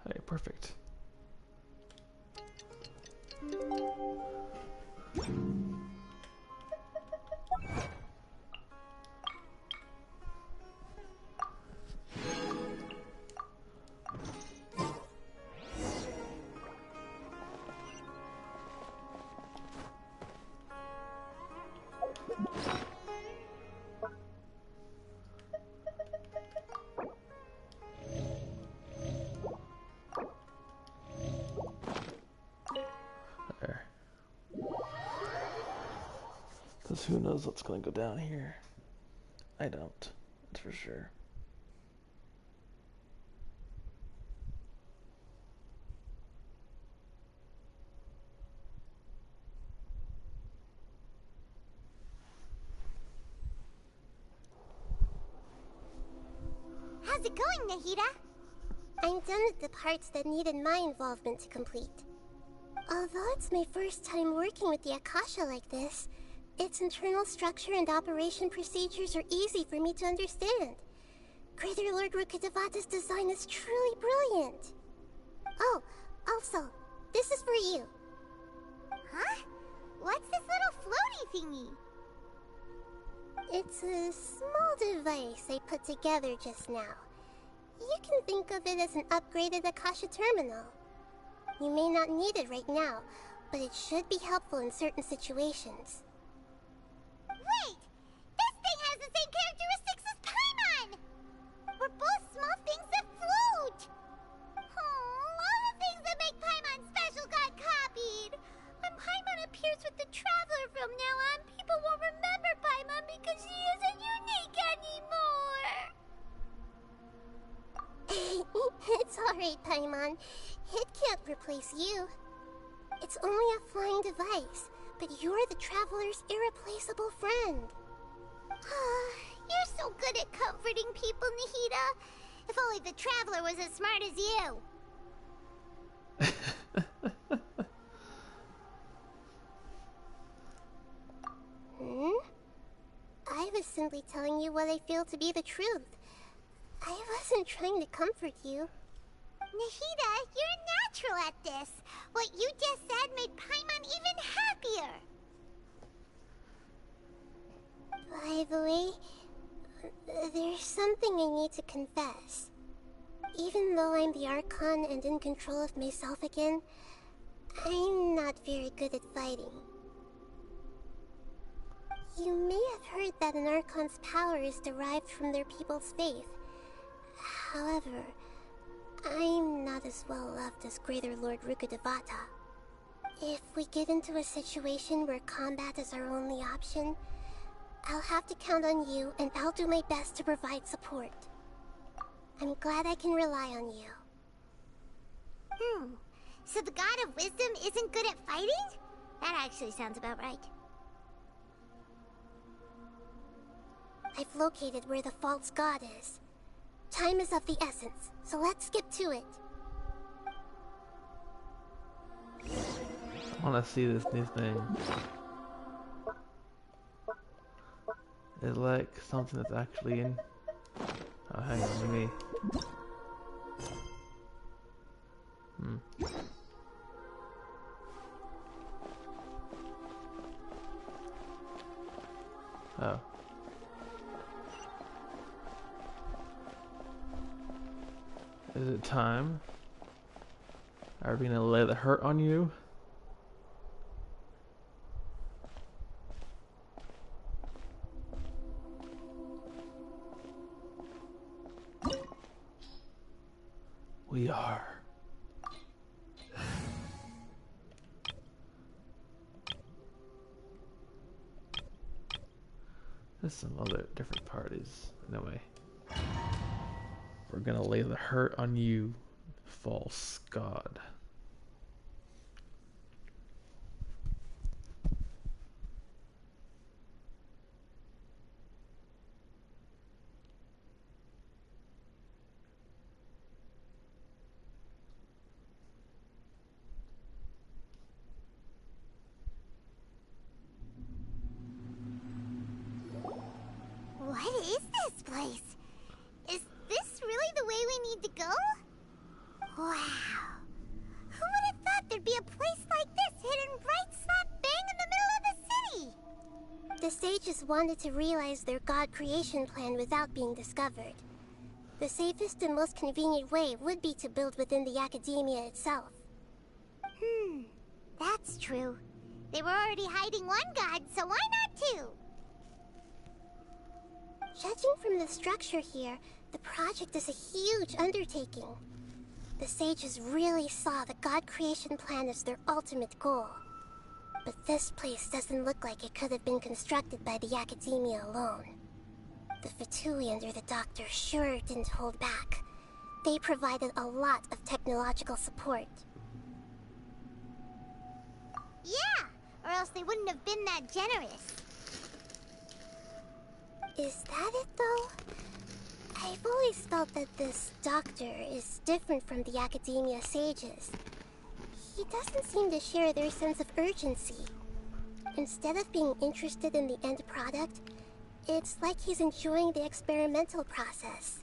Speaker 4: Hey, perfect. There. Because who knows what's going to go down here? I don't. That's for sure.
Speaker 5: How's it going, Nahida? I'm done with the parts that needed my involvement to complete. Although it's my first time working with the Akasha like this, its internal structure and operation procedures are easy for me to understand. Greater Lord Rukkhadevata's design is truly brilliant. Oh, also, this is for you. Huh? What's this little floaty thingy? It's a small device I put together just now. You can think of it as an upgraded Akasha terminal. You may not need it right now, but it should be helpful in certain situations. Wait! This thing has the same characteristics as Paimon! We're both small things that float! Oh, all the things that make Paimon special got copied! When Paimon appears with the Traveler from now on, people won't remember Paimon because she isn't unique anymore! It's alright, Paimon. It can't replace you. It's only a flying device, but you're the Traveler's irreplaceable friend. You're so good at comforting people, Nahida. If only the Traveler was as smart as you. I was simply telling you what I feel to be the truth. I wasn't trying to comfort you. Nahida, you're natural at this. What you just said made Paimon even happier. By the way, there's something I need to confess. Even though I'm the Archon and in control of myself again, I'm not very good at fighting. You may have heard that an Archon's power is derived from their people's faith. However, I'm not as well loved as Greater Lord Rukkhadevata. If we get into a situation where combat is our only option, I'll have to count on you, and I'll do my best to provide support. I'm glad I can rely on you. So the God of Wisdom isn't good at fighting? That actually sounds about right. I've located where the false god is. Time is of the essence, so let's skip to it.
Speaker 4: I want to see this new thing. It's like something that's actually in... Oh, hang on, let me... Oh. Is it time? Are we gonna lay the hurt on you? We are. There's some other different parties. Anyway. We're gonna lay the hurt on you, false god.
Speaker 5: What is this place? Is this really the way we need to go? Wow. Who would have thought there'd be a place like this hidden right slap bang in the middle of the city? The sages wanted to realize their god creation plan without being discovered. The safest and most convenient way would be to build within the academia itself. That's true. They were already hiding one god, so why not two? Judging from the structure here, the project is a huge undertaking. The sages really saw the god creation plan as their ultimate goal. But this place doesn't look like it could have been constructed by the academia alone. The Fatui under the Doctor sure didn't hold back. They provided a lot of technological support. Yeah, or else they wouldn't have been that generous. Is that it, though? I've always felt that this Doctor is different from the Academia sages. He doesn't seem to share their sense of urgency. Instead of being interested in the end product, it's like he's enjoying the experimental process.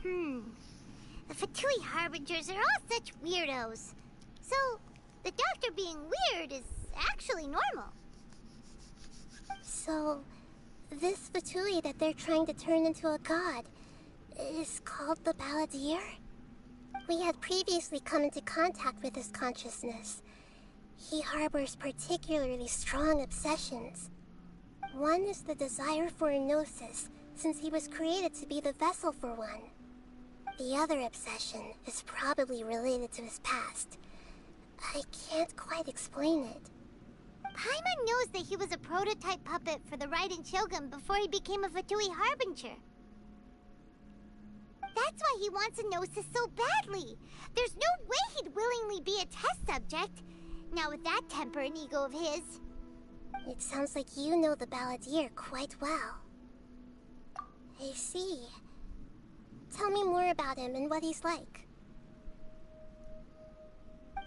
Speaker 5: The Fatui Harbingers are all such weirdos. So, the Doctor being weird is actually normal. So, this Fatui that they're trying to turn into a god is called the Balladeer? We had previously come into contact with his consciousness. He harbors particularly strong obsessions. One is the desire for a gnosis, since he was created to be the vessel for one. The other obsession is probably related to his past. I can't quite explain it. Paimon knows that he was a prototype puppet for the Raiden Shogun before he became a Fatui Harbinger. That's why he wants a gnosis so badly. There's no way he'd willingly be a test subject. Now with that temper and ego of his. It sounds like you know the Balladeer quite well. I see. Tell me more about him and what he's like.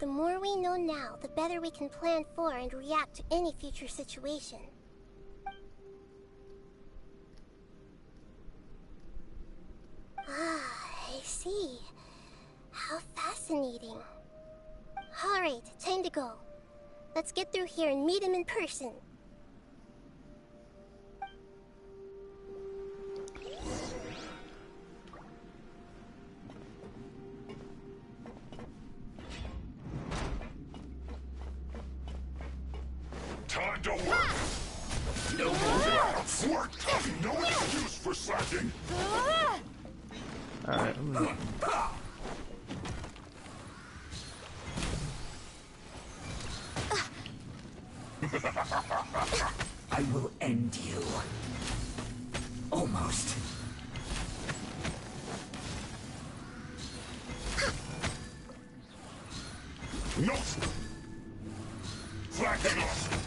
Speaker 5: The more we know now, the better we can plan for and react to any future situation. I see. How fascinating. Alright, time to go. Let's get through here and meet him in person.
Speaker 8: Time to work! No more work! No excuse for slacking!
Speaker 4: Alright,
Speaker 12: I will end you. Almost.
Speaker 8: No! Slacking off!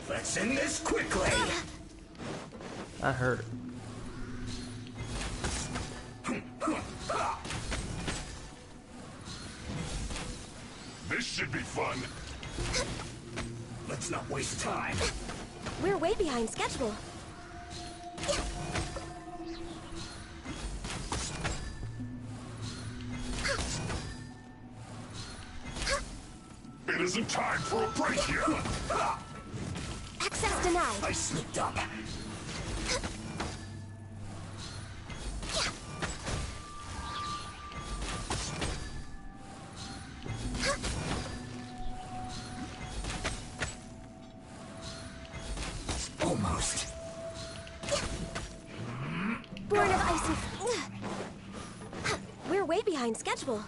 Speaker 12: Let's end this quickly!
Speaker 4: That hurt.
Speaker 8: This should be fun.
Speaker 12: Let's not waste time.
Speaker 23: We're way behind schedule.
Speaker 8: It isn't time for a break here.
Speaker 23: Access denied.
Speaker 12: I slipped up. Almost.
Speaker 23: Born of Ice and... We're way behind schedule.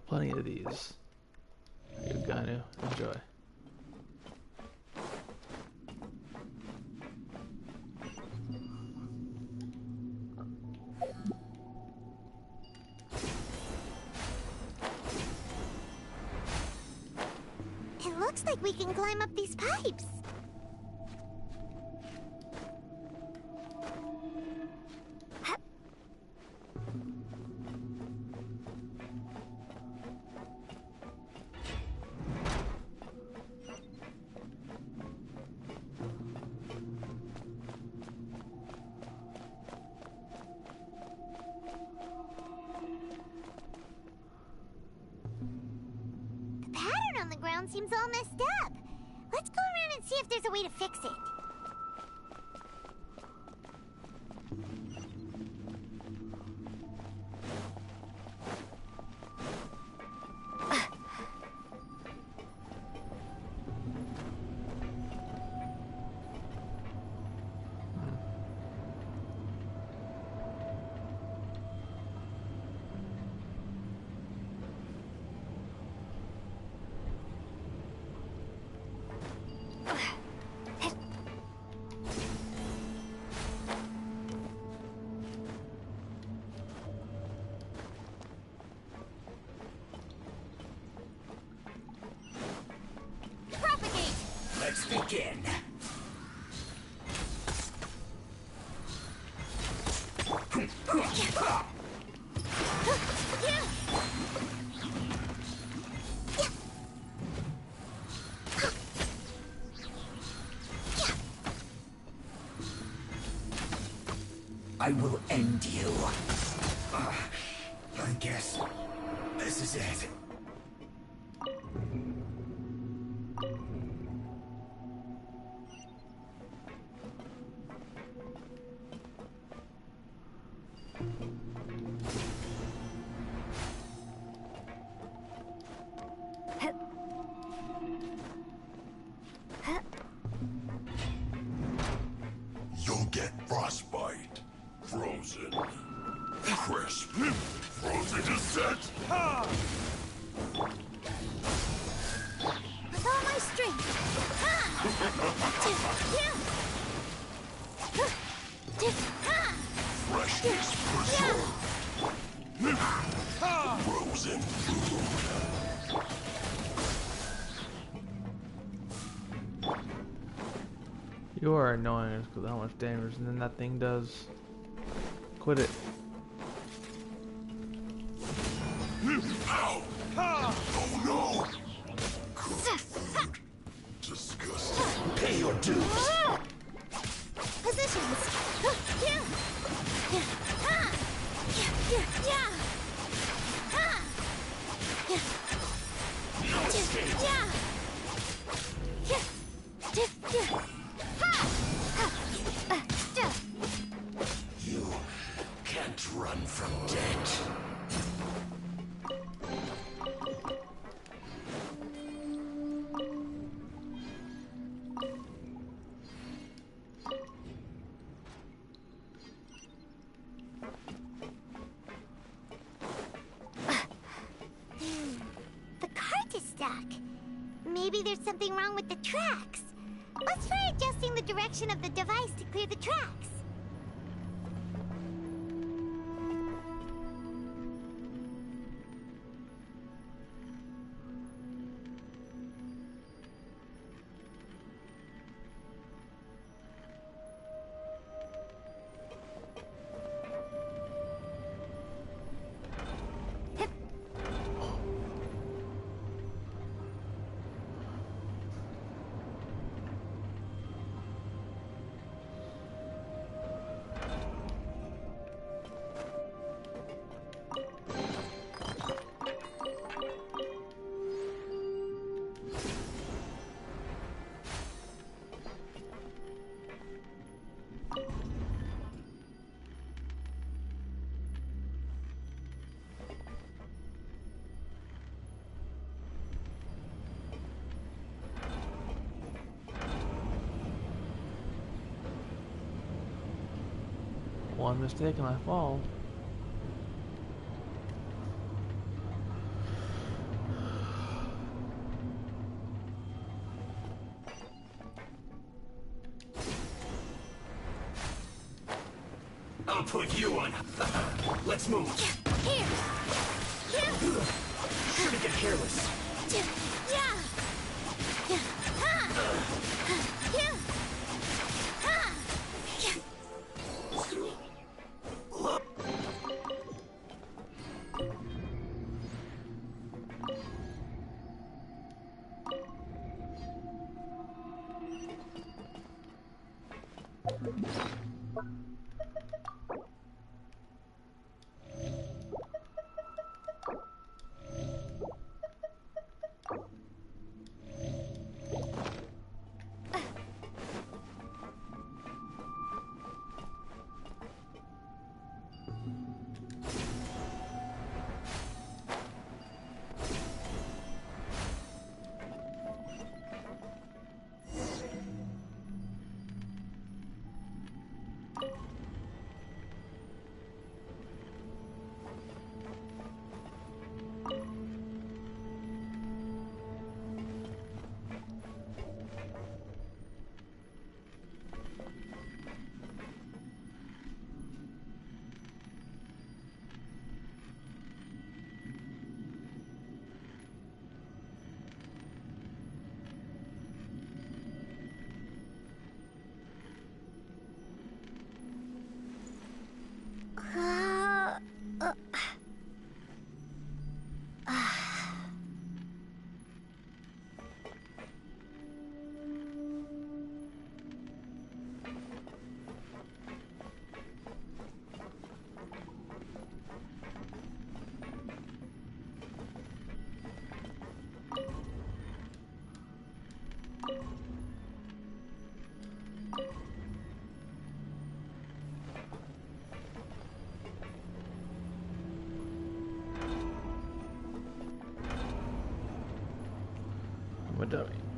Speaker 4: got plenty of these. You're gonna enjoy.
Speaker 5: It looks like we can climb up these pipes. Seems all messed up. Let's go around and see if there's a way to fix it.
Speaker 12: Let's begin. I will end you. I guess this is it.
Speaker 8: You'll get frostbite. Frozen. Crisp. Frozen to set.
Speaker 6: With all my strength.
Speaker 8: Freshness preserved. Frozen food.
Speaker 4: You are annoying us because how much damage and then that thing does. Quit it.
Speaker 8: Ow! Oh no! Cooked food. Disgusting.
Speaker 12: Pay your dues.
Speaker 6: Positions.
Speaker 12: You can't run from death.
Speaker 5: The cart is stuck. Maybe there's something wrong with the tracks. Let's try adjusting the direction of the device to clear the tracks.
Speaker 4: One mistake and I fall.
Speaker 12: I'll put you on. Let's move.
Speaker 23: Here.
Speaker 12: Sure to get careless.
Speaker 23: Yeah.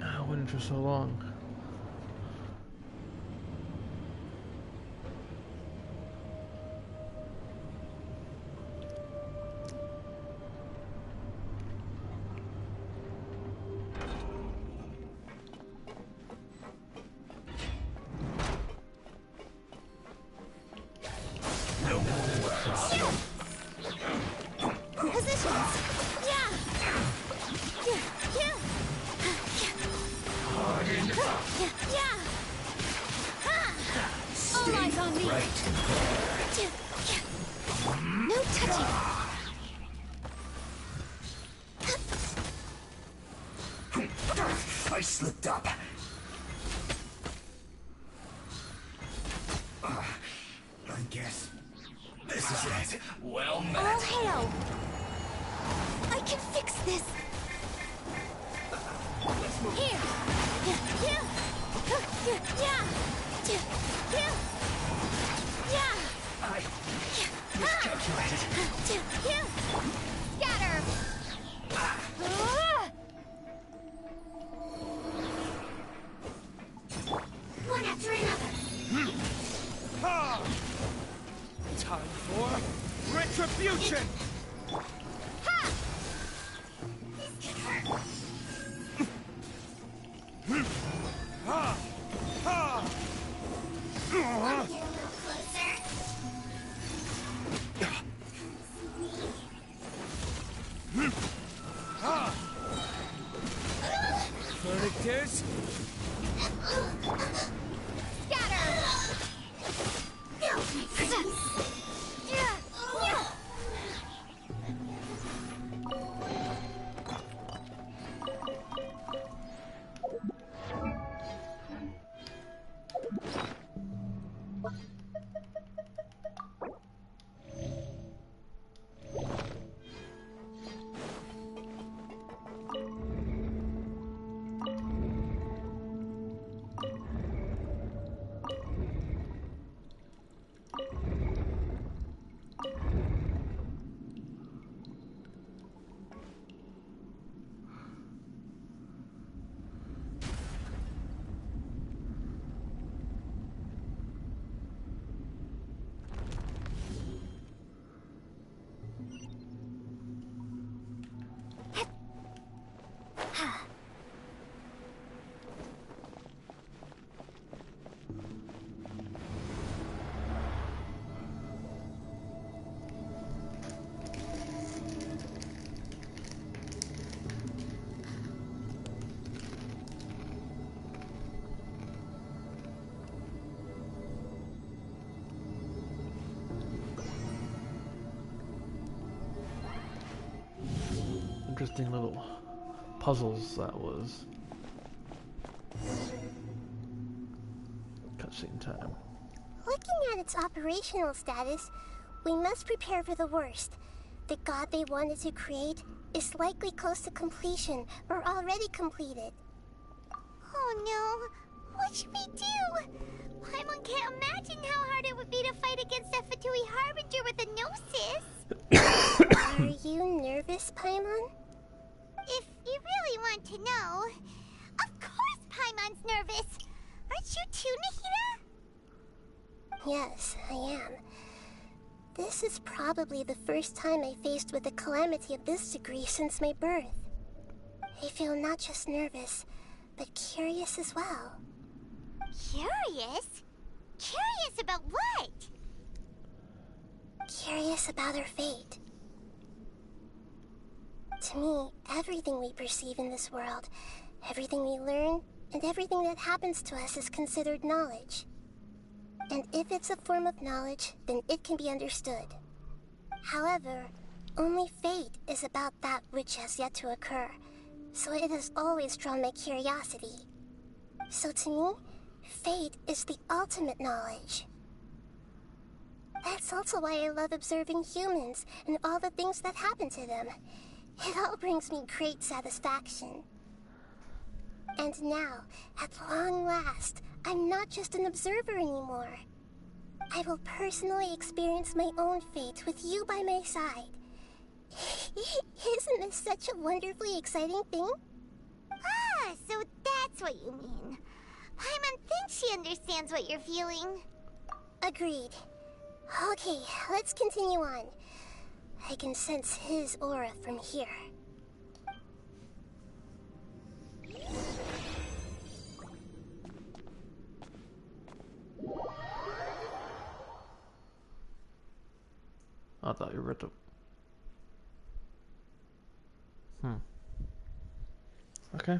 Speaker 4: I went for so long.
Speaker 12: I slipped up. I guess this is it. Well met.
Speaker 23: All hail! I can fix this.
Speaker 12: Let's move.
Speaker 23: Here.
Speaker 12: I miscalculated.
Speaker 23: Scatter.
Speaker 5: One after another.
Speaker 3: Time for retribution! Predictors?
Speaker 4: interesting little puzzles that was. Cutscene time.
Speaker 5: Looking at its operational status, we must prepare for the worst. The god they wanted to create is likely close to completion or already completed.
Speaker 6: Oh no! What should we do? Paimon can't imagine how hard it would be to fight against that Fatui Harbinger with a Gnosis.
Speaker 5: Are you nervous, Paimon?
Speaker 6: If you really want to know, of course Paimon's nervous. Aren't you too, Nahida?
Speaker 5: Yes, I am. This is probably the first time I faced with a calamity of this degree since my birth. I feel not just nervous, but curious as well.
Speaker 6: Curious? Curious about what?
Speaker 5: Curious about our fate. To me, everything we perceive in this world, everything we learn, and everything that happens to us is considered knowledge. And if it's a form of knowledge, then it can be understood. However, only fate is about that which has yet to occur, so it has always drawn my curiosity. So to me, fate is the ultimate knowledge. That's also why I love observing humans and all the things that happen to them. It all brings me great satisfaction. And now, at long last, I'm not just an observer anymore. I will personally experience my own fate with you by my side. Isn't this such a wonderfully exciting thing?
Speaker 6: Ah, so that's what you mean. Paimon thinks she understands what you're feeling.
Speaker 5: Agreed. Okay, let's continue on. I can sense his aura from here.
Speaker 4: I thought you were at the... Okay.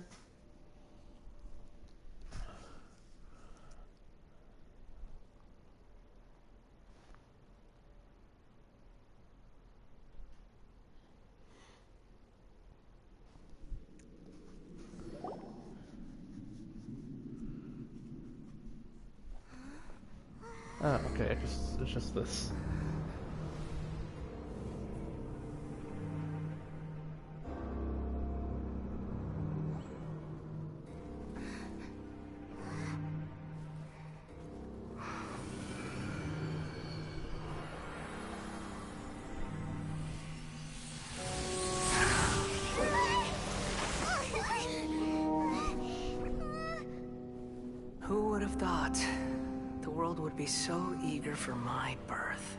Speaker 4: Oh, okay, it's just this.
Speaker 10: Who would have thought the world would be so eager for my birth?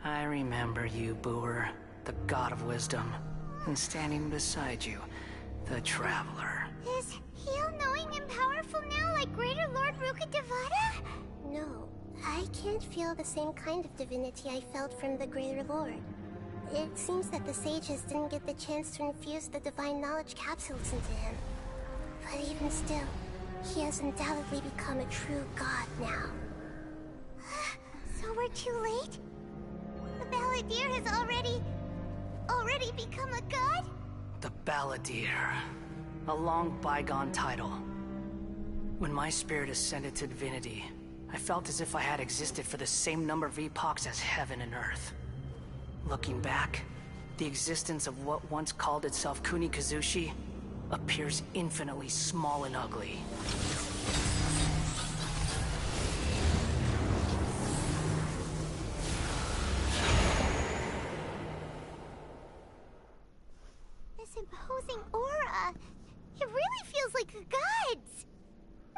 Speaker 10: I remember you, Booer, the god of wisdom, and standing beside you, the traveler.
Speaker 6: Is he all-knowing and powerful now like Greater Lord Rukkhadevata?
Speaker 5: No, I can't feel the same kind of divinity I felt from the Greater Lord. It seems that the sages didn't get the chance to infuse the divine knowledge capsules into him. But even still, he has undoubtedly become a true god now.
Speaker 6: So we're too late? The Balladeer has already become a god?
Speaker 10: The Balladeer. A long bygone title. When my spirit ascended to divinity, I felt as if I had existed for the same number of epochs as heaven and earth. Looking back, the existence of what once called itself Kunikazushi appears infinitely small and ugly.
Speaker 6: This imposing aura, it really feels like the gods!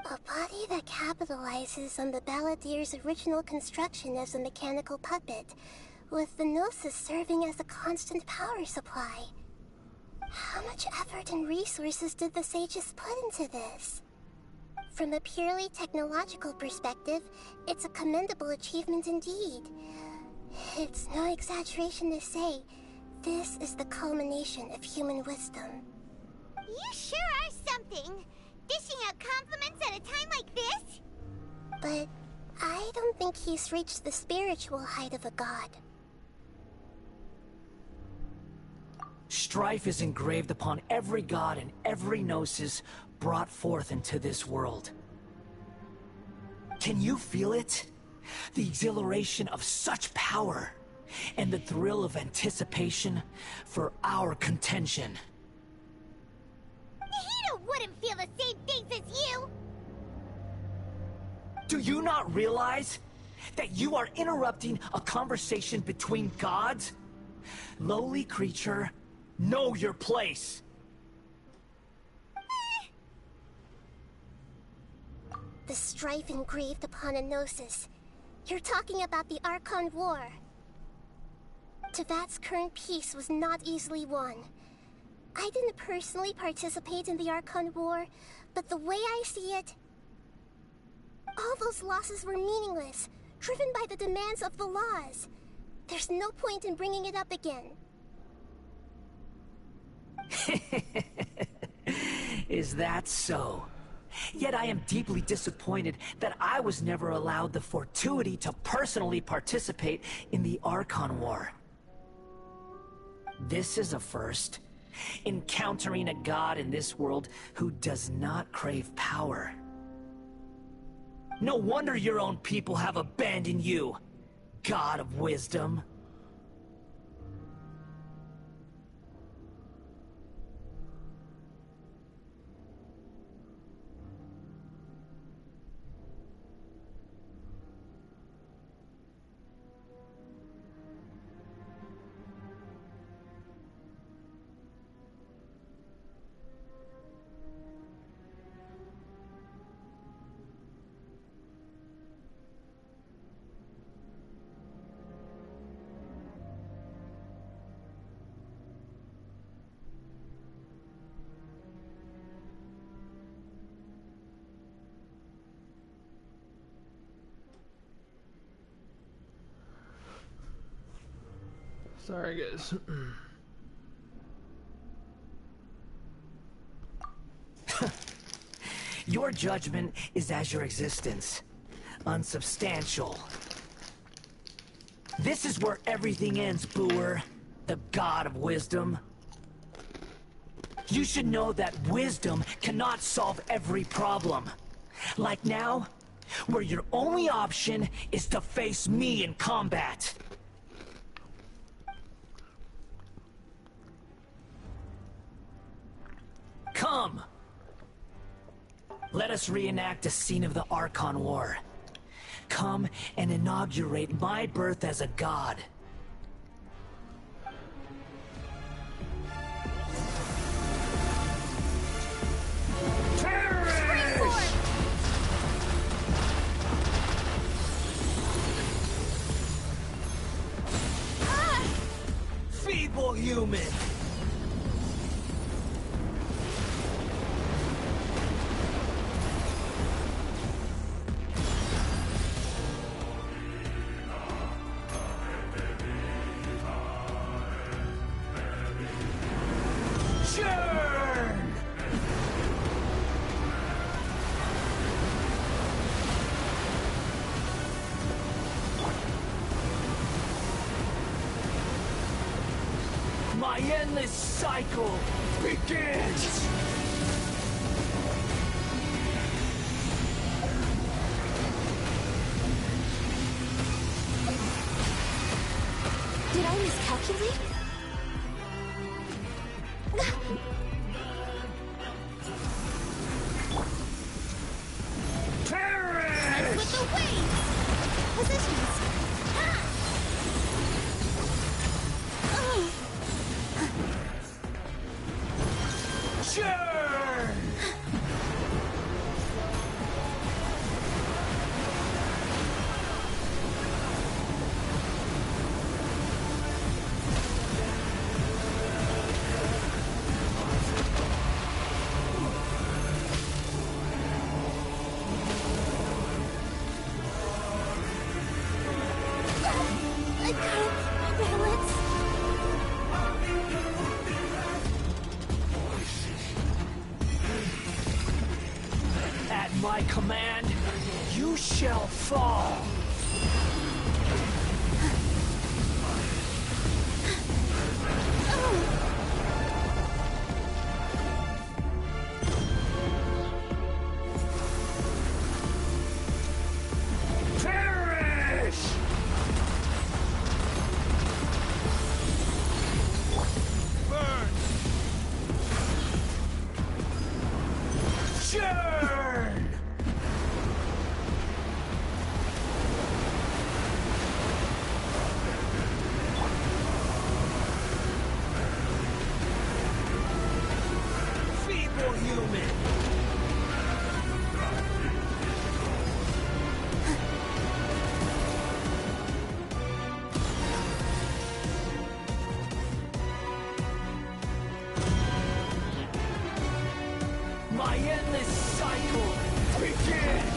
Speaker 5: A body that capitalizes on the Balladeer's original construction as a mechanical puppet, with the Gnosis serving as a constant power supply. How much effort and resources did the sages put into this? From a purely technological perspective, it's a commendable achievement indeed. It's no exaggeration to say, this is the culmination of human wisdom.
Speaker 6: You sure are something! Dishing out compliments at a time like this?
Speaker 5: But I don't think he's reached the spiritual height of a god.
Speaker 10: Strife is engraved upon every god and every gnosis brought forth into this world. Can you feel it? The exhilaration of such power, and the thrill of anticipation for our contention.
Speaker 5: Nahida wouldn't feel the same things as you!
Speaker 10: Do you not realize that you are interrupting a conversation between gods? Lowly creature, know your place.
Speaker 23: The strife engraved upon a gnosis. You're talking about the Archon War. Tevat's current peace was not easily won. I didn't personally participate in the Archon War, but the way I see it, all those losses were meaningless, driven by the demands of the laws. There's no point in bringing it up again.
Speaker 10: Is that so? Yet I am deeply disappointed that I was never allowed the fortuity to personally participate in the Archon War. This is a first. Encountering a god in this world who does not crave power. No wonder your own people have abandoned you, God of Wisdom.
Speaker 4: Sorry, guys.
Speaker 10: Your judgment is as your existence. Unsubstantial. This is where everything ends, Booer. The God of Wisdom. You should know that wisdom cannot solve every problem. Like now, where your only option is to face me in combat. Come! Let us reenact a scene of the Archon War. Come and inaugurate my birth as a god. Perish! Feeble human! My endless cycle begins!
Speaker 23: Did I miscalculate?
Speaker 5: Perish! With the wings! Positions!
Speaker 10: Churn!
Speaker 23: I can't balance.
Speaker 10: At my command, you shall fall.
Speaker 3: Churn! Feeble human! My endless cycle begins!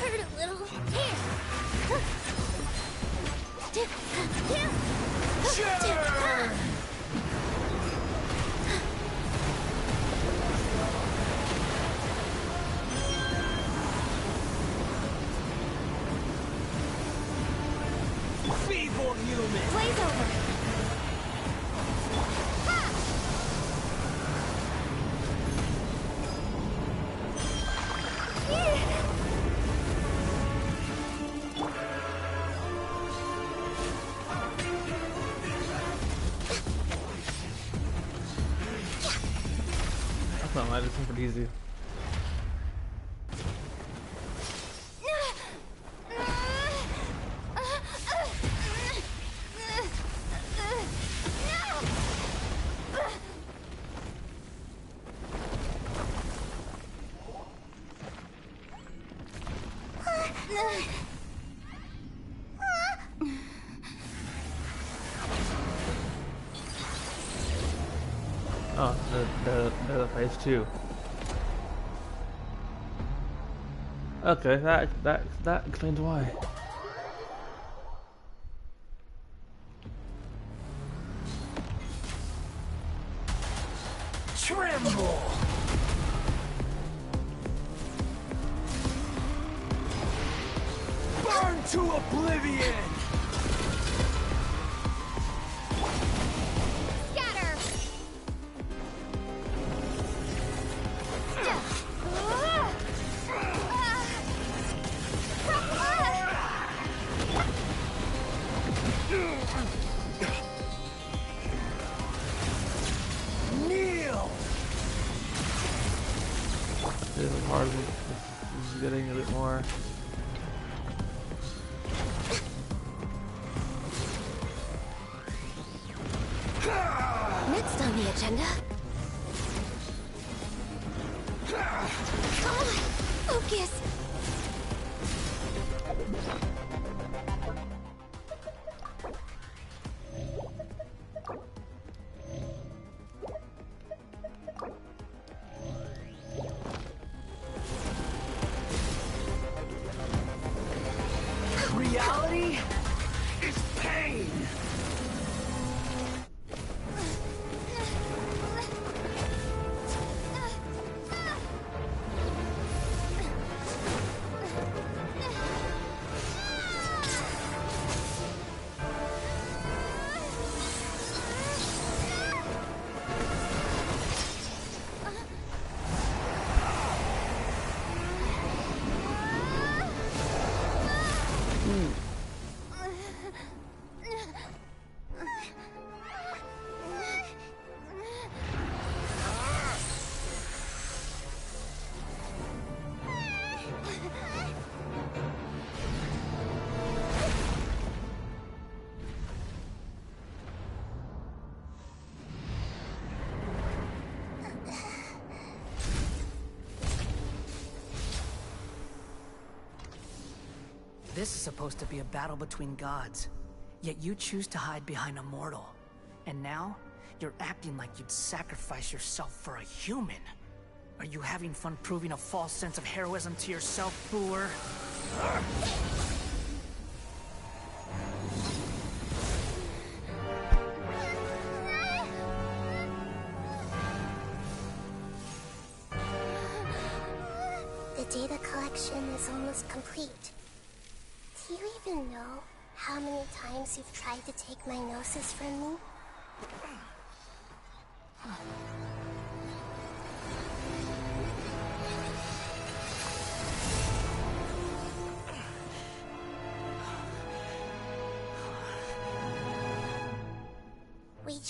Speaker 23: Hurt a little.
Speaker 3: Churn! Feeble human!
Speaker 23: Blaze over.
Speaker 4: That's not mine, it's pretty easy. Oh, the phase 2. Okay, that explains why.
Speaker 3: Tremble! Burn to oblivion!
Speaker 23: Scatter.
Speaker 3: Kneel!
Speaker 4: This is hard. This is getting a bit more.
Speaker 23: Next on the agenda. Come on, focus.
Speaker 3: Reality is pain!
Speaker 10: This is supposed to be a battle between gods, yet you choose to hide behind a mortal. And now, you're acting like you'd sacrifice yourself for a human. Are you having fun proving a false sense of heroism to yourself, Booer?
Speaker 23: The data collection is almost complete. Do you even know how many times you've tried to take my gnosis from me?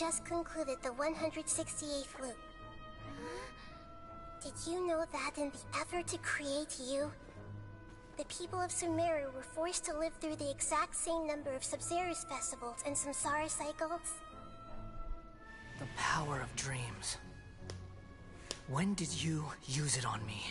Speaker 23: just concluded the 168th loop. Did you know that in the effort to create you, the people of Sumeru were forced to live through the exact same number of Sabzeruz festivals and Samsara cycles?
Speaker 10: The power of dreams. When did you use it on me?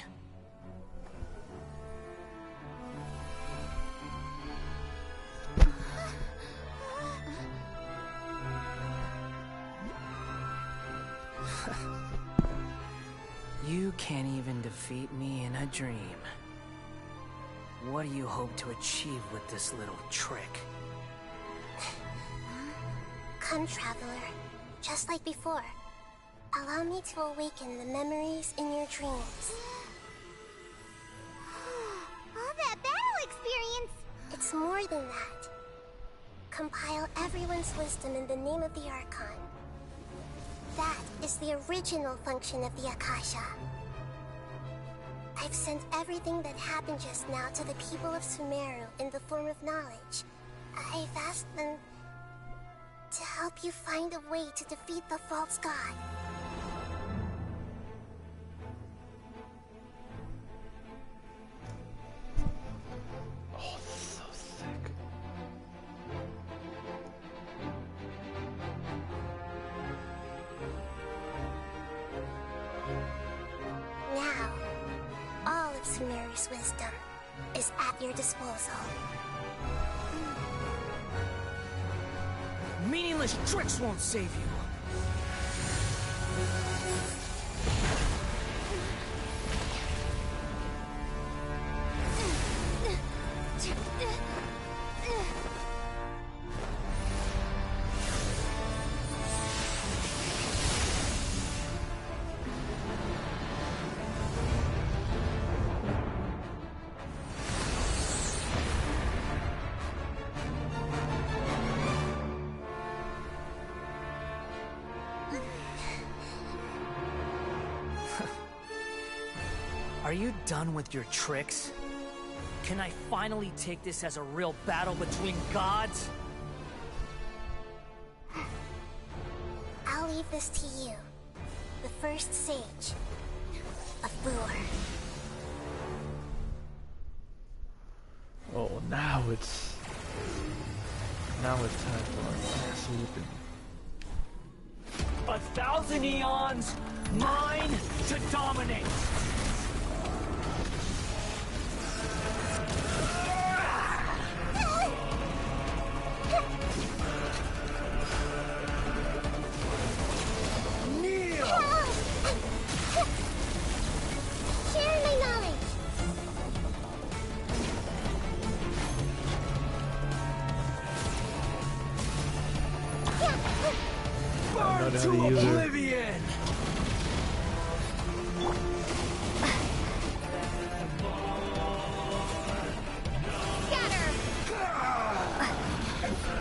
Speaker 10: You can't even defeat me in a dream. What do you hope to achieve with this little trick?
Speaker 23: Come, Traveler. Just like before. Allow me to awaken the memories in your dreams.
Speaker 5: All that battle experience!
Speaker 23: It's more than that. Compile everyone's wisdom in the name of the Archon. That is the original function of the Akasha. I've sent everything that happened just now to the people of Sumeru in the form of knowledge. I've asked them to help you find a way to defeat the false god.
Speaker 4: Oh, so sick.
Speaker 23: Now, all of Sumeru's wisdom is at your disposal.
Speaker 10: Meaningless tricks won't save you. Are you done with your tricks? Can I finally take this as a real battle between gods?
Speaker 23: I'll leave this to you, the first sage of Booor.
Speaker 4: Oh, now it's time for mass weeping.
Speaker 10: 1,000 eons, mine to dominate.
Speaker 23: Share my knowledge.
Speaker 4: Burn to
Speaker 10: oblivion!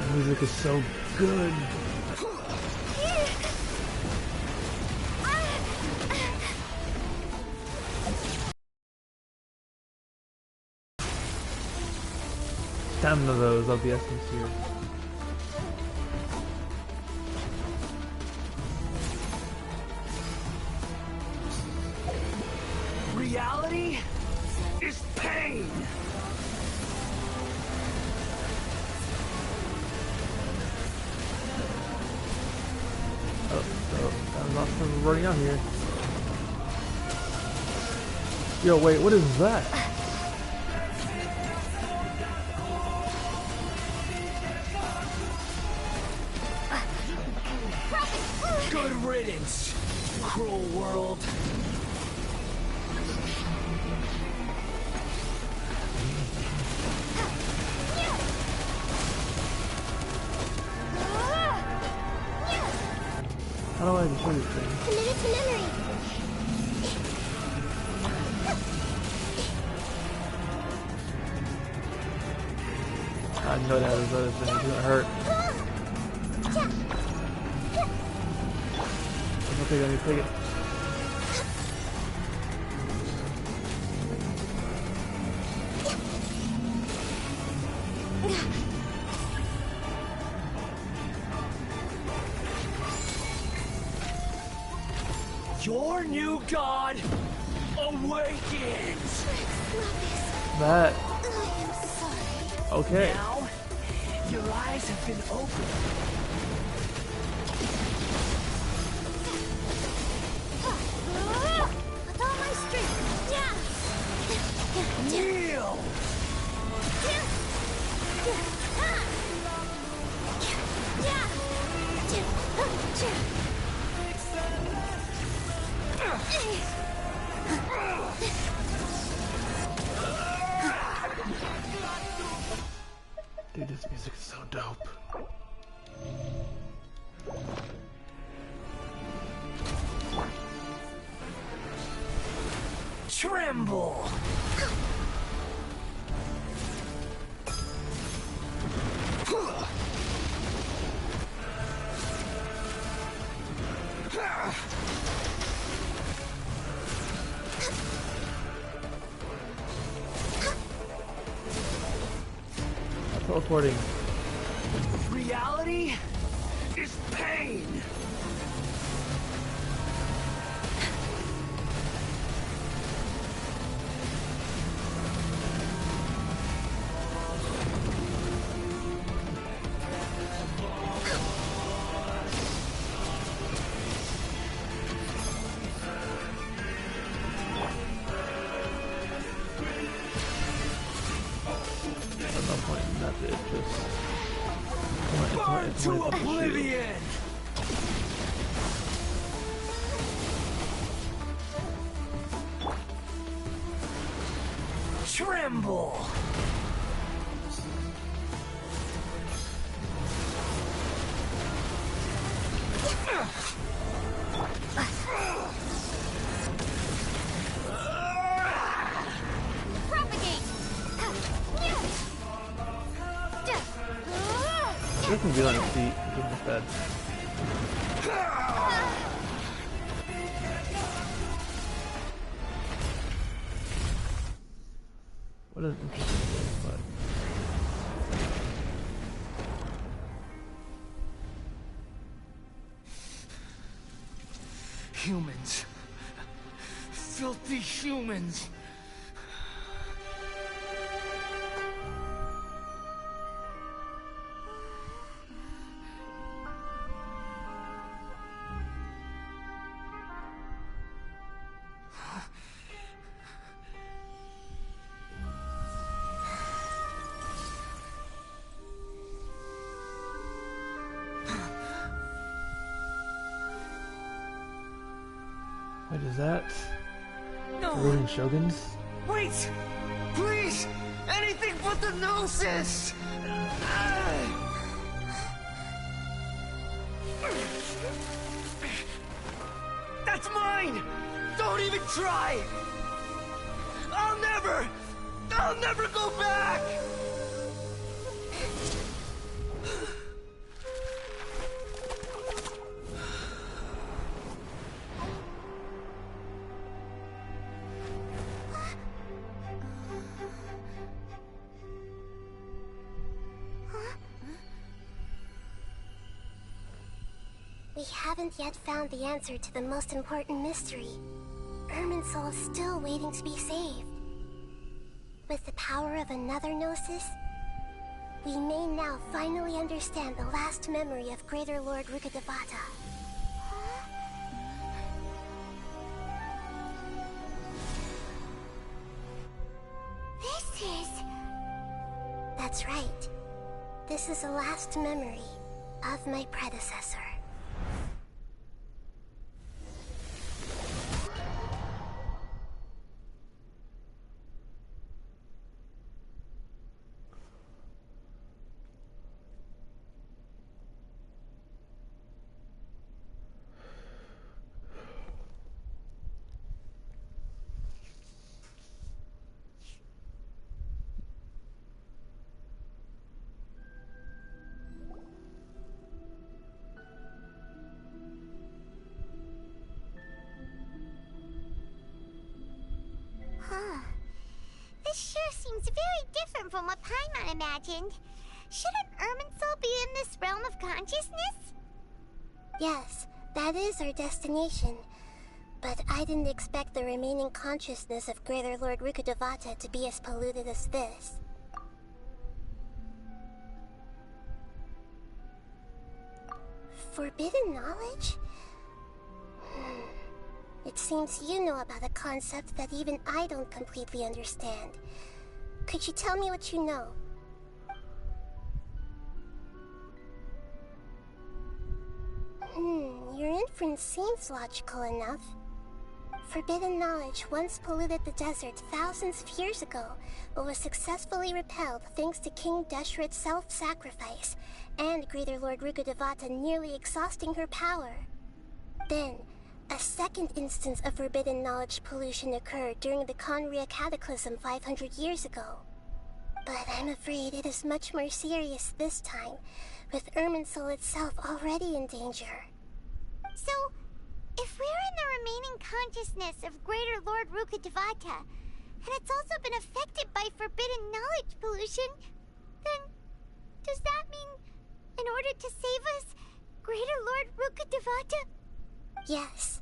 Speaker 4: The music is so good. Stamina though is of the essence here.
Speaker 3: Reality is pain.
Speaker 4: I'm not running out here. Yo, wait, what is that?
Speaker 3: Good riddance, cruel world.
Speaker 4: How do I destroy this thing?
Speaker 23: Commit it to memory.
Speaker 4: I know that this other thing is gonna hurt. Let me take it.
Speaker 3: Your new god awakens!
Speaker 4: That.
Speaker 23: I am sorry.
Speaker 4: Okay.
Speaker 3: Now, your eyes have been opened.
Speaker 23: With all my strength.
Speaker 3: Kneel!
Speaker 4: Dude, this music is so dope.
Speaker 3: Tremble!
Speaker 4: Teleporting.
Speaker 3: Reality is pain! Burn to oblivion! Tremble!
Speaker 4: You can be on your feet. Give him bed. What an interesting game, but
Speaker 3: Humans. Filthy humans.
Speaker 4: what is that?
Speaker 3: No.
Speaker 4: Ruling Shoguns?
Speaker 3: Wait! Please! Anything but the Gnosis! That's mine! Don't even try! I'll never go back!
Speaker 23: We haven't yet found the answer to the most important mystery. Irminsul is still waiting to be saved. With the power of another Gnosis, we may now finally understand the last memory of Greater Lord Rukkhadevata.
Speaker 5: This is...
Speaker 23: That's right. This is the last memory of my predecessor.
Speaker 5: Huh. This sure seems very different from what Paimon imagined. Shouldn't Irminsul be in this realm of consciousness?
Speaker 23: Yes, that is our destination. But I didn't expect the remaining consciousness of Greater Lord Rukkhadevata to be as polluted as this. Forbidden knowledge? It seems you know about a concept that even I don't completely understand. Could you tell me what you know? Your inference seems logical enough. Forbidden knowledge once polluted the desert thousands of years ago, but was successfully repelled thanks to King Deshret's self-sacrifice, and Greater Lord Rukkhadevata nearly exhausting her power. Then, a second instance of forbidden knowledge pollution occurred during the Khaenri'ah Cataclysm 500 years ago. But I'm afraid it is much more serious this time, with Irminsul itself already in danger.
Speaker 5: So, if we're in the remaining consciousness of Greater Lord Rukkhadevata, and it's also been affected by forbidden knowledge pollution, then does that mean, in order to save us, Greater Lord Rukkhadevata?
Speaker 23: Yes.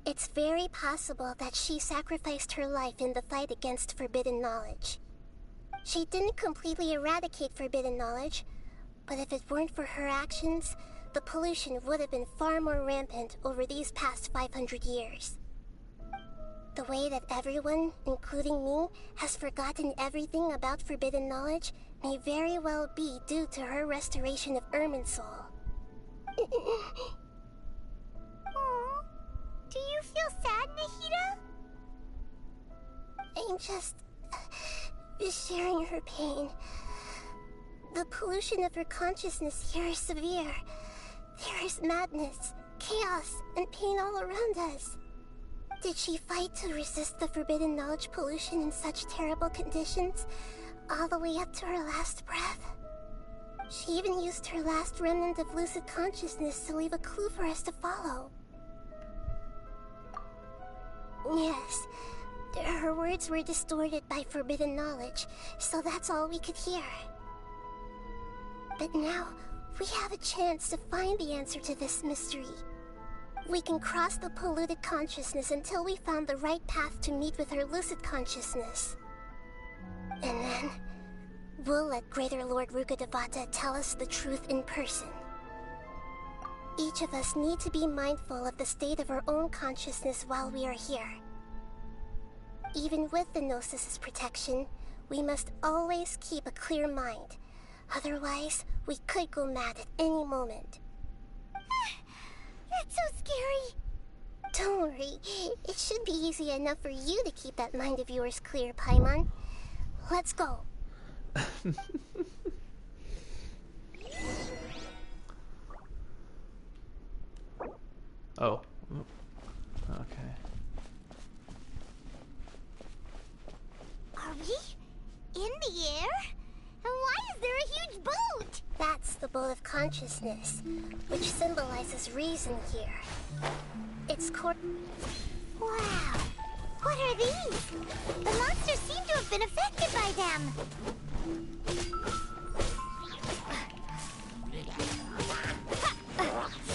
Speaker 23: It's very possible that she sacrificed her life in the fight against forbidden knowledge. She didn't completely eradicate forbidden knowledge, but if it weren't for her actions, the pollution would have been far more rampant over these past 500 years. The way that everyone, including me, has forgotten everything about forbidden knowledge may very well be due to her restoration of Irminsul.
Speaker 5: Do you feel sad, Nahida?
Speaker 23: I'm just sharing her pain. The pollution of her consciousness here is severe. There is madness, chaos, and pain all around us. Did she fight to resist the forbidden knowledge pollution in such terrible conditions, all the way up to her last breath? She even used her last remnant of lucid consciousness to leave a clue for us to follow. Yes, her words were distorted by forbidden knowledge, so that's all we could hear. But now, we have a chance to find the answer to this mystery. We can cross the polluted consciousness until we found the right path to meet with her lucid consciousness. And then, we'll let Greater Lord Rukkhadevata tell us the truth in person. Each of us need to be mindful of the state of our own consciousness while we are here. Even with the Gnosis' protection, we must always keep a clear mind. Otherwise, we could go mad at any moment.
Speaker 5: That's so scary.
Speaker 23: Don't worry. It should be easy enough for you to keep that mind of yours clear, Paimon. Let's go.
Speaker 4: Oh. Okay.
Speaker 5: Are we in the air? And why is there a huge boat?
Speaker 23: That's the boat of consciousness, which symbolizes reason here. It's
Speaker 5: Wow. What are these? The monsters seem to have been affected by them.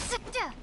Speaker 5: Scatter!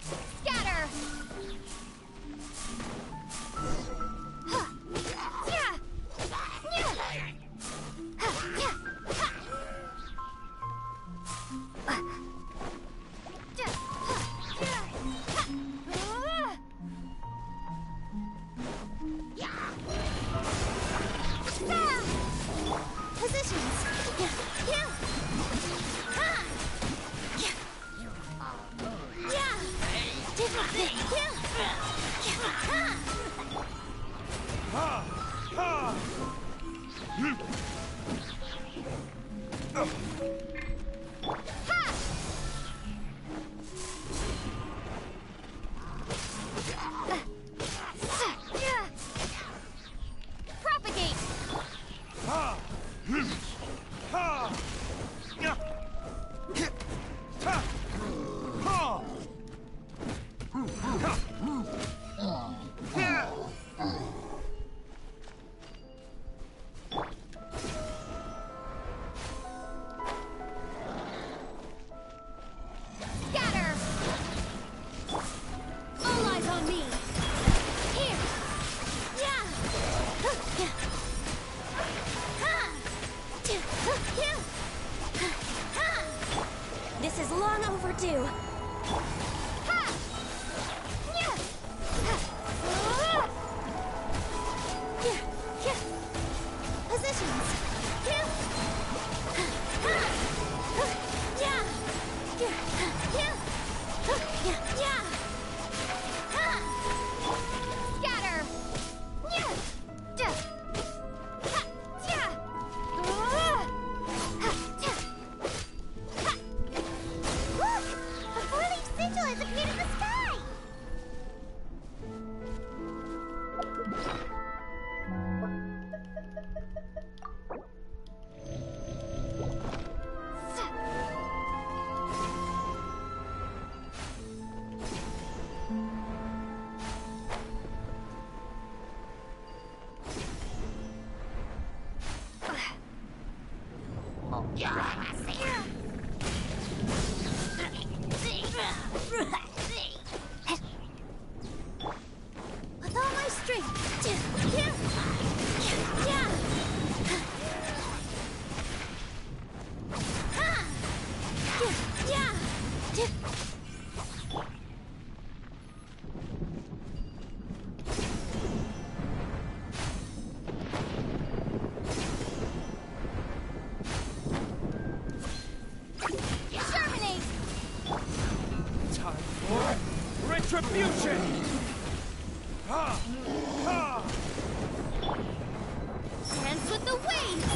Speaker 6: Dance with the waves!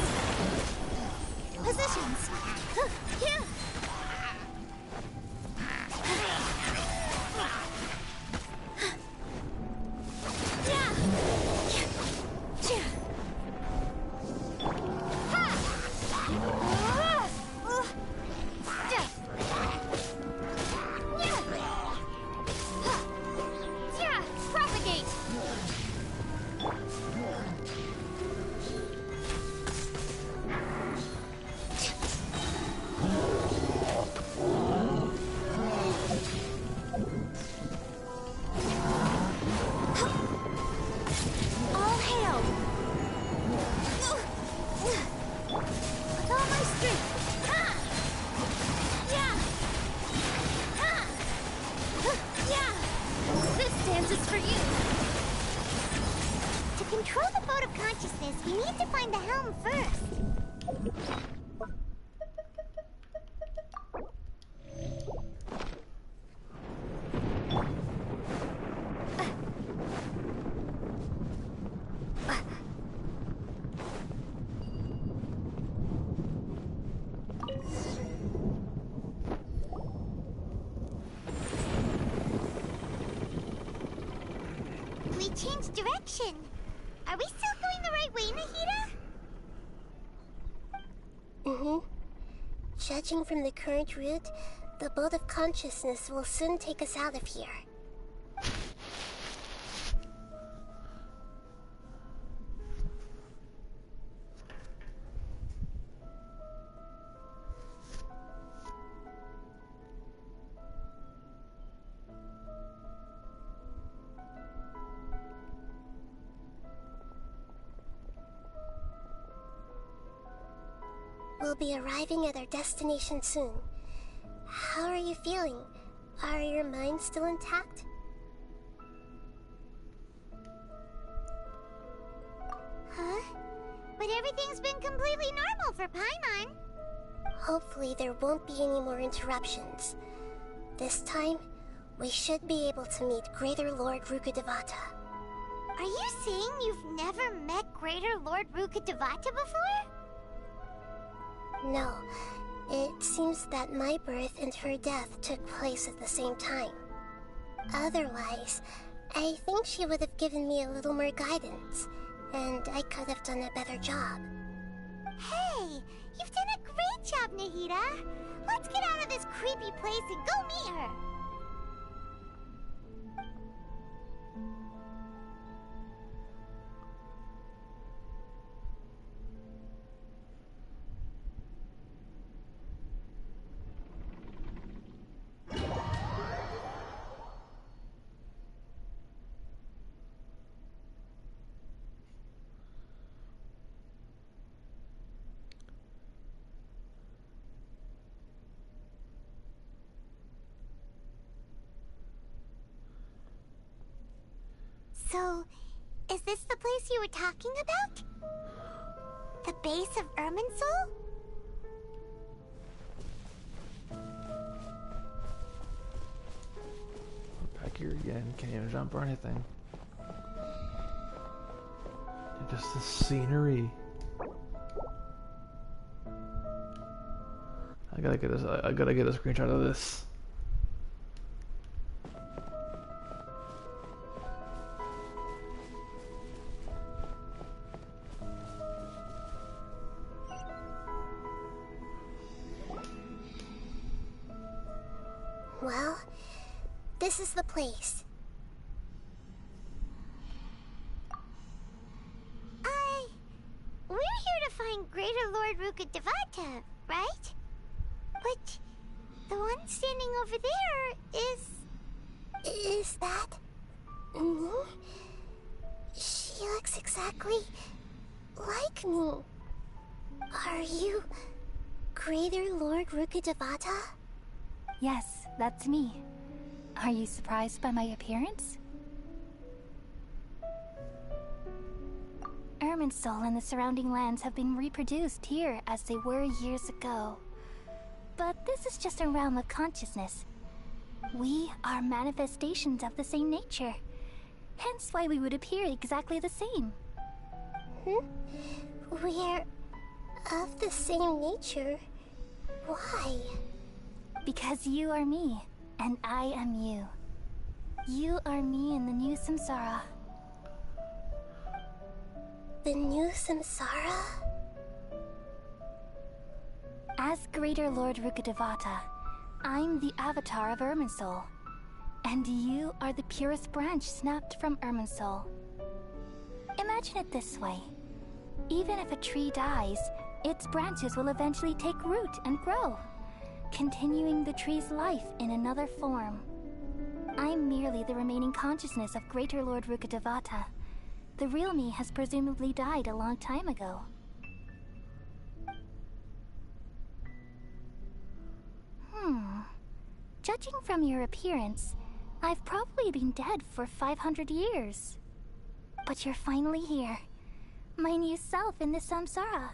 Speaker 6: Positions! Yeah! Changed direction. Are we still going the right way, Nahida?
Speaker 23: Judging from the current route, the boat of consciousness will soon take us out of here. We'll be arriving at our destination soon. How are you feeling? Are your minds still intact?
Speaker 5: Huh? But everything's been completely normal for Paimon.
Speaker 23: Hopefully there won't be any more interruptions. This time, we should be able to meet Greater Lord Rukkhadevata.
Speaker 5: Are you saying you've never met Greater Lord Rukkhadevata before?
Speaker 23: No. It seems that my birth and her death took place at the same time. Otherwise, I think she would have given me a little more guidance, and I could have done a better job.
Speaker 5: Hey, you've done a great job, Nahida. Let's get out of this creepy place and go meet her. So, is this the place you were talking about? The base of Irminsul?
Speaker 4: Back here again, can't even jump or anything. Just the scenery. I gotta get this. I gotta get a screenshot of this.
Speaker 23: Well, this is the place.
Speaker 5: We're here to find Greater Lord Rukkhadevata, right? But the one standing over there is...
Speaker 23: Is that... me? She looks exactly like me. Are you Greater Lord Rukkhadevata?
Speaker 6: Yes, that's me. Are you surprised by my appearance? Irminsul and the surrounding lands have been reproduced here as they were years ago. But this is just a realm of consciousness. We are manifestations of the same nature. Hence why we would appear exactly the same.
Speaker 23: We're of the same nature. Why?
Speaker 6: Because you are me, and I am you. You are me in the new samsara.
Speaker 23: The new samsara?
Speaker 6: As Greater Lord Rukkhadevata, I'm the avatar of Irminsul. And you are the purest branch snapped from Irminsul. Imagine it this way. Even if a tree dies, its branches will eventually take root and grow, continuing the tree's life in another form. I'm merely the remaining consciousness of Greater Lord Rukkhadevata. The real me has presumably died a long time ago. Judging from your appearance, I've probably been dead for 500 years. But you're finally here. My new self in the samsara.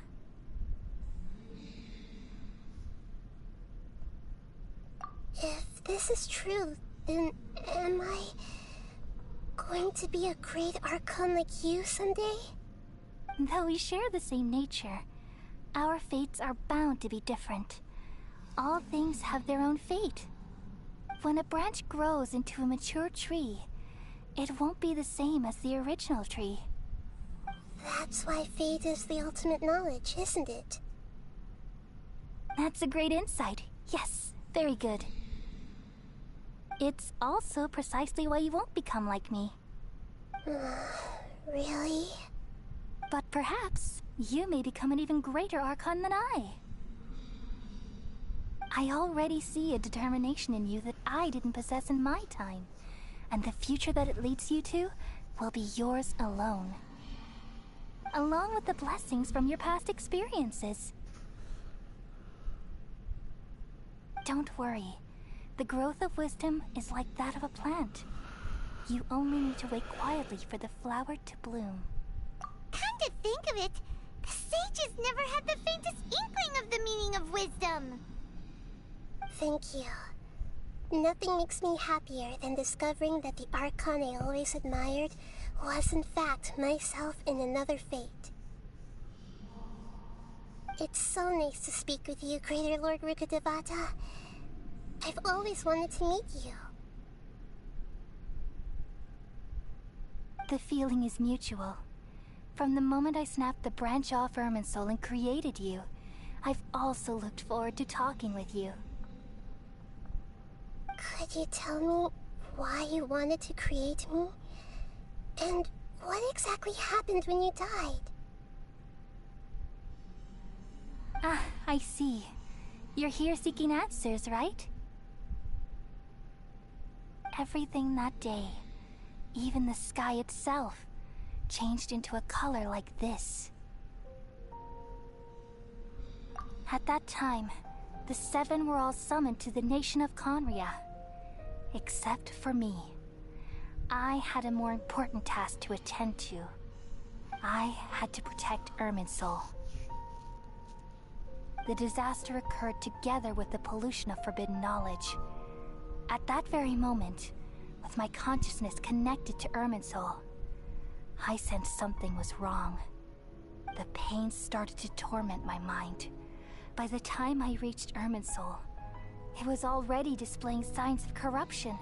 Speaker 23: If this is true, then am I going to be a great Archon like you someday?
Speaker 6: Though we share the same nature, our fates are bound to be different. All things have their own fate. When a branch grows into a mature tree, it won't be the same as the original tree.
Speaker 23: That's why fate is the ultimate knowledge, isn't it?
Speaker 6: That's a great insight. Yes, very good. It's also precisely why you won't become like me.
Speaker 23: Really?
Speaker 6: But perhaps you may become an even greater Archon than I. I already see a determination in you that I didn't possess in my time, and the future that it leads you to will be yours alone. Along with the blessings from your past experiences. Don't worry. The growth of wisdom is like that of a plant. You only need to wait quietly for the flower to bloom.
Speaker 5: Come to think of it, the sages never had the faintest inkling of the meaning of wisdom.
Speaker 23: Thank you. Nothing makes me happier than discovering that the Archon I always admired was in fact myself in another fate. It's so nice to speak with you, Greater Lord Rukkhadevata. I've always wanted to meet you.
Speaker 6: The feeling is mutual. From the moment I snapped the branch off Irminsul and created you, I've also looked forward to talking with you.
Speaker 23: Could you tell me why you wanted to create me? And what exactly happened when you died?
Speaker 6: Ah, I see. You're here seeking answers, right? Everything that day, even the sky itself, changed into a color like this. At that time, the Seven were all summoned to the nation of Khaenri'ah. Except for me. I had a more important task to attend to. I had to protect Irminsul. The disaster occurred together with the pollution of forbidden knowledge. At that very moment, with my consciousness connected to Irminsul, I sensed something was wrong. The pain started to torment my mind. By the time I reached Irminsul, it was already displaying signs of corruption.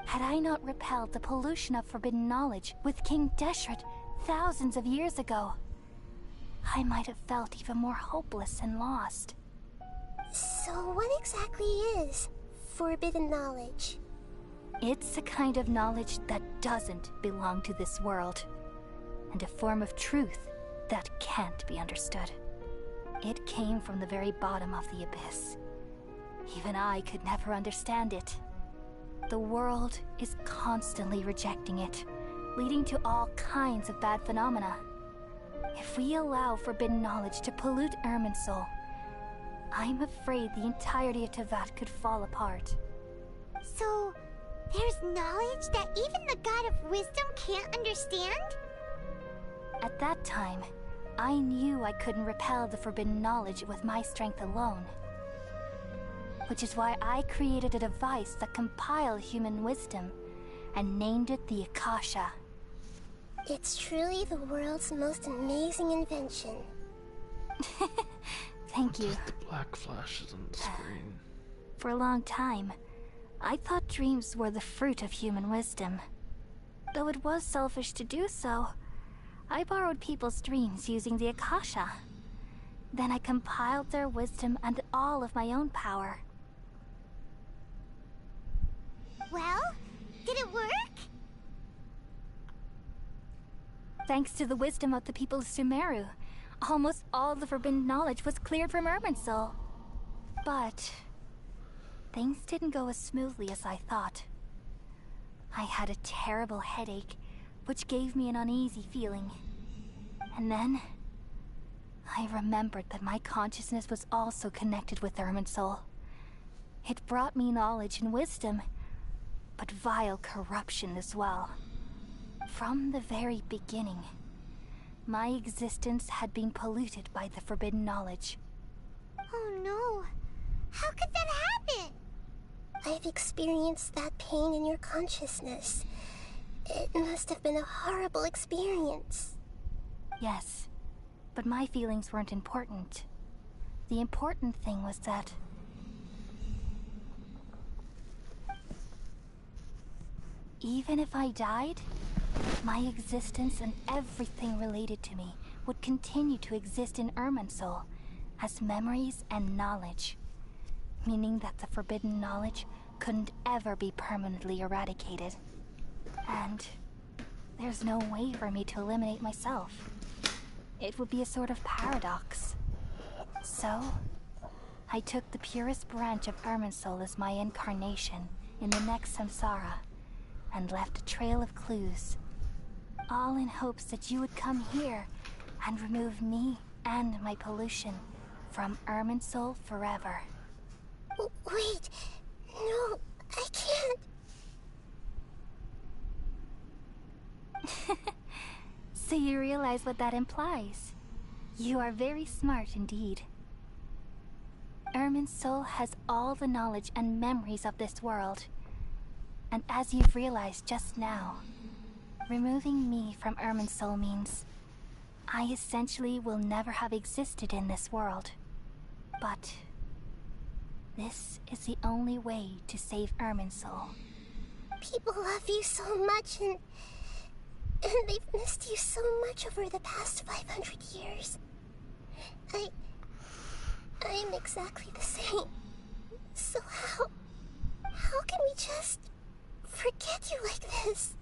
Speaker 6: Had I not repelled the pollution of forbidden knowledge with King Deshret thousands of years ago, I might have felt even more hopeless and lost.
Speaker 23: So what exactly is forbidden knowledge?
Speaker 6: It's a kind of knowledge that doesn't belong to this world, and a form of truth that can't be understood. It came from the very bottom of the abyss. Even I could never understand it. The world is constantly rejecting it, leading to all kinds of bad phenomena. If we allow forbidden knowledge to pollute Irminsul, I'm afraid the entirety of Teyvat could fall apart.
Speaker 5: So, there's knowledge that even the God of Wisdom can't understand?
Speaker 6: At that time, I knew I couldn't repel the forbidden knowledge with my strength alone. Which is why I created a device that compiled human wisdom
Speaker 2: and named it the Akasha.
Speaker 23: It's truly the world's most amazing invention.
Speaker 2: Thank you.
Speaker 4: The black flashes on the screen.
Speaker 2: For a long time, I thought dreams were the fruit of human wisdom. Though it was selfish to do so, I borrowed people's dreams using the Akasha. Then I compiled their wisdom and all of my own power.
Speaker 5: Well, did it work?
Speaker 2: Thanks to the wisdom of the people of Sumeru, almost all the forbidden knowledge was cleared from Irminsul. But things didn't go as smoothly as I thought. I had a terrible headache, which gave me an uneasy feeling. And then I remembered that my consciousness was also connected with Irminsul. It brought me knowledge and wisdom, but vile corruption as well. From the very beginning, my existence had been polluted by the forbidden knowledge.
Speaker 5: Oh no. How could that happen?
Speaker 23: I've experienced that pain in your consciousness. It must have been a horrible experience.
Speaker 2: Yes, but my feelings weren't important. The important thing was that even if I died, my existence and everything related to me would continue to exist in Irminsul as memories and knowledge, meaning that the forbidden knowledge couldn't ever be permanently eradicated. And there's no way for me to eliminate myself. It would be a sort of paradox. So, I took the purest branch of Irminsul as my incarnation in the next samsara, and left a trail of clues, all in hopes that you would come here and remove me and my pollution from Irminsul forever.
Speaker 23: Wait, no, I can't.
Speaker 2: So you realize what that implies. You are very smart indeed. Irminsul has all the knowledge and memories of this world. And as you've realized just now, removing me from Irminsul means I essentially will never have existed in this world. But this is the only way to save Irminsul.
Speaker 23: People love you so much, and they've missed you so much over the past 500 years. I'm exactly the same. So how can we just forget you like this?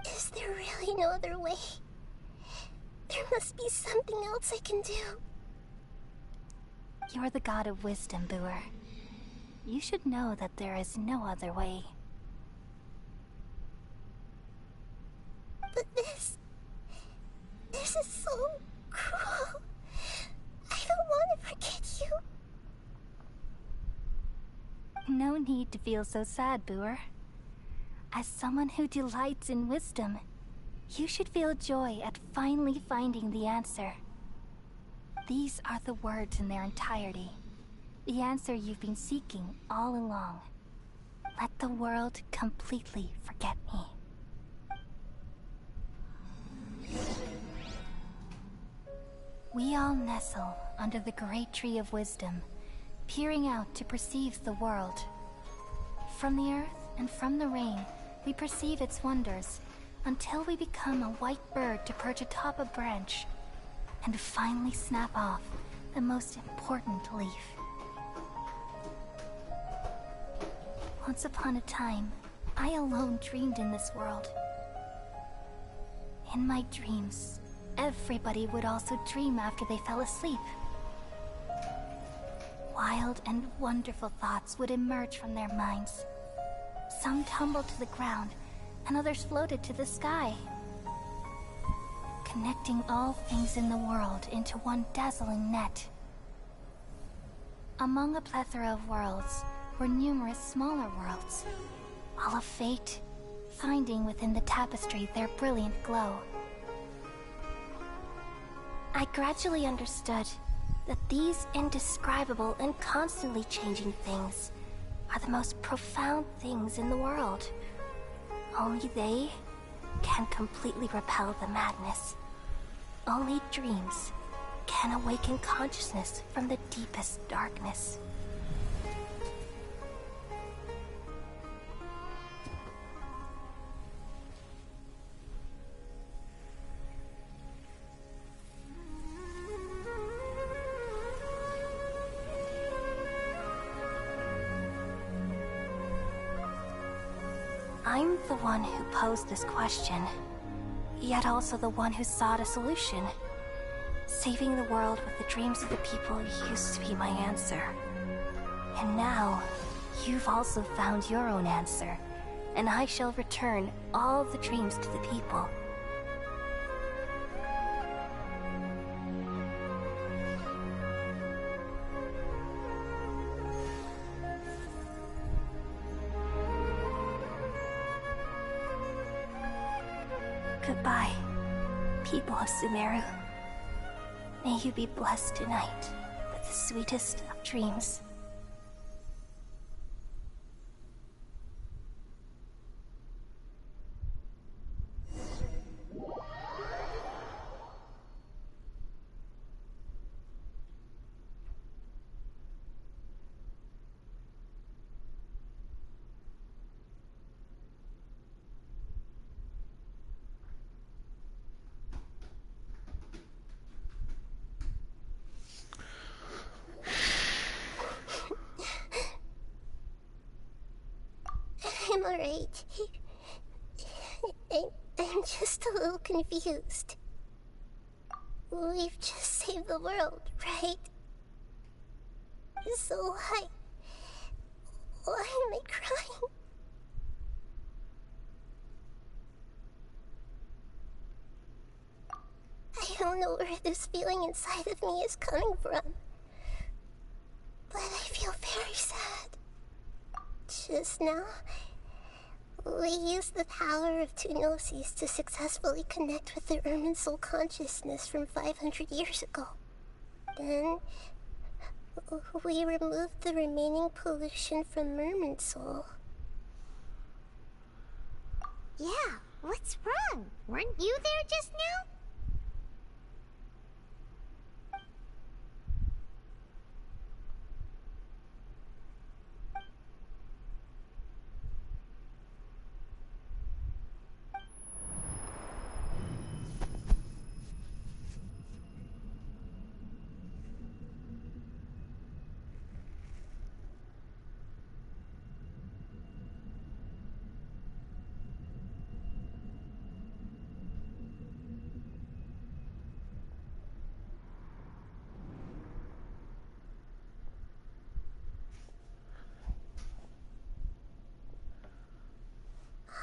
Speaker 23: Is there really no other way? There must be something else I can do.
Speaker 2: You're the god of wisdom, Buer. You should know that there is no other way.
Speaker 23: But this is so cruel. I don't want to forget you.
Speaker 2: No need to feel so sad, Buer. As someone who delights in wisdom, you should feel joy at finally finding the answer. These are the words in their entirety. The answer you've been seeking all along. Let the world completely forget me. We all nestle under the great tree of wisdom, peering out to perceive the world. From the earth and from the rain, we perceive its wonders, until we become a white bird to perch atop a branch, and finally snap off the most important leaf. Once upon a time, I alone dreamed in this world. In my dreams, everybody would also dream after they fell asleep. Wild and wonderful thoughts would emerge from their minds. Some tumbled to the ground, and others floated to the sky, connecting all things in the world into one dazzling net. Among a plethora of worlds were numerous smaller worlds, all of fate, finding within the tapestry their brilliant glow.
Speaker 23: I gradually understood that these indescribable and constantly changing things are the most profound things in the world.
Speaker 2: Only they can completely repel the madness. Only dreams can awaken consciousness from the deepest darkness. I'm the one who posed this question, yet also the one who sought a solution. Saving the world with the dreams of the people used to be my answer. And now, you've also found your own answer, and I shall return all the dreams to the people. Goodbye, people of Sumeru. May you be blessed tonight with the sweetest of dreams.
Speaker 23: I'm alright. I'm just a little confused. We've just saved the world, right? So why am I crying? I don't know where this feeling inside of me is coming from, but I feel very sad. Just now, we used the power of two Gnosis to successfully connect with the Irminsul consciousness from 500 years ago. Then, we removed the remaining pollution from Irminsul.
Speaker 5: Yeah, what's wrong? Weren't you there just now?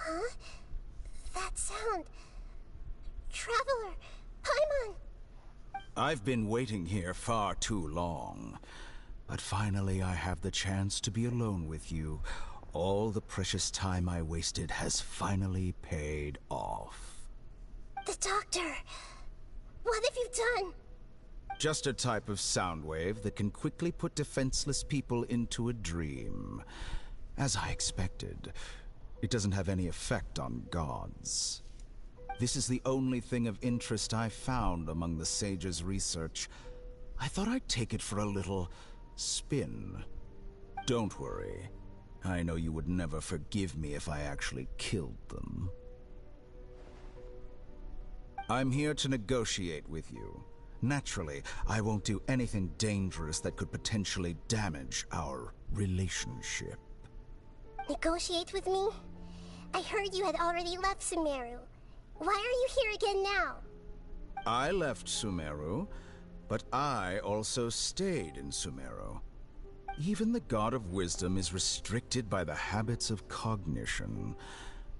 Speaker 23: Huh? That sound. Traveler! Paimon!
Speaker 15: I've been waiting here far too long. But finally I have the chance to be alone with you. All the precious time I wasted has finally paid off.
Speaker 23: The doctor! What have you done?
Speaker 15: Just a type of sound wave that can quickly put defenseless people into a dream. As I expected, it doesn't have any effect on gods. This is the only thing of interest I found among the sage's research. I thought I'd take it for a little spin. Don't worry. I know you would never forgive me if I actually killed them. I'm here to negotiate with you. Naturally, I won't do anything dangerous that could potentially damage our relationship.
Speaker 23: Negotiate with me? I heard you had already left Sumeru. Why are you here again now?
Speaker 15: I left Sumeru, but I also stayed in Sumeru. Even the God of Wisdom is restricted by the habits of cognition.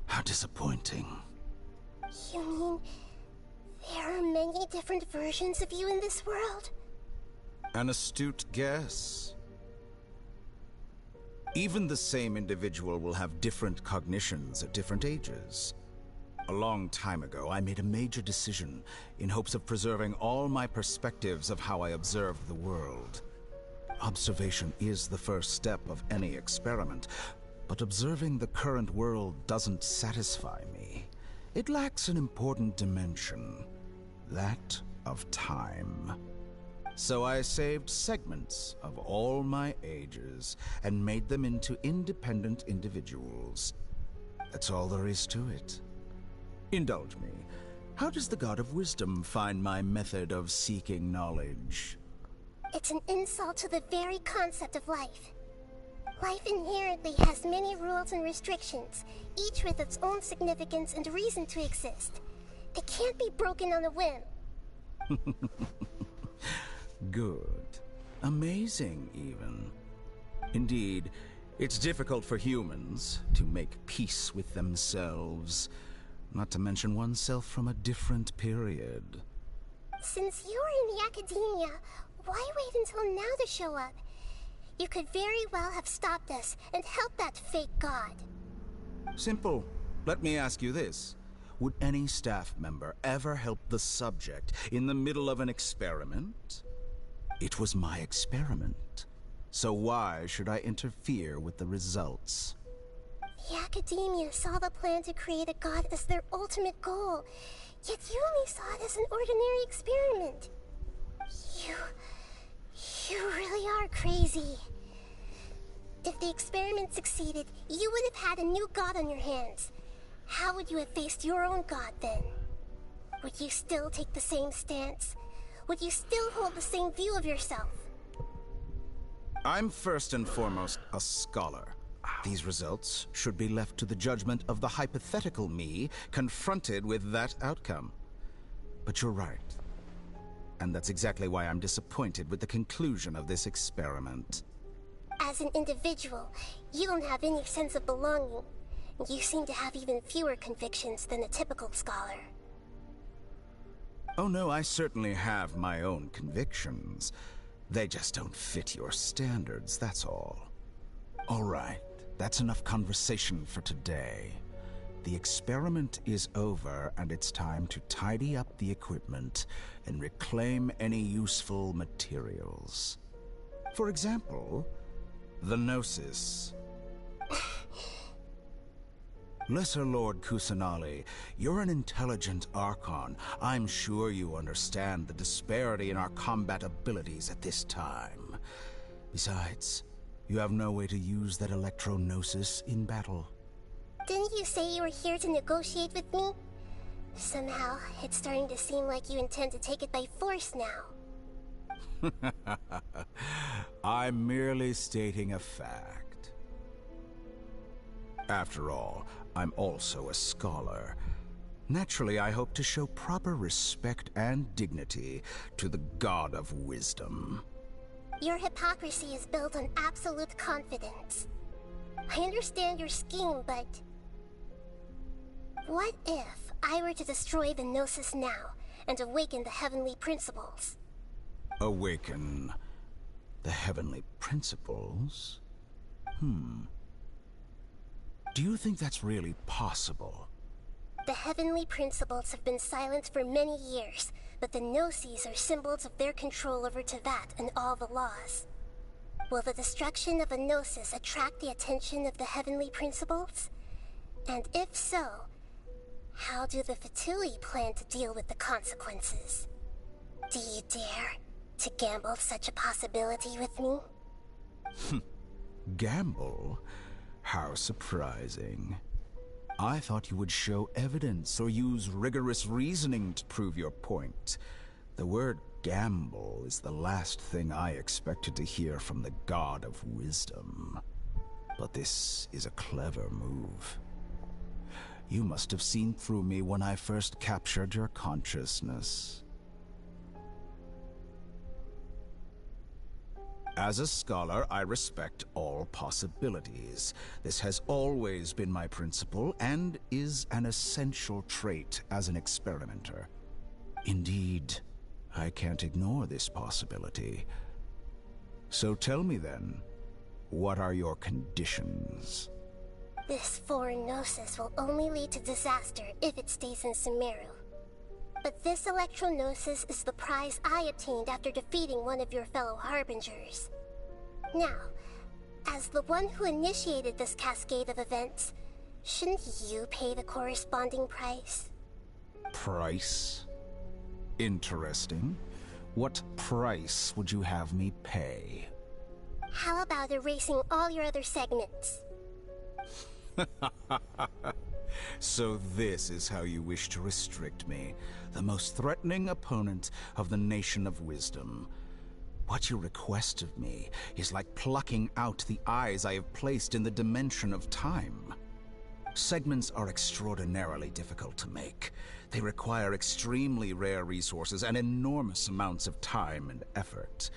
Speaker 15: How disappointing.
Speaker 23: You mean there are many different versions of you in this world?
Speaker 15: An astute guess. Even the same individual will have different cognitions at different ages. A long time ago, I made a major decision in hopes of preserving all my perspectives of how I observed the world. Observation is the first step of any experiment,
Speaker 1: But observing the current world doesn't satisfy me. It lacks an important dimension, that of time. So I saved segments of all my ages and made them into independent individuals. That's all there is to it. Indulge me. How does the God of Wisdom find my method of seeking knowledge?
Speaker 23: It's an insult to the very concept of life. Life inherently has many rules and restrictions, each with its own significance and reason to exist. They can't be broken on a whim.
Speaker 1: Good. Amazing, even. Indeed, it's difficult for humans to make peace with themselves, not to mention oneself from a different period.
Speaker 23: Since you're in the academia, why wait until now to show up? You could very well have stopped us and helped that fake god.
Speaker 1: Simple. Let me ask you this. Would any staff member ever help the subject in the middle of an experiment? It was my experiment. So why should I interfere with the results?
Speaker 23: The academia saw the plan to create a god as their ultimate goal, yet you only saw it as an ordinary experiment. You really are crazy. If the experiment succeeded, you would have had a new god on your hands. How would you have faced your own god then? Would you still take the same stance? Would you still hold the same view of yourself?
Speaker 1: I'm first and foremost a scholar. These results should be left to the judgment of the hypothetical me confronted with that outcome. But you're right. And that's exactly why I'm disappointed with the conclusion of this experiment.
Speaker 23: As an individual, you don't have any sense of belonging. You seem to have even fewer convictions than a typical scholar.
Speaker 1: Oh no, I certainly have my own convictions. They just don't fit your standards, that's all. All right, that's enough conversation for today. The experiment is over, and it's time to tidy up the equipment and reclaim any useful materials. For example, the Gnosis. Lesser Lord Kusanali, you're an intelligent Archon. I'm sure you understand the disparity in our combat abilities at this time. Besides, you have no way to use that Electro-Gnosis in battle.
Speaker 23: Didn't you say you were here to negotiate with me? Somehow, it's starting to seem like you intend to take it by force now.
Speaker 1: I'm merely stating a fact. After all, I'm also a scholar. Naturally, I hope to show proper respect and dignity to the God of Wisdom.
Speaker 23: Your hypocrisy is built on absolute confidence. I understand your scheme, but... what if I were to destroy the Gnosis now and awaken the heavenly principles?
Speaker 1: Awaken the heavenly principles? Do you think that's really possible?
Speaker 23: The heavenly principles have been silent for many years, but the Gnosis are symbols of their control over Teyvat and all the laws. Will the destruction of a Gnosis attract the attention of the heavenly principles? And if so, how do the Fatui plan to deal with the consequences? Do you dare to gamble such a possibility with me?
Speaker 1: Gamble? How surprising. I thought you would show evidence or use rigorous reasoning to prove your point. The word gamble is the last thing I expected to hear from the God of Wisdom. But this is a clever move. You must have seen through me when I first captured your consciousness. As a scholar, I respect all possibilities. This has always been my principle and is an essential trait as an experimenter. Indeed, I can't ignore this possibility. So tell me then, what are your conditions?
Speaker 23: This foreign Gnosis will only lead to disaster if it stays in Sumeru. But this Electro-Gnosis is the prize I obtained after defeating one of your fellow Harbingers. Now, As the one who initiated this cascade of events, shouldn't you pay the corresponding price?
Speaker 1: Price? Interesting. What price would you have me pay?
Speaker 23: How about erasing all your other segments?
Speaker 1: So this is how you wish to restrict me, the most threatening opponent of the Nation of Wisdom. What you request of me is like plucking out the eyes I have placed in the dimension of time. Segments are extraordinarily difficult to make. They require extremely rare resources and enormous amounts of time and effort,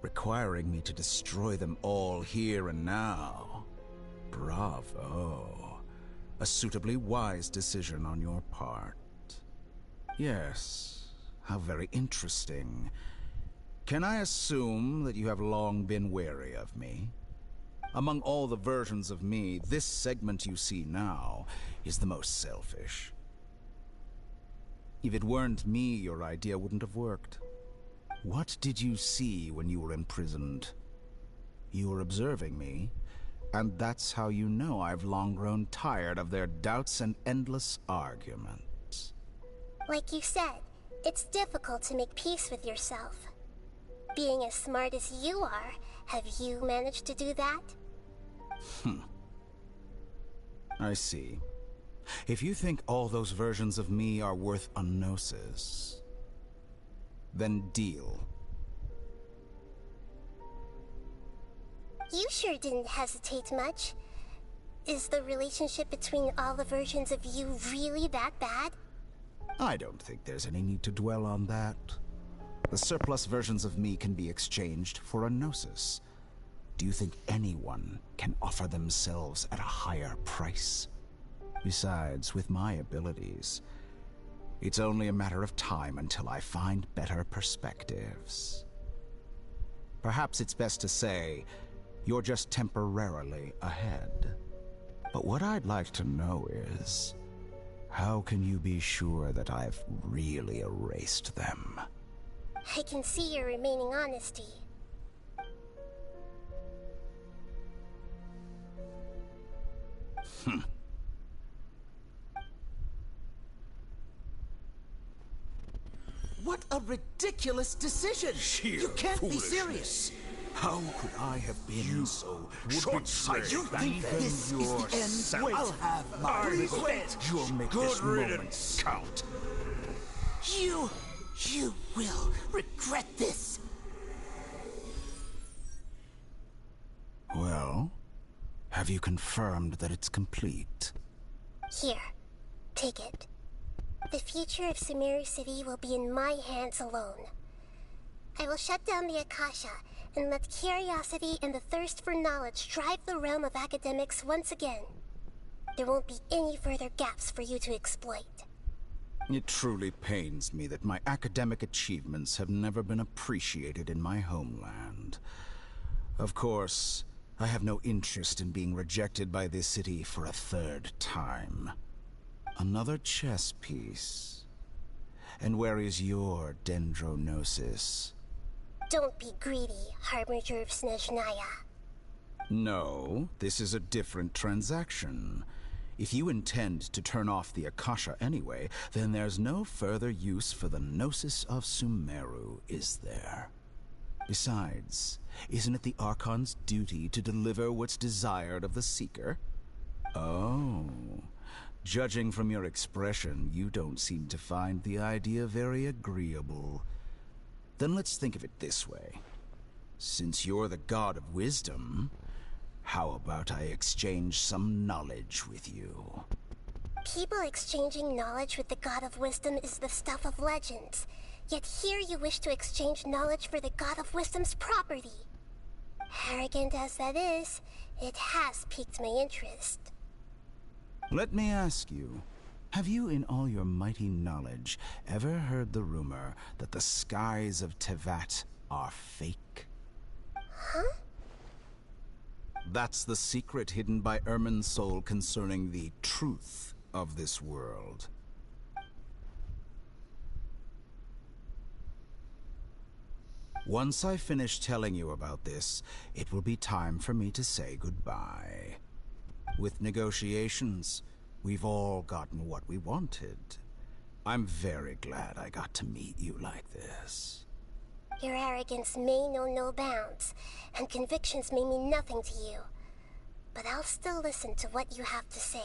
Speaker 1: requiring me to destroy them all here and now. Bravo. A suitably wise decision on your part. Yes, how very interesting. Can I assume that you have long been wary of me? Among all the versions of me, this segment you see now is the most selfish. If it weren't me, your idea wouldn't have worked. What did you see when you were imprisoned? You were observing me, and that's how you know I've long grown tired of their doubts and endless arguments.
Speaker 23: Like you said, it's difficult to make peace with yourself. Being as smart as you are, have you managed to do that?
Speaker 1: I see. If you think all those versions of me are worth a gnosis, then deal.
Speaker 23: You sure didn't hesitate much. Is the relationship between all the versions of you really that bad?
Speaker 1: I don't think there's any need to dwell on that. The surplus versions of me can be exchanged for a gnosis. Do you think anyone can offer themselves at a higher price? Besides, with my abilities, it's only a matter of time until I find better perspectives. Perhaps it's best to say, you're just temporarily ahead. But what I'd like to know is, how can you be sure that I've really erased them?
Speaker 23: I can see your remaining honesty.
Speaker 11: What a ridiculous decision!
Speaker 1: Sheer
Speaker 11: You can't be serious!
Speaker 1: How could I have been so short-sighted?
Speaker 11: You think this is the end? I'll have my
Speaker 1: regret. You'll make this moment count.
Speaker 11: You will regret this.
Speaker 1: Well, have you confirmed that it's complete?
Speaker 23: Here, take it. The future of Sumeru City will be in my hands alone. I will shut down the Akasha and let curiosity and the thirst for knowledge drive the realm of academics once again. There won't be any further gaps for you to exploit.
Speaker 1: It truly pains me that my academic achievements have never been appreciated in my homeland. Of course, I have no interest in being rejected by this city for a third time. Another chess piece. And where is your Dendronosis?
Speaker 23: Don't be greedy, Harbinger of Snezhnaya.
Speaker 1: No, this is a different transaction. If you intend to turn off the Akasha anyway, then there's no further use for the Gnosis of Sumeru, is there? Besides, isn't it the Archon's duty to deliver what's desired of the Seeker? Oh, judging from your expression, you don't seem to find the idea very agreeable. Then let's think of it this way. Since you're the God of Wisdom, how about I exchange some knowledge with you?
Speaker 23: People exchanging knowledge with the God of Wisdom is the stuff of legends. Yet here you wish to exchange knowledge for the God of Wisdom's property. Arrogant as that is, it has piqued my interest.
Speaker 1: Let me ask you, have you in all your mighty knowledge ever heard the rumor that the skies of Teyvat are fake?
Speaker 23: Huh?
Speaker 1: That's the secret hidden by Irminsul concerning the truth of this world. Once I finish telling you about this, it will be time for me to say goodbye. With negotiations, we've all gotten what we wanted. I'm very glad I got to meet you like this.
Speaker 23: Your arrogance may know no bounds, and convictions may mean nothing to you. But I'll still listen to what you have to say.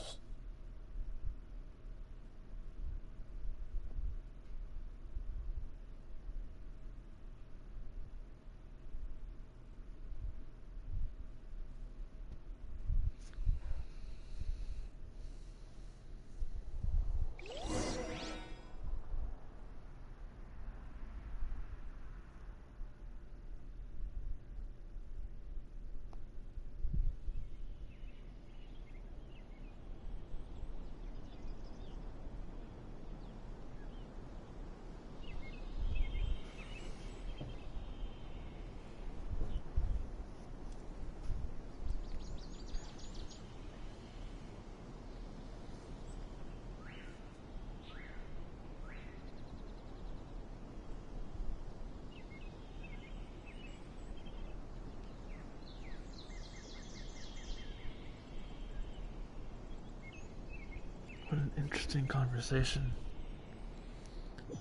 Speaker 4: What an interesting conversation.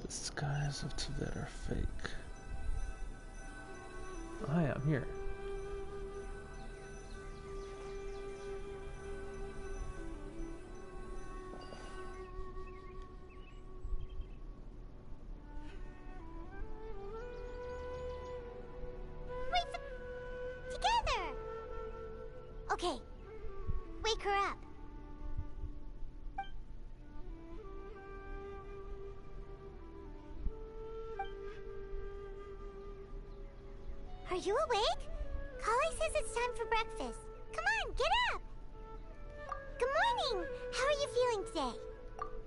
Speaker 4: The skies of Tibet are fake. I am here.
Speaker 23: Together! Okay. Wake her up. Are you awake? Kali says it's time for breakfast. Come on, get up! Good morning! How are you feeling today?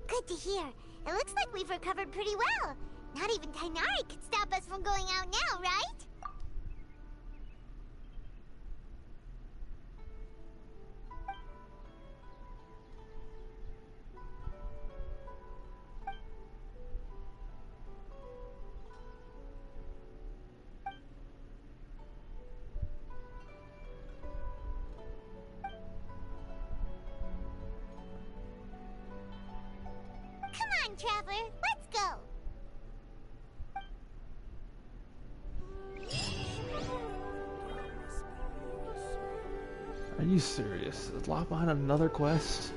Speaker 23: Good to hear. It looks like we've recovered pretty well. Not even Tighnari could stop us from going out now, right? Come on, Traveler, let's go!
Speaker 4: Are you serious? Is locked behind another quest?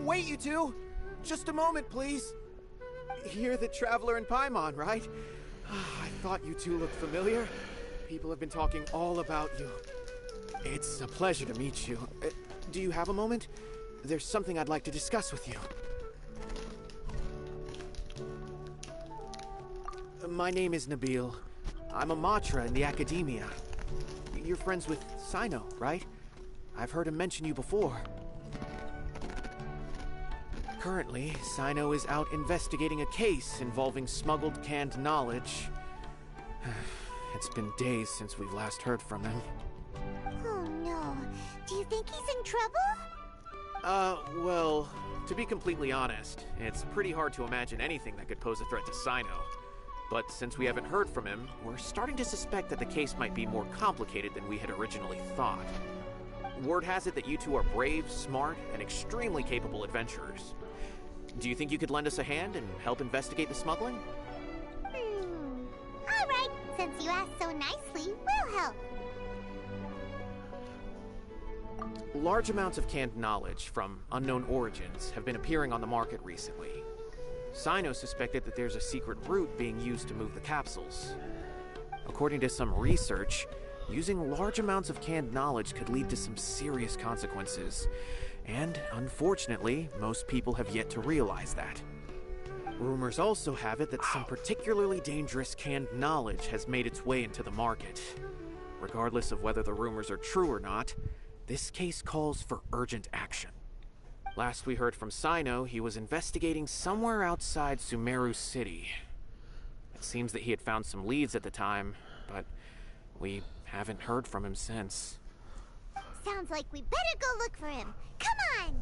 Speaker 16: Wait, you two! Just a moment, please. You're the Traveler in Paimon, right? I thought you two looked familiar. People have been talking all about you. It's a pleasure to meet you. Do you have a moment? There's something I'd like to discuss with you. My name is Nabil. I'm a Matra in the Academia. You're friends with Cyno, right? I've heard him mention you before. Currently, Cyno is out investigating a case involving smuggled canned knowledge. It's been days since we've last heard from him.
Speaker 5: Oh no. Do you think he's in trouble?
Speaker 16: Well, to be completely honest, it's pretty hard to imagine anything that could pose a threat to Cyno. But since we haven't heard from him, we're starting to suspect that the case might be more complicated than we had originally thought. Word has it that you two are brave, smart, and extremely capable adventurers. Do you think you could lend us a hand and help investigate the smuggling?
Speaker 5: Alright, since you asked so nicely, we'll help.
Speaker 16: Large amounts of canned knowledge from unknown origins have been appearing on the market recently. Cyno suspected that there's a secret route being used to move the capsules. According to some research, using large amounts of canned knowledge could lead to some serious consequences. And, unfortunately, most people have yet to realize that. Rumors also have it that some particularly dangerous canned knowledge has made its way into the market. Regardless of whether the rumors are true or not, this case calls for urgent action. Last we heard from Cyno, he was investigating somewhere outside Sumeru City. It seems that he had found some leads at the time, but we haven't heard from him since.
Speaker 5: Sounds like we better go look for him. Come on!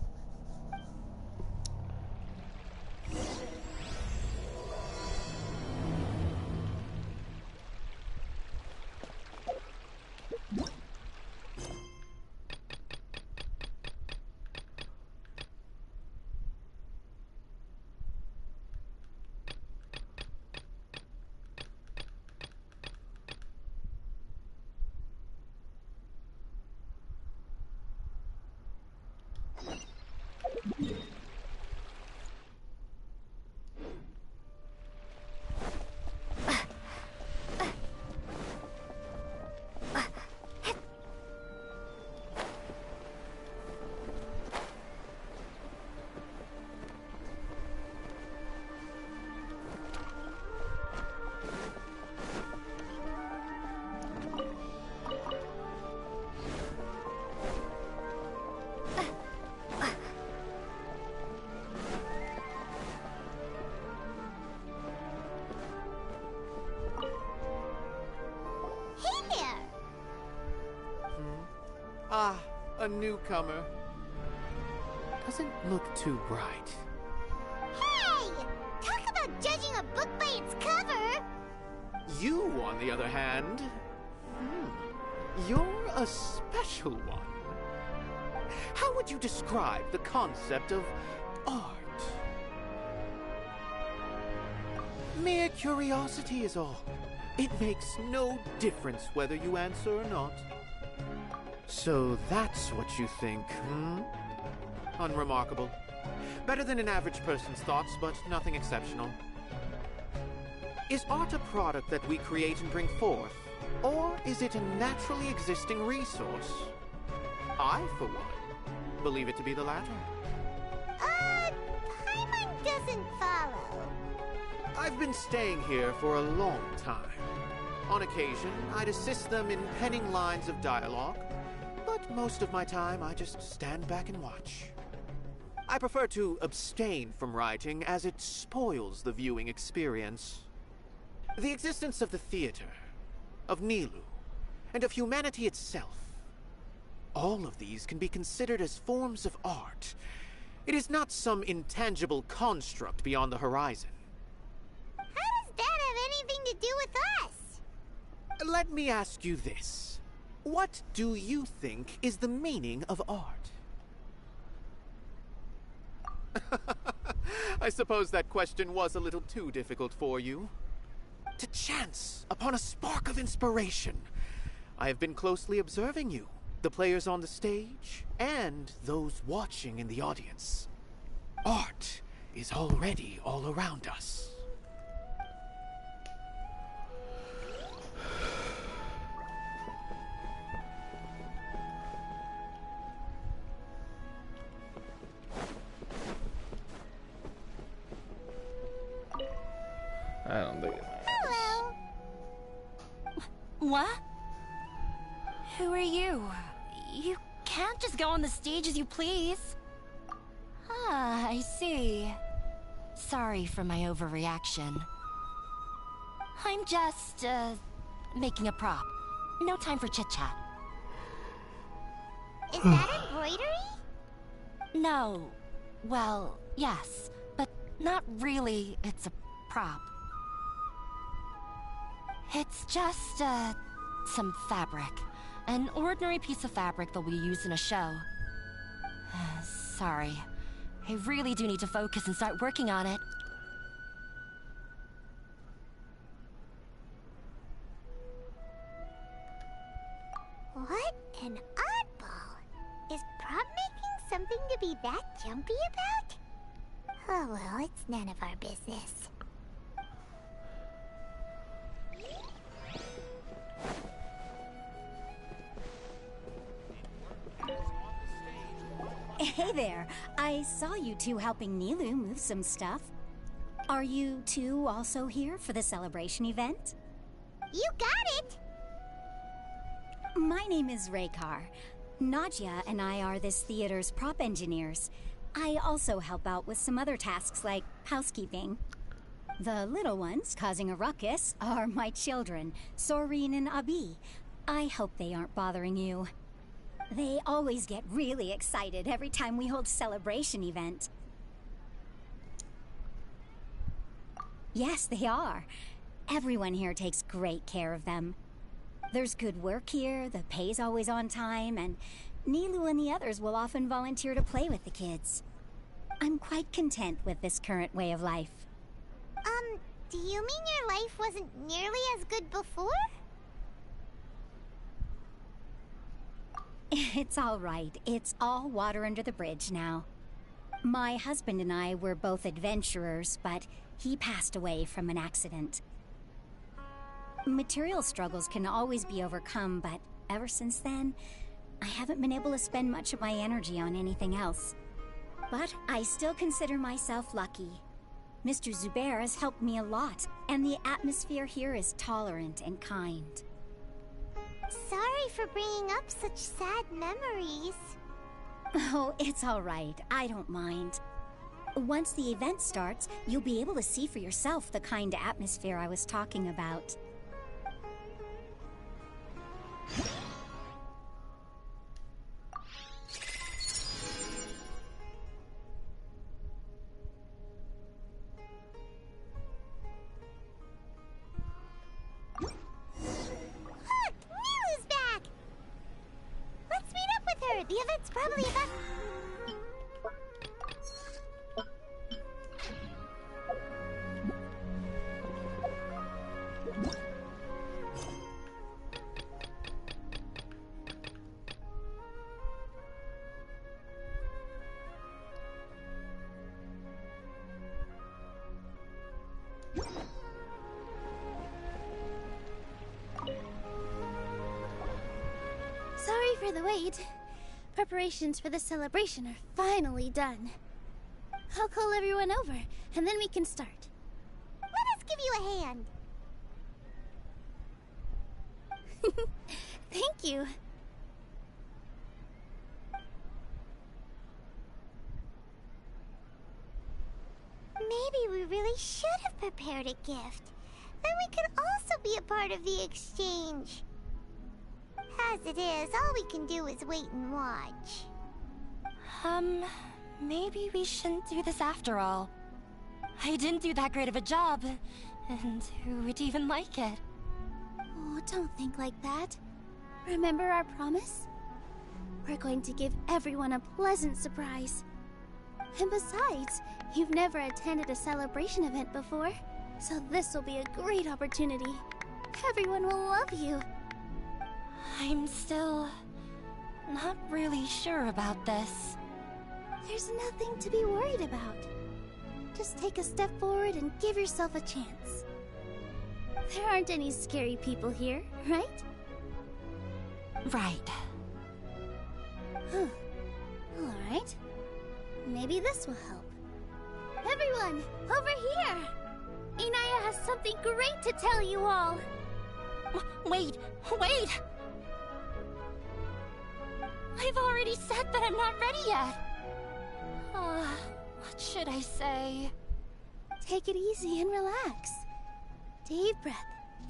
Speaker 16: Ah, a newcomer. Doesn't look too bright.
Speaker 5: Hey! Talk about judging a book by its cover!
Speaker 16: You, on the other hand, you're a special one. How would you describe the concept of art? Mere curiosity is all. It makes no difference whether you answer or not. So that's what you think, Unremarkable. Better than an average person's thoughts, but nothing exceptional. Is art a product that we create and bring forth, or is it a naturally existing resource? I, for one, believe it to be the latter.
Speaker 5: Paimon doesn't follow.
Speaker 16: I've been staying here for a long time. On occasion, I'd assist them in penning lines of dialogue, but most of my time I just stand back and watch. I prefer to abstain from writing as it spoils the viewing experience. The existence of the theater, of Nilou, and of humanity itself, all of these can be considered as forms of art. It is not some intangible construct beyond the horizon.
Speaker 5: How does that have anything to do with us?
Speaker 16: Let me ask you this. What do you think is the meaning of art? I suppose that question was a little too difficult for you. To chance upon a spark of inspiration, I have been closely observing you, the players on the stage, and those watching in the audience. Art is already all around us.
Speaker 4: I don't think it matters.
Speaker 23: Hello.
Speaker 17: What? Who are you? You can't just go on the stage as you please. Ah, I see. Sorry for my overreaction. I'm just, making a prop. No time for chit-chat.
Speaker 23: Is that embroidery?
Speaker 17: No. Well, yes. But not really. It's a prop. It's just, some fabric. An ordinary piece of fabric that'll be used in a show. Sorry. I really do need to focus and start working on it.
Speaker 23: What an oddball. Is prop making something to be that jumpy about? Oh well, it's none of our business.
Speaker 20: Hey there. I saw you two helping Nilou move some stuff. Are you two also here for the celebration event?
Speaker 23: You got it!
Speaker 20: My name is Raykar. Nadia and I are this theater's prop engineers. I also help out with some other tasks like housekeeping. The little ones causing a ruckus are my children, Soreen and Abi. I hope they aren't bothering you. They always get really excited every time we hold a celebration event. Yes, they are. Everyone here takes great care of them. There's good work here, the pay's always on time, and Nilou and the others will often volunteer to play with the kids. I'm quite content with this current way of life.
Speaker 23: Do you mean your life wasn't nearly as good before?
Speaker 20: It's all right. It's all water under the bridge now. My husband and I were both adventurers, but he passed away from an accident. Material struggles can always be overcome, but ever since then, I haven't been able to spend much of my energy on anything else. But I still consider myself lucky. Mr. Zubair has helped me a lot, and the atmosphere here is tolerant and kind.
Speaker 23: Sorry for bringing up such sad memories.
Speaker 20: Oh, it's all right. I don't mind. Once the event starts, you'll be able to see for yourself the kind of atmosphere I was talking about.
Speaker 23: The event's probably about...
Speaker 6: Sorry for the wait. Preparations for the celebration are finally done. I'll call everyone over, and then we can start.
Speaker 23: Let us give you a hand.
Speaker 6: Thank you.
Speaker 23: Maybe we really should have prepared a gift. Then we could also be a part of the exchange. As it is, all we can do is wait and watch.
Speaker 17: Maybe we shouldn't do this after all. I didn't do that great of a job, and who would even like it?
Speaker 6: Oh, don't think like that. Remember our promise? We're going to give everyone a pleasant surprise. And besides, you've never attended a celebration event before, so this will be a great opportunity. Everyone will love you.
Speaker 17: I'm still not really sure about this.
Speaker 6: There's nothing to be worried about. Just take a step forward and give yourself a chance. There aren't any scary people here, right?
Speaker 17: Right.
Speaker 6: Alright. Maybe this will help. Everyone, over here! Inaya has something great to tell you all!
Speaker 17: Wait! I've already said that I'm not ready yet! What should I say?
Speaker 6: Take it easy and relax. Deep breath,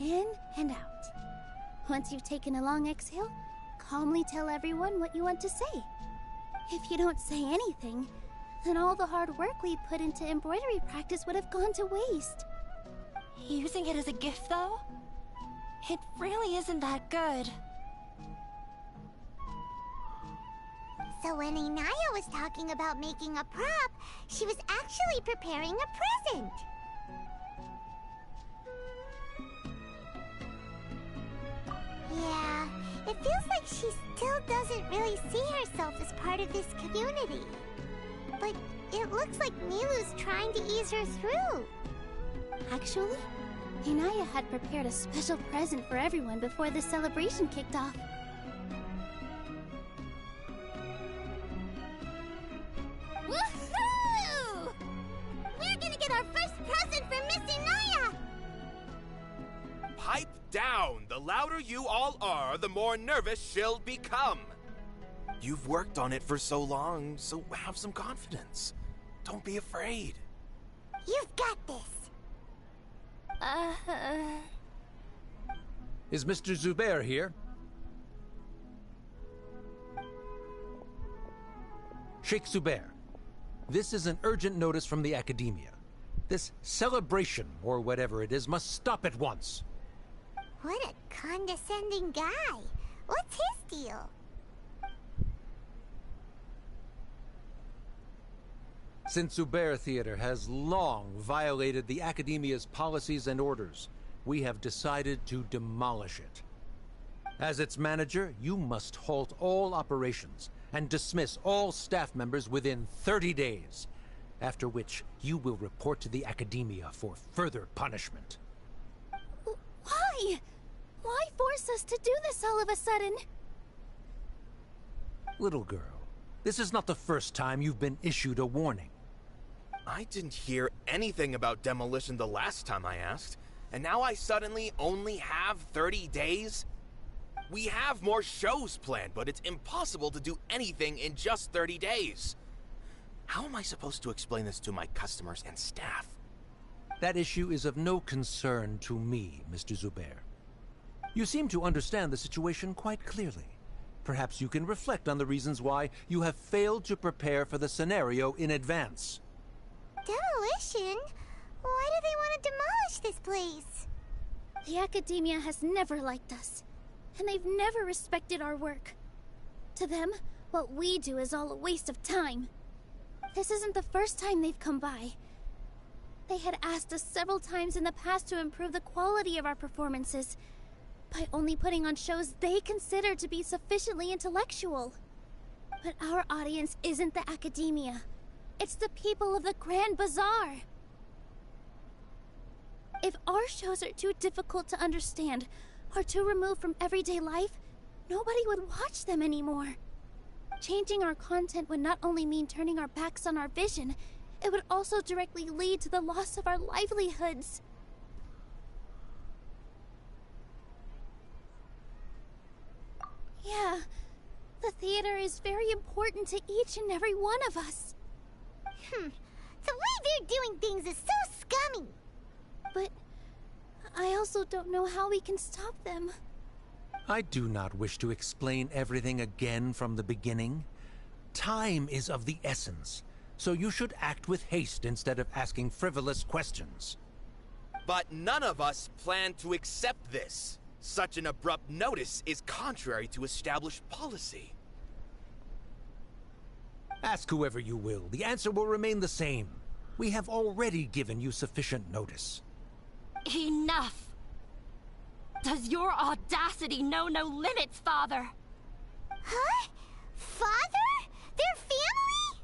Speaker 6: in and out. Once you've taken a long exhale, calmly tell everyone what you want to say. If you don't say anything, then all the hard work we put into embroidery practice would have gone to waste.
Speaker 17: Using it as a gift, though? It really isn't that good.
Speaker 5: So when Inaya was talking about making a prop, she was actually preparing a present. Yeah, it feels like she still doesn't really see herself as part of this community. But it looks like Milu's trying to ease her through.
Speaker 6: Actually, Inaya had prepared a special present for everyone before the celebration kicked off.
Speaker 5: Woohoo! We're gonna get our first present from Miss Inaya!
Speaker 9: Pipe down! The louder you all are, the more nervous she'll become. You've worked on it for so long, so have some confidence. Don't be afraid.
Speaker 5: You've got this.
Speaker 21: Is Mr. Zubair here? Sheikh Zubair, this is an urgent notice from the Academia. This celebration, or whatever it is, must stop at once.
Speaker 5: What a condescending guy. What's his deal?
Speaker 21: Since Zubair Theater has long violated the Academia's policies and orders, we have decided to demolish it. As its manager, you must halt all operations and dismiss all staff members within 30 days, after which you will report to the Academia for further punishment.
Speaker 6: Why? Why force us to do this all of a sudden?
Speaker 21: Little girl, this is not the first time you've been issued a warning.
Speaker 9: I didn't hear anything about demolition the last time I asked, and now I suddenly only have 30 days? We have more shows planned, but it's impossible to do anything in just 30 days. How am I supposed to explain this to my customers and staff?
Speaker 21: That issue is of no concern to me, Mr. Zubair. You seem to understand the situation quite clearly. Perhaps you can reflect on the reasons why you have failed to prepare for the scenario in advance.
Speaker 5: Demolition? Why do they want to demolish this place?
Speaker 6: The Academia has never liked us, and they've never respected our work. To them, what we do is all a waste of time. This isn't the first time they've come by. They had asked us several times in the past to improve the quality of our performances by only putting on shows they consider to be sufficiently intellectual. But our audience isn't the Academia. It's the people of the Grand Bazaar. If our shows are too difficult to understand or too removed from everyday life, nobody would watch them anymore. Changing our content would not only mean turning our backs on our vision, it would also directly lead to the loss of our livelihoods. Yeah, the theater is very important to each and every one of us.
Speaker 5: The way they're doing things is so scummy.
Speaker 6: But I also don't know how we can stop them.
Speaker 21: I do not wish to explain everything again from the beginning. Time is of the essence, so you should act with haste instead of asking frivolous questions.
Speaker 9: But none of us plan to accept this. Such an abrupt notice is contrary to established policy.
Speaker 21: Ask whoever you will. The answer will remain the same. We have already given you sufficient notice.
Speaker 17: Enough! Does your audacity know no limits, Father?
Speaker 5: Huh? Father? Their family?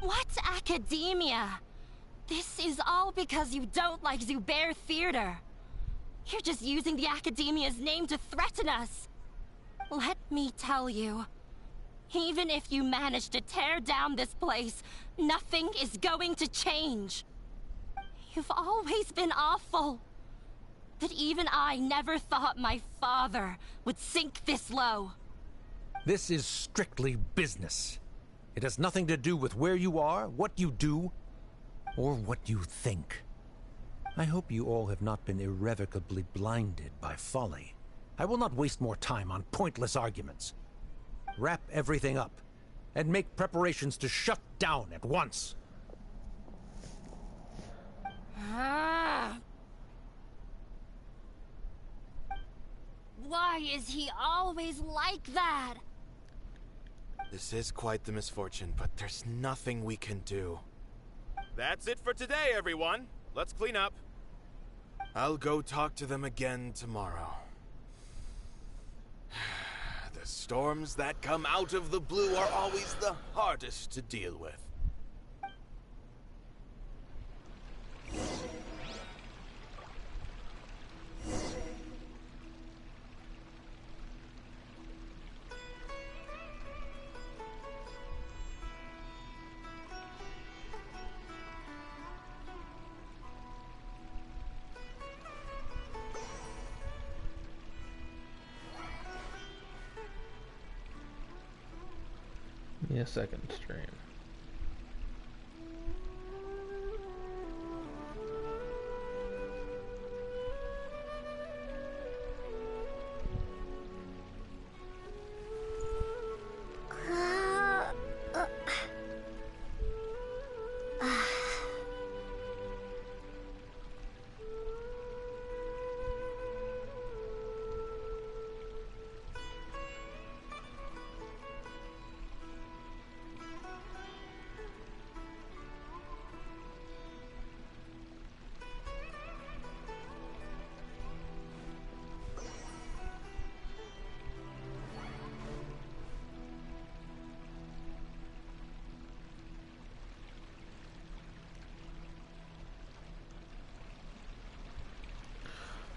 Speaker 17: What academia? This is all because you don't like Zubair Theater. You're just using the Academia's name to threaten us. Let me tell you, even if you manage to tear down this place, nothing is going to change. You've always been awful. But even I never thought my father would sink this low.
Speaker 21: This is strictly business. It has nothing to do with where you are, what you do, or what you think. I hope you all have not been irrevocably blinded by folly. I will not waste more time on pointless arguments. Wrap everything up, and make preparations to shut down at once.
Speaker 17: Why is he always like that?
Speaker 9: This is quite the misfortune, but there's nothing we can do. That's it for today, everyone. Let's clean up. I'll go talk to them again tomorrow. The storms that come out of the blue are always the hardest to deal with.
Speaker 4: Give me a second stream.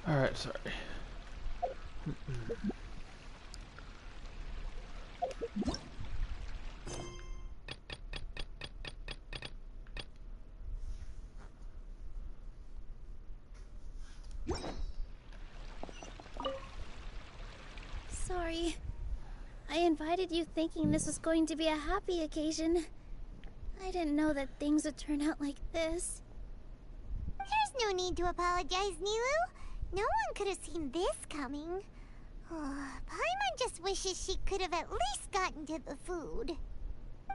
Speaker 4: Alright, sorry.
Speaker 6: Sorry. I invited you thinking this was going to be a happy occasion. I didn't know that things would turn out like this.
Speaker 5: There's no need to apologize, Nilou. No one could have seen this coming. Oh, Paimon just wishes she could have at least gotten to the food.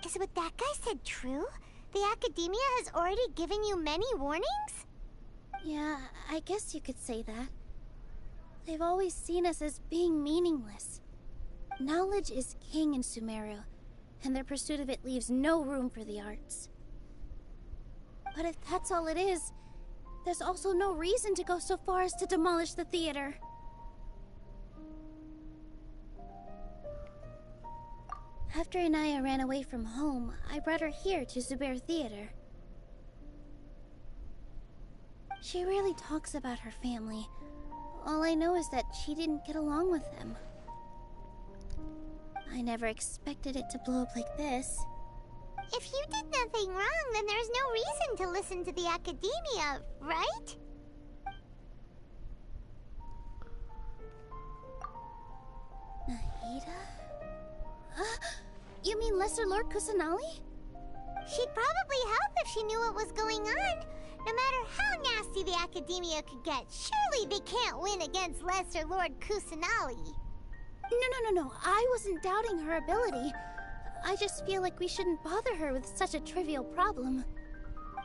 Speaker 5: Is what that guy said true? The Academia has already given you many warnings?
Speaker 6: Yeah, I guess you could say that. They've always seen us as being meaningless. Knowledge is king in Sumeru, and their pursuit of it leaves no room for the arts. But if that's all it is, there's also no reason to go so far as to demolish the theater. After Inaya ran away from home, I brought her here to Zubair Theater. She rarely talks about her family. All I know is that she didn't get along with them. I never expected it to blow up like this.
Speaker 5: If you did nothing wrong, then there's no reason to listen to the Academia, right?
Speaker 6: Nahida? You mean Lesser Lord Kusanali?
Speaker 5: She'd probably help if she knew what was going on. No matter how nasty the Academia could get, surely they can't win against Lesser Lord Kusanali.
Speaker 6: No. I wasn't doubting her ability. I just feel like we shouldn't bother her with such a trivial problem.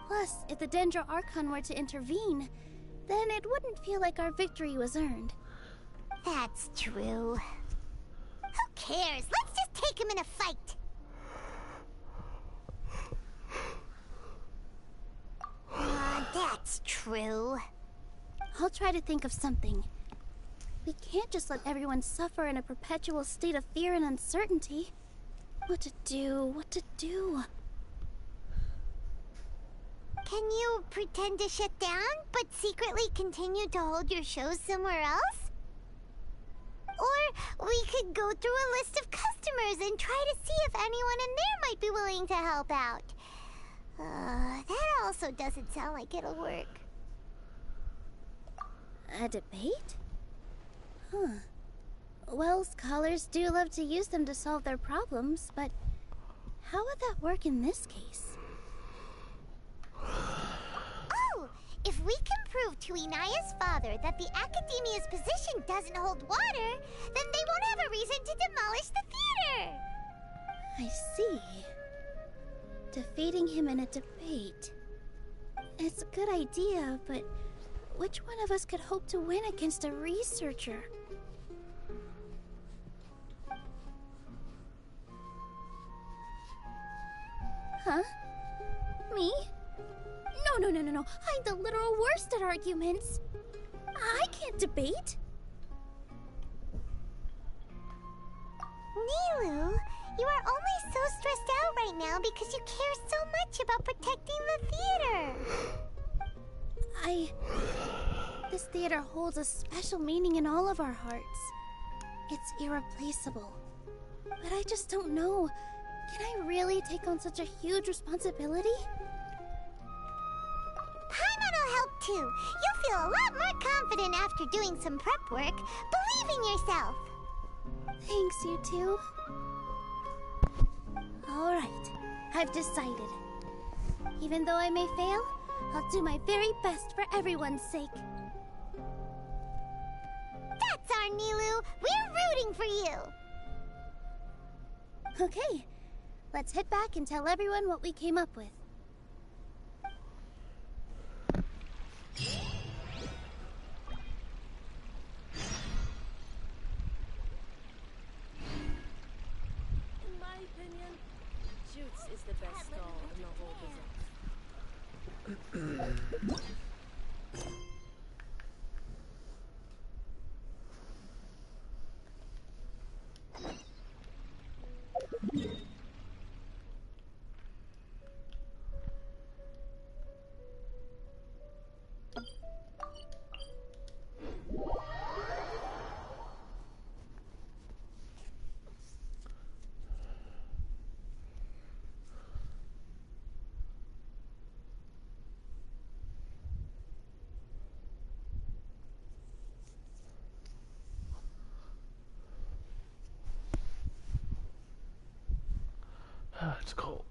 Speaker 6: Plus, if the Dendro Archon were to intervene, then it wouldn't feel like our victory was earned.
Speaker 5: That's true. Who cares? Let's just take him in a fight. That's true.
Speaker 6: I'll try to think of something. We can't just let everyone suffer in a perpetual state of fear and uncertainty. What to do?
Speaker 5: Can you pretend to shut down, but secretly continue to hold your shows somewhere else? Or we could go through a list of customers and try to see if anyone in there might be willing to help out. That also doesn't sound like it'll work.
Speaker 6: A debate? Huh. Well, scholars do love to use them to solve their problems, but how would that work in this case?
Speaker 5: Oh! If we can prove to Inaya's father that the Academia's position doesn't hold water, then they won't have a reason to demolish the theater!
Speaker 6: I see. Defeating him in a debate. It's a good idea, but which one of us could hope to win against a researcher? Huh? Me? No. I'm the literal worst at arguments. I can't debate.
Speaker 5: Nilou, you are only so stressed out right now because you care so much about protecting the theater.
Speaker 6: This theater holds a special meaning in all of our hearts. It's irreplaceable. But I just don't know. Can I really take on such a huge responsibility?
Speaker 5: Paimon will help too. You'll feel a lot more confident after doing some prep work. Believe in yourself.
Speaker 6: Thanks, you two. Alright, I've decided. Even though I may fail, I'll do my very best for everyone's sake.
Speaker 5: That's our Nilou. We're rooting for you.
Speaker 6: Okay, let's head back and tell everyone what we came up with.
Speaker 7: In my opinion, Jutes is the best stall in the whole business.
Speaker 4: It's cold.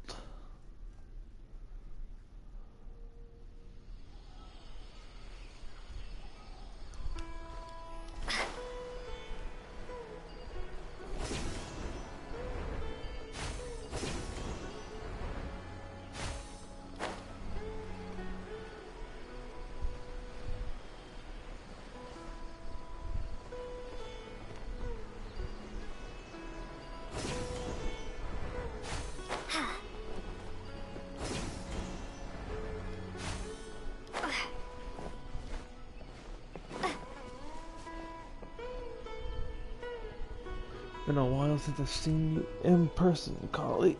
Speaker 4: Been a while since I've seen you in person, Carly.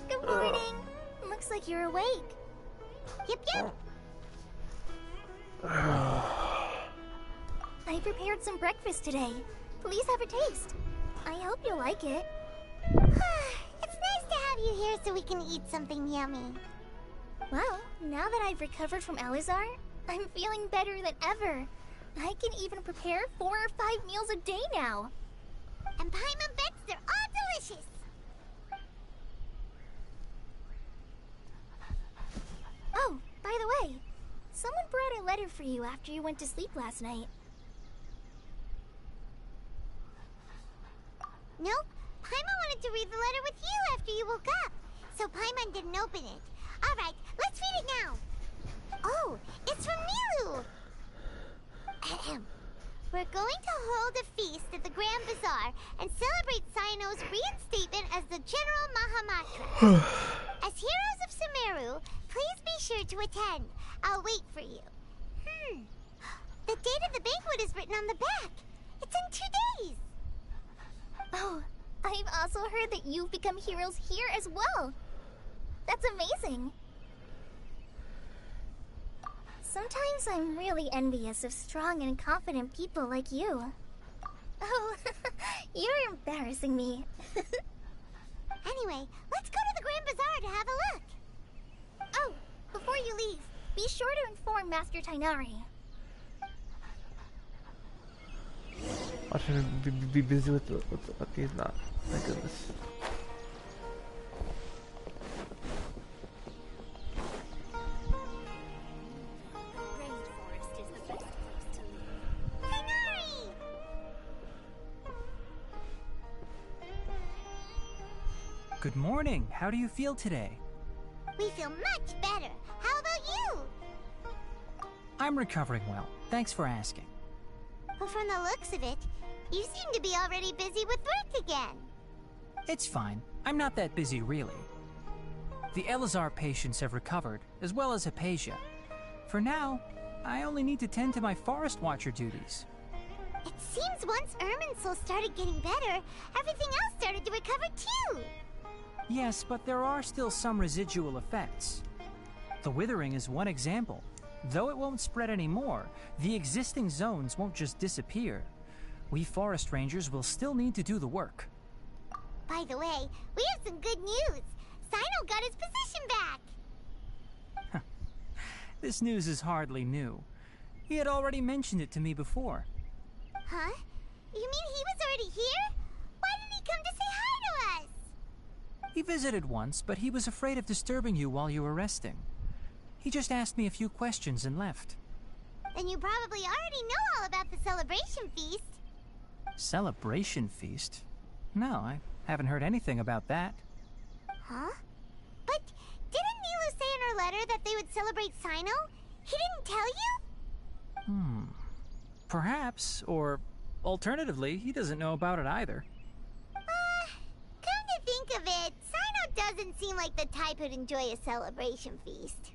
Speaker 5: Good morning. Looks like you're awake. Yep.
Speaker 2: I prepared some breakfast today. Please have a taste. I hope you'll like it.
Speaker 5: It's nice to have you here so we can eat something yummy.
Speaker 2: Well, now that I've recovered from Elazar, I'm feeling better than ever. I can even prepare 4 or 5 meals a day now.
Speaker 5: And Paimon bets they're all delicious.
Speaker 2: Oh, by the way, someone brought a letter for you after you went to sleep last night.
Speaker 5: Nope. Paimon wanted to read the letter with you after you woke up. So Paimon didn't open it. Alright, let's read it now. Oh, it's from Nilou. Ahem. We're going to hold a feast at the Grand Bazaar and celebrate Cyno's reinstatement as the General Mahamatra. As heroes of Sumeru, please be sure to attend. I'll wait for you. The date of the banquet is written on the back. It's in 2 days.
Speaker 2: Oh, I've also heard that you've become heroes here as well. That's amazing.
Speaker 5: Sometimes I'm really envious of strong and confident people like you. Oh, you're embarrassing me. Anyway, let's go to the Grand Bazaar to have a look. Oh, before you leave, be sure to inform Master Tighnari.
Speaker 4: I should be busy with okay, he's not. My goodness.
Speaker 5: Rainforest is the best place to live. Tighnari!
Speaker 14: Good morning. How do you feel today?
Speaker 5: We feel much better. How about you?
Speaker 14: I'm recovering well. Thanks for asking.
Speaker 5: But from the looks of it, you seem to be already busy with work again.
Speaker 14: It's fine. I'm not that busy, really. The Elazar patients have recovered, as well as Hypatia. For now, I only need to tend to my Forest Watcher duties.
Speaker 5: It seems once Irminsul started getting better, everything else started to recover too.
Speaker 14: Yes, but there are still some residual effects. The Withering is one example. Though it won't spread anymore, the existing zones won't just disappear. We Forest Rangers will still need to do the work.
Speaker 5: By the way, we have some good news. Cyno got his position back.
Speaker 14: This news is hardly new. He had already mentioned it to me before.
Speaker 5: Huh? You mean he was already here? Why didn't he come to say hi to us?
Speaker 14: He visited once, but he was afraid of disturbing you while you were resting. He just asked me a few questions and left.
Speaker 5: Then you probably already know all about the celebration feast.
Speaker 14: Celebration feast? No, I haven't heard anything about that.
Speaker 5: Huh? But didn't Nilou say in her letter that they would celebrate Cyno? He didn't tell you?
Speaker 14: Perhaps, or alternatively, he doesn't know about it either.
Speaker 5: Come to think of it, Cyno doesn't seem like the type who'd enjoy a celebration feast.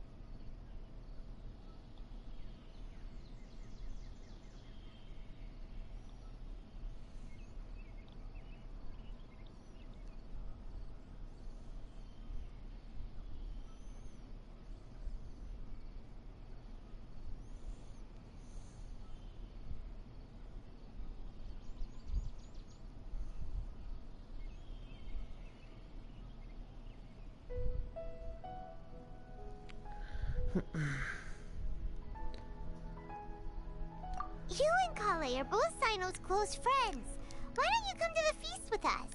Speaker 5: You and Kale are both Cyno's close friends. Why don't you come to the feast with us?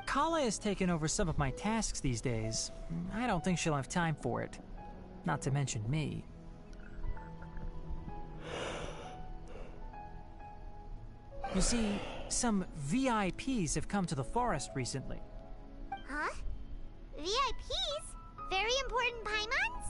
Speaker 14: Kala has taken over some of my tasks these days. I don't think she'll have time for it. Not to mention me. You see, some VIPs have come to the forest recently.
Speaker 5: Huh? VIPs? Very important Paimons?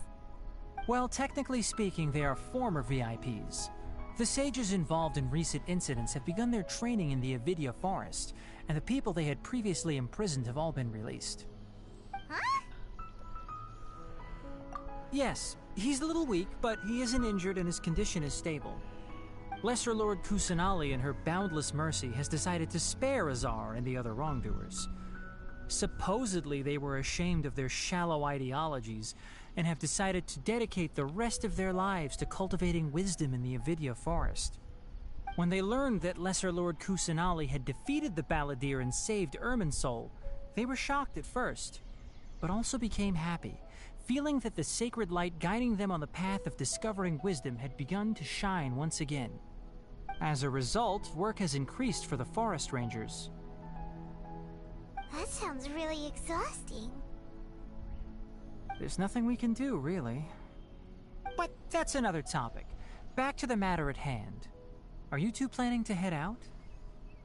Speaker 14: Well, technically speaking, they are former VIPs. The sages involved in recent incidents have begun their training in the Avidya forest, and the people they had previously imprisoned have all been released.
Speaker 5: Huh?
Speaker 14: Yes, he's a little weak, but he isn't injured and his condition is stable. Lesser Lord Kusanali, in her boundless mercy, has decided to spare Azar and the other wrongdoers. Supposedly, they were ashamed of their shallow ideologies and have decided to dedicate the rest of their lives to cultivating wisdom in the Avidya forest. When they learned that Lesser Lord Kusanali had defeated the Balladeer and saved Irminsul, they were shocked at first, but also became happy, feeling that the sacred light guiding them on the path of discovering wisdom had begun to shine once again. As a result, work has increased for the Forest Rangers.
Speaker 5: That sounds really exhausting.
Speaker 14: There's nothing we can do, really. But that's another topic. Back to the matter at hand. Are you two planning to head out?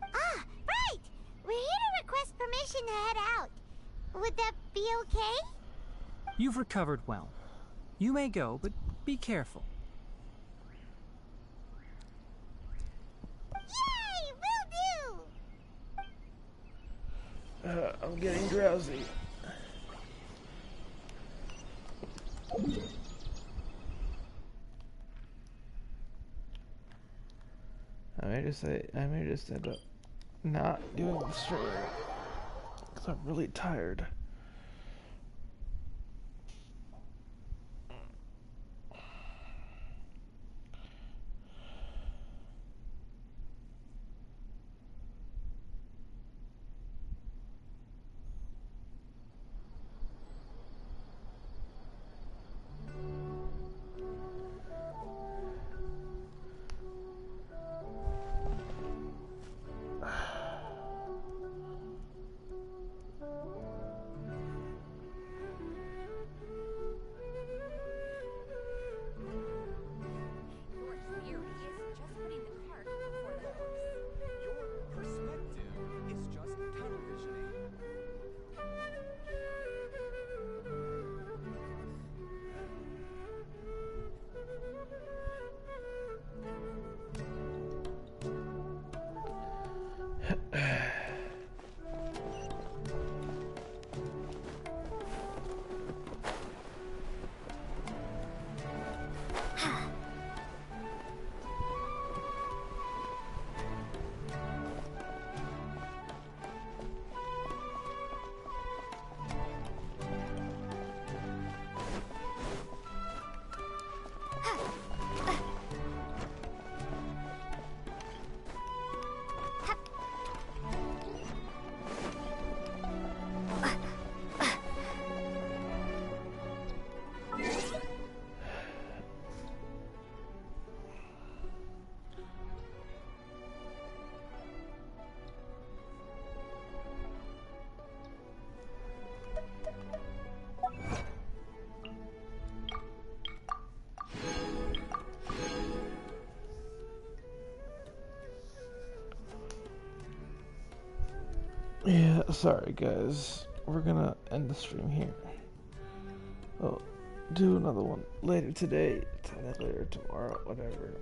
Speaker 5: Ah, right! We're here to request permission to head out. Would that be okay?
Speaker 14: You've recovered well. You may go, but be careful.
Speaker 5: Yay! Will do!
Speaker 4: I'm getting drowsy. I may just end up not doing the stream because I'm really tired. Yeah, sorry guys. We're gonna end the stream here. I'll do another one later today, later tomorrow, whatever.